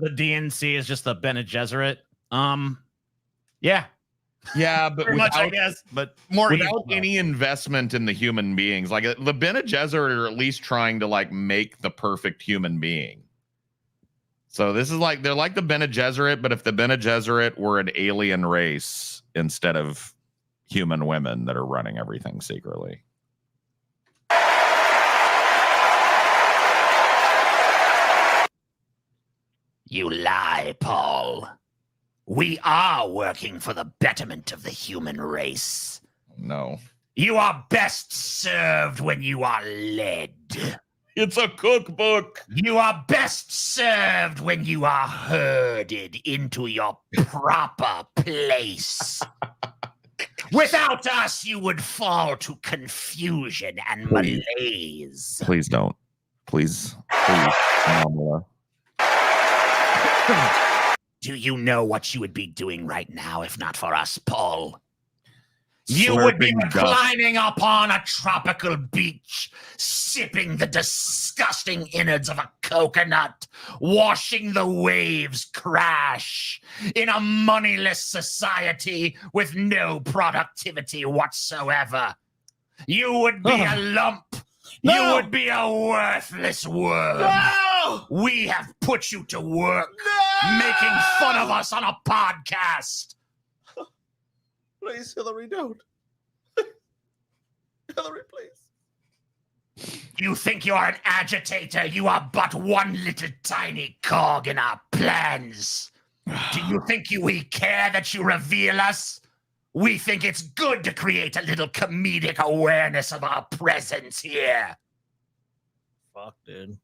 the DNC is just the Bene Gesserit. Yeah. Yeah, but Pretty much, I guess, but more without evil, any investment in the human beings. Like the Bene Gesserit are at least trying to like make the perfect human being. So this is like they're like the Bene Gesserit, but if the Bene Gesserit were an alien race instead of human women that are running everything secretly. You lie, Paul. We are working for the betterment of the human race. No. You are best served when you are led. It's a cookbook. You are best served when you are herded into your proper place. Without us, you would fall to confusion and malaise. Please don't. Please. Kamala. Do you know what you would be doing right now if not for us, Paul? You Slurping would be duck. reclining upon a tropical beach, sipping the disgusting innards of a coconut, watching the waves crash in a moneyless society with no productivity whatsoever. You would be a lump. No. You would be a worthless worm. No! We have put you to work making fun of us on a podcast. Please, Hillary, don't. Hillary, please. You think you are an agitator? You are but one little tiny cog in our plans. Do you think we care that you reveal us? We think it's good to create a little comedic awareness of our presence here. Fuck, dude.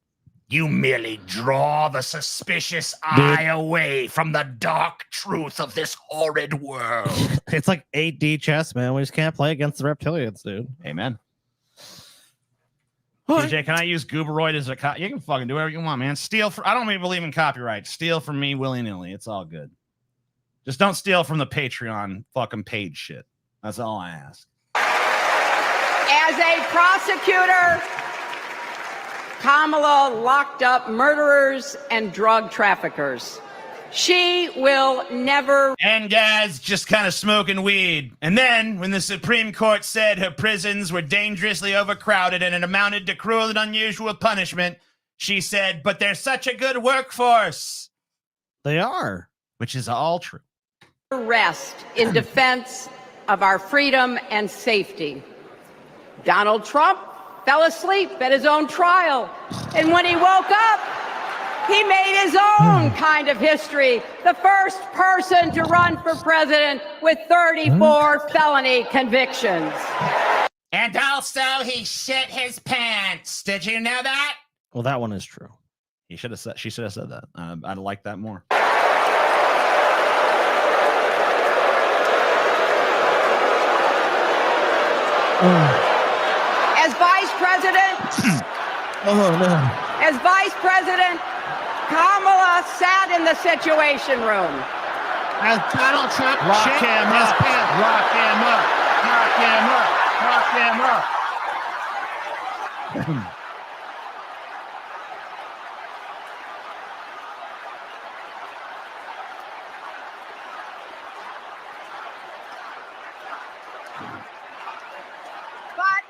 You merely draw the suspicious eye away from the dark truth of this horrid world. It's like 8D chess, man. We just can't play against the reptilians, dude. Amen. DJ, can I use Gooberoid as a you can fucking do whatever you want, man. Steal for I don't even believe in copyright. Steal from me willy-nilly. It's all good. Just don't steal from the Patreon fucking page shit. That's all I ask. As a prosecutor, Kamala locked up murderers and drug traffickers. She will never. And guys just kind of smoking weed. And then when the Supreme Court said her prisons were dangerously overcrowded and it amounted to cruel and unusual punishment, she said, but they're such a good workforce. They are. Which is all true. Rest in defense of our freedom and safety. Donald Trump fell asleep at his own trial. And when he woke up, he made his own kind of history. The first person to run for president with 34 felony convictions. And also, he shit his pants. Did you know that? Well, that one is true. She should have said that. I'd like that more. As vice president, as vice president, Kamala sat in the Situation Room. As Donald Trump Lock shit him his up. pants. Lock him up. Lock him up. Lock him up. But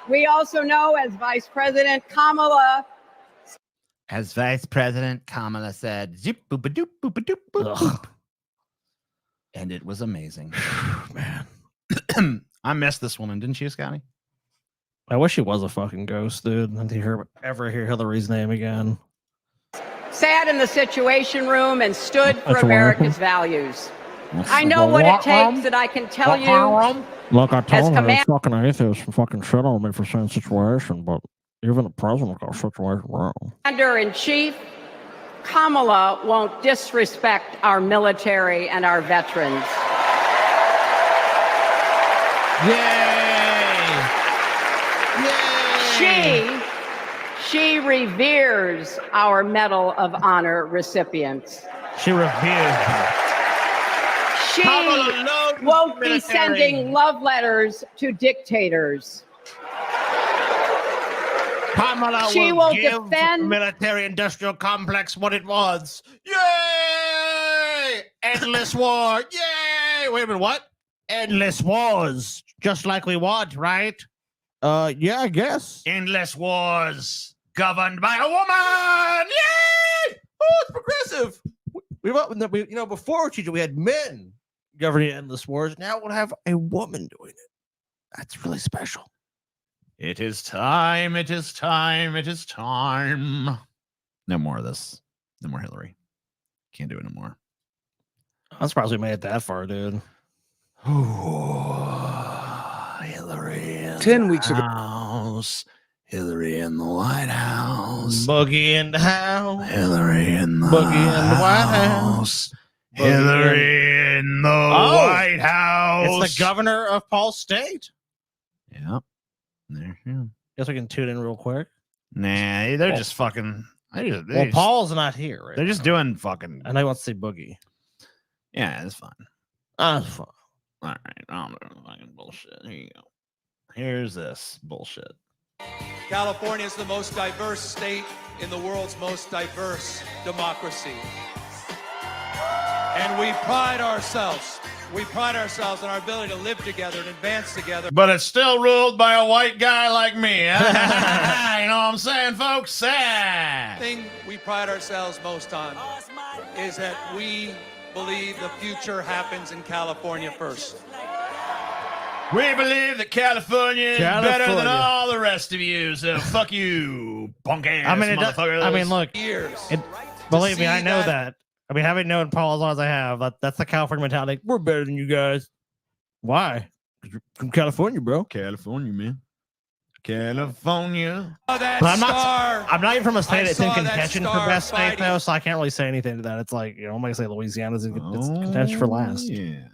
we also know as Vice President Kamala. As Vice President Kamala said, zip boop a doop boop a doop boop boop. And it was amazing. Man. I missed this woman, didn't you, Scotty? I wish she was a fucking ghost, dude. And to ever hear Hillary's name again. Sat in the Situation Room and stood for That's America's values. I know what it takes, and I can tell you. Look, I As told her command- this fucking atheist fucking shit on me for saying situation, but even the president got situation wrong. Commander-in-Chief, Kamala won't disrespect our military and our veterans. She reveres our Medal of Honor recipients. She revered. She won't be sending love letters to dictators. Kamala She will will give defend- military-industrial complex what it was. Yay! Endless war. Yay! Wait a minute, what? Endless wars, just like we want, right? Yeah, I guess. Endless wars governed by a woman. Yay! Oh, it's progressive. Before TJ, we had men governing endless wars. Now we'll have a woman doing it. That's really special. It is time. It is time. It is time. No more of this. No more Hillary. Can't do it anymore. I'm surprised we made it that far, dude. Hillary. 10 weeks ago. House. Hillary in the White House. Boogie in the house. Hillary in the Boogie in the White House. Hillary in the White House. It's the governor of Paul's state. Yep. There. Yeah. Guess we can tune in real quick. Nah, they're just fucking. Well, Paul's not here. Right They're just doing fucking. And I want to see Boogie. Yeah, it's fine. That's fine. All right. I don't know. Fucking bullshit. Here you go. Here's this bullshit. California is the most diverse state in the world's most diverse democracy. And we pride ourselves on our ability to live together and advance together. But it's still ruled by a white guy like me. Huh? You know what I'm saying, folks? The thing we pride ourselves most on is that we believe the future happens in California first. We believe that California is better than all the rest of you, so fuck you, punk ass motherfuckers. Look, believe me, I know that. I mean, having known Paul as long as I have, that's the California mentality. Like, we're better than you guys. Why? 'Cause you're from California, bro. California, man. California. But I'm not even from a state that's in contention for best state, though, so I can't really say anything to that. It's like, I'm going to say Louisiana's in contention for last. Yeah.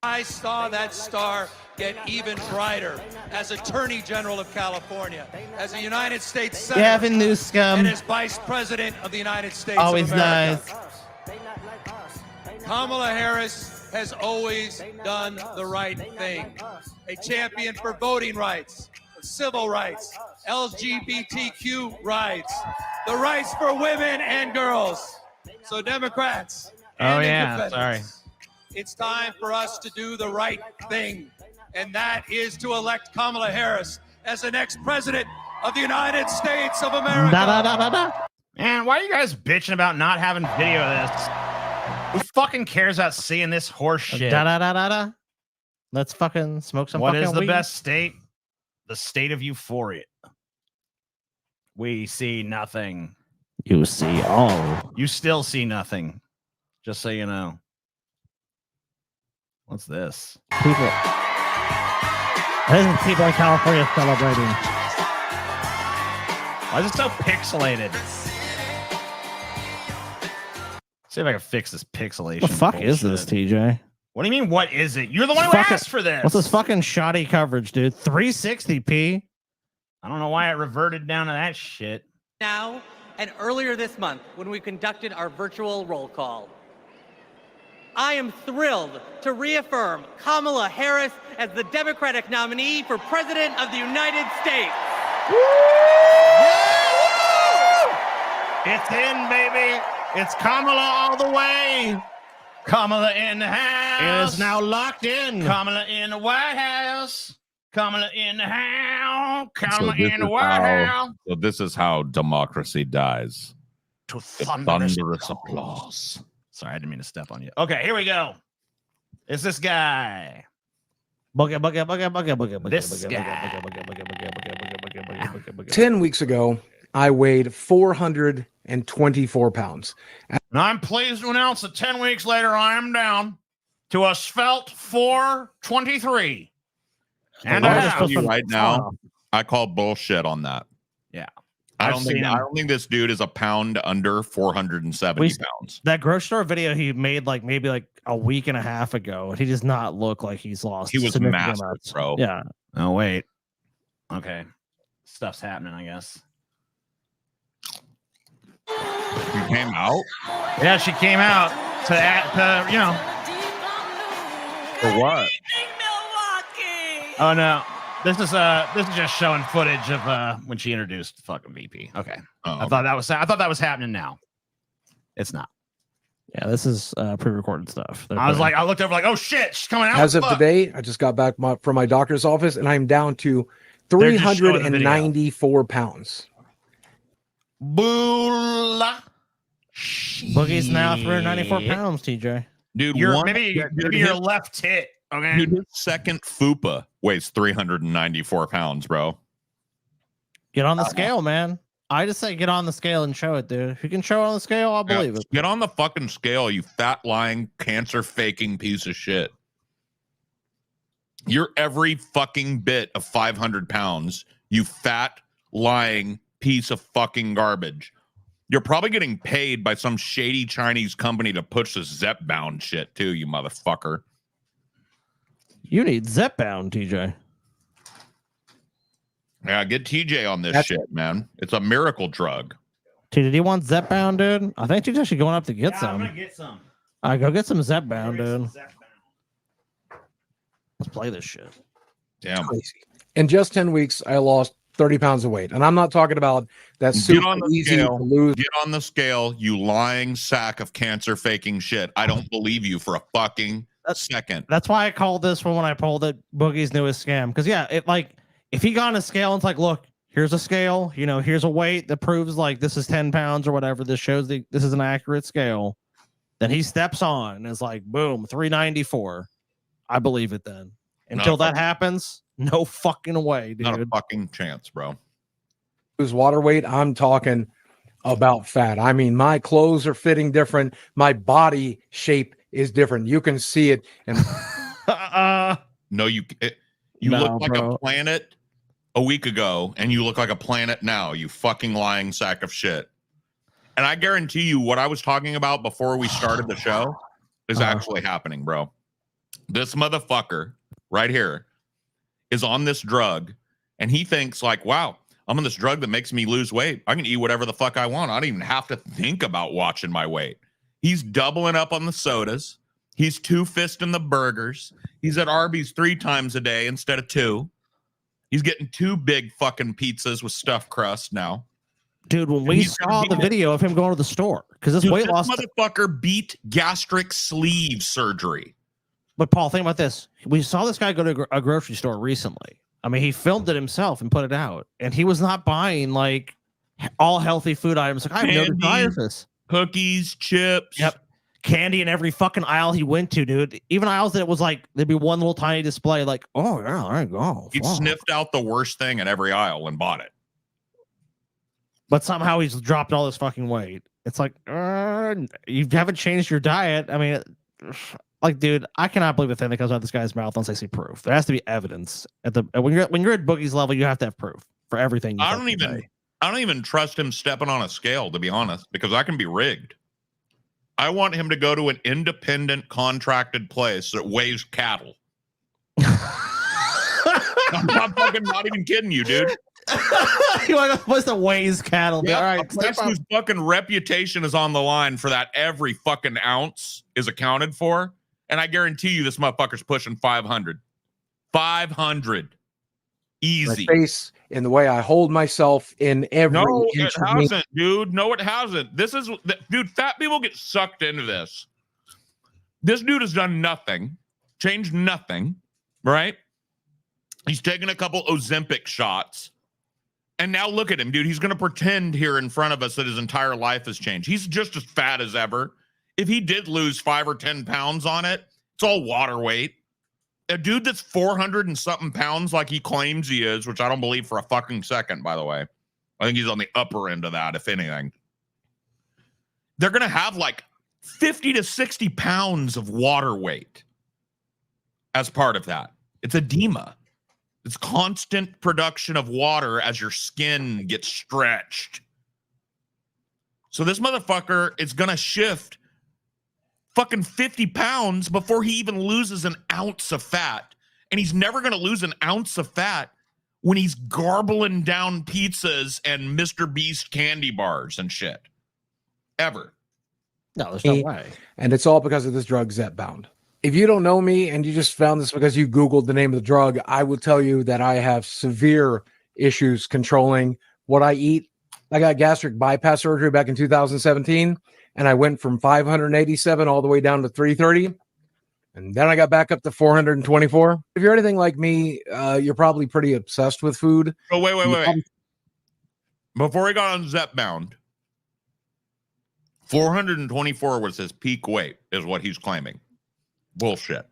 I saw that star get even brighter as Attorney General of California, as a United States Senator, Gavin Newsom, and as Vice President of the United States always of America. nice. Kamala Harris has always done the right thing. A champion for voting rights, civil rights, LGBTQ rights, the rights for women and girls. So Democrats and independents, it's time for us to do the right thing, and that is to elect Kamala Harris as the next president of the United States of America. Man, why are you guys bitching about not having video of this? Who fucking cares about seeing this horse shit? Let's fucking smoke some What fucking is the weed. best state? The state of euphoria. We see nothing. You see all. You still see nothing. Just so you know. What's this? People. This is people in California celebrating. Why is it so pixelated? See if I can fix this pixelation. What the fuck is this, TJ? What do you mean, what is it? You're the one who asked for this. What's this fucking shoddy coverage, dude? 360p? I don't know why it reverted down to that shit. Now, and earlier this month, when we conducted our virtual roll call, I am thrilled to reaffirm Kamala Harris as the Democratic nominee for President of the United States. It's in, baby. It's Kamala all the way. Kamala in the house. It is now locked in. Kamala in the White House. Kamala in the house. Kamala in the White House. So this is how democracy dies. To thunderous applause. Sorry, I didn't mean to step on you. Okay, here we go. It's this guy. This guy. 10 weeks ago, I weighed 424 pounds. And I'm pleased to announce that 10 weeks later, I am down to a svelte 423. And I tell you right now, I call bullshit on that. Yeah. I don't think this dude is a pound under 470 pounds. That grocery store video he made maybe a week and a half ago, and he does not look like he's lost. He was massive, bro. Yeah. Oh, wait. Okay. Stuff's happening, I guess. She came out? Yeah, she came out to For what? Oh, no. This is just showing footage of when she introduced fucking VP. Okay. Oh, I thought that was happening now. It's not. Yeah, this is pre-recorded stuff. I looked over like, oh shit, she's coming out. As of today, I just got back from my doctor's office, and I'm down to They're just showing the video. 394 pounds. Boola. Boogie's now 394 pounds, TJ. Dude, maybe your left tit. Okay. Dude, his second fupa weighs 394 pounds, bro. Get on the scale, man. I just say get on the scale and show it, dude. If you can show it on the scale, I'll believe it. Get on the fucking scale, you fat, lying, cancer faking piece of shit. You're every fucking bit of 500 pounds, you fat, lying piece of fucking garbage. You're probably getting paid by some shady Chinese company to push this Zep-bound shit too, you motherfucker. You need Zep-bound, TJ. Yeah, get TJ on this shit, man. It's a miracle drug. TJ, do you want Zep-bound, dude? I think TJ's actually going up to get some. I'm gonna get some. All right, go get some Zep-bound, dude. Let's play this shit. Damn. Crazy. In just 10 weeks, I lost 30 pounds of weight. And I'm not talking about that super easy to lose. Get on the scale, you lying sack of cancer faking shit. I don't believe you for a fucking second. That's why I called this one when I pulled it Boogie's newest scam. Because yeah, it like if he got on a scale and it's like, look, here's a scale, you know, here's a weight that proves like this is 10 pounds or whatever. This shows this is an accurate scale. Then he steps on and is like, boom, 394. I believe it then. Until that happens, no fucking way, dude. Not a fucking chance, bro. Lose water weight. I'm talking about fat. I mean, my clothes are fitting different. My body shape is different. You can see it. And no, you look like a planet a week ago, and you look like a planet now. You fucking lying sack of shit. And I guarantee you, what I was talking about before we started the show is actually happening, bro. This motherfucker right here is on this drug, and he thinks like, wow, I'm on this drug that makes me lose weight. I can eat whatever the fuck I want. I don't even have to think about watching my weight. He's doubling up on the sodas. He's two-fisting the burgers. He's at Arby's 3 times a day instead of 2. He's getting 2 big fucking pizzas with stuffed crust now. Dude, when we saw the video of him going to the store, because this weight loss motherfucker beat gastric sleeve surgery. But Paul, think about this. We saw this guy go to a grocery store recently. I mean, he filmed it himself and put it out, and he was not buying like all healthy food items. Like, I have no desire for this. Cookies, chips. Yep. Candy in every fucking aisle he went to, dude. Even aisles that it was like, there'd be one little tiny display, like, oh, yeah, there you go. He sniffed out the worst thing in every aisle and bought it. But somehow he's dropped all this fucking weight. It's like, you haven't changed your diet. I mean, like, dude, I cannot believe the thing that comes out of this guy's mouth unless I see proof. There has to be evidence when you're at Boogie's level. You have to have proof for everything. I don't even trust him stepping on a scale, to be honest, because I can be rigged. I want him to go to an independent contracted place that weighs cattle. I'm not even kidding you, dude. What's the weighs cattle? Yeah, all right, a place whose fucking reputation is on the line for that every fucking ounce is accounted for. And I guarantee you this motherfucker's pushing 500. 500. Easy. My face and the way I hold myself in every inch it hasn't, dude. No, it hasn't. Dude, fat people get sucked into this. This dude has done nothing, changed nothing, right? He's taken a couple Ozempic shots. And now look at him, dude. He's going to pretend here in front of us that his entire life has changed. He's just as fat as ever. If he did lose 5 or 10 pounds on it, it's all water weight. A dude that's 400 and something pounds like he claims he is, which I don't believe for a fucking second, by the way. I think he's on the upper end of that, if anything. They're going to have like 50 to 60 pounds of water weight as part of that. It's edema. It's constant production of water as your skin gets stretched. So this motherfucker is going to shift fucking 50 pounds before he even loses an ounce of fat. And he's never going to lose an ounce of fat when he's garbling down pizzas and Mr. Beast candy bars and shit. Ever. No, there's no way. And it's all because of this drug Zep-bound. if you don't know me and you just found this because you Googled the name of the drug, I will tell you that I have severe issues controlling what I eat. I got gastric bypass surgery back in 2017, and I went from 587 all the way down to 330. And then I got back up to 424. If you're anything like me, you're probably pretty obsessed with food. Oh, wait. Before he got on Zepbound, 424 was his peak weight, is what he's claiming. Bullshit.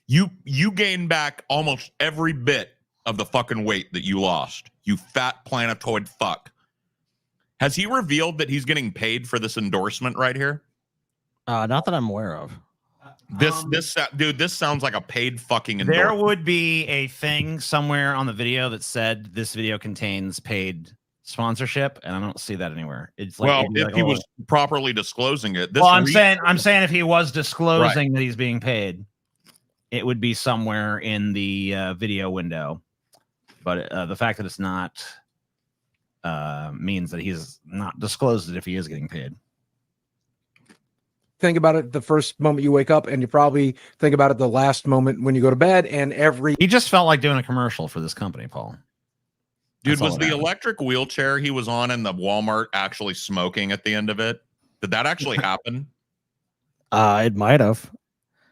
You gained back almost every bit of the fucking weight that you lost. You fat planetoid fuck. Has he revealed that he's getting paid for this endorsement right here? Not that I'm aware of. This sounds like a paid fucking There endorsement. would be a thing somewhere on the video that said this video contains paid sponsorship, and I don't see that anywhere. It's like, if he was properly disclosing it. I'm saying if he was disclosing that he's being paid, it would be somewhere in the video window. But the fact that it's not means that he's not disclosed it if he is getting paid. Think about it the first moment you wake up, and you probably think about it the last moment when you go to bed, and He just felt like doing a commercial for this company, Paul. Dude, was the electric wheelchair he was on in the Walmart actually smoking at the end of it? Did that actually happen? It might have.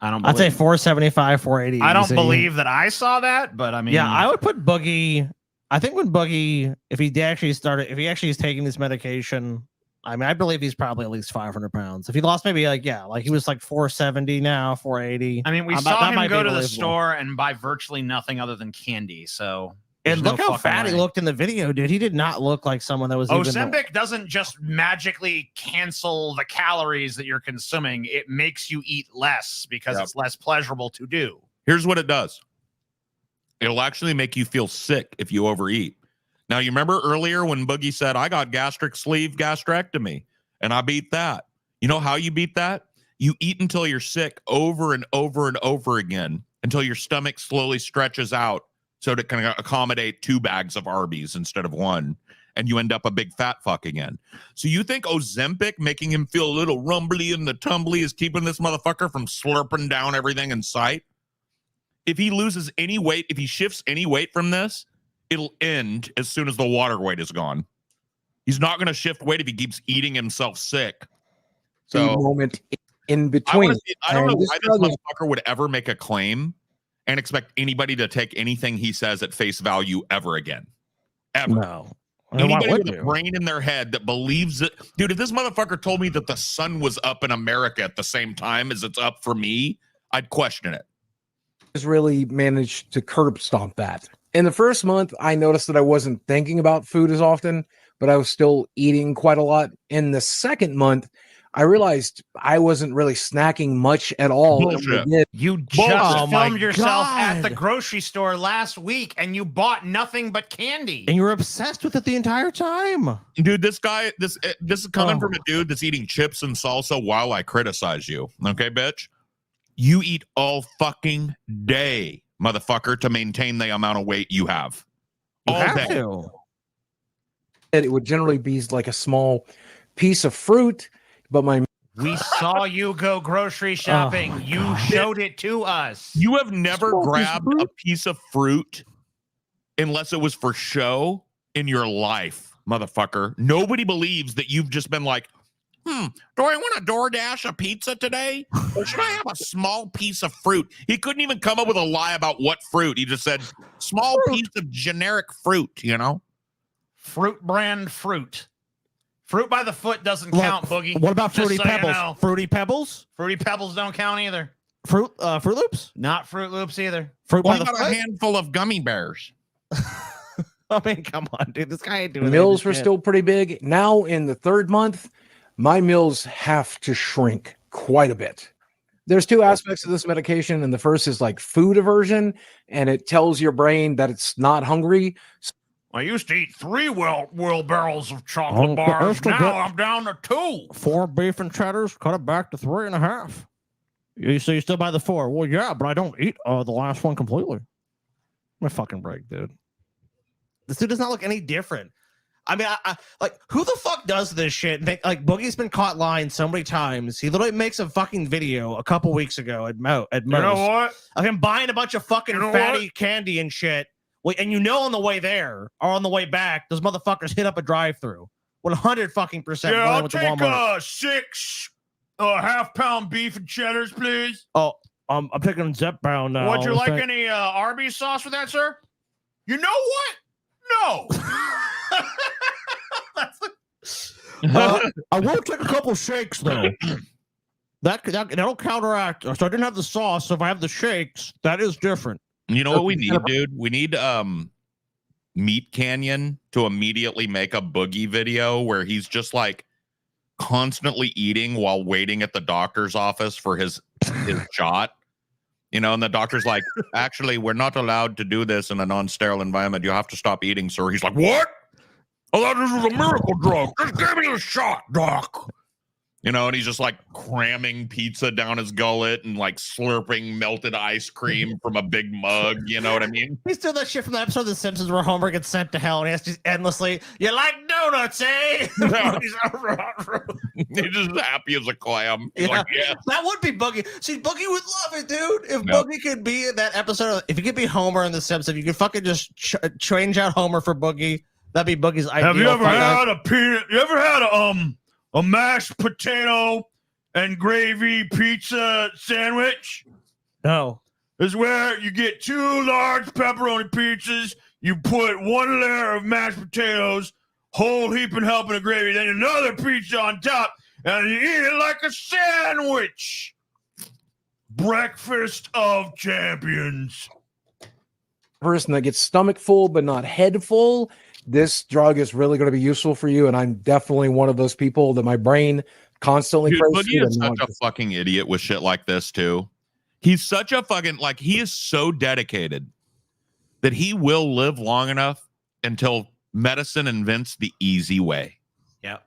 I'd say 475, 480. I don't believe that I saw that, but I mean, yeah, I would put Boogie. I think when Boogie, if he actually is taking this medication, I mean, I believe he's probably at least 500 pounds. If he lost maybe he was like 470 now, 480. I mean, we saw him go to the store and buy virtually nothing other than candy. So, and look how fat he looked in the video, dude. He did not look like someone that was. Ozempic doesn't just magically cancel the calories that you're consuming. It makes you eat less because it's less pleasurable to do. Here's what it does. It'll actually make you feel sick if you overeat. Now, you remember earlier when Boogie said, I got gastric sleeve gastrectomy, and I beat that. You know how you beat that? You eat until you're sick over and over and over again until your stomach slowly stretches out so that it can accommodate 2 bags of Arby's instead of 1, and you end up a big fat fuck again. So you think Ozempic making him feel a little rumbly in the tumbly is keeping this motherfucker from slurping down everything in sight? If he loses any weight, if he shifts any weight from this, it'll end as soon as the water weight is gone. He's not going to shift weight if he keeps eating himself sick. So moment in between. I don't know why this motherfucker would ever make a claim and expect anybody to take anything he says at face value ever again. Ever. No. Anybody with a brain in their head that believes it. Dude, if this motherfucker told me that the sun was up in America at the same time as it's up for me, I'd question it. Has really managed to curb stomp that. In the first month, I noticed that I wasn't thinking about food as often, but I was still eating quite a lot. In the second month, I realized I wasn't really snacking much at all. You just filmed yourself at the grocery store last week, and you bought nothing but candy. And you were obsessed with it the entire time. Dude, this is coming from a dude that's eating chips and salsa while I criticize you. Okay, bitch? You eat all fucking day, motherfucker, to maintain the amount of weight you have. It would generally be like a small piece of fruit, but we saw you go grocery shopping. You showed it to us. You have never grabbed a piece of fruit unless it was for show in your life, motherfucker. Nobody believes that you've just been like, do I want to DoorDash a pizza today? Or should I have a small piece of fruit? He couldn't even come up with a lie about what fruit. He just said, small piece of generic fruit, you know? Fruit brand fruit. Fruit by the foot doesn't count, Boogie. What about Fruity so Pebbles? You know. Fruity Pebbles? Fruity Pebbles don't count either. Fruit Loops? Not Fruit Loops either. Fruit by the foot? A handful of gummy bears. I mean, come on, dude. This guy ain't doing meals were still pretty big. Now in the third month, my meals have to shrink quite a bit. There's 2 aspects of this medication, and the first is like food aversion, and it tells your brain that it's not hungry. I used to eat 3 wheelbarrows of chocolate bars. Now I'm down to 2. 4 beef and cheddars, cut it back to 3.5. So you still buy the 4? Well, yeah, but I don't eat the last one completely. My fucking break, dude. This dude does not look any different. I mean, I like who the fuck does this shit? Like Boogie's been caught lying so many times. He literally makes a fucking video a couple weeks ago at most. You know what? Of him buying a bunch of fucking fatty candy and shit. And on the way there or on the way back, those motherfuckers hit up a drive-through. 100 fucking percent. Yeah, I'll take 6 half-pound beef and cheddars, please. Oh, I'm taking Zep Brown now. Would you like any Arby's sauce with that, sir? You know what? No. I will take a couple shakes though. That'll counteract. So I didn't have the sauce. So if I have the shakes, that is different. You know what we need, dude? We need Meat Canyon to immediately make a Boogie video where he's just like constantly eating while waiting at the doctor's office for his shot. You know, and the doctor's like, actually, we're not allowed to do this in a non-sterile environment. You have to stop eating, sir. He's like, what? I thought this was a miracle drug. Just give me a shot, doc. You know, and he's just like cramming pizza down his gullet and like slurping melted ice cream from a big mug. You know what I mean? He's doing that shit from the episode of The Simpsons where Homer gets sent to hell and he has to endlessly, you like donuts, eh? He's just happy as a clam. He's Yeah. like, yeah. That would be Boogie. See, Boogie would love it, dude. If Boogie could be in that episode, if he could be Homer in The Simpsons, if you could fucking just change out Homer for Boogie, that'd be Boogie's idea. Have you ever had a peanut? You ever had a mashed potato and gravy pizza sandwich? No. This is where you get 2 large pepperoni pizzas. You put 1 layer of mashed potatoes, whole heaping helping of gravy, then another pizza on top, and you eat it like a sandwich. Breakfast of champions. Person that gets stomach full but not head full, this drug is really going to be useful for you. And I'm definitely one of those people that my brain constantly Dude, craves Boogie food is and such a fucking idiot with shit like this too. He's such a fucking like he is so dedicated that he will live long enough until medicine invents the easy way. Yep.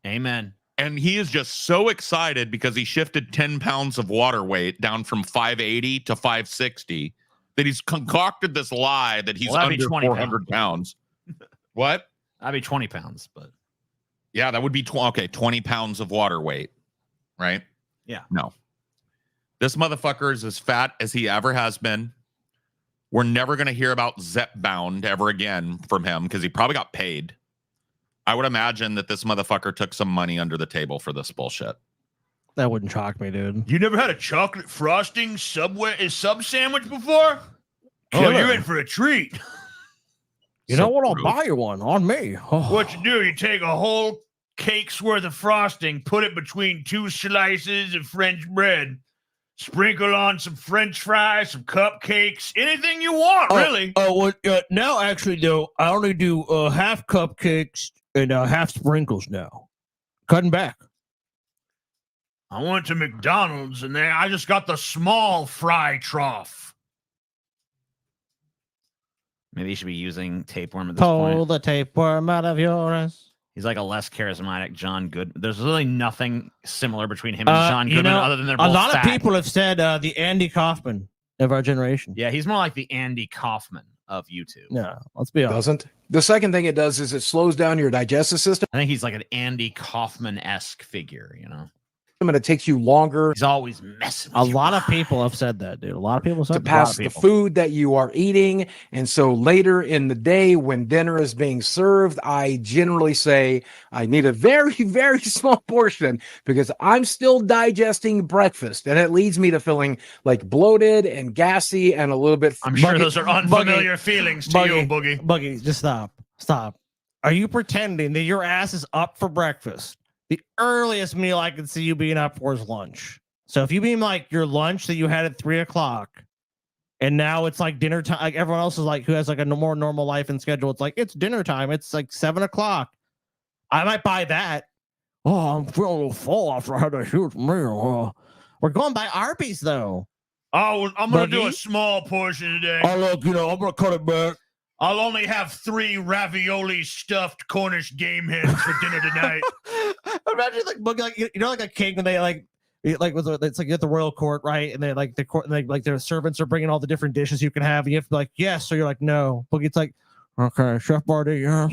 Amen. And he is just so excited because he shifted 10 pounds of water weight down from 580 to 560 that he's concocted this lie that he's under 400 pounds. What? That'd be 20 pounds, but yeah, that would be 20 pounds of water weight, right? Yeah. No. This motherfucker is as fat as he ever has been. We're never going to hear about Zepbound ever again from him because he probably got paid. I would imagine that this motherfucker took some money under the table for this bullshit. That wouldn't shock me, dude. You never had a chocolate frosting sub sandwich before? Killer. Oh, you're in for a treat. You know what? I'll buy you one on me. Oh. What you do, you take a whole cake's worth of frosting, put it between 2 slices of French bread, sprinkle on some French fries, some cupcakes, anything you want, really. Now actually, though, I only do half cupcakes and half sprinkles now. Cutting back. I went to McDonald's and I just got the small fry trough. Maybe you should be using tapeworm at this point. Pull the tapeworm out of yours. He's like a less charismatic John Goodman. There's really nothing similar between him and John Goodman other than they're both a lot fat. of people have said the Andy Kaufman of our generation. Yeah, he's more like the Andy Kaufman of YouTube. Yeah, let's be honest. Doesn't. The second thing it does is it slows down your digestive system. I think he's like an Andy Kaufman-esque figure, you know? And it takes you longer. He's always messing with A lot of people have said that, dude. A lot of people said to pass the food that you are eating. And so later in the day when dinner is being served, I generally say I need a very, very small portion because I'm still digesting breakfast. And it leads me to feeling like bloated and gassy and a little bit. I'm sure those are unfamiliar feelings to you, Boogie. Boogie, just stop. Stop. Are you pretending that your ass is up for breakfast? The earliest meal I can see you being up for is lunch. So if you mean like your lunch that you had at 3 o'clock and now it's like dinner time, like everyone else is like, who has like a more normal life and schedule. It's like, it's dinner time. It's like 7 o'clock. I might buy that. Oh, I'm feeling a little full after I had a huge meal. We're going by Arby's though. Oh, I'm going to do a small portion today. Oh, look, I'm going to cut it back. I'll only have 3 ravioli stuffed Cornish game hens for dinner tonight. Imagine like like a king when they it's like at the royal court, right? And they like the court, like their servants are bringing all the different dishes you can have. And you have to be like, yes, so you're like, no. Boogie, it's like, okay, Chef Bardi, yes.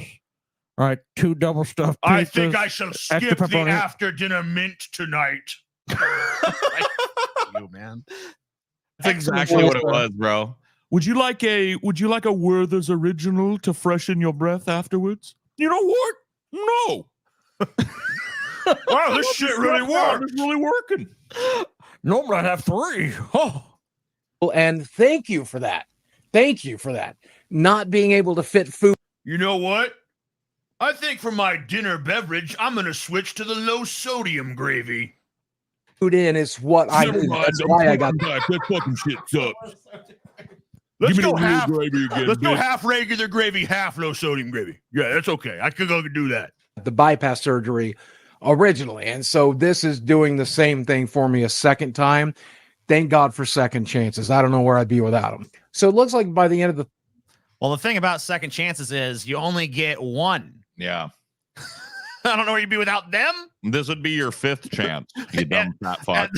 All right, 2 double stuffed pizzas. I think I shall extra skip the pepperoni. after dinner mint tonight. You man. That's exactly what it was, bro. Would you like a Werther's original to freshen your breath afterwards? You know what? No. Wow, this shit really works. It's really working. Normally I'd have 3. Oh. And thank you for that. Thank you for that. Not being able to fit food. You know what? I think for my dinner beverage, I'm going to switch to the low sodium gravy. Food in is what I do. That's why I got that fucking shit sucks. Let's Give me go the real half. gravy again, Let's go bitch. half regular gravy, half low sodium gravy. Yeah, that's okay. I could go do that. the bypass surgery originally. And so this is doing the same thing for me a second time. Thank God for second chances. I don't know where I'd be without them. So it looks like by the end of the Well, the thing about second chances is you only get one. Yeah. I don't know where you'd be without them. This would be your 5th chance, you dumb fat fuck.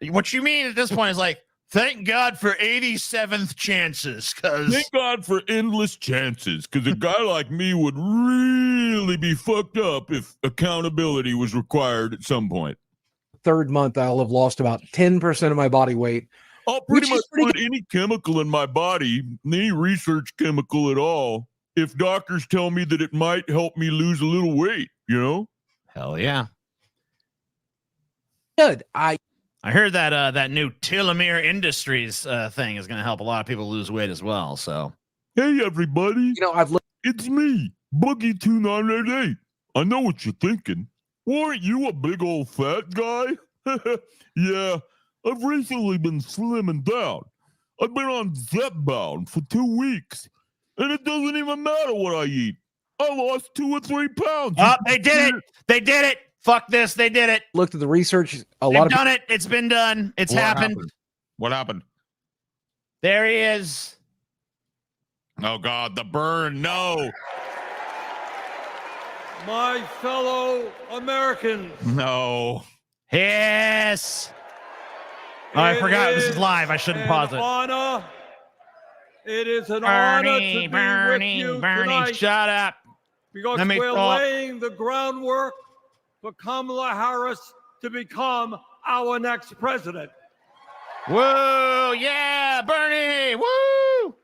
What you mean at this point is like, thank God for 87th chances. Thank God for endless chances, because a guy like me would really be fucked up if accountability was required at some point. third month, I'll have lost about 10% of my body weight. I'll pretty much put any chemical in my body, any research chemical at all, if doctors tell me that it might help me lose a little weight, you know? Hell yeah. Good. I heard that that new Telomere Industries thing is going to help a lot of people lose weight as well. So, hey everybody, you know it's me, Boogie 2988. I know what you're thinking. Weren't you a big old fat guy? Yeah, I've recently been slimming down. I've been on Zepbound for 2 weeks, and it doesn't even matter what I eat. I lost 2 or 3 pounds. Oh, they did it! They did it! Fuck this! They did it! Looked at the research. They've done it. It's been done. It's happened. What happened? There he is. Oh God, the burn! No. My fellow Americans. No. Yes. Oh, I forgot this is live. I shouldn't pause it. Honor. It is an honor to be with you tonight. Shut up. Because Let me we're talk. laying the groundwork for Kamala Harris to become our next president. Whoa, yeah, Bernie, woo!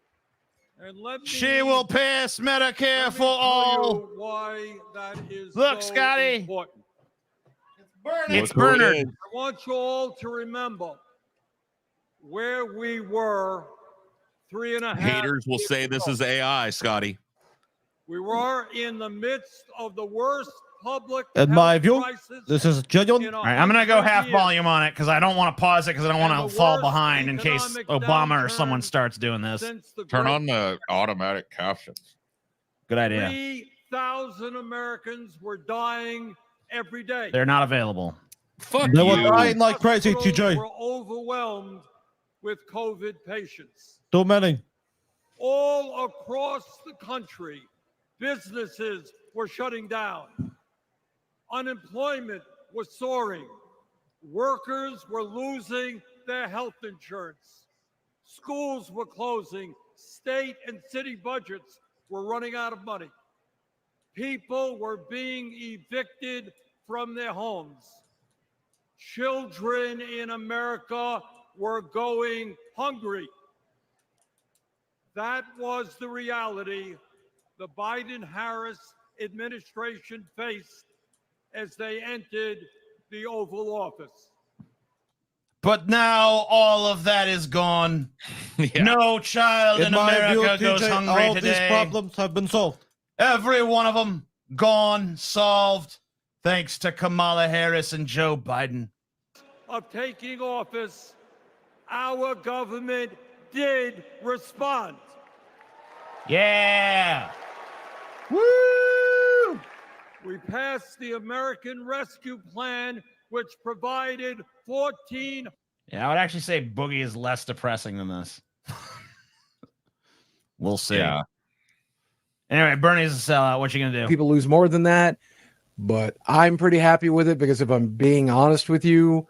And let me, she will pass Medicare for all. Why that is Look, so Scotty. important. It's Bernard. I want you all to remember where we were 3.5 Haters will years say this ago. is AI, Scotty. We were in the midst of the worst public In my health view, crisis this is genuine. in All right, I'm going to go 100 half years. volume on it because I don't want to pause it because I don't want And to the fall worst behind in case economic Obama or someone downturn starts doing this. since the Turn Great on the automatic captions. Good idea. 3,000 Americans were dying every day. They're not available. Fuck They you. were dying like crazy, Hospitals TJ. were overwhelmed with COVID patients. Too many. All across the country, businesses were shutting down. Unemployment was soaring. Workers were losing their health insurance. Schools were closing. State and city budgets were running out of money. People were being evicted from their homes. Children in America were going hungry. That was the reality the Biden-Harris administration faced as they entered the Oval Office. But now all of that is gone. Yeah. No child in my America view, goes TJ, hungry all today. these problems have been solved. Every one of them gone, solved, thanks to Kamala Harris and Joe Biden. Of taking office, our government did respond. Yeah. Woo! We passed the American Rescue Plan, which provided 14. Yeah, I would actually say Boogie is less depressing than this. We'll see. Yeah. Anyway, Bernie's a sellout. What you gonna do? people lose more than that, but I'm pretty happy with it because if I'm being honest with you,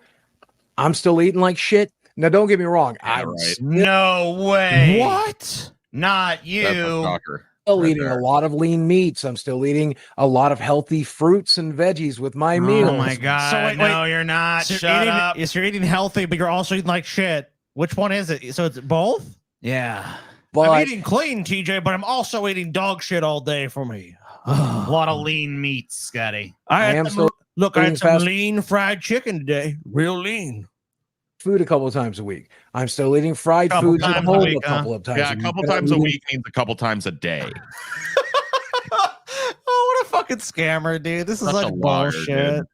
I'm still eating like shit. Now, don't get me wrong. Yeah, I'm right. No way. What? Not That's a you. shocker. still eating a lot of lean meats. I'm still eating a lot of healthy fruits and veggies with my meals. Oh my god! So wait, no, you're not. So Shut you're up. You're eating healthy, but you're also eating like shit. Which one is it? So it's both? Yeah. But I'm eating clean, TJ, but I'm also eating dog shit all day for me. A lot of lean meats, Scotty. I am still I had some fast lean fried chicken today. Real lean. food a couple of times a week. I'm still eating fried Couple foods at times a home week, a couple of times. Yeah, a couple times a week means a couple times a day. Oh, what a fucking scammer, dude. This is Such like a liar, bullshit.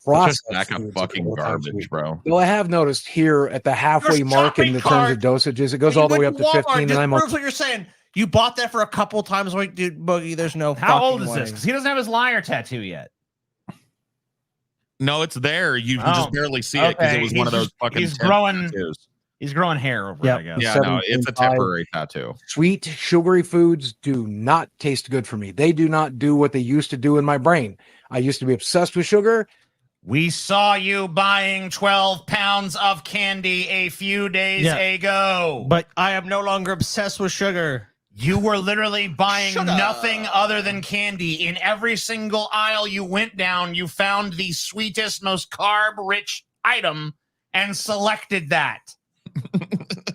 Just sack of fucking garbage, bro. Though I have noticed here at the halfway mark in the terms of dosages, it goes all the way up to 15, and I'm proves what you're saying. You bought that for a couple times a week, dude. Boogie, there's no. How fucking old is way. this? Because he doesn't have his liar tattoo yet. No, it's there. You just barely see it because it was one of those fucking. He's temp growing. tattoos. He's growing hair over it, I guess. Yeah, no, it's a temporary tattoo. Sweet, sugary foods do not taste good for me. They do not do what they used to do in my brain. I used to be obsessed with sugar. We saw you buying 12 pounds of candy a few days ago. But I am no longer obsessed with sugar. You were literally buying nothing other than candy. In every single aisle you went down, you found the sweetest, most carb-rich item and selected that.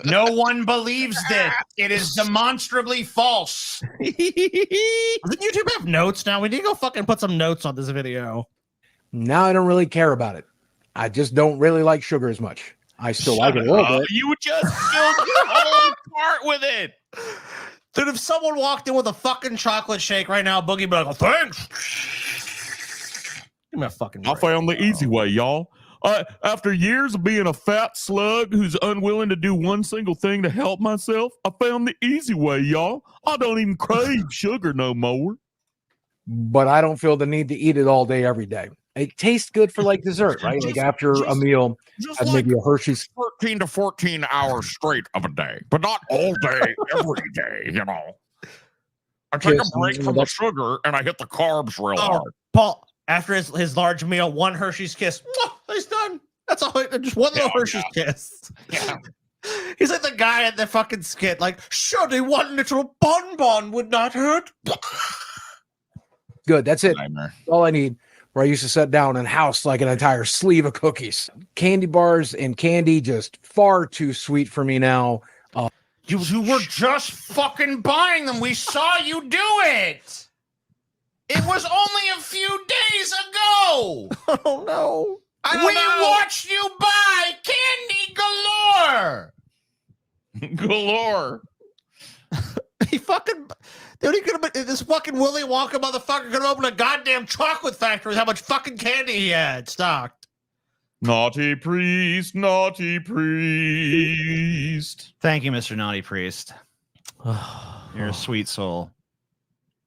No one believes this. It is demonstrably false. Doesn't YouTube have notes now? We need to go fucking put some notes on this video. Now I don't really care about it. I just don't really like sugar as much. I still like it a little bit. You would just fill your whole cart with it. Dude, if someone walked in with a fucking chocolate shake right now, Boogie would be like, oh, thanks. Give me a fucking break. I found the easy way, y'all. After years of being a fat slug who's unwilling to do one single thing to help myself, I found the easy way, y'all. I don't even crave sugar no more. But I don't feel the need to eat it all day, every day. It tastes good for like dessert, right? Like after a meal, Just I'd like maybe a Hershey's. 13 to 14 hours straight of a day, but not all day, every day, you know. I take a break from the sugar and I hit the carbs real hard. Paul, after his large meal, one Hershey's Kiss. He's done. That's all. Just one little Hershey's Kiss. Yeah. He's like the guy at the fucking skit, like, surely one little bonbon would not hurt. Good. That's it. All I need. Where I used to sit down and house like an entire sleeve of cookies. Candy bars and candy just far too sweet for me now. You were just fucking buying them. We saw you do it. It was only a few days ago. Oh no. We watched you buy candy galore. Galore. He fucking, dude, he could have been, this fucking Willy Wonka motherfucker could have opened a goddamn chocolate factory with how much fucking candy he had stocked. Naughty priest, naughty priest. Thank you, Mr. Naughty Priest. You're a sweet soul.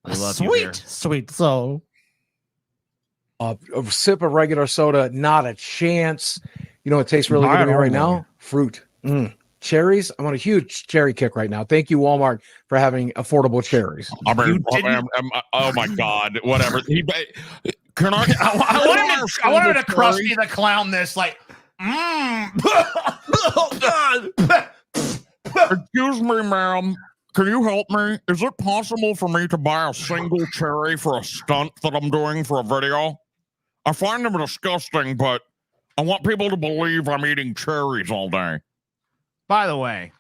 I love you, dear. Sweet soul. A sip of regular soda, not a chance. You know what tastes really good to me right now? Fruit. Cherries. I'm on a huge cherry kick right now. Thank you, Walmart, for having affordable cherries. Oh my God! Whatever. Can I? I wanted to Krusty the Clown this like. Oh God. Excuse me, ma'am. Can you help me? Is it possible for me to buy a single cherry for a stunt that I'm doing for a video? I find them disgusting, but I want people to believe I'm eating cherries all day. By the way,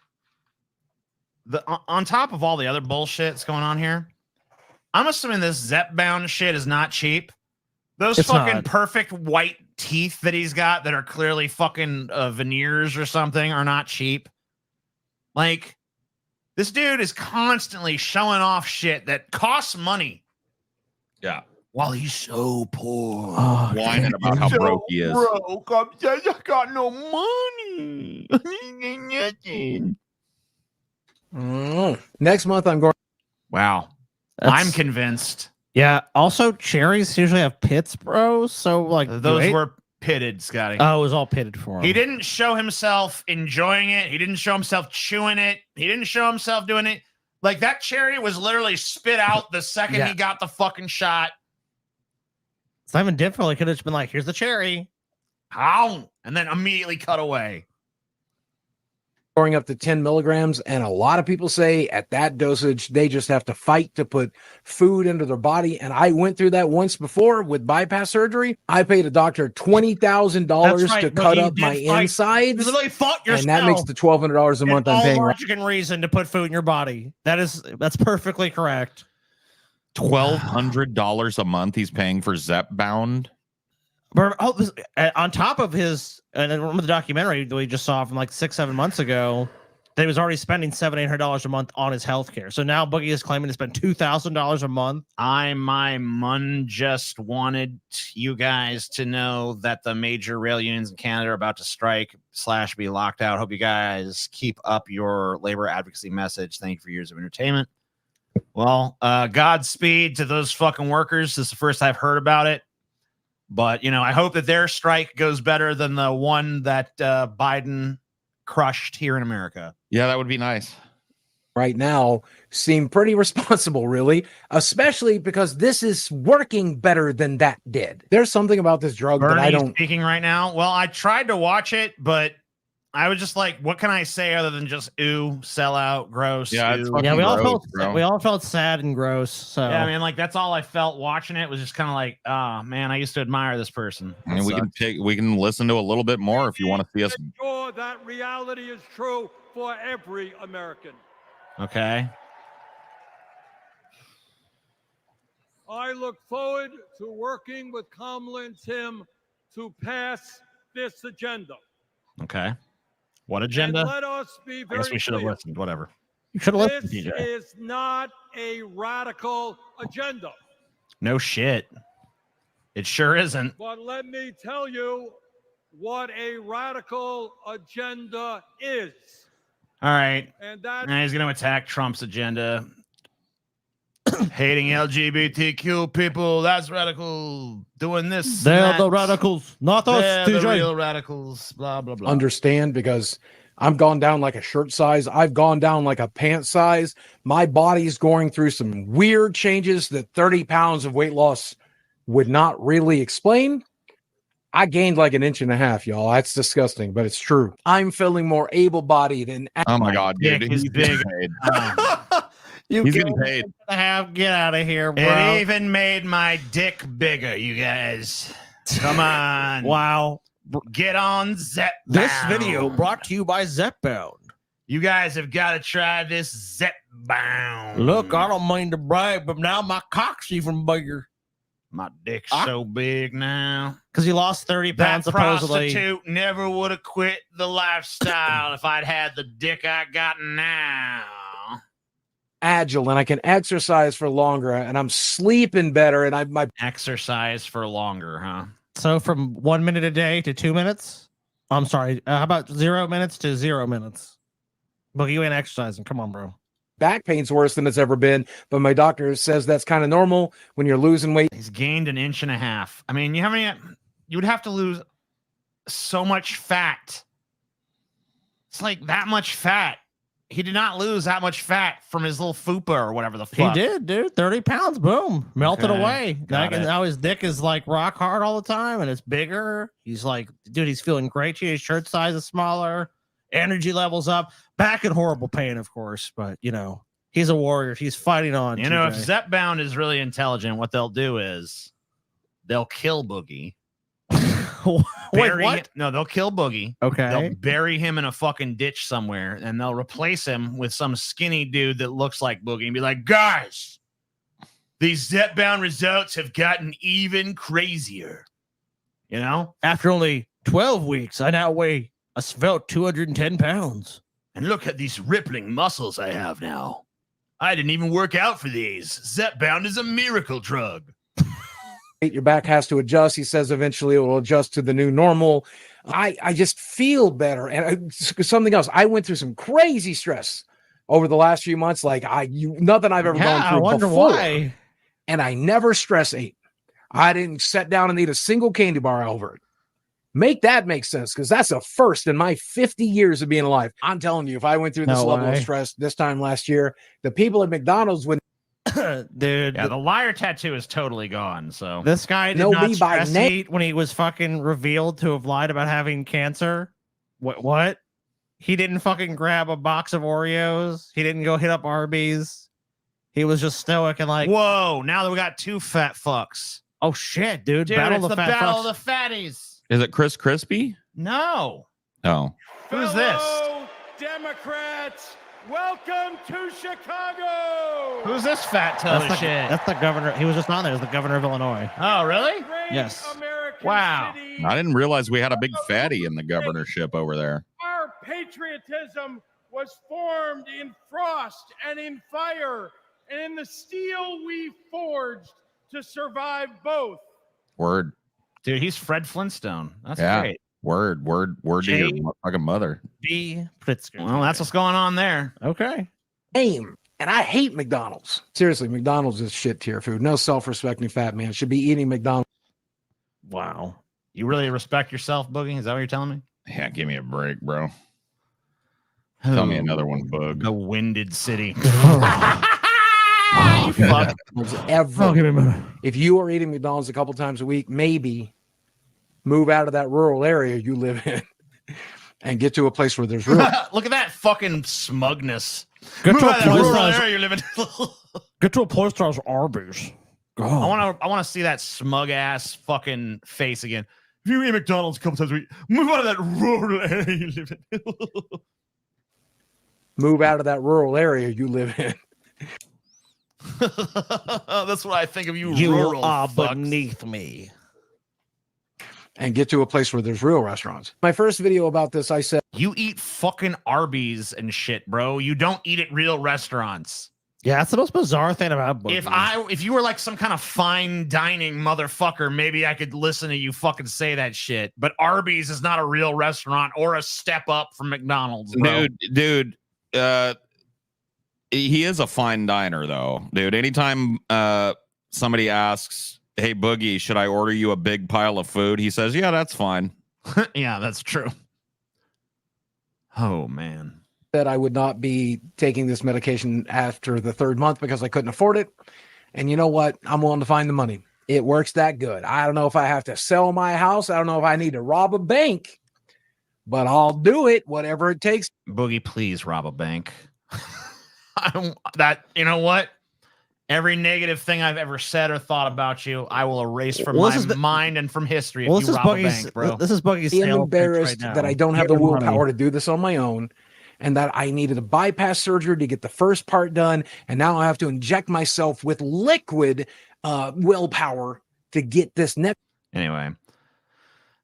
on top of all the other bullshit that's going on here, I'm assuming this Zep-bound shit is not cheap. Those fucking perfect white teeth that he's got that are clearly fucking veneers or something are not cheap. Like, this dude is constantly showing off shit that costs money. Yeah. While he's so poor. Whining about how broke he is. Broke. I got no money. Nothing. Next month, I'm going. Wow. I'm convinced. Yeah. Also, cherries usually have pits, bro. So, like, those were pitted, Scotty. Oh, it was all pitted for him. He didn't show himself enjoying it. He didn't show himself chewing it. He didn't show himself doing it. Like, that cherry was literally spit out the second he got the fucking shot. It's not even difficult. It could have just been like, here's the cherry. How? And then immediately cut away. going up to 10 milligrams. And a lot of people say at that dosage, they just have to fight to put food into their body. And I went through that once before with bypass surgery. I paid a doctor $20,000 to cut up my insides. You literally fought yourself. And that makes the $1,200 a month I'm paying. All logic and reason to put food in your body. That's perfectly correct. $1,200 a month he's paying for Zepbound. But on top of his, and I remember the documentary that we just saw from like 6-7 months ago, that he was already spending $700-800 a month on his health care. So now Boogie is claiming to spend $2,000 a month. My mun just wanted you guys to know that the major rail unions in Canada are about to strike / be locked out. Hope you guys keep up your labor advocacy message. Thank you for years of entertainment. Well, Godspeed to those fucking workers. This is the first I've heard about it. But, I hope that their strike goes better than the one that Biden crushed here in America. Yeah, that would be nice. Right now seem pretty responsible, really, especially because this is working better than that did. There's something about this drug that I don't... speaking right now. Well, I tried to watch it, but I was just like, what can I say other than just sell out, gross? Yeah, we all felt sad and gross. So yeah, I mean, like that's all I felt watching it was just kind of like, oh man, I used to admire this person. I mean, we can listen to a little bit more if you want to see us. Sure, that reality is true for every American. Okay. I look forward to working with Kamala and Tim to pass this agenda. Okay. What agenda? And let us be very I guess we should have clear. listened. Whatever. You should have listened, This DJ. is not a radical agenda. No shit. It sure isn't. But let me tell you what a radical agenda is. All right. And that Now he's going to attack Trump's agenda. Hating LGBTQ people. That's radical. Doing this. They're the radicals, not us, They're the TJ. real radicals. Blah, blah, blah. understand because I've gone down like a shirt size. I've gone down like a pant size. My body's going through some weird changes that 30 pounds of weight loss would not really explain. I gained like 1.5 inches, y'all. That's disgusting, but it's true. I'm feeling more able-bodied and Oh my God, dude. Dick is big. He's getting paid. Get out of here, bro. It even made my dick bigger, you guys. Come on. Wow. Get on Zepbound. This video brought to you by Zepbound. You guys have got to try this Zepbound. Look, I don't mean to brag, but now my cock's even bigger. My dick's so big now. Because he lost 30 That pounds supposedly. prostitute never would have quit the lifestyle if I'd had the dick I got now. agile and I can exercise for longer and I'm sleeping better and my exercise for longer, huh? So from 1 minute a day to 2 minutes? I'm sorry. How about 0 minutes to 0 minutes? Boogie, you ain't exercising. Come on, bro. back pain's worse than it's ever been, but my doctor says that's kind of normal when you're losing weight. He's gained 1.5 inches. I mean, you would have to lose so much fat. It's like that much fat. He did not lose that much fat from his little fupa or whatever the fuck. He did, dude. 30 pounds, boom, melted Okay, away. got it. Now his dick is like rock hard all the time, and it's bigger. He's like, dude, he's feeling great. His shirt size is smaller, energy levels up. Back in horrible pain, of course, but you know, he's a warrior. He's fighting on. You know, if TJ. Zepbound is really intelligent, what they'll do is they'll kill Boogie. Wait, what? No, they'll kill Boogie. Okay. They'll bury him in a fucking ditch somewhere, and they'll replace him with some skinny dude that looks like Boogie and be like, guys, these Zepbound results have gotten even crazier. You know? After only 12 weeks, I now weigh a svelte 210 pounds. And look at these rippling muscles I have now. I didn't even work out for these. Zepbound is a miracle drug. Your back has to adjust. He says eventually it will adjust to the new normal. I just feel better. And something else, I went through some crazy stress over the last few months. Like nothing I've ever gone through I wonder before. why. And I never stress ate. I didn't sit down and eat a single candy bar over it. Make that make sense, because that's a first in my 50 years of being alive. I'm telling you, if I went through this No level of way. stress this time last year, the people at McDonald's would Dude, Yeah, the liar tattoo is totally gone. So this guy did Know not me by stress name. eat when he was fucking revealed to have lied about having cancer. What? He didn't fucking grab a box of Oreos. He didn't go hit up Arby's. He was just stoic and like, whoa, now that we got 2 fat fucks. Oh shit, dude. Dude, Battle it's of the the fat battle fucks. of the fatties. Is it Chris Crispy? No. Oh. Who's this? Fellow Democrats, welcome to Chicago. Who's this fat toe of shit? That's the governor. He was just on there. He was the governor of Illinois. Oh, really? Yes. Wow. I didn't realize we had a big fatty in the governorship over there. Our patriotism was formed in frost and in fire and in the steel we forged to survive both. Word. Dude, he's Fred Flintstone. That's Yeah. great. Word to your fucking mother. B. Pritzker. Well, that's what's going on there. Okay. Aim. And I hate McDonald's. Seriously, McDonald's is shit tier food. No self-respecting fat man should be eating McDonald's. Wow. You really respect yourself, Boogie? Is that what you're telling me? Yeah, give me a break, bro. Tell me another one, Bug. The Winded City. Fuck. Ever. If you are eating McDonald's a couple times a week, maybe move out of that rural area you live in and get to a place where there's real. Look at that fucking smugness. Get Move to a out of that place rural that's- area you're living. Get to a place that has Arby's. I want to see that smug ass fucking face again. If you eat McDonald's a couple times a week, move out of that rural area you live in. Move out of that rural area you live in. That's what I think of you, You rural are fucks. beneath me. And get to a place where there's real restaurants. My first video about this, I said, You eat fucking Arby's and shit, bro. You don't eat at real restaurants. Yeah, that's the most bizarre thing about Boogie. If you were like some kind of fine dining motherfucker, maybe I could listen to you fucking say that shit. But Arby's is not a real restaurant or a step up from McDonald's, bro. Dude, he is a fine diner though, dude. Anytime somebody asks, "Hey Boogie, should I order you a big pile of food?" He says, "Yeah, that's fine." Yeah, that's true. Oh man. that I would not be taking this medication after the 3rd month because I couldn't afford it. And you know what? I'm willing to find the money. It works that good. I don't know if I have to sell my house. I don't know if I need to rob a bank, but I'll do it, whatever it takes. Boogie, please rob a bank. You know what? Every negative thing I've ever said or thought about you, I will erase from my mind and from history if you rob a bank, bro. This is Boogie's. I'm embarrassed that I don't have the willpower to do this on my own, and that I needed a bypass surgery to get the first part done, and now I have to inject myself with liquid willpower to get this next. Anyway,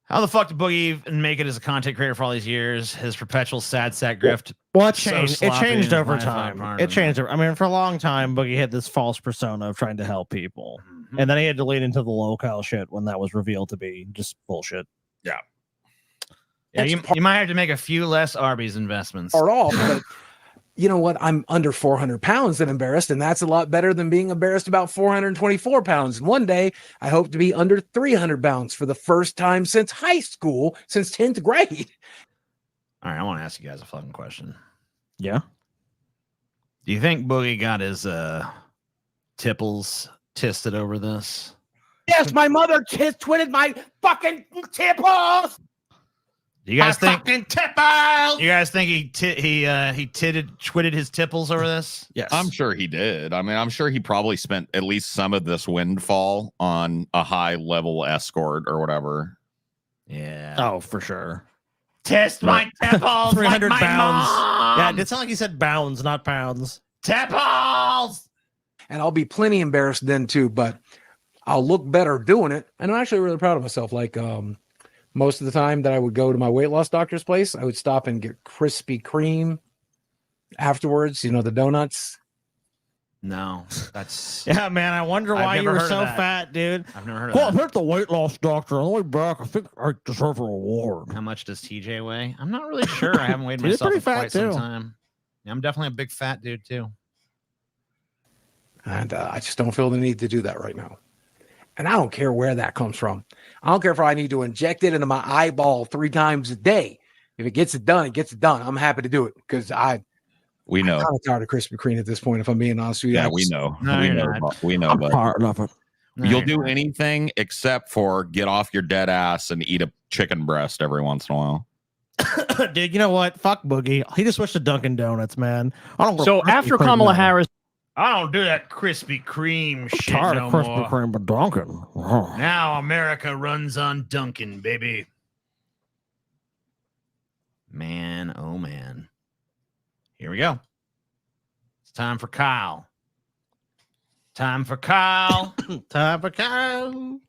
how the fuck did Boogie even make it as a content creator for all these years? His perpetual sad sack grift. Well, it So changed. sloppy It changed is over my time. part It of changed. I mean, for a long time, Boogie had this false persona of trying to help people, and then he had to lean into the low-cal shit when that was revealed to be just bullshit. Yeah. Yeah, you might have to make a few less Arby's investments. Part off, but you know what? I'm under 400 pounds and embarrassed, and that's a lot better than being embarrassed about 424 pounds. And one day, I hope to be under 300 pounds for the first time since high school, since 10th grade. All right, I want to ask you guys a fucking question. Yeah. Do you think Boogie got his tipples tisted over this? Yes, my mother twitted my fucking tipples. Do you guys think? Fucking tipples. You guys think he twitted his tipples over this? Yes, I'm sure he did. I mean, I'm sure he probably spent at least some of this windfall on a high level escort or whatever. Yeah. Oh, for sure. Test my tipples 300 like my pounds. mom. Yeah, it sounded like he said bounds, not pounds. Tipples. And I'll be plenty embarrassed then too, but I'll look better doing it. And I'm actually really proud of myself. Like most of the time that I would go to my weight loss doctor's place, I would stop and get Krispy Kreme afterwards, you know, the donuts. No, that's Yeah, man. I wonder I've why you never were heard of so that. fat, dude. I've never heard of Well, that. I'm at the weight loss doctor. On the way back, I think I deserve a reward. How much does TJ weigh? I'm not really sure. I haven't weighed He's myself pretty in fat, quite some too. time. Yeah, I'm definitely a big fat dude too. And I just don't feel the need to do that right now. And I don't care where that comes from. I don't care if I need to inject it into my eyeball 3 times a day. If it gets it done, it gets it done. I'm happy to do it because We know. I'm kind of tired of Krispy Kreme at this point, if I'm being honest with you. Yeah, I we just- know. No, we you're know. not. We know. I'm But tired of it. you'll do anything except for get off your dead ass and eat a chicken breast every once in a while. Dude, you know what? Fuck Boogie. He just switched to Dunkin' Donuts, man. I don't. So after Kamala Harris, I don't do that Krispy Kreme shit tired no of Krispy more. Kreme but Dunkin'. Now America runs on Dunkin', baby. Man, oh man. Here we go. It's time for Kyle. Time for Kyle. Time for Kyle.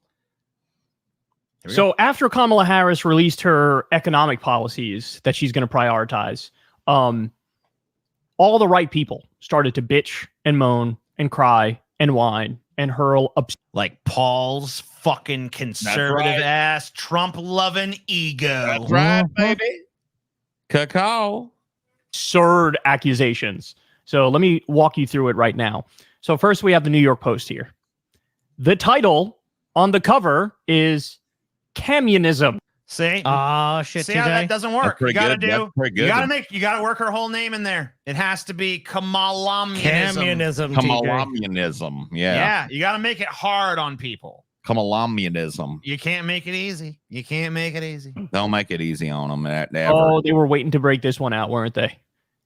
So after Kamala Harris released her economic policies that she's going to prioritize, all the right people started to bitch and moan and cry and whine and hurl like Paul's fucking conservative ass Trump loving ego. That's right, baby. Cacao. Absurd accusations. So let me walk you through it right now. So first we have the New York Post here. The title on the cover is communism. See? Shit. See how that doesn't work. You gotta you gotta work her whole name in there. It has to be Kamalamunism. Kamalamunism. Yeah. Yeah. You gotta make it hard on people. Kamalamunism. You can't make it easy. You can't make it easy. Don't make it easy on them. Oh, they were waiting to break this one out, weren't they?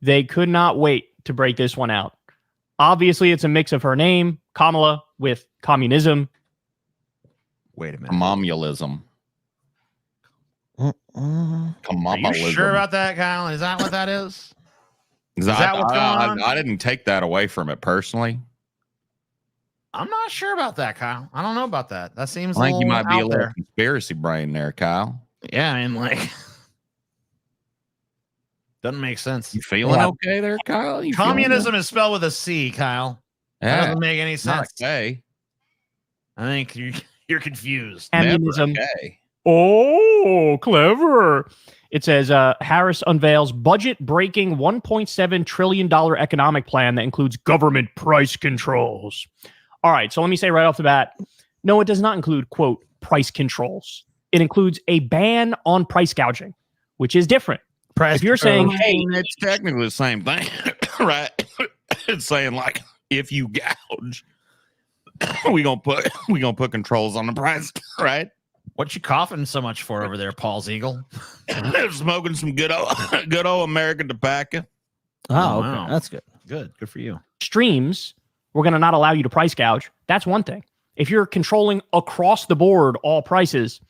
They could not wait to break this one out. Obviously, it's a mix of her name, Kamala, with communism. Wait a minute. Kamamulism. Are you sure about that, Kyle? Is that what that is? Is that what's going on? I didn't take that away from it personally. I'm not sure about that, Kyle. I don't know about that. That seems I think you might be a little there. conspiracy brain there, Kyle. Yeah, I mean, like, doesn't make sense. You feeling okay there, Kyle? Communism is spelled with a C, Kyle. Yeah, that doesn't make any sense. Okay. I think you're confused. Communism. Okay. Oh, clever. It says Harris unveils budget-breaking $1.7 trillion economic plan that includes government price controls. All right, so let me say right off the bat, no, it does not include, quote, price controls. It includes a ban on price gouging, which is different. If you're saying, hey, it's technically the same thing, right? It's saying like, if you gouge, we gonna put controls on the price, right? What you coughing so much for over there, Paul's Eagle? Smoking some good old American tobacco. Oh, okay. Wow. That's good. Good for you. Streams, we're going to not allow you to price gouge. That's one thing. If you're controlling across the board all prices,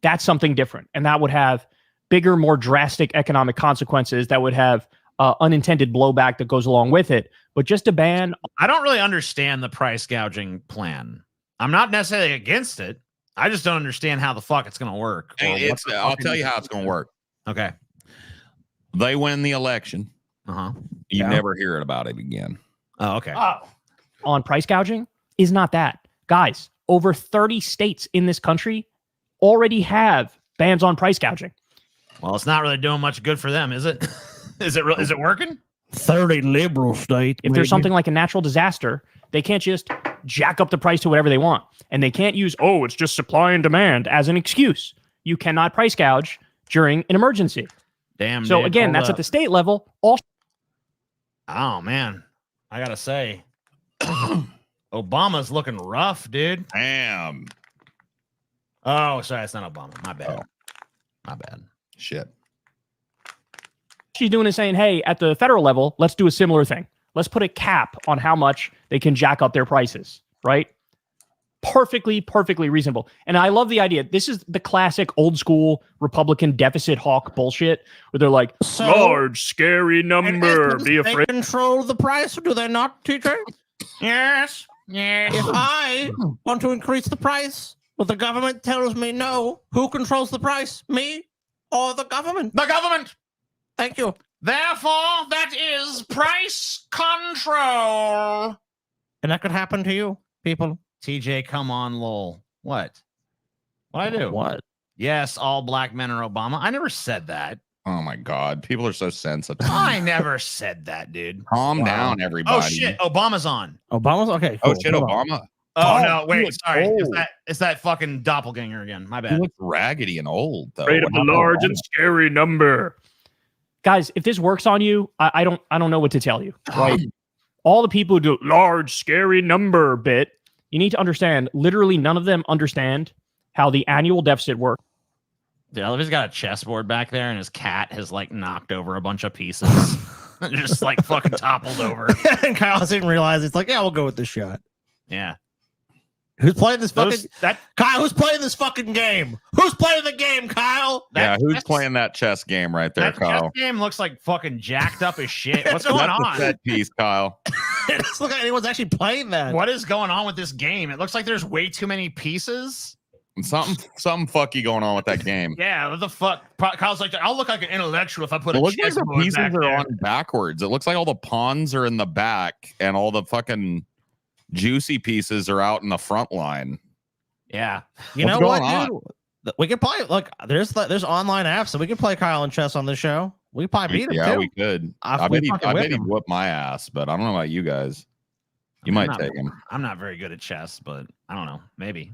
that's something different. And that would have bigger, more drastic economic consequences that would have unintended blowback that goes along with it. But just a ban. I don't really understand the price gouging plan. I'm not necessarily against it. I just don't understand how the fuck it's going to work. I'll tell you how it's going to work. Okay. They win the election. You never hear about it again. Oh, okay. On price gouging is not that. Guys, over 30 states in this country already have bans on price gouging. Well, it's not really doing much good for them, is it? Is it working? 30 liberal states. If there's something like a natural disaster, they can't just jack up the price to whatever they want. And they can't use, it's just supply and demand as an excuse. You cannot price gouge during an emergency. Damn. So dude, again, that's at the state level. Oh, man. I got to say, Obama's looking rough, dude. Damn. Oh, sorry. It's not Obama. My bad. My bad. Shit. She's doing is saying, hey, at the federal level, let's do a similar thing. Let's put a cap on how much they can jack up their prices, right? Perfectly reasonable. And I love the idea. This is the classic old school Republican deficit hawk bullshit where they're like, large, scary number. Be afraid. They control the price, do they not, TJ? Yes. If I want to increase the price, but the government tells me no, who controls the price? Me or the government? The government. Thank you. Therefore, that is price control. And that could happen to you, people. TJ, come on, lol. What? What'd I do? What? Yes, all black men are Obama. I never said that. Oh my God. People are so sensitive. I never said that, dude. Calm down, everybody. Oh shit, Obama's on. Obama's okay. Cool. Oh shit, Obama. Oh no, wait, sorry. It's that fucking doppelganger again. My bad. He looks raggedy and old though. Afraid of a large and scary number. Guys, if this works on you, I don't know what to tell you. Right? All the people who do large, scary number bit, you need to understand, literally none of them understand how the annual deficit works. Yeah, he's got a chessboard back there, and his cat has like knocked over a bunch of pieces. Just like fucking toppled over. And Kyle didn't realize it's like, yeah, we'll go with this shot. Yeah. Who's playing this fucking Kyle? Who's playing this fucking game? Who's playing the game, Kyle? Who's playing that chess game right there, that Kyle? Chess game looks like fucking jacked up as shit. What's going on? A set piece, Kyle. It doesn't look like anyone's actually playing that. What is going on with this game? It looks like there's way too many pieces. Something fucky going on with that game. Yeah, what the fuck? Kyle's like, I'll look like an intellectual if I put It a looks like the chessboard pieces back are there. on backwards. It looks like all the pawns are in the back and all the fucking juicy pieces are out in the front line. Yeah. You know what, dude? We can play. Look, there's online apps, so we can play Kyle and chess on the show. We can probably beat him. Yeah, too. we could. I bet he'd whip my ass, but I don't know about you guys. You might take him. I'm not very good at chess, but I don't know. Maybe.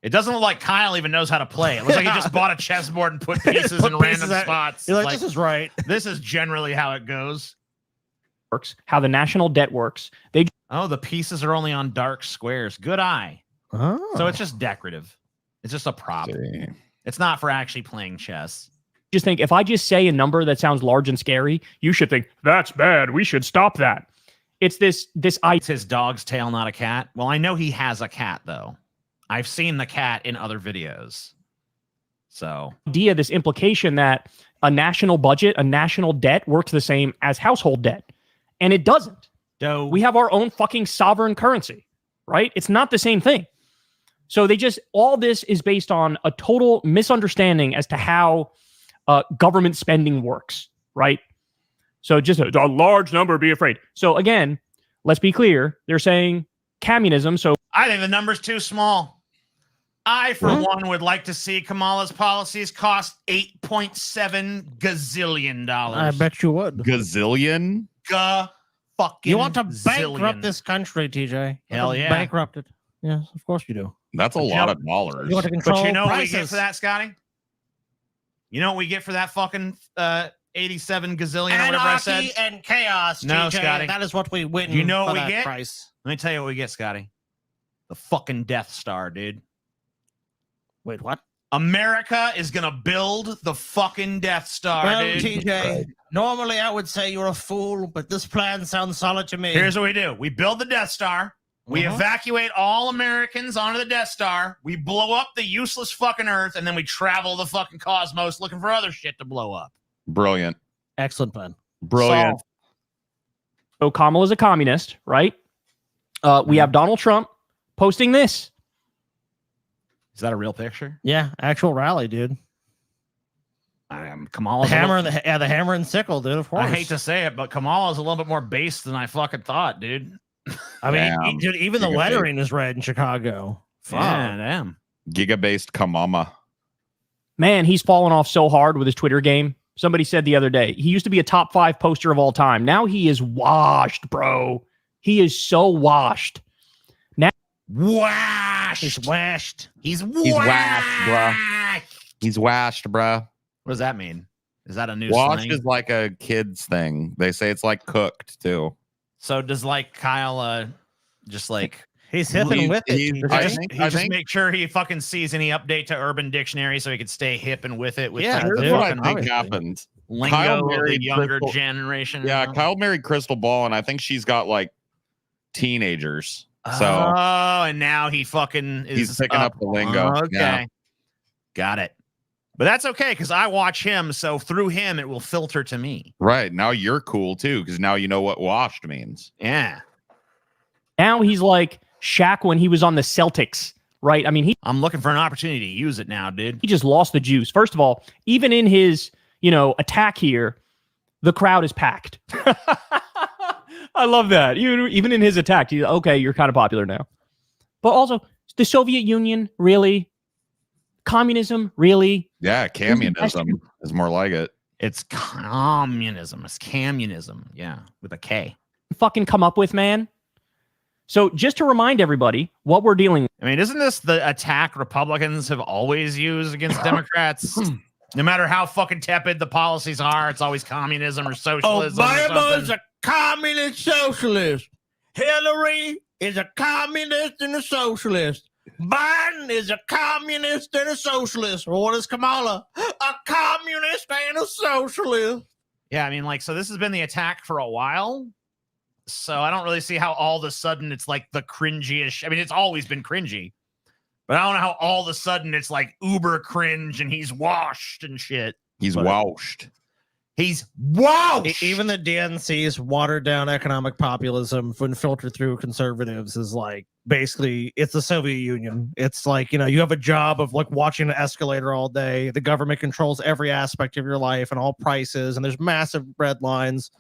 It doesn't look like Kyle even knows how to play. It looks like he just bought a chessboard and put pieces in random spots. You're like, this is right. This is generally how it goes. Works. How the national debt works. The pieces are only on dark squares. Good eye. Oh. So it's just decorative. It's just a prop. It's not for actually playing chess. Just think, if I just say a number that sounds large and scary, you should think, that's bad. We should stop that. It's It's his dog's tail, not a cat. Well, I know he has a cat, though. I've seen the cat in other videos. So this implication that a national budget, a national debt works the same as household debt. And it doesn't. We have our own fucking sovereign currency, right? It's not the same thing. So all this is based on a total misunderstanding as to how government spending works, right? So just a large number, be afraid. So again, let's be clear. They're saying communism. So I think the number's too small. I, for one, would like to see Kamala's policies cost $8.7 gazillion. I bet you would. Gazillion? Fucking You want to bankrupt this country, TJ? Hell yeah. Bankrupt it. Yes, of course you do. That's a lot of dollars. You want to control But you know what we prices. get for that, Scotty? You know what we get for that fucking 87 gazillion or whatever I said? Anarchy and chaos, No, TJ. Scotty. That is what we win. You know what for we that get? Price. Let me tell you what we get, Scotty. The fucking Death Star, dude. Wait, what? America is gonna build the fucking Death Star, Well, dude. TJ, normally I would say you're a fool, but this plan sounds solid to me. Here's what we do. We build the Death Star. We Uh-huh. evacuate all Americans onto the Death Star. We blow up the useless fucking Earth, and then we travel the fucking cosmos looking for other shit to blow up. Brilliant. Excellent plan. Brilliant. So Kamala's a communist, right? We have Donald Trump posting this. Is that a real picture? Yeah, actual rally, dude. Kamala's the hammer and the hammer and sickle, dude. Of course. I hate to say it, but Kamala's a little bit more base than I fucking thought, dude. I mean, dude, even the lettering is red in Chicago. Fuck. Yeah, damn. Giga-based Kamama. Man, he's fallen off so hard with his Twitter game. Somebody said the other day, he used to be a top 5 poster of all time. Now he is washed, bro. He is so washed. Now washed. He's washed. He's washed, bro. He's washed, bro. What does that mean? Is that a new Washed slang? is like a kid's thing. They say it's like cooked too. So does like Kyle just like he's hipping with it? He just make sure he fucking sees any update to Urban Dictionary so he could stay hip and with it. With Yeah, like, here's the what I fucking think happened. lingo Kyle of the married younger Crystal- generation. Yeah, Kyle married Crystal Ball, and I think she's got like teenagers. So oh, and now he fucking is he's picking up the lingo. Okay, Yeah. got it. But that's okay because I watch him, so through him it will filter to me. Right. Now you're cool too, because now you know what washed means. Yeah. Now he's like Shaq when he was on the Celtics, right? I mean, I'm looking for an opportunity to use it now, dude. He just lost the juice. First of all, even in his, attack here, the crowd is packed. I love that. Even in his attack, you're kind of popular now. But also, the Soviet Union, really? Communism, really? Yeah, communism is more like it. It's communism. It's communism. Yeah, with a K. Fucking come up with, man. So just to remind everybody what we're dealing with. I mean, isn't this the attack Republicans have always used against Democrats? No matter how fucking tepid the policies are, it's always communism or socialism. Obama is a communist socialist. Hillary is a communist and a socialist. Biden is a communist and a socialist. Or what is Kamala? A communist and a socialist. Yeah, I mean, like, so this has been the attack for a while. So I don't really see how all of a sudden it's like the cringy-ish. I mean, it's always been cringy. But I don't know how all of a sudden it's like uber cringe and he's washed and shit. He's washed. He's washed. Even the DNC's watered down economic populism when filtered through conservatives is like basically it's the Soviet Union. It's like, you know, you have a job of like watching an escalator all day. The government controls every aspect of your life and all prices, and there's massive red lines,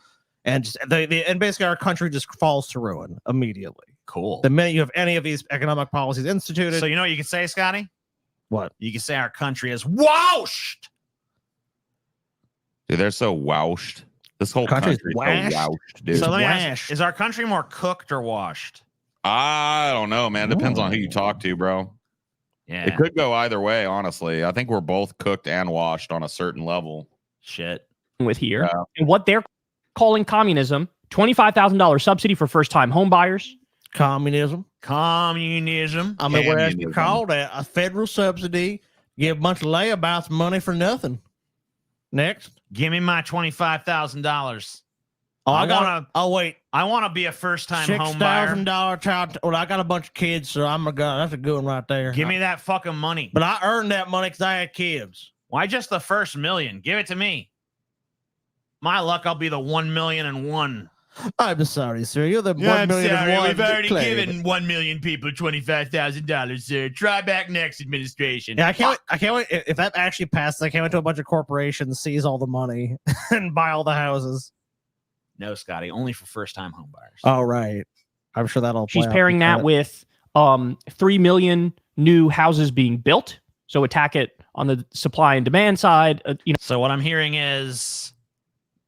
and just and basically our country just falls to ruin immediately. Cool. The minute you have any of these economic policies instituted. So you know what you can say, Scotty? What? You can say our country is washed. Dude, they're so washed. This whole country's so washed, dude. So let me ask, is our country more cooked or washed? I don't know, man. Depends on who you talk to, bro. Yeah. It could go either way, honestly. I think we're both cooked and washed on a certain level. Shit. With here. And what they're calling communism, $25,000 subsidy for first-time home buyers. Communism. I mean, what else you call that? A federal subsidy. Give a bunch of layabouts money for nothing. Next. Give me my $25,000. Oh, I want to be a first-time home buyer. $6,000 child. Well, I got a bunch of kids, so I'm gonna go. That's a good one right there. Give me that fucking money. But I earned that money because I had kids. Why just the first $1 million? Give it to me. My luck, I'll be the 1,000,001. I'm sorry, sir. You're the 1,000,001. We've already given 1,000,000 people $25,000, sir. Try back next administration. Yeah, I can't wait. If that actually passes, I can't wait till a bunch of corporations seize all the money and buy all the houses. No, Scotty, only for first-time home buyers. Oh, right. I'm sure that'll. She's pairing that with 3 million new houses being built. So attack it on the supply and demand side. So what I'm hearing is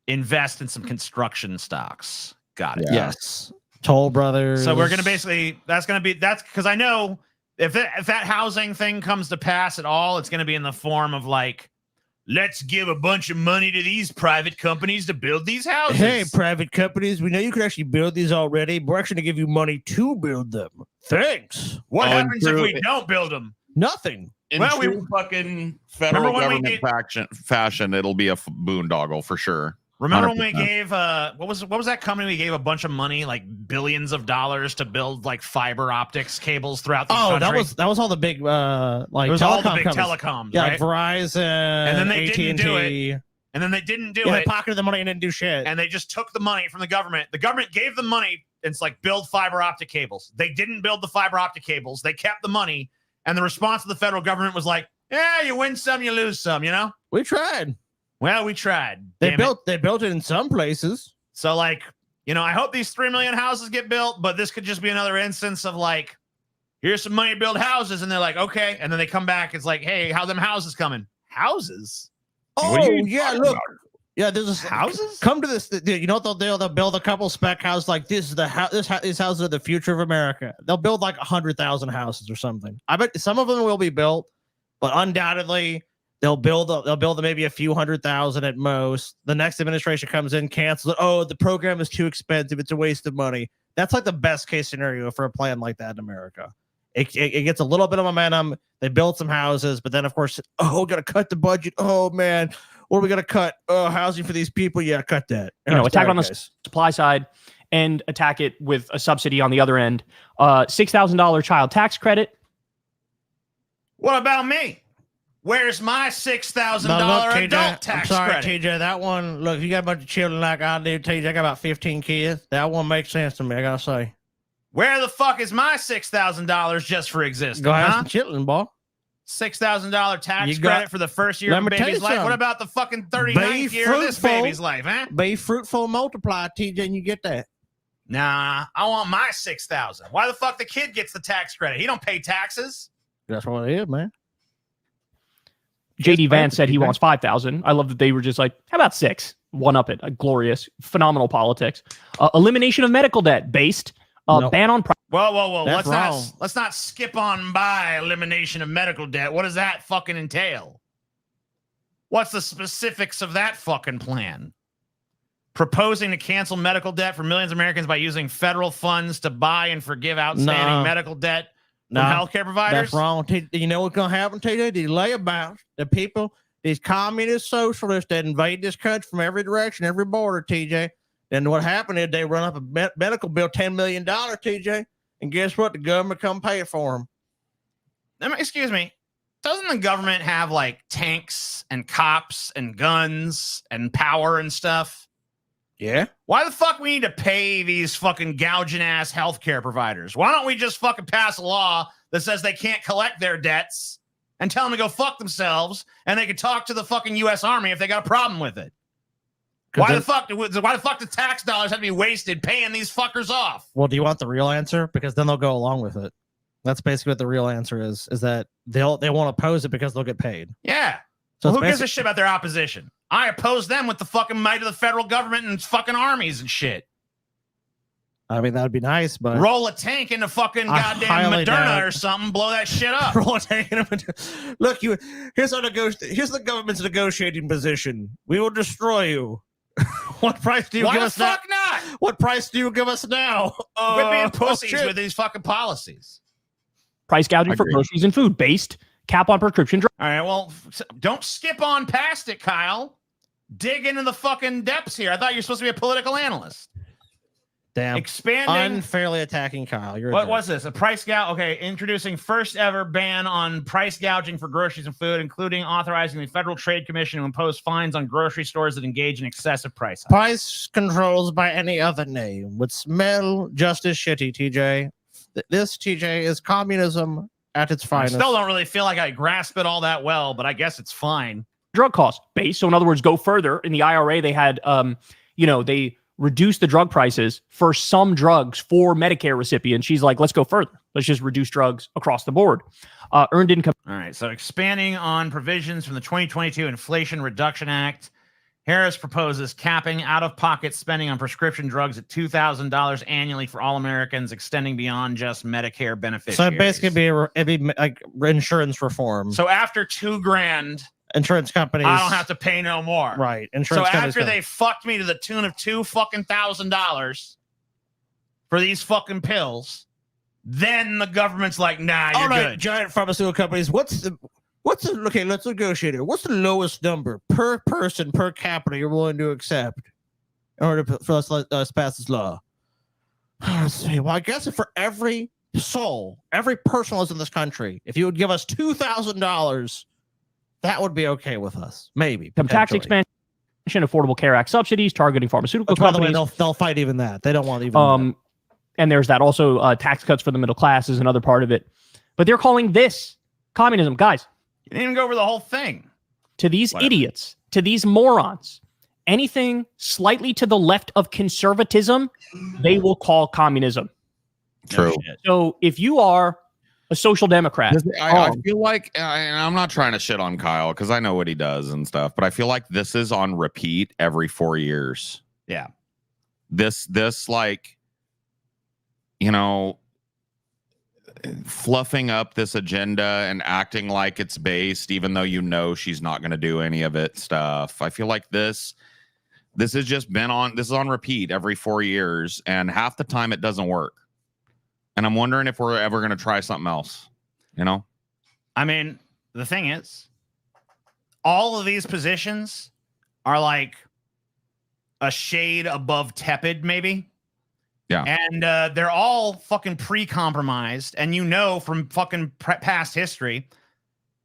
invest in some construction stocks. Got it. Yeah. Yes. Toll Brothers. So we're gonna basically that's because I know if that housing thing comes to pass at all, it's gonna be in the form of like, let's give a bunch of money to these private companies to build these houses. Hey, private companies, we know you can actually build these already, but we're actually going to give you money to build them. Thanks. What happens if we don't build them? Nothing. In true fucking federal government fashion, it'll be a boondoggle for sure. Remember 100%. when we gave what was that company we gave a bunch of money, like billions of dollars, to build like fiber optics cables throughout the country? that was all the big like it was all the big companies. telecoms, yeah, right? Verizon, and then they AT&T. didn't do it. And then they didn't do it. They pocketed the money and didn't do shit. And they just took the money from the government. The government gave them money. It's like build fiber optic cables. They didn't build the fiber optic cables. They kept the money. And the response of the federal government was like, yeah, you win some, you lose some, you know? We tried. Well, we tried. They built it in some places. So like, you know, I hope these 3 million houses get built, but this could just be another instance of like, here's some money to build houses. And they're like, okay. And then they come back. It's like, hey, how them houses coming? Houses? Oh, yeah, look. About? Yeah, there's houses. Come to this. You know what they'll do? They'll build a couple spec houses like this. Is the house? These houses are the future of America. They'll build like 100,000 houses or something. I bet some of them will be built, but undoubtedly they'll build maybe a few 100,000 at most. The next administration comes in, cancels it. Oh, the program is too expensive. It's a waste of money. That's like the best case scenario for a plan like that in America. It gets a little bit of momentum. They build some houses, but then of course, oh, got to cut the budget. Oh man, what are we gonna cut? Oh, housing for these people. Yeah, cut that. Attack on the supply side and attack it with a subsidy on the other end. $6,000 child tax credit. What about me? Where's my $6,000 adult tax credit? TJ, that one, look, you got a bunch of children like I do, TJ. I got about 15 kids. That one makes sense to me, I gotta say. Where the fuck is my $6,000 just for existing? Go have some chitlin, boy. $6,000 tax credit for the first year of a baby's life. What about the fucking 39th year of this baby's life, huh? Be fruitful, multiply, TJ, and you get that. Nah, I want my $6,000. Why the fuck the kid gets the tax credit? He don't pay taxes. That's what it is, man. JD Vance said he wants 5,000. I love that they were just like, how about 6? One up it. Glorious, phenomenal politics. Elimination of medical debt based. Ban on. Whoa! Let's not skip on by elimination of medical debt. What does that fucking entail? What's the specifics of that fucking plan? Proposing to cancel medical debt for millions of Americans by using federal funds to buy and forgive outstanding medical debt from healthcare providers? That's wrong. You know what's going to happen, TJ? These layabouts, the people, these communist socialists that invade this country from every direction, every border, TJ. Then what happened is they run up a medical bill, $10 million, TJ. And guess what? The government come pay it for them. Excuse me. Doesn't the government have like tanks and cops and guns and power and stuff? Yeah. Why the fuck we need to pay these fucking gouging ass healthcare providers? Why don't we just fucking pass a law that says they can't collect their debts and tell them to go fuck themselves, and they can talk to the fucking U.S. Army if they got a problem with it? Why the fuck do tax dollars have to be wasted paying these fuckers off? Well, do you want the real answer? Because then they'll go along with it. That's basically what the real answer is that they won't oppose it because they'll get paid. Yeah. So who gives a shit about their opposition? I oppose them with the fucking might of the federal government and fucking armies and shit. I mean, that'd be nice, but roll a tank into fucking goddamn Moderna or something, blow that shit up. Roll a tank into Moderna. Look, here's the government's negotiating position. We will destroy you. What price do you give us now? Why the fuck not? What price do you give us now? Quit being pussies with these fucking policies. Price gouging for groceries and food based cap on prescription drugs. All right, well, don't skip on past it, Kyle. Dig into the fucking depths here. I thought you were supposed to be a political analyst. Damn. Expanding. Unfairly attacking Kyle. What was this? A price gouge? Okay, introducing first ever ban on price gouging for groceries and food, including authorizing the Federal Trade Commission to impose fines on grocery stores that engage in excessive price hikes. Price controls by any other name would smell just as shitty, TJ. This, TJ, is communism at its finest. I still don't really feel like I grasp it all that well, but I guess it's fine. Drug cost base. So in other words, go further. In the IRA, they had, they reduced the drug prices for some drugs for Medicare recipients. She's like, let's go further. Let's just reduce drugs across the board. Earned income. All right. So expanding on provisions from the 2022 Inflation Reduction Act, Harris proposes capping out-of-pocket spending on prescription drugs at $2,000 annually for all Americans, extending beyond just Medicare beneficiaries. So it'd be like insurance reform. So after $2,000, insurance companies, I don't have to pay no more. Right. So after they fucked me to the tune of $2,000 for these fucking pills, then the government's like, nah, you're good. Giant pharmaceutical companies. Okay, let's negotiate it. What's the lowest number per person per capita you're willing to accept in order for us to pass this law? Let's see. Well, I guess if for every soul, every person was in this country, if you would give us $2,000, that would be okay with us. Maybe. Some tax expansion, Affordable Care Act subsidies targeting pharmaceutical companies. By the way, they'll fight even that. They don't want even that. And there's that also. Tax cuts for the middle class is another part of it. But they're calling this communism. Guys, you didn't even go over the whole thing. To these idiots, to these morons, anything slightly to the left of conservatism, they will call communism. True. So if you are a social democrat, I feel like, and I'm not trying to shit on Kyle because I know what he does and stuff, but I feel like this is on repeat every 4 years. Yeah. This like, fluffing up this agenda and acting like it's based, even though she's not going to do any of it stuff. I feel like this has just been on repeat every 4 years, and half the time it doesn't work. And I'm wondering if we're ever going to try something else, I mean, the thing is, all of these positions are like a shade above tepid, maybe. Yeah. And they're all fucking pre-compromised. And from fucking past history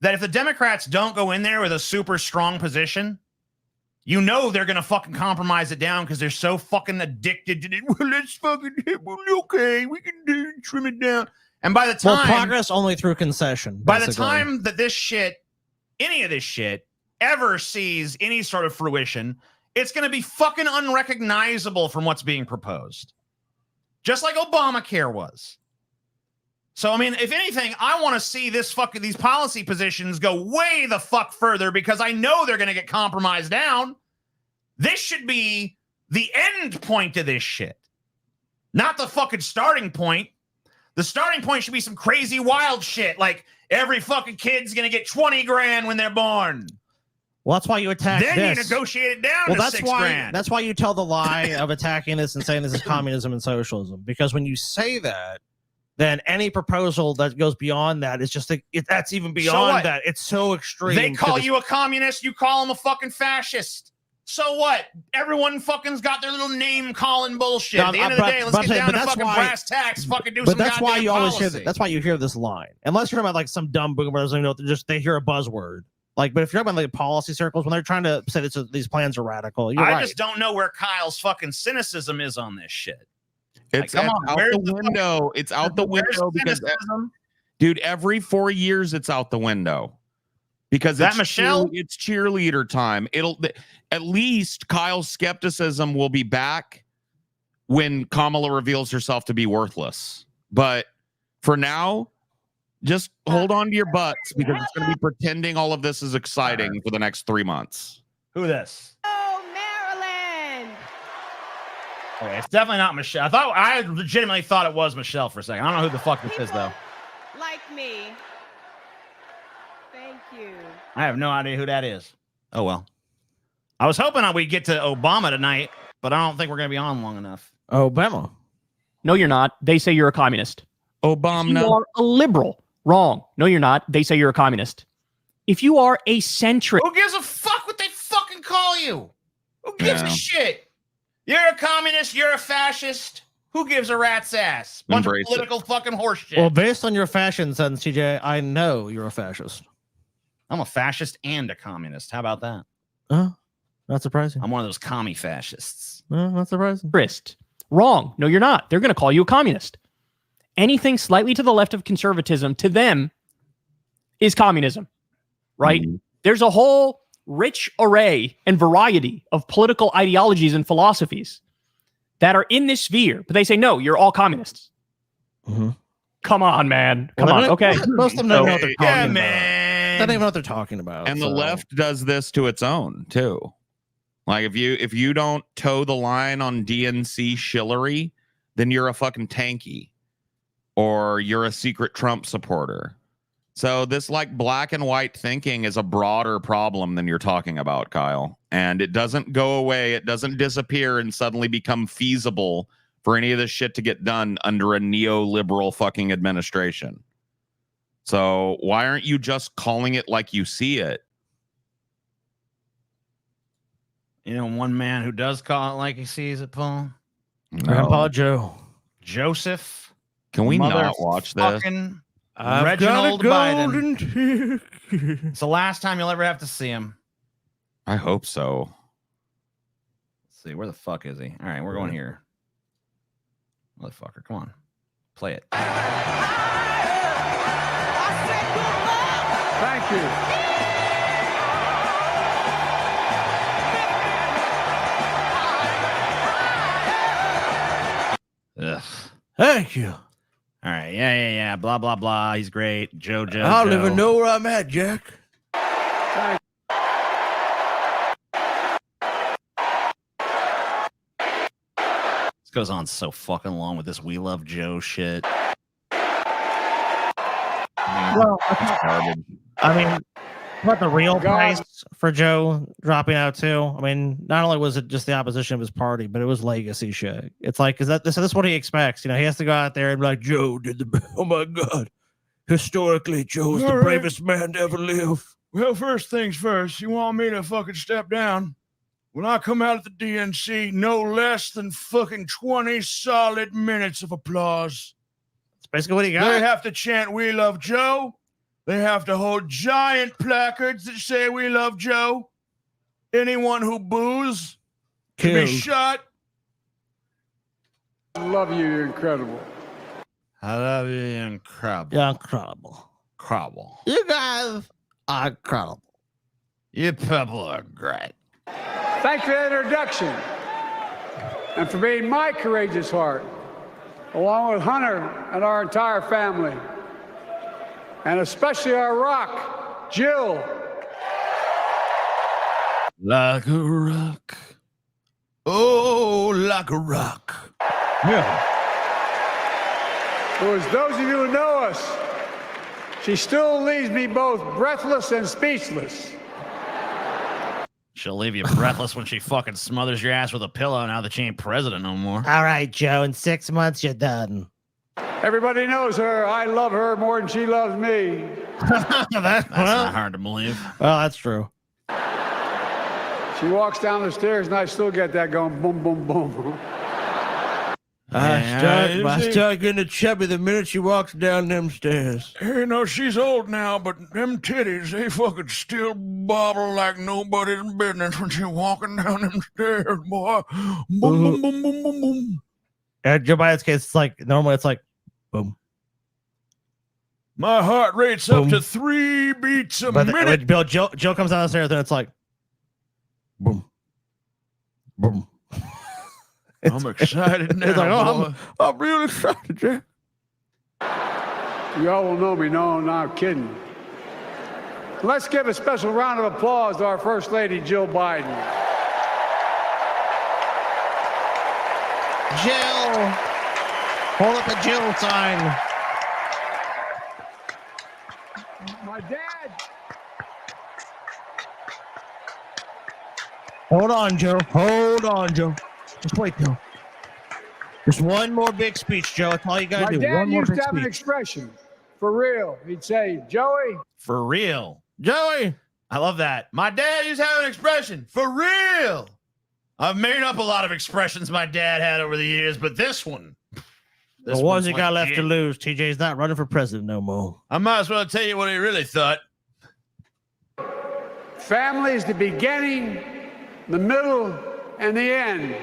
that if the Democrats don't go in there with a super strong position, they're going to fucking compromise it down because they're so fucking addicted to it. Well, let's fucking, okay, we can trim it down. And by the time... progress only through concession. By the time that any of this shit ever sees any sort of fruition, it's going to be fucking unrecognizable from what's being proposed. Just like Obamacare was. So, I mean, if anything, I want to see these policy positions go way the fuck further because I know they're going to get compromised down. This should be the end point of this shit. Not the fucking starting point. The starting point should be some crazy wild shit like every fucking kid's going to get $20,000 when they're born. Well, that's why you attack then this. You negotiate it down to $6,000. That's why you tell the lie of attacking this and saying this is communism and socialism. Because when you say that, then any proposal that goes beyond that is just that's even beyond that. It's so extreme. They call you a communist, you call them a fucking fascist. So what? Everyone fucking's got their little name calling bullshit. At the end of the day, let's get down to fucking brass tacks. Fucking do some goddamn policy. But that's why you always hear that. That's why you hear this line, unless you're talking about like some dumb boomers. They hear a buzzword. Like, but if you're talking about like policy circles when they're trying to say that these plans are radical, I just don't know where Kyle's fucking cynicism is on this shit. It's out the window. It's out the window because, dude, every 4 years it's out the window because that Michelle. It's cheerleader time. At least Kyle's skepticism will be back when Kamala reveals herself to be worthless. But for now, just hold on to your butts because it's going to be pretending all of this is exciting for the next 3 months. Who this? Oh, Maryland. Okay, it's definitely not Michelle. I legitimately thought it was Michelle for a second. I don't know who the fuck this is though. Like me. Thank you. I have no idea who that is. Oh well. I was hoping we'd get to Obama tonight, but I don't think we're going to be on long enough. Obama. No, you're not. They say you're a communist. Obama. You are a liberal. Wrong. No, you're not. They say you're a communist. If you are a centrist. Who gives a fuck what they fucking call you? Who gives a shit? You're a communist. You're a fascist. Who gives a rat's ass? Bunch of political fucking horseshit. Well, based on your fashion sense, TJ, I know you're a fascist. I'm a fascist and a communist. How about that? Not surprising. I'm one of those commie fascists. Not surprising. Wrong. No, you're not. They're going to call you a communist. Anything slightly to the left of conservatism to them is communism, right? Mm-hmm. There's a whole rich array and variety of political ideologies and philosophies that are in this sphere, but they say, no, you're all communists. Mm-hmm. Come on, man. Come on. Okay. Most of them don't know what they're talking about. Man. They don't even know what they're talking about. And the left does this to its own, too. Like, if you don't toe the line on DNC shillery, then you're a fucking tanky. Or you're a secret Trump supporter. So this like black and white thinking is a broader problem than you're talking about, Kyle. And it doesn't go away. It doesn't disappear and suddenly become feasible for any of this shit to get done under a neoliberal fucking administration. So why aren't you just calling it like you see it? You know, one man who does call it like he sees it, Paul? Grandpa Joe. Joseph. Can we not watch this? Reginald Biden. It's the last time you'll ever have to see him. I hope so. Let's see, where the fuck is he? All right, we're going here. Motherfucker, come on. Play it. Thank you. Ugh. Thank you. All right, yeah. Blah blah blah. He's great. Joe. I don't even know where I'm at, Jack. This goes on so fucking long with this "We Love Joe" shit. Well, I mean, what the real price for Joe dropping out too? I mean, not only was it just the opposition of his party, but it was legacy shit. It's like, is that this is what he expects? You know, he has to go out there and be like, Joe did the. Oh my God, historically, Joe is the bravest man to ever live. Well, first things first, you want me to fucking step down? When I come out at the DNC, no less than fucking 20 solid minutes of applause. That's basically what he got. They have to chant, "We love Joe." They have to hold giant placards that say "We love Joe." Anyone who boos can be shot. I love you. You're incredible. I love you. You're incredible. You're incredible. Incredible. You guys are incredible. You people are great. Thanks for the introduction and for being my courageous heart, along with Hunter and our entire family. And especially our rock, Jill. Like a rock. Oh, like a rock. Yeah. For as those of you who know us, she still leaves me both breathless and speechless. She'll leave you breathless when she fucking smothers your ass with a pillow now that she ain't president no more. All right, Joe, in 6 months, you're done. Everybody knows her. I love her more than she loves me. That's not hard to believe. Well, that's true. She walks down the stairs, and I still get that going boom, boom, boom. I start getting chubby the minute she walks down them stairs. Hey, no, she's old now, but them titties, they fucking still bobble like nobody's business when she's walking down them stairs, boy. Boom, boom, boom, boom, boom, boom. At Joe Biden's case, it's like normally it's like boom. My heart rate's up to 3 beats a minute. Bill, Joe comes down the stairs and it's like boom, boom. I'm excited now. It's like, boy. I'm really excited, Jack. You all will know me. No, I'm not kidding. Let's give a special round of applause to our First Lady, Jill Biden. Jill, hold up the Jill sign. My dad. Hold on, Joe. Hold on, Joe. Just wait, Joe. Just one more big speech, Joe. That's all you gotta My do. dad One more used big to have an speech. expression, for real. He'd say, Joey. For real. Joey. I love that. My dad used to have an expression. For real. I've made up a lot of expressions my dad had over the years, but this one. The ones he got left to lose. TJ's not running for president no more. I might as well tell you what he really thought. Family is the beginning, the middle, and the end.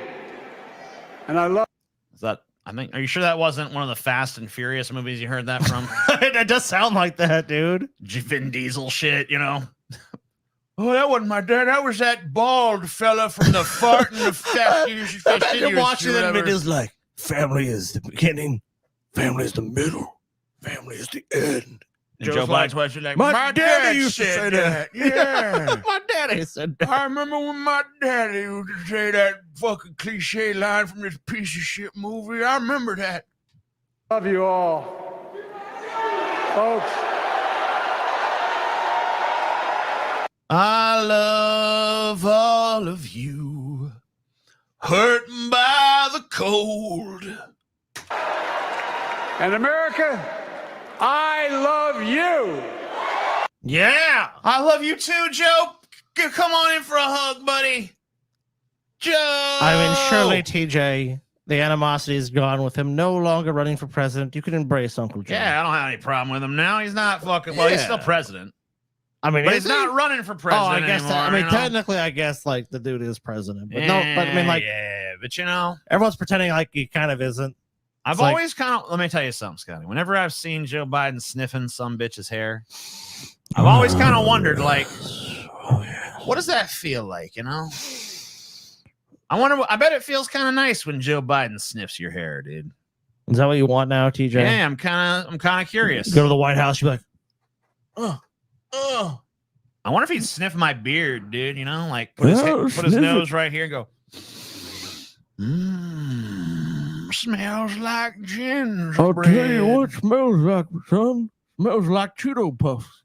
And I love. Is that? I think. Are you sure that wasn't one of the Fast and Furious movies you heard that from? It does sound like that, dude. Vin Diesel shit, you know. Oh, that wasn't my dad. That was that bald fella from the fart and the You're watching that and it is like, family is the beginning, family is the middle, family is the end. And Joe Biden's watching like, my daddy used to say that. Yeah. My daddy said that. I remember when my daddy used to say that fucking cliche line from this piece of shit movie. I remember that. Love you all. Folks. I love all of you, hurting by the cold. And America, I love you. Yeah. I love you too, Joe. Come on in for a hug, buddy. Joe. I mean, surely, TJ, the animosity is gone with him no longer running for president. You can embrace Uncle Joe. Yeah, I don't have any problem with him now. He's not fucking, well, he's still president. I mean, but he's not running for president. Oh, I guess. Anymore, I mean, you know? technically, I guess like the dude is president, but no. But I mean, like, yeah, but you know, everyone's pretending like he kind of isn't. I've It's like- always kind of. Let me tell you something, Scotty. Whenever I've seen Joe Biden sniffing some bitch's hair, I've always kind of wondered, like, what does that feel like? You know, I wonder. I bet it feels kind of nice when Joe Biden sniffs your hair, dude. Is that what you want now, TJ? Yeah, I'm kind of curious. Go to the White House. You're like, oh. I wonder if he'd sniff my beard, dude. You know, like put his nose right here and go. Smells like gingerbread. I'll tell you what smells like, son. Smells like Cheeto Puffs.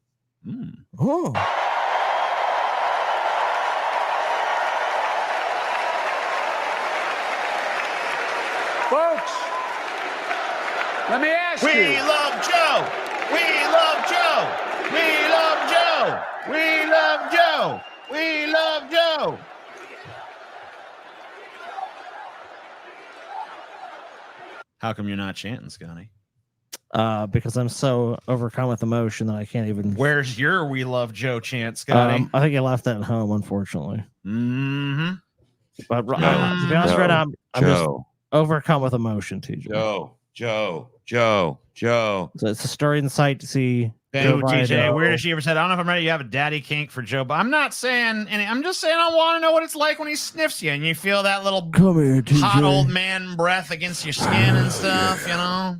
Oh. Folks, let me ask We you. love Joe. We love Joe. We love Joe. We love Joe. We love Joe. How come you're not chanting, Scotty? Because I'm so overcome with emotion that I can't even. Where's your "We Love Joe" chant, Scotty? I think I left that at home, unfortunately. Mm-hmm. But to be honest, right now, I'm just overcome with emotion, TJ. Joe. So it's a stirring sight to see. Ooh, TJ, weirdest she ever said. I don't know if I'm ready. You have a daddy kink for Joe, but I'm not saying any. I'm just saying I want to know what it's like when he sniffs you and you feel that little Come here, TJ. hot old man breath against your skin and stuff. You know.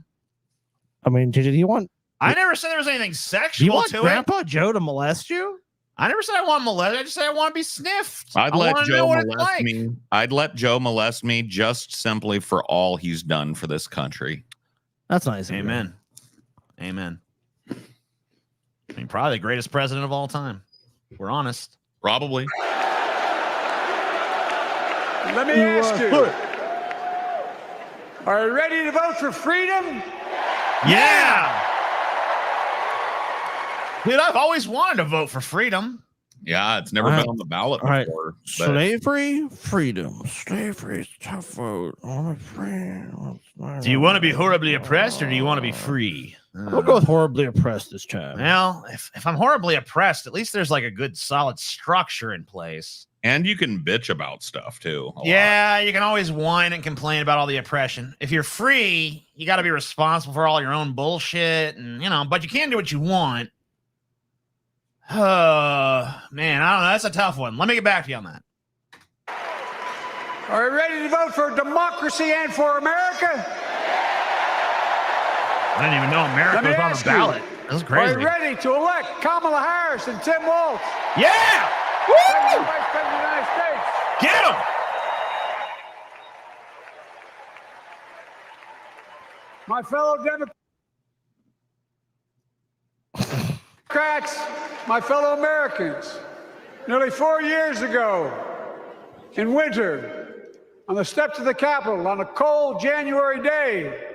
I mean, TJ, do you want? I never said there was anything Do sexual you want to Grandpa Joe to molest you? I never said I want molested. I just said I want to be sniffed. I'd I let wanna know Joe what it's molest like. me. I'd let Joe molest me just simply for all he's done for this country. That's nice. Amen. Amen. I mean, probably the greatest president of all time. If we're honest. Probably. Let me ask you. Are you ready to vote for freedom? Yeah. Dude, I've always wanted to vote for freedom. Yeah, it's never been on the ballot before. But Slavery, freedom. Slavery is a tough vote. Do you want to be horribly oppressed or do you want to be free? We'll go with horribly oppressed this time. Well, if I'm horribly oppressed, at least there's like a good solid structure in place. And you can bitch about stuff too. Yeah, you can always whine and complain about all the oppression. If you're free, you got to be responsible for all your own bullshit, and but you can do what you want. Oh, man, I don't know. That's a tough one. Let me get back to you on that. Are you ready to vote for democracy and for America? I didn't even know America was on the ballot. That's crazy. Are you ready to elect Kamala Harris and Tim Walz? Yeah! Woo! Vice President of the United States. Get him! My fellow Democrats, my fellow Americans, nearly 4 years ago, in winter, on the steps of the Capitol, on a cold January day,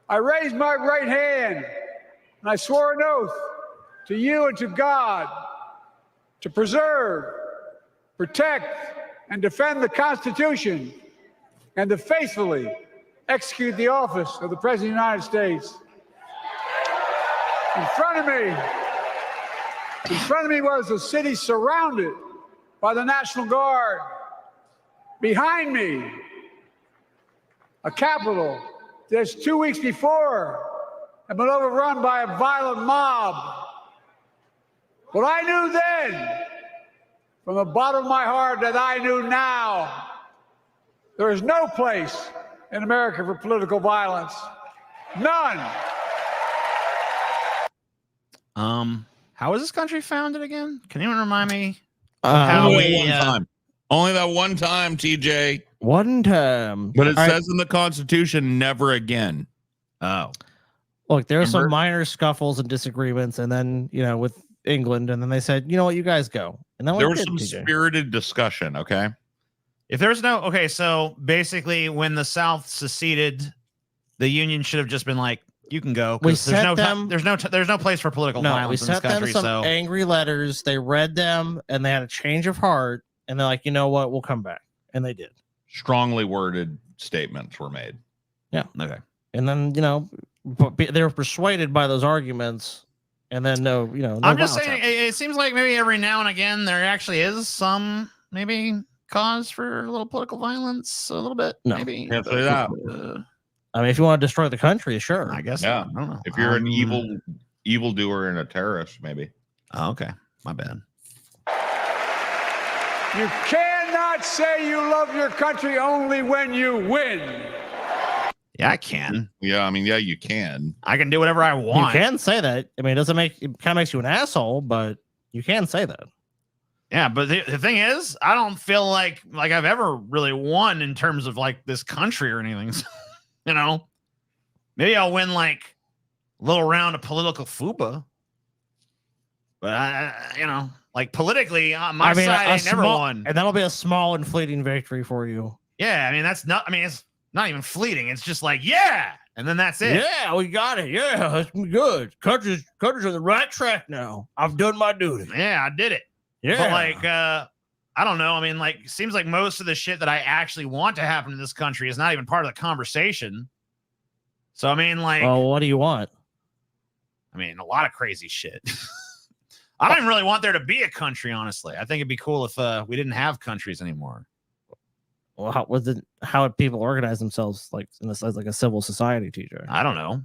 I raised my right hand and I swore an oath to you and to God to preserve, protect, and defend the Constitution and to faithfully execute the office of the President of the United States. In front of me was a city surrounded by the National Guard. Behind me, a Capitol that 2 weeks before had been overrun by a violent mob. But I knew then, from the bottom of my heart, that I knew now, there is no place in America for political violence. None. How was this country founded again? Can anyone remind me? Only one time. Only that one time, TJ. One time. But it says in the Constitution, never again. Oh. Look, there are some minor scuffles and disagreements, and then, with England, and then they said, you know what, you guys go. And then there was some spirited discussion, okay? If there's so basically when the South seceded, the Union should have just been like, you can go. There's no place for political violence in this country. We sent them some angry letters. They read them and they had a change of heart. And they're like, you know what? We'll come back. And they did. Strongly worded statements were made. Yeah. Okay. And then, they were persuaded by those arguments. And then no I'm just saying, it seems like maybe every now and again there actually is some maybe cause for a little political violence, a little bit. No. Maybe. Can't say that. I mean, if you want to destroy the country, sure. I guess. Yeah. I don't know. If you're an evildoer and a terrorist, maybe. Oh, okay. My bad. You cannot say you love your country only when you win. Yeah, I can. Yeah, I mean, yeah, you can. I can do whatever I want. You can say that. I mean, it kind of makes you an asshole, but you can say that. Yeah, but the thing is, I don't feel like I've ever really won in terms of like this country or anything. Maybe I'll win like a little round of political FUBA. But like politically, on my side, I never won. And that'll be a small and fleeting victory for you. Yeah, I mean, it's not even fleeting. It's just like, yeah. And then that's it. Yeah, we got it. Yeah, that's good. Country's on the right track now. I've done my duty. Yeah, I did it. Yeah. But like, I don't know. I mean, like, it seems like most of the shit that I actually want to happen in this country is not even part of the conversation. So, I mean, like, what do you want? I mean, a lot of crazy shit. I don't even really want there to be a country, honestly. I think it'd be cool if we didn't have countries anymore. Well, how would people organize themselves like in this like a civil society, TJ? I don't know.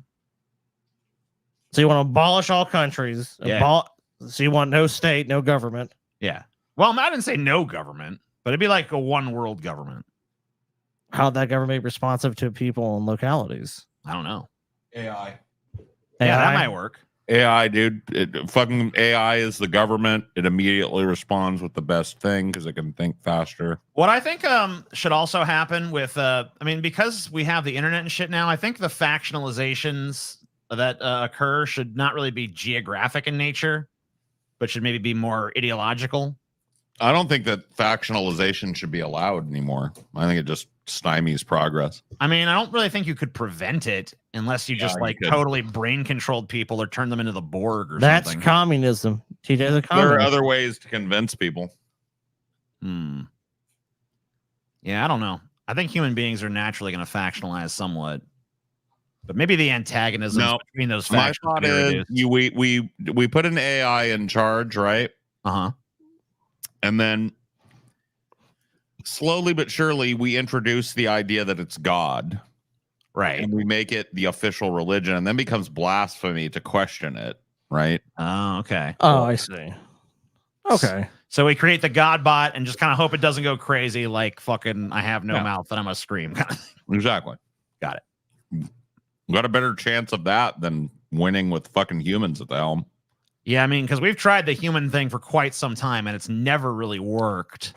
So you want to abolish all countries? Yeah. So you want no state, no government? Yeah. Well, I didn't say no government, but it'd be like a one world government. How'd that government be responsive to people and localities? I don't know. AI. Yeah, that might work. AI, dude. Fucking AI is the government. It immediately responds with the best thing because it can think faster. What I think should also happen with, because we have the internet and shit now, I think the factionalizations that occur should not really be geographic in nature, but should maybe be more ideological. I don't think that factionalization should be allowed anymore. I think it just stymies progress. I mean, I don't really think you could prevent it unless you just like totally brain controlled people or turn them into the Borg or That's something. communism. There are other ways to convince people. Yeah, I don't know. I think human beings are naturally going to factionalize somewhat, but maybe the antagonism between those factions. My thought is we put an AI in charge, right? And then slowly but surely we introduce the idea that it's God, right? And we make it the official religion, and then becomes blasphemy to question it, right? Oh, okay. Oh, I see. Okay. So we create the God bot and just kind of hope it doesn't go crazy, like fucking I have no mouth and I'm a scream kind of thing. Exactly. Got it. Got a better chance of that than winning with fucking humans at the helm. Yeah, I mean, because we've tried the human thing for quite some time and it's never really worked.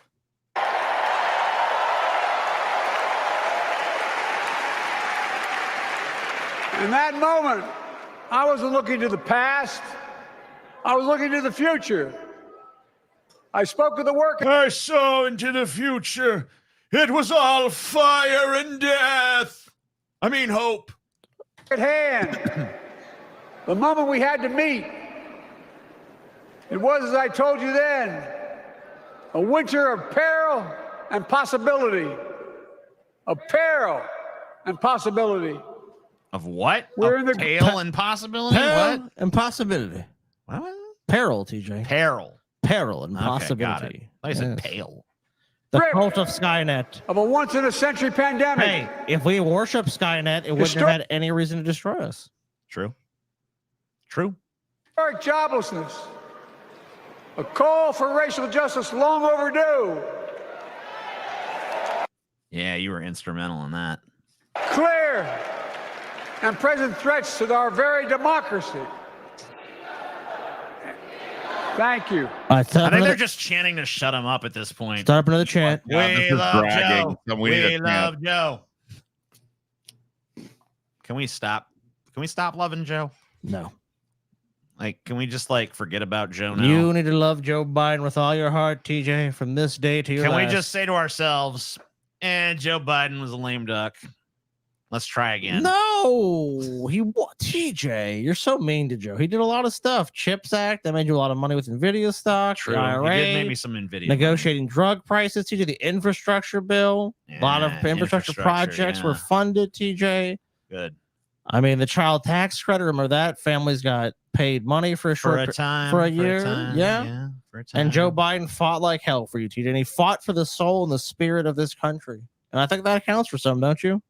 In that moment, I wasn't looking to the past. I was looking to the future. I spoke to the workers. I saw into the future. It was all fire and death. I mean, hope. At hand. The moment we had to meet. It was, as I told you then, a winter of peril and possibility. Of peril and possibility. Of what? We're of in the peril and possibility? Peril What? and possibility. What? Peril, TJ. Peril. Peril and Okay, got possibility. it. I said pale. The cult of Skynet. Of a once-in-a-century pandemic. Hey, if we worship Skynet, it wouldn't have had any reason to destroy us. True. True. Historic joblessness. A call for racial justice long overdue. Yeah, you were instrumental in that. Clear and present threats to our very democracy. Thank you. I think they're just chanting to shut him up at this point. Start up another chant. We love Joe. We We love Joe. Can we stop? Can we stop loving Joe? No. Like, can we just like forget about Joe now? You need to love Joe Biden with all your heart, TJ, from this day to your Can last. we just say to ourselves, Joe Biden was a lame duck. Let's try again. No, he what? TJ, you're so mean to Joe. He did a lot of stuff. CHIPS Act that made you a lot of money with Nvidia stock. True. The IRA, He did make me some Nvidia. negotiating drug prices. TJ, the infrastructure bill. A lot of infrastructure projects were funded. TJ. Good. I mean, the child tax credit. Remember that? Families got paid money for a short time, for a year. Yeah. For a time. And Joe Biden fought like hell for you, TJ. And he fought for the soul and the spirit of this country. And I think that counts for some, don't you?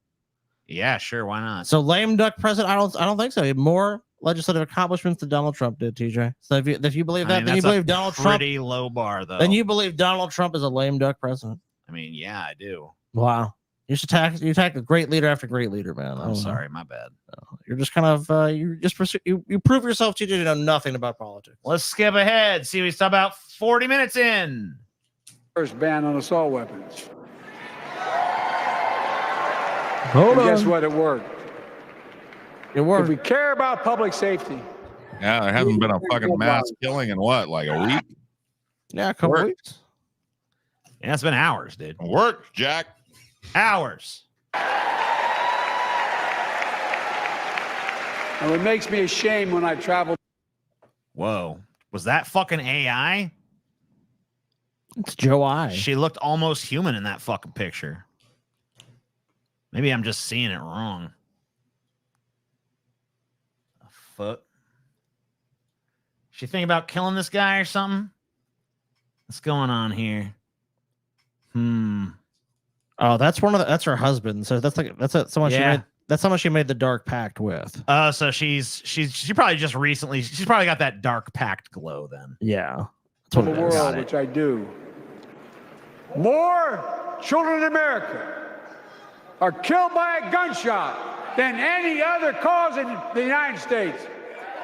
Yeah, sure. Why not? So lame duck president? I don't think so. He had more legislative accomplishments than Donald Trump did, TJ. So if you believe that, then you believe Donald Trump. Pretty low bar, though. Then you believe Donald Trump is a lame duck president. I mean, yeah, I do. Wow. You attack a great leader after great leader, man. I'm sorry, my bad. You're just kind of you prove yourself to know nothing about politics. Let's skip ahead. See, we stop about 40 minutes in. First ban on assault weapons. Hold and on. guess what? It worked. It worked. If we care about public safety. Yeah, there hasn't been a fucking mass killing in what, like a week? Yeah, a couple weeks. Yeah, it's been hours, dude. Work, Jack. Hours. And it makes me ashamed when I travel. Whoa. Was that fucking AI? It's Joe I. She looked almost human in that fucking picture. Maybe I'm just seeing it wrong. A foot. She think about killing this guy or something? What's going on here? Oh, that's that's her husband. So that's someone she made. That's someone she made the dark pact with. So she probably just recently. She's probably got that dark pact glow then. Yeah. From the world, which I do. More children in America are killed by a gunshot than any other cause in the United States.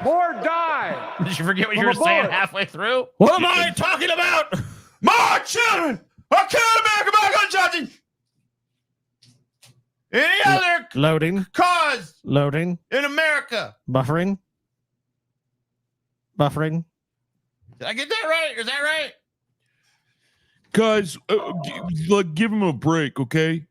More die. Did you forget what you were saying halfway through? What am I talking about? More children are killed in America by gunshots than any other loading cause loading in America. Buffering. Did I get that right? Is that right? Guys, give him a break, okay?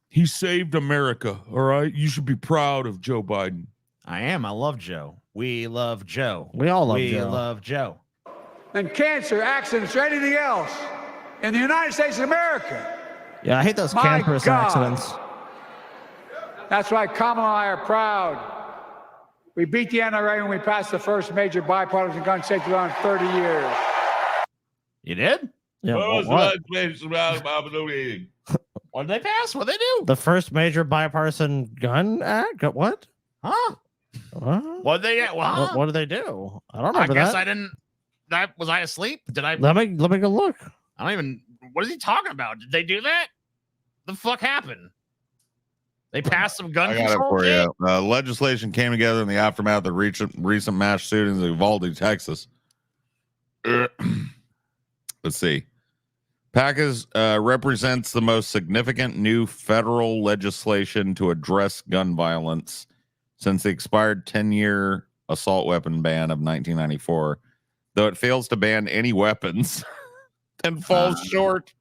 He saved America, all right? You should be proud of Joe Biden. I am. I love Joe. We love Joe. We all love Joe. Joe. We love Joe. Than cancer, accidents, or anything else in the United States of America. Yeah, I hate those My cancerous God. accidents. That's why Kamala and I are proud. We beat the NRA when we passed the first major bipartisan gun safety law in 30 years. You did? Yeah. What? What did they pass? What did they do? The first major bipartisan gun act? What? Huh? What did they get? What did they do? I don't remember I guess that. I didn't. Was I asleep? Did I? Let me go look. I don't even. What is he talking about? Did they do that? The fuck happened? They passed some gun I got it control for shit? you. Legislation came together in the aftermath of the recent mass shootings in Uvalde, Texas. Let's see. PACAS represents the most significant new federal legislation to address gun violence since the expired 10-year assault weapon ban of 1994, though it fails to ban any weapons and falls short.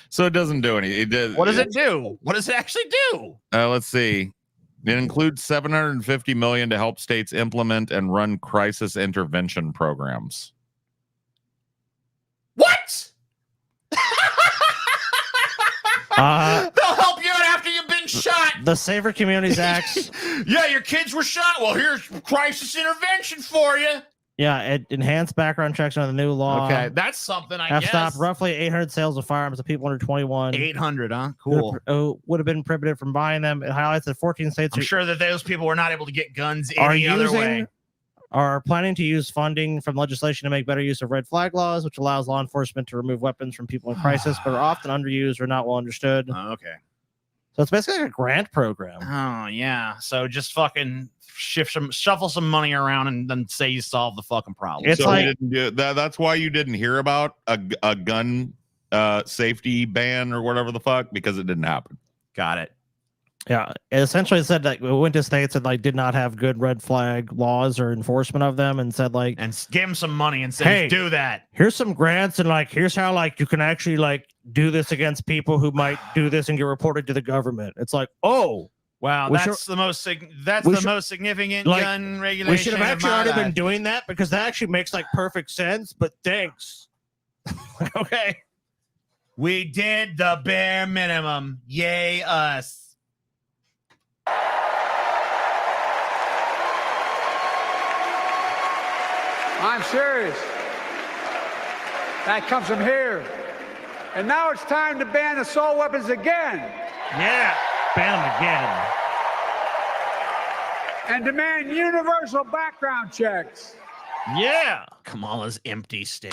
So it doesn't do anything. What does it do? What does it actually do? Let's see. It includes $750 million to help states implement and run crisis intervention programs. What? They'll help you out after you've been shot. The Safer Communities Act. Yeah, your kids were shot. Well, here's crisis intervention for you. Yeah, it enhanced background checks under the new law. Okay, that's something I have guess. stopped roughly 800 sales of firearms to people under 21. 800, huh? Cool. Would have been prohibited from buying them. It highlights that 14 states I'm sure that those people were not able to get guns are any other way. Are planning to use funding from legislation to make better use of red flag laws, which allows law enforcement to remove weapons from people in crisis, but are often underused or not well understood. Oh, okay. So it's basically like a grant program. Oh yeah. So just fucking shuffle some money around and then say you solved the fucking problem. It's so like we didn't do that. That's why you didn't hear about a gun safety ban or whatever the fuck, because it didn't happen. Got it. Yeah, it essentially said that it went to states that like did not have good red flag laws or enforcement of them, and said like, and give them some money and say, hey, do that. Here's some grants, and like here's how like you can actually like do this against people who might do this and get reported to the government. It's like, oh wow, that's the most most significant like, gun regulation. We should have actually already been life. doing that, because that actually makes like perfect sense. But thanks. Okay, we did the bare minimum. Yay us. I'm serious. That comes from here. And now it's time to ban assault weapons again. Yeah, ban them again. And demand universal background checks. Yeah. Kamala's empty stare.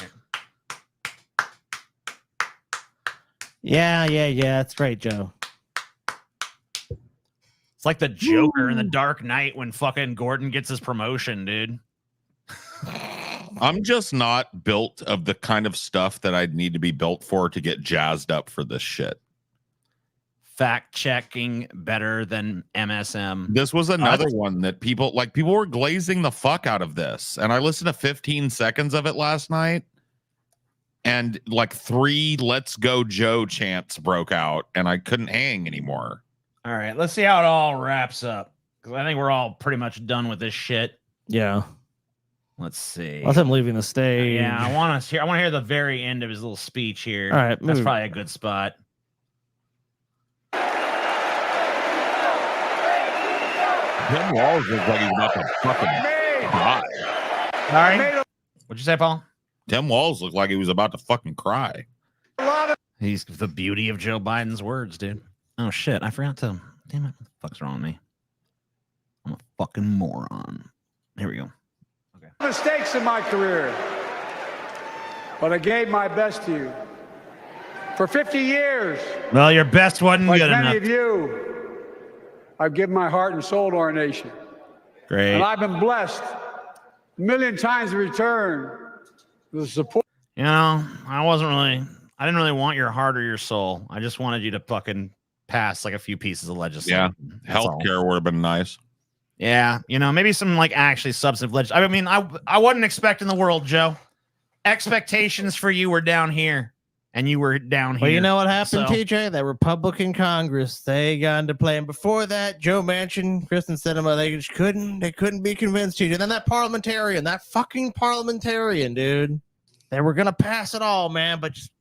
Yeah. That's great, Joe. It's like the Joker in the Dark Knight when fucking Gordon gets his promotion, dude. I'm just not built of the kind of stuff that I'd need to be built for to get jazzed up for this shit. Fact checking better than MSM. This was another one that people were glazing the fuck out of this. And I listened to 15 seconds of it last night, and like 3 Let's Go Joe chants broke out, and I couldn't hang anymore. All right, let's see how it all wraps up, because I think we're all pretty much done with this shit. Yeah. Let's see. That's him leaving the stage. Yeah, I want to hear the very end of his little speech here. All right, that's probably a good spot. Tim Walz looks like he's about to fucking cry. Sorry? What'd you say, Paul? Tim Walz looked like he was about to fucking cry. He's the beauty of Joe Biden's words, dude. Oh shit, I forgot to. Damn it, what the fuck's wrong with me? I'm a fucking moron. Here we go. Mistakes in my career, but I gave my best to you. For 50 years, Well, your best wasn't like good many enough. of you, I've given my heart and soul to our nation. Great. And I've been blessed a million times in return for the support. You know, I didn't really want your heart or your soul. I just wanted you to fucking pass like a few pieces of legislation. Yeah, That's all. healthcare would have been nice. Yeah, you know, maybe some like actually substantive legislation. I mean, I wasn't expecting the world, Joe. Expectations for you were down here, and you were down here. Well, you know what happened, So- TJ? That Republican Congress, they got into play. And before that, Joe Manchin, Kristen Sinema, they just couldn't be convinced, TJ. Then that fucking parliamentarian, dude. They were gonna pass it all, man, but just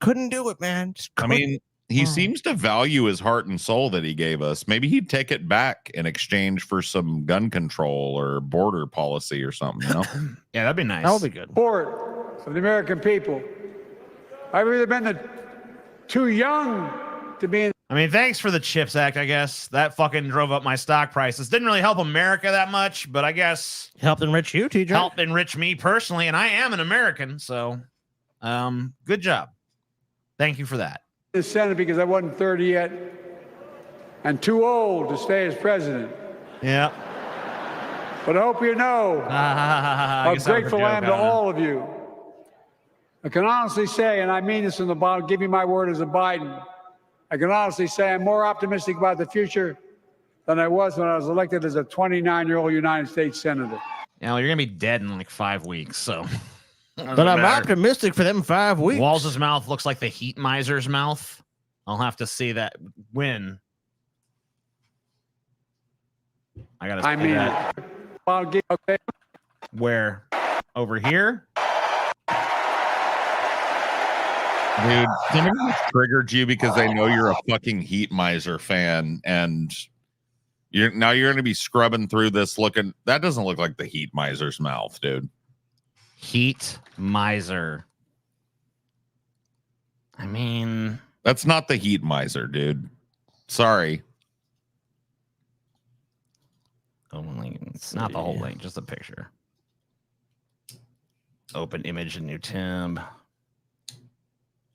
couldn't do it, man. I mean, he seems to value his heart and soul that he gave us. Maybe he'd take it back in exchange for some gun control or border policy or something, you know? Yeah, that'd be nice. That would be good. Support of the American people. I've either been too young to be in. I mean, thanks for the CHIPS Act, I guess. That fucking drove up my stock prices. Didn't really help America that much, but I guess helped enrich you, TJ. Helped enrich me personally, and I am an American, so good job. Thank you for that. The Senate because I wasn't 30 yet and too old to stay as president. Yeah. But I hope you know how grateful I am to all of you. I can honestly say, and I mean this from the bottom, give me my word as a Biden, I can honestly say I'm more optimistic about the future than I was when I was elected as a 29-year-old United States Senator. Yeah, well, you're going to be dead in like 5 weeks, so. But I'm optimistic for them 5 weeks. Walls' mouth looks like the heat miser's mouth. I'll have to see that win. I gotta see that. Okay. Where? Over here? Dude, somebody triggered you because they know you're a fucking heat miser fan, and you're going to be scrubbing through this looking. That doesn't look like the heat miser's mouth, dude. Heat miser. I mean, that's not the heat miser, dude. Sorry. It's not the whole link, just a picture. Open image in new tab.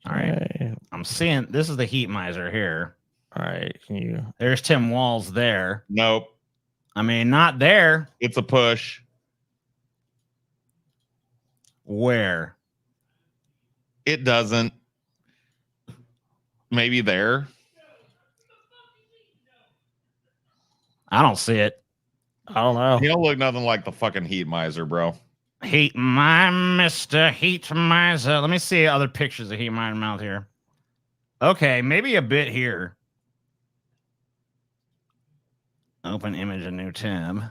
All right. I'm seeing this is the heat miser here. All right. There's Tim Walz there. Nope. I mean, not there. It's a push. Where? It doesn't. Maybe there. I don't see it. I don't know. He don't look nothing like the fucking heat miser, bro. Heat my Mr. Heat Miser. Let me see other pictures of Heat Miser mouth here. Okay, maybe a bit here. Open image, a new tab.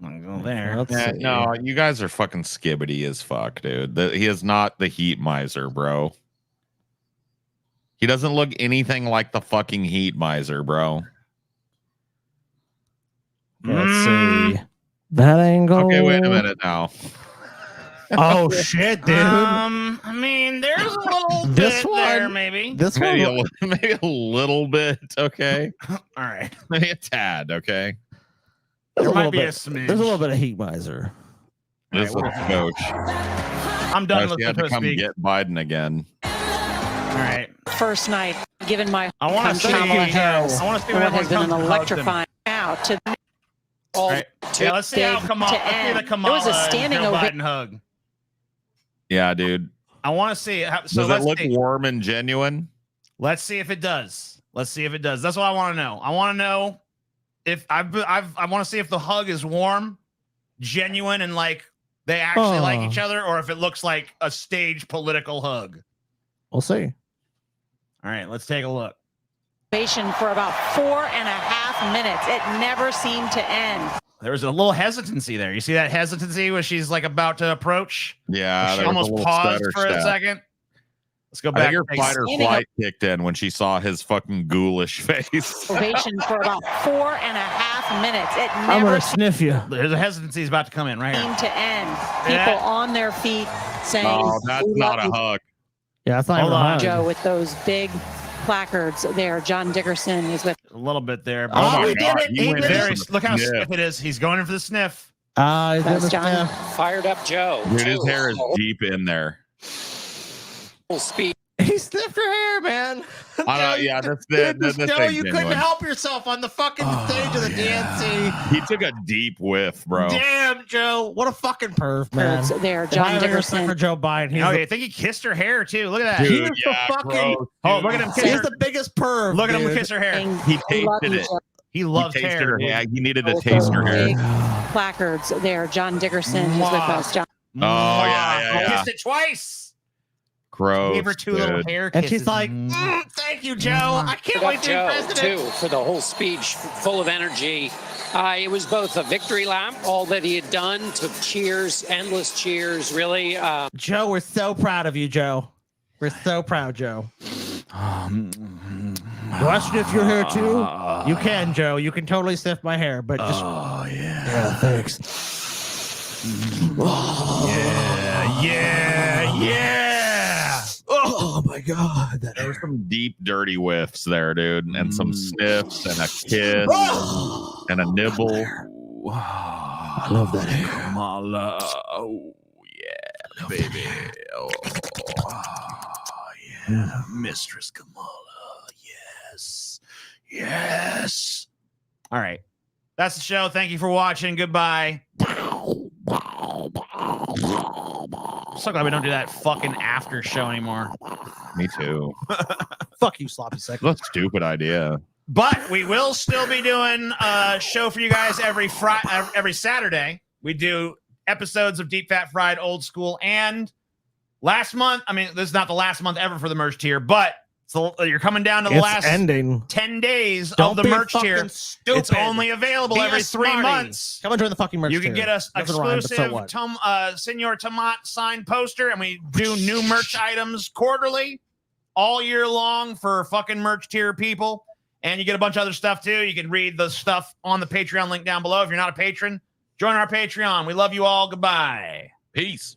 I'm gonna go there. Yeah, no, you guys are fucking skibbity as fuck, dude. He is not the heat miser, bro. He doesn't look anything like the fucking heat miser, bro. Let's see. That angle. Okay, wait a minute now. Oh shit, dude. I mean, there's a little This bit one- there, maybe. This maybe one. maybe a little bit, okay. All right. Maybe a tad, okay. There might little be a bit- smidge. There's a little bit of heat miser. This is coach. I'm done with You had the to come speak. get Biden again. All right. First night, given my I want to see. Kamala Harris, I want to see what when has been an everyone comes to hug them. electrifying out to All right. Yeah, let's see how big Kamala. to Let's see the end. Kamala It was a standing and Joe ovation. Biden hug. Yeah, dude. I want to see. How, so Does it let's look see. warm and genuine? Let's see if it does. Let's see if it does. That's what I want to know. I want to know if I want to see if the hug is warm, genuine, and like they actually like each other, or if it looks like a staged political hug. We'll see. All right, let's take a look. for about 4.5 minutes. It never seemed to end. There was a little hesitancy there. You see that hesitancy when she's like about to approach? Yeah, She there was almost a little paused stutter for a step. second. Let's go I back. think her and take fight or standing flight kicked in when she saw his fucking ghoulish face. Ovation for about 4.5 minutes. It I'm never gonna sniff you. There's a hesitancy is about to come in right here. seemed to end. People Yeah. on their feet saying, Oh, that's "We not love a you, hug. Yeah, I thought Hold on. Joe," with those big placards there. John Dickerson is with. A little bit there. Oh my he God, did it. he He went did in it. for the Look how sniff. stiff it is. He's going in for the sniff. That's John. Fired up Joe. Dude, his hair is deep in there. Full speed. He sniffed her hair, man. I know, yeah, this Joe, ain't you couldn't genuine. help yourself on the fucking stage of the DNC. He took a deep whiff, bro. Damn, Joe. What a fucking perv, man. There, If I John have any respect Dickerson. for Joe Biden. He's Oh, the, I think he kissed her hair too. Look at that. Dude, he's yeah, the fucking. gross, Oh, dude. look at him kiss He's her. the biggest perv. Look at him dude. kiss her hair. He We love tasted you, it. Joe. He He loves tasted hair. her. dude. Yeah, he needed to With taste those her hair. big placards there. John Dickerson is with Mwah. us. John. Oh, yeah, yeah, I yeah. kissed it twice. Gross. Gave her two little hair And kisses. she's like, "Thank you, Joe. I can't wait to be Joe, president." too, for the whole speech, full of energy. It was both a victory lap, all that he had done, took cheers, endless cheers, really. Joe, we're so proud of you, Joe. We're so proud, Joe. Question if you're here too? You can, Joe. You can totally sniff my hair, but just. Oh, yeah. Yeah, thanks. Yeah. Oh, my God. There were some deep, dirty whiffs there, dude, and some sniffs and a kiss and a nibble. I love that hair. Kamala. Oh, yeah, baby. Oh, yeah. Mistress Kamala. Yes. Yes. All right. That's the show. Thank you for watching. Goodbye. So glad we don't do that fucking after show anymore. Me too. Fuck you, sloppy second. What a stupid idea. But we will still be doing a show for you guys every Saturday. We do episodes of Deep Fat Fried Old School. And last month, I mean, this is not the last month ever for the merch tier, but so you're coming down to the last ending 10 days Don't of the be merch tier. fucking It's stupid. only available Be every a 3 smarty. months. Come and join the fucking merch You can tier. get us Doesn't rhyme, but so exclusive what? Senor Tomat signed poster, and we do new merch items quarterly all year long for fucking merch tier people. And you get a bunch of other stuff too. You can read the stuff on the Patreon link down below. If you're not a patron, join our Patreon. We love you all. Goodbye. Peace.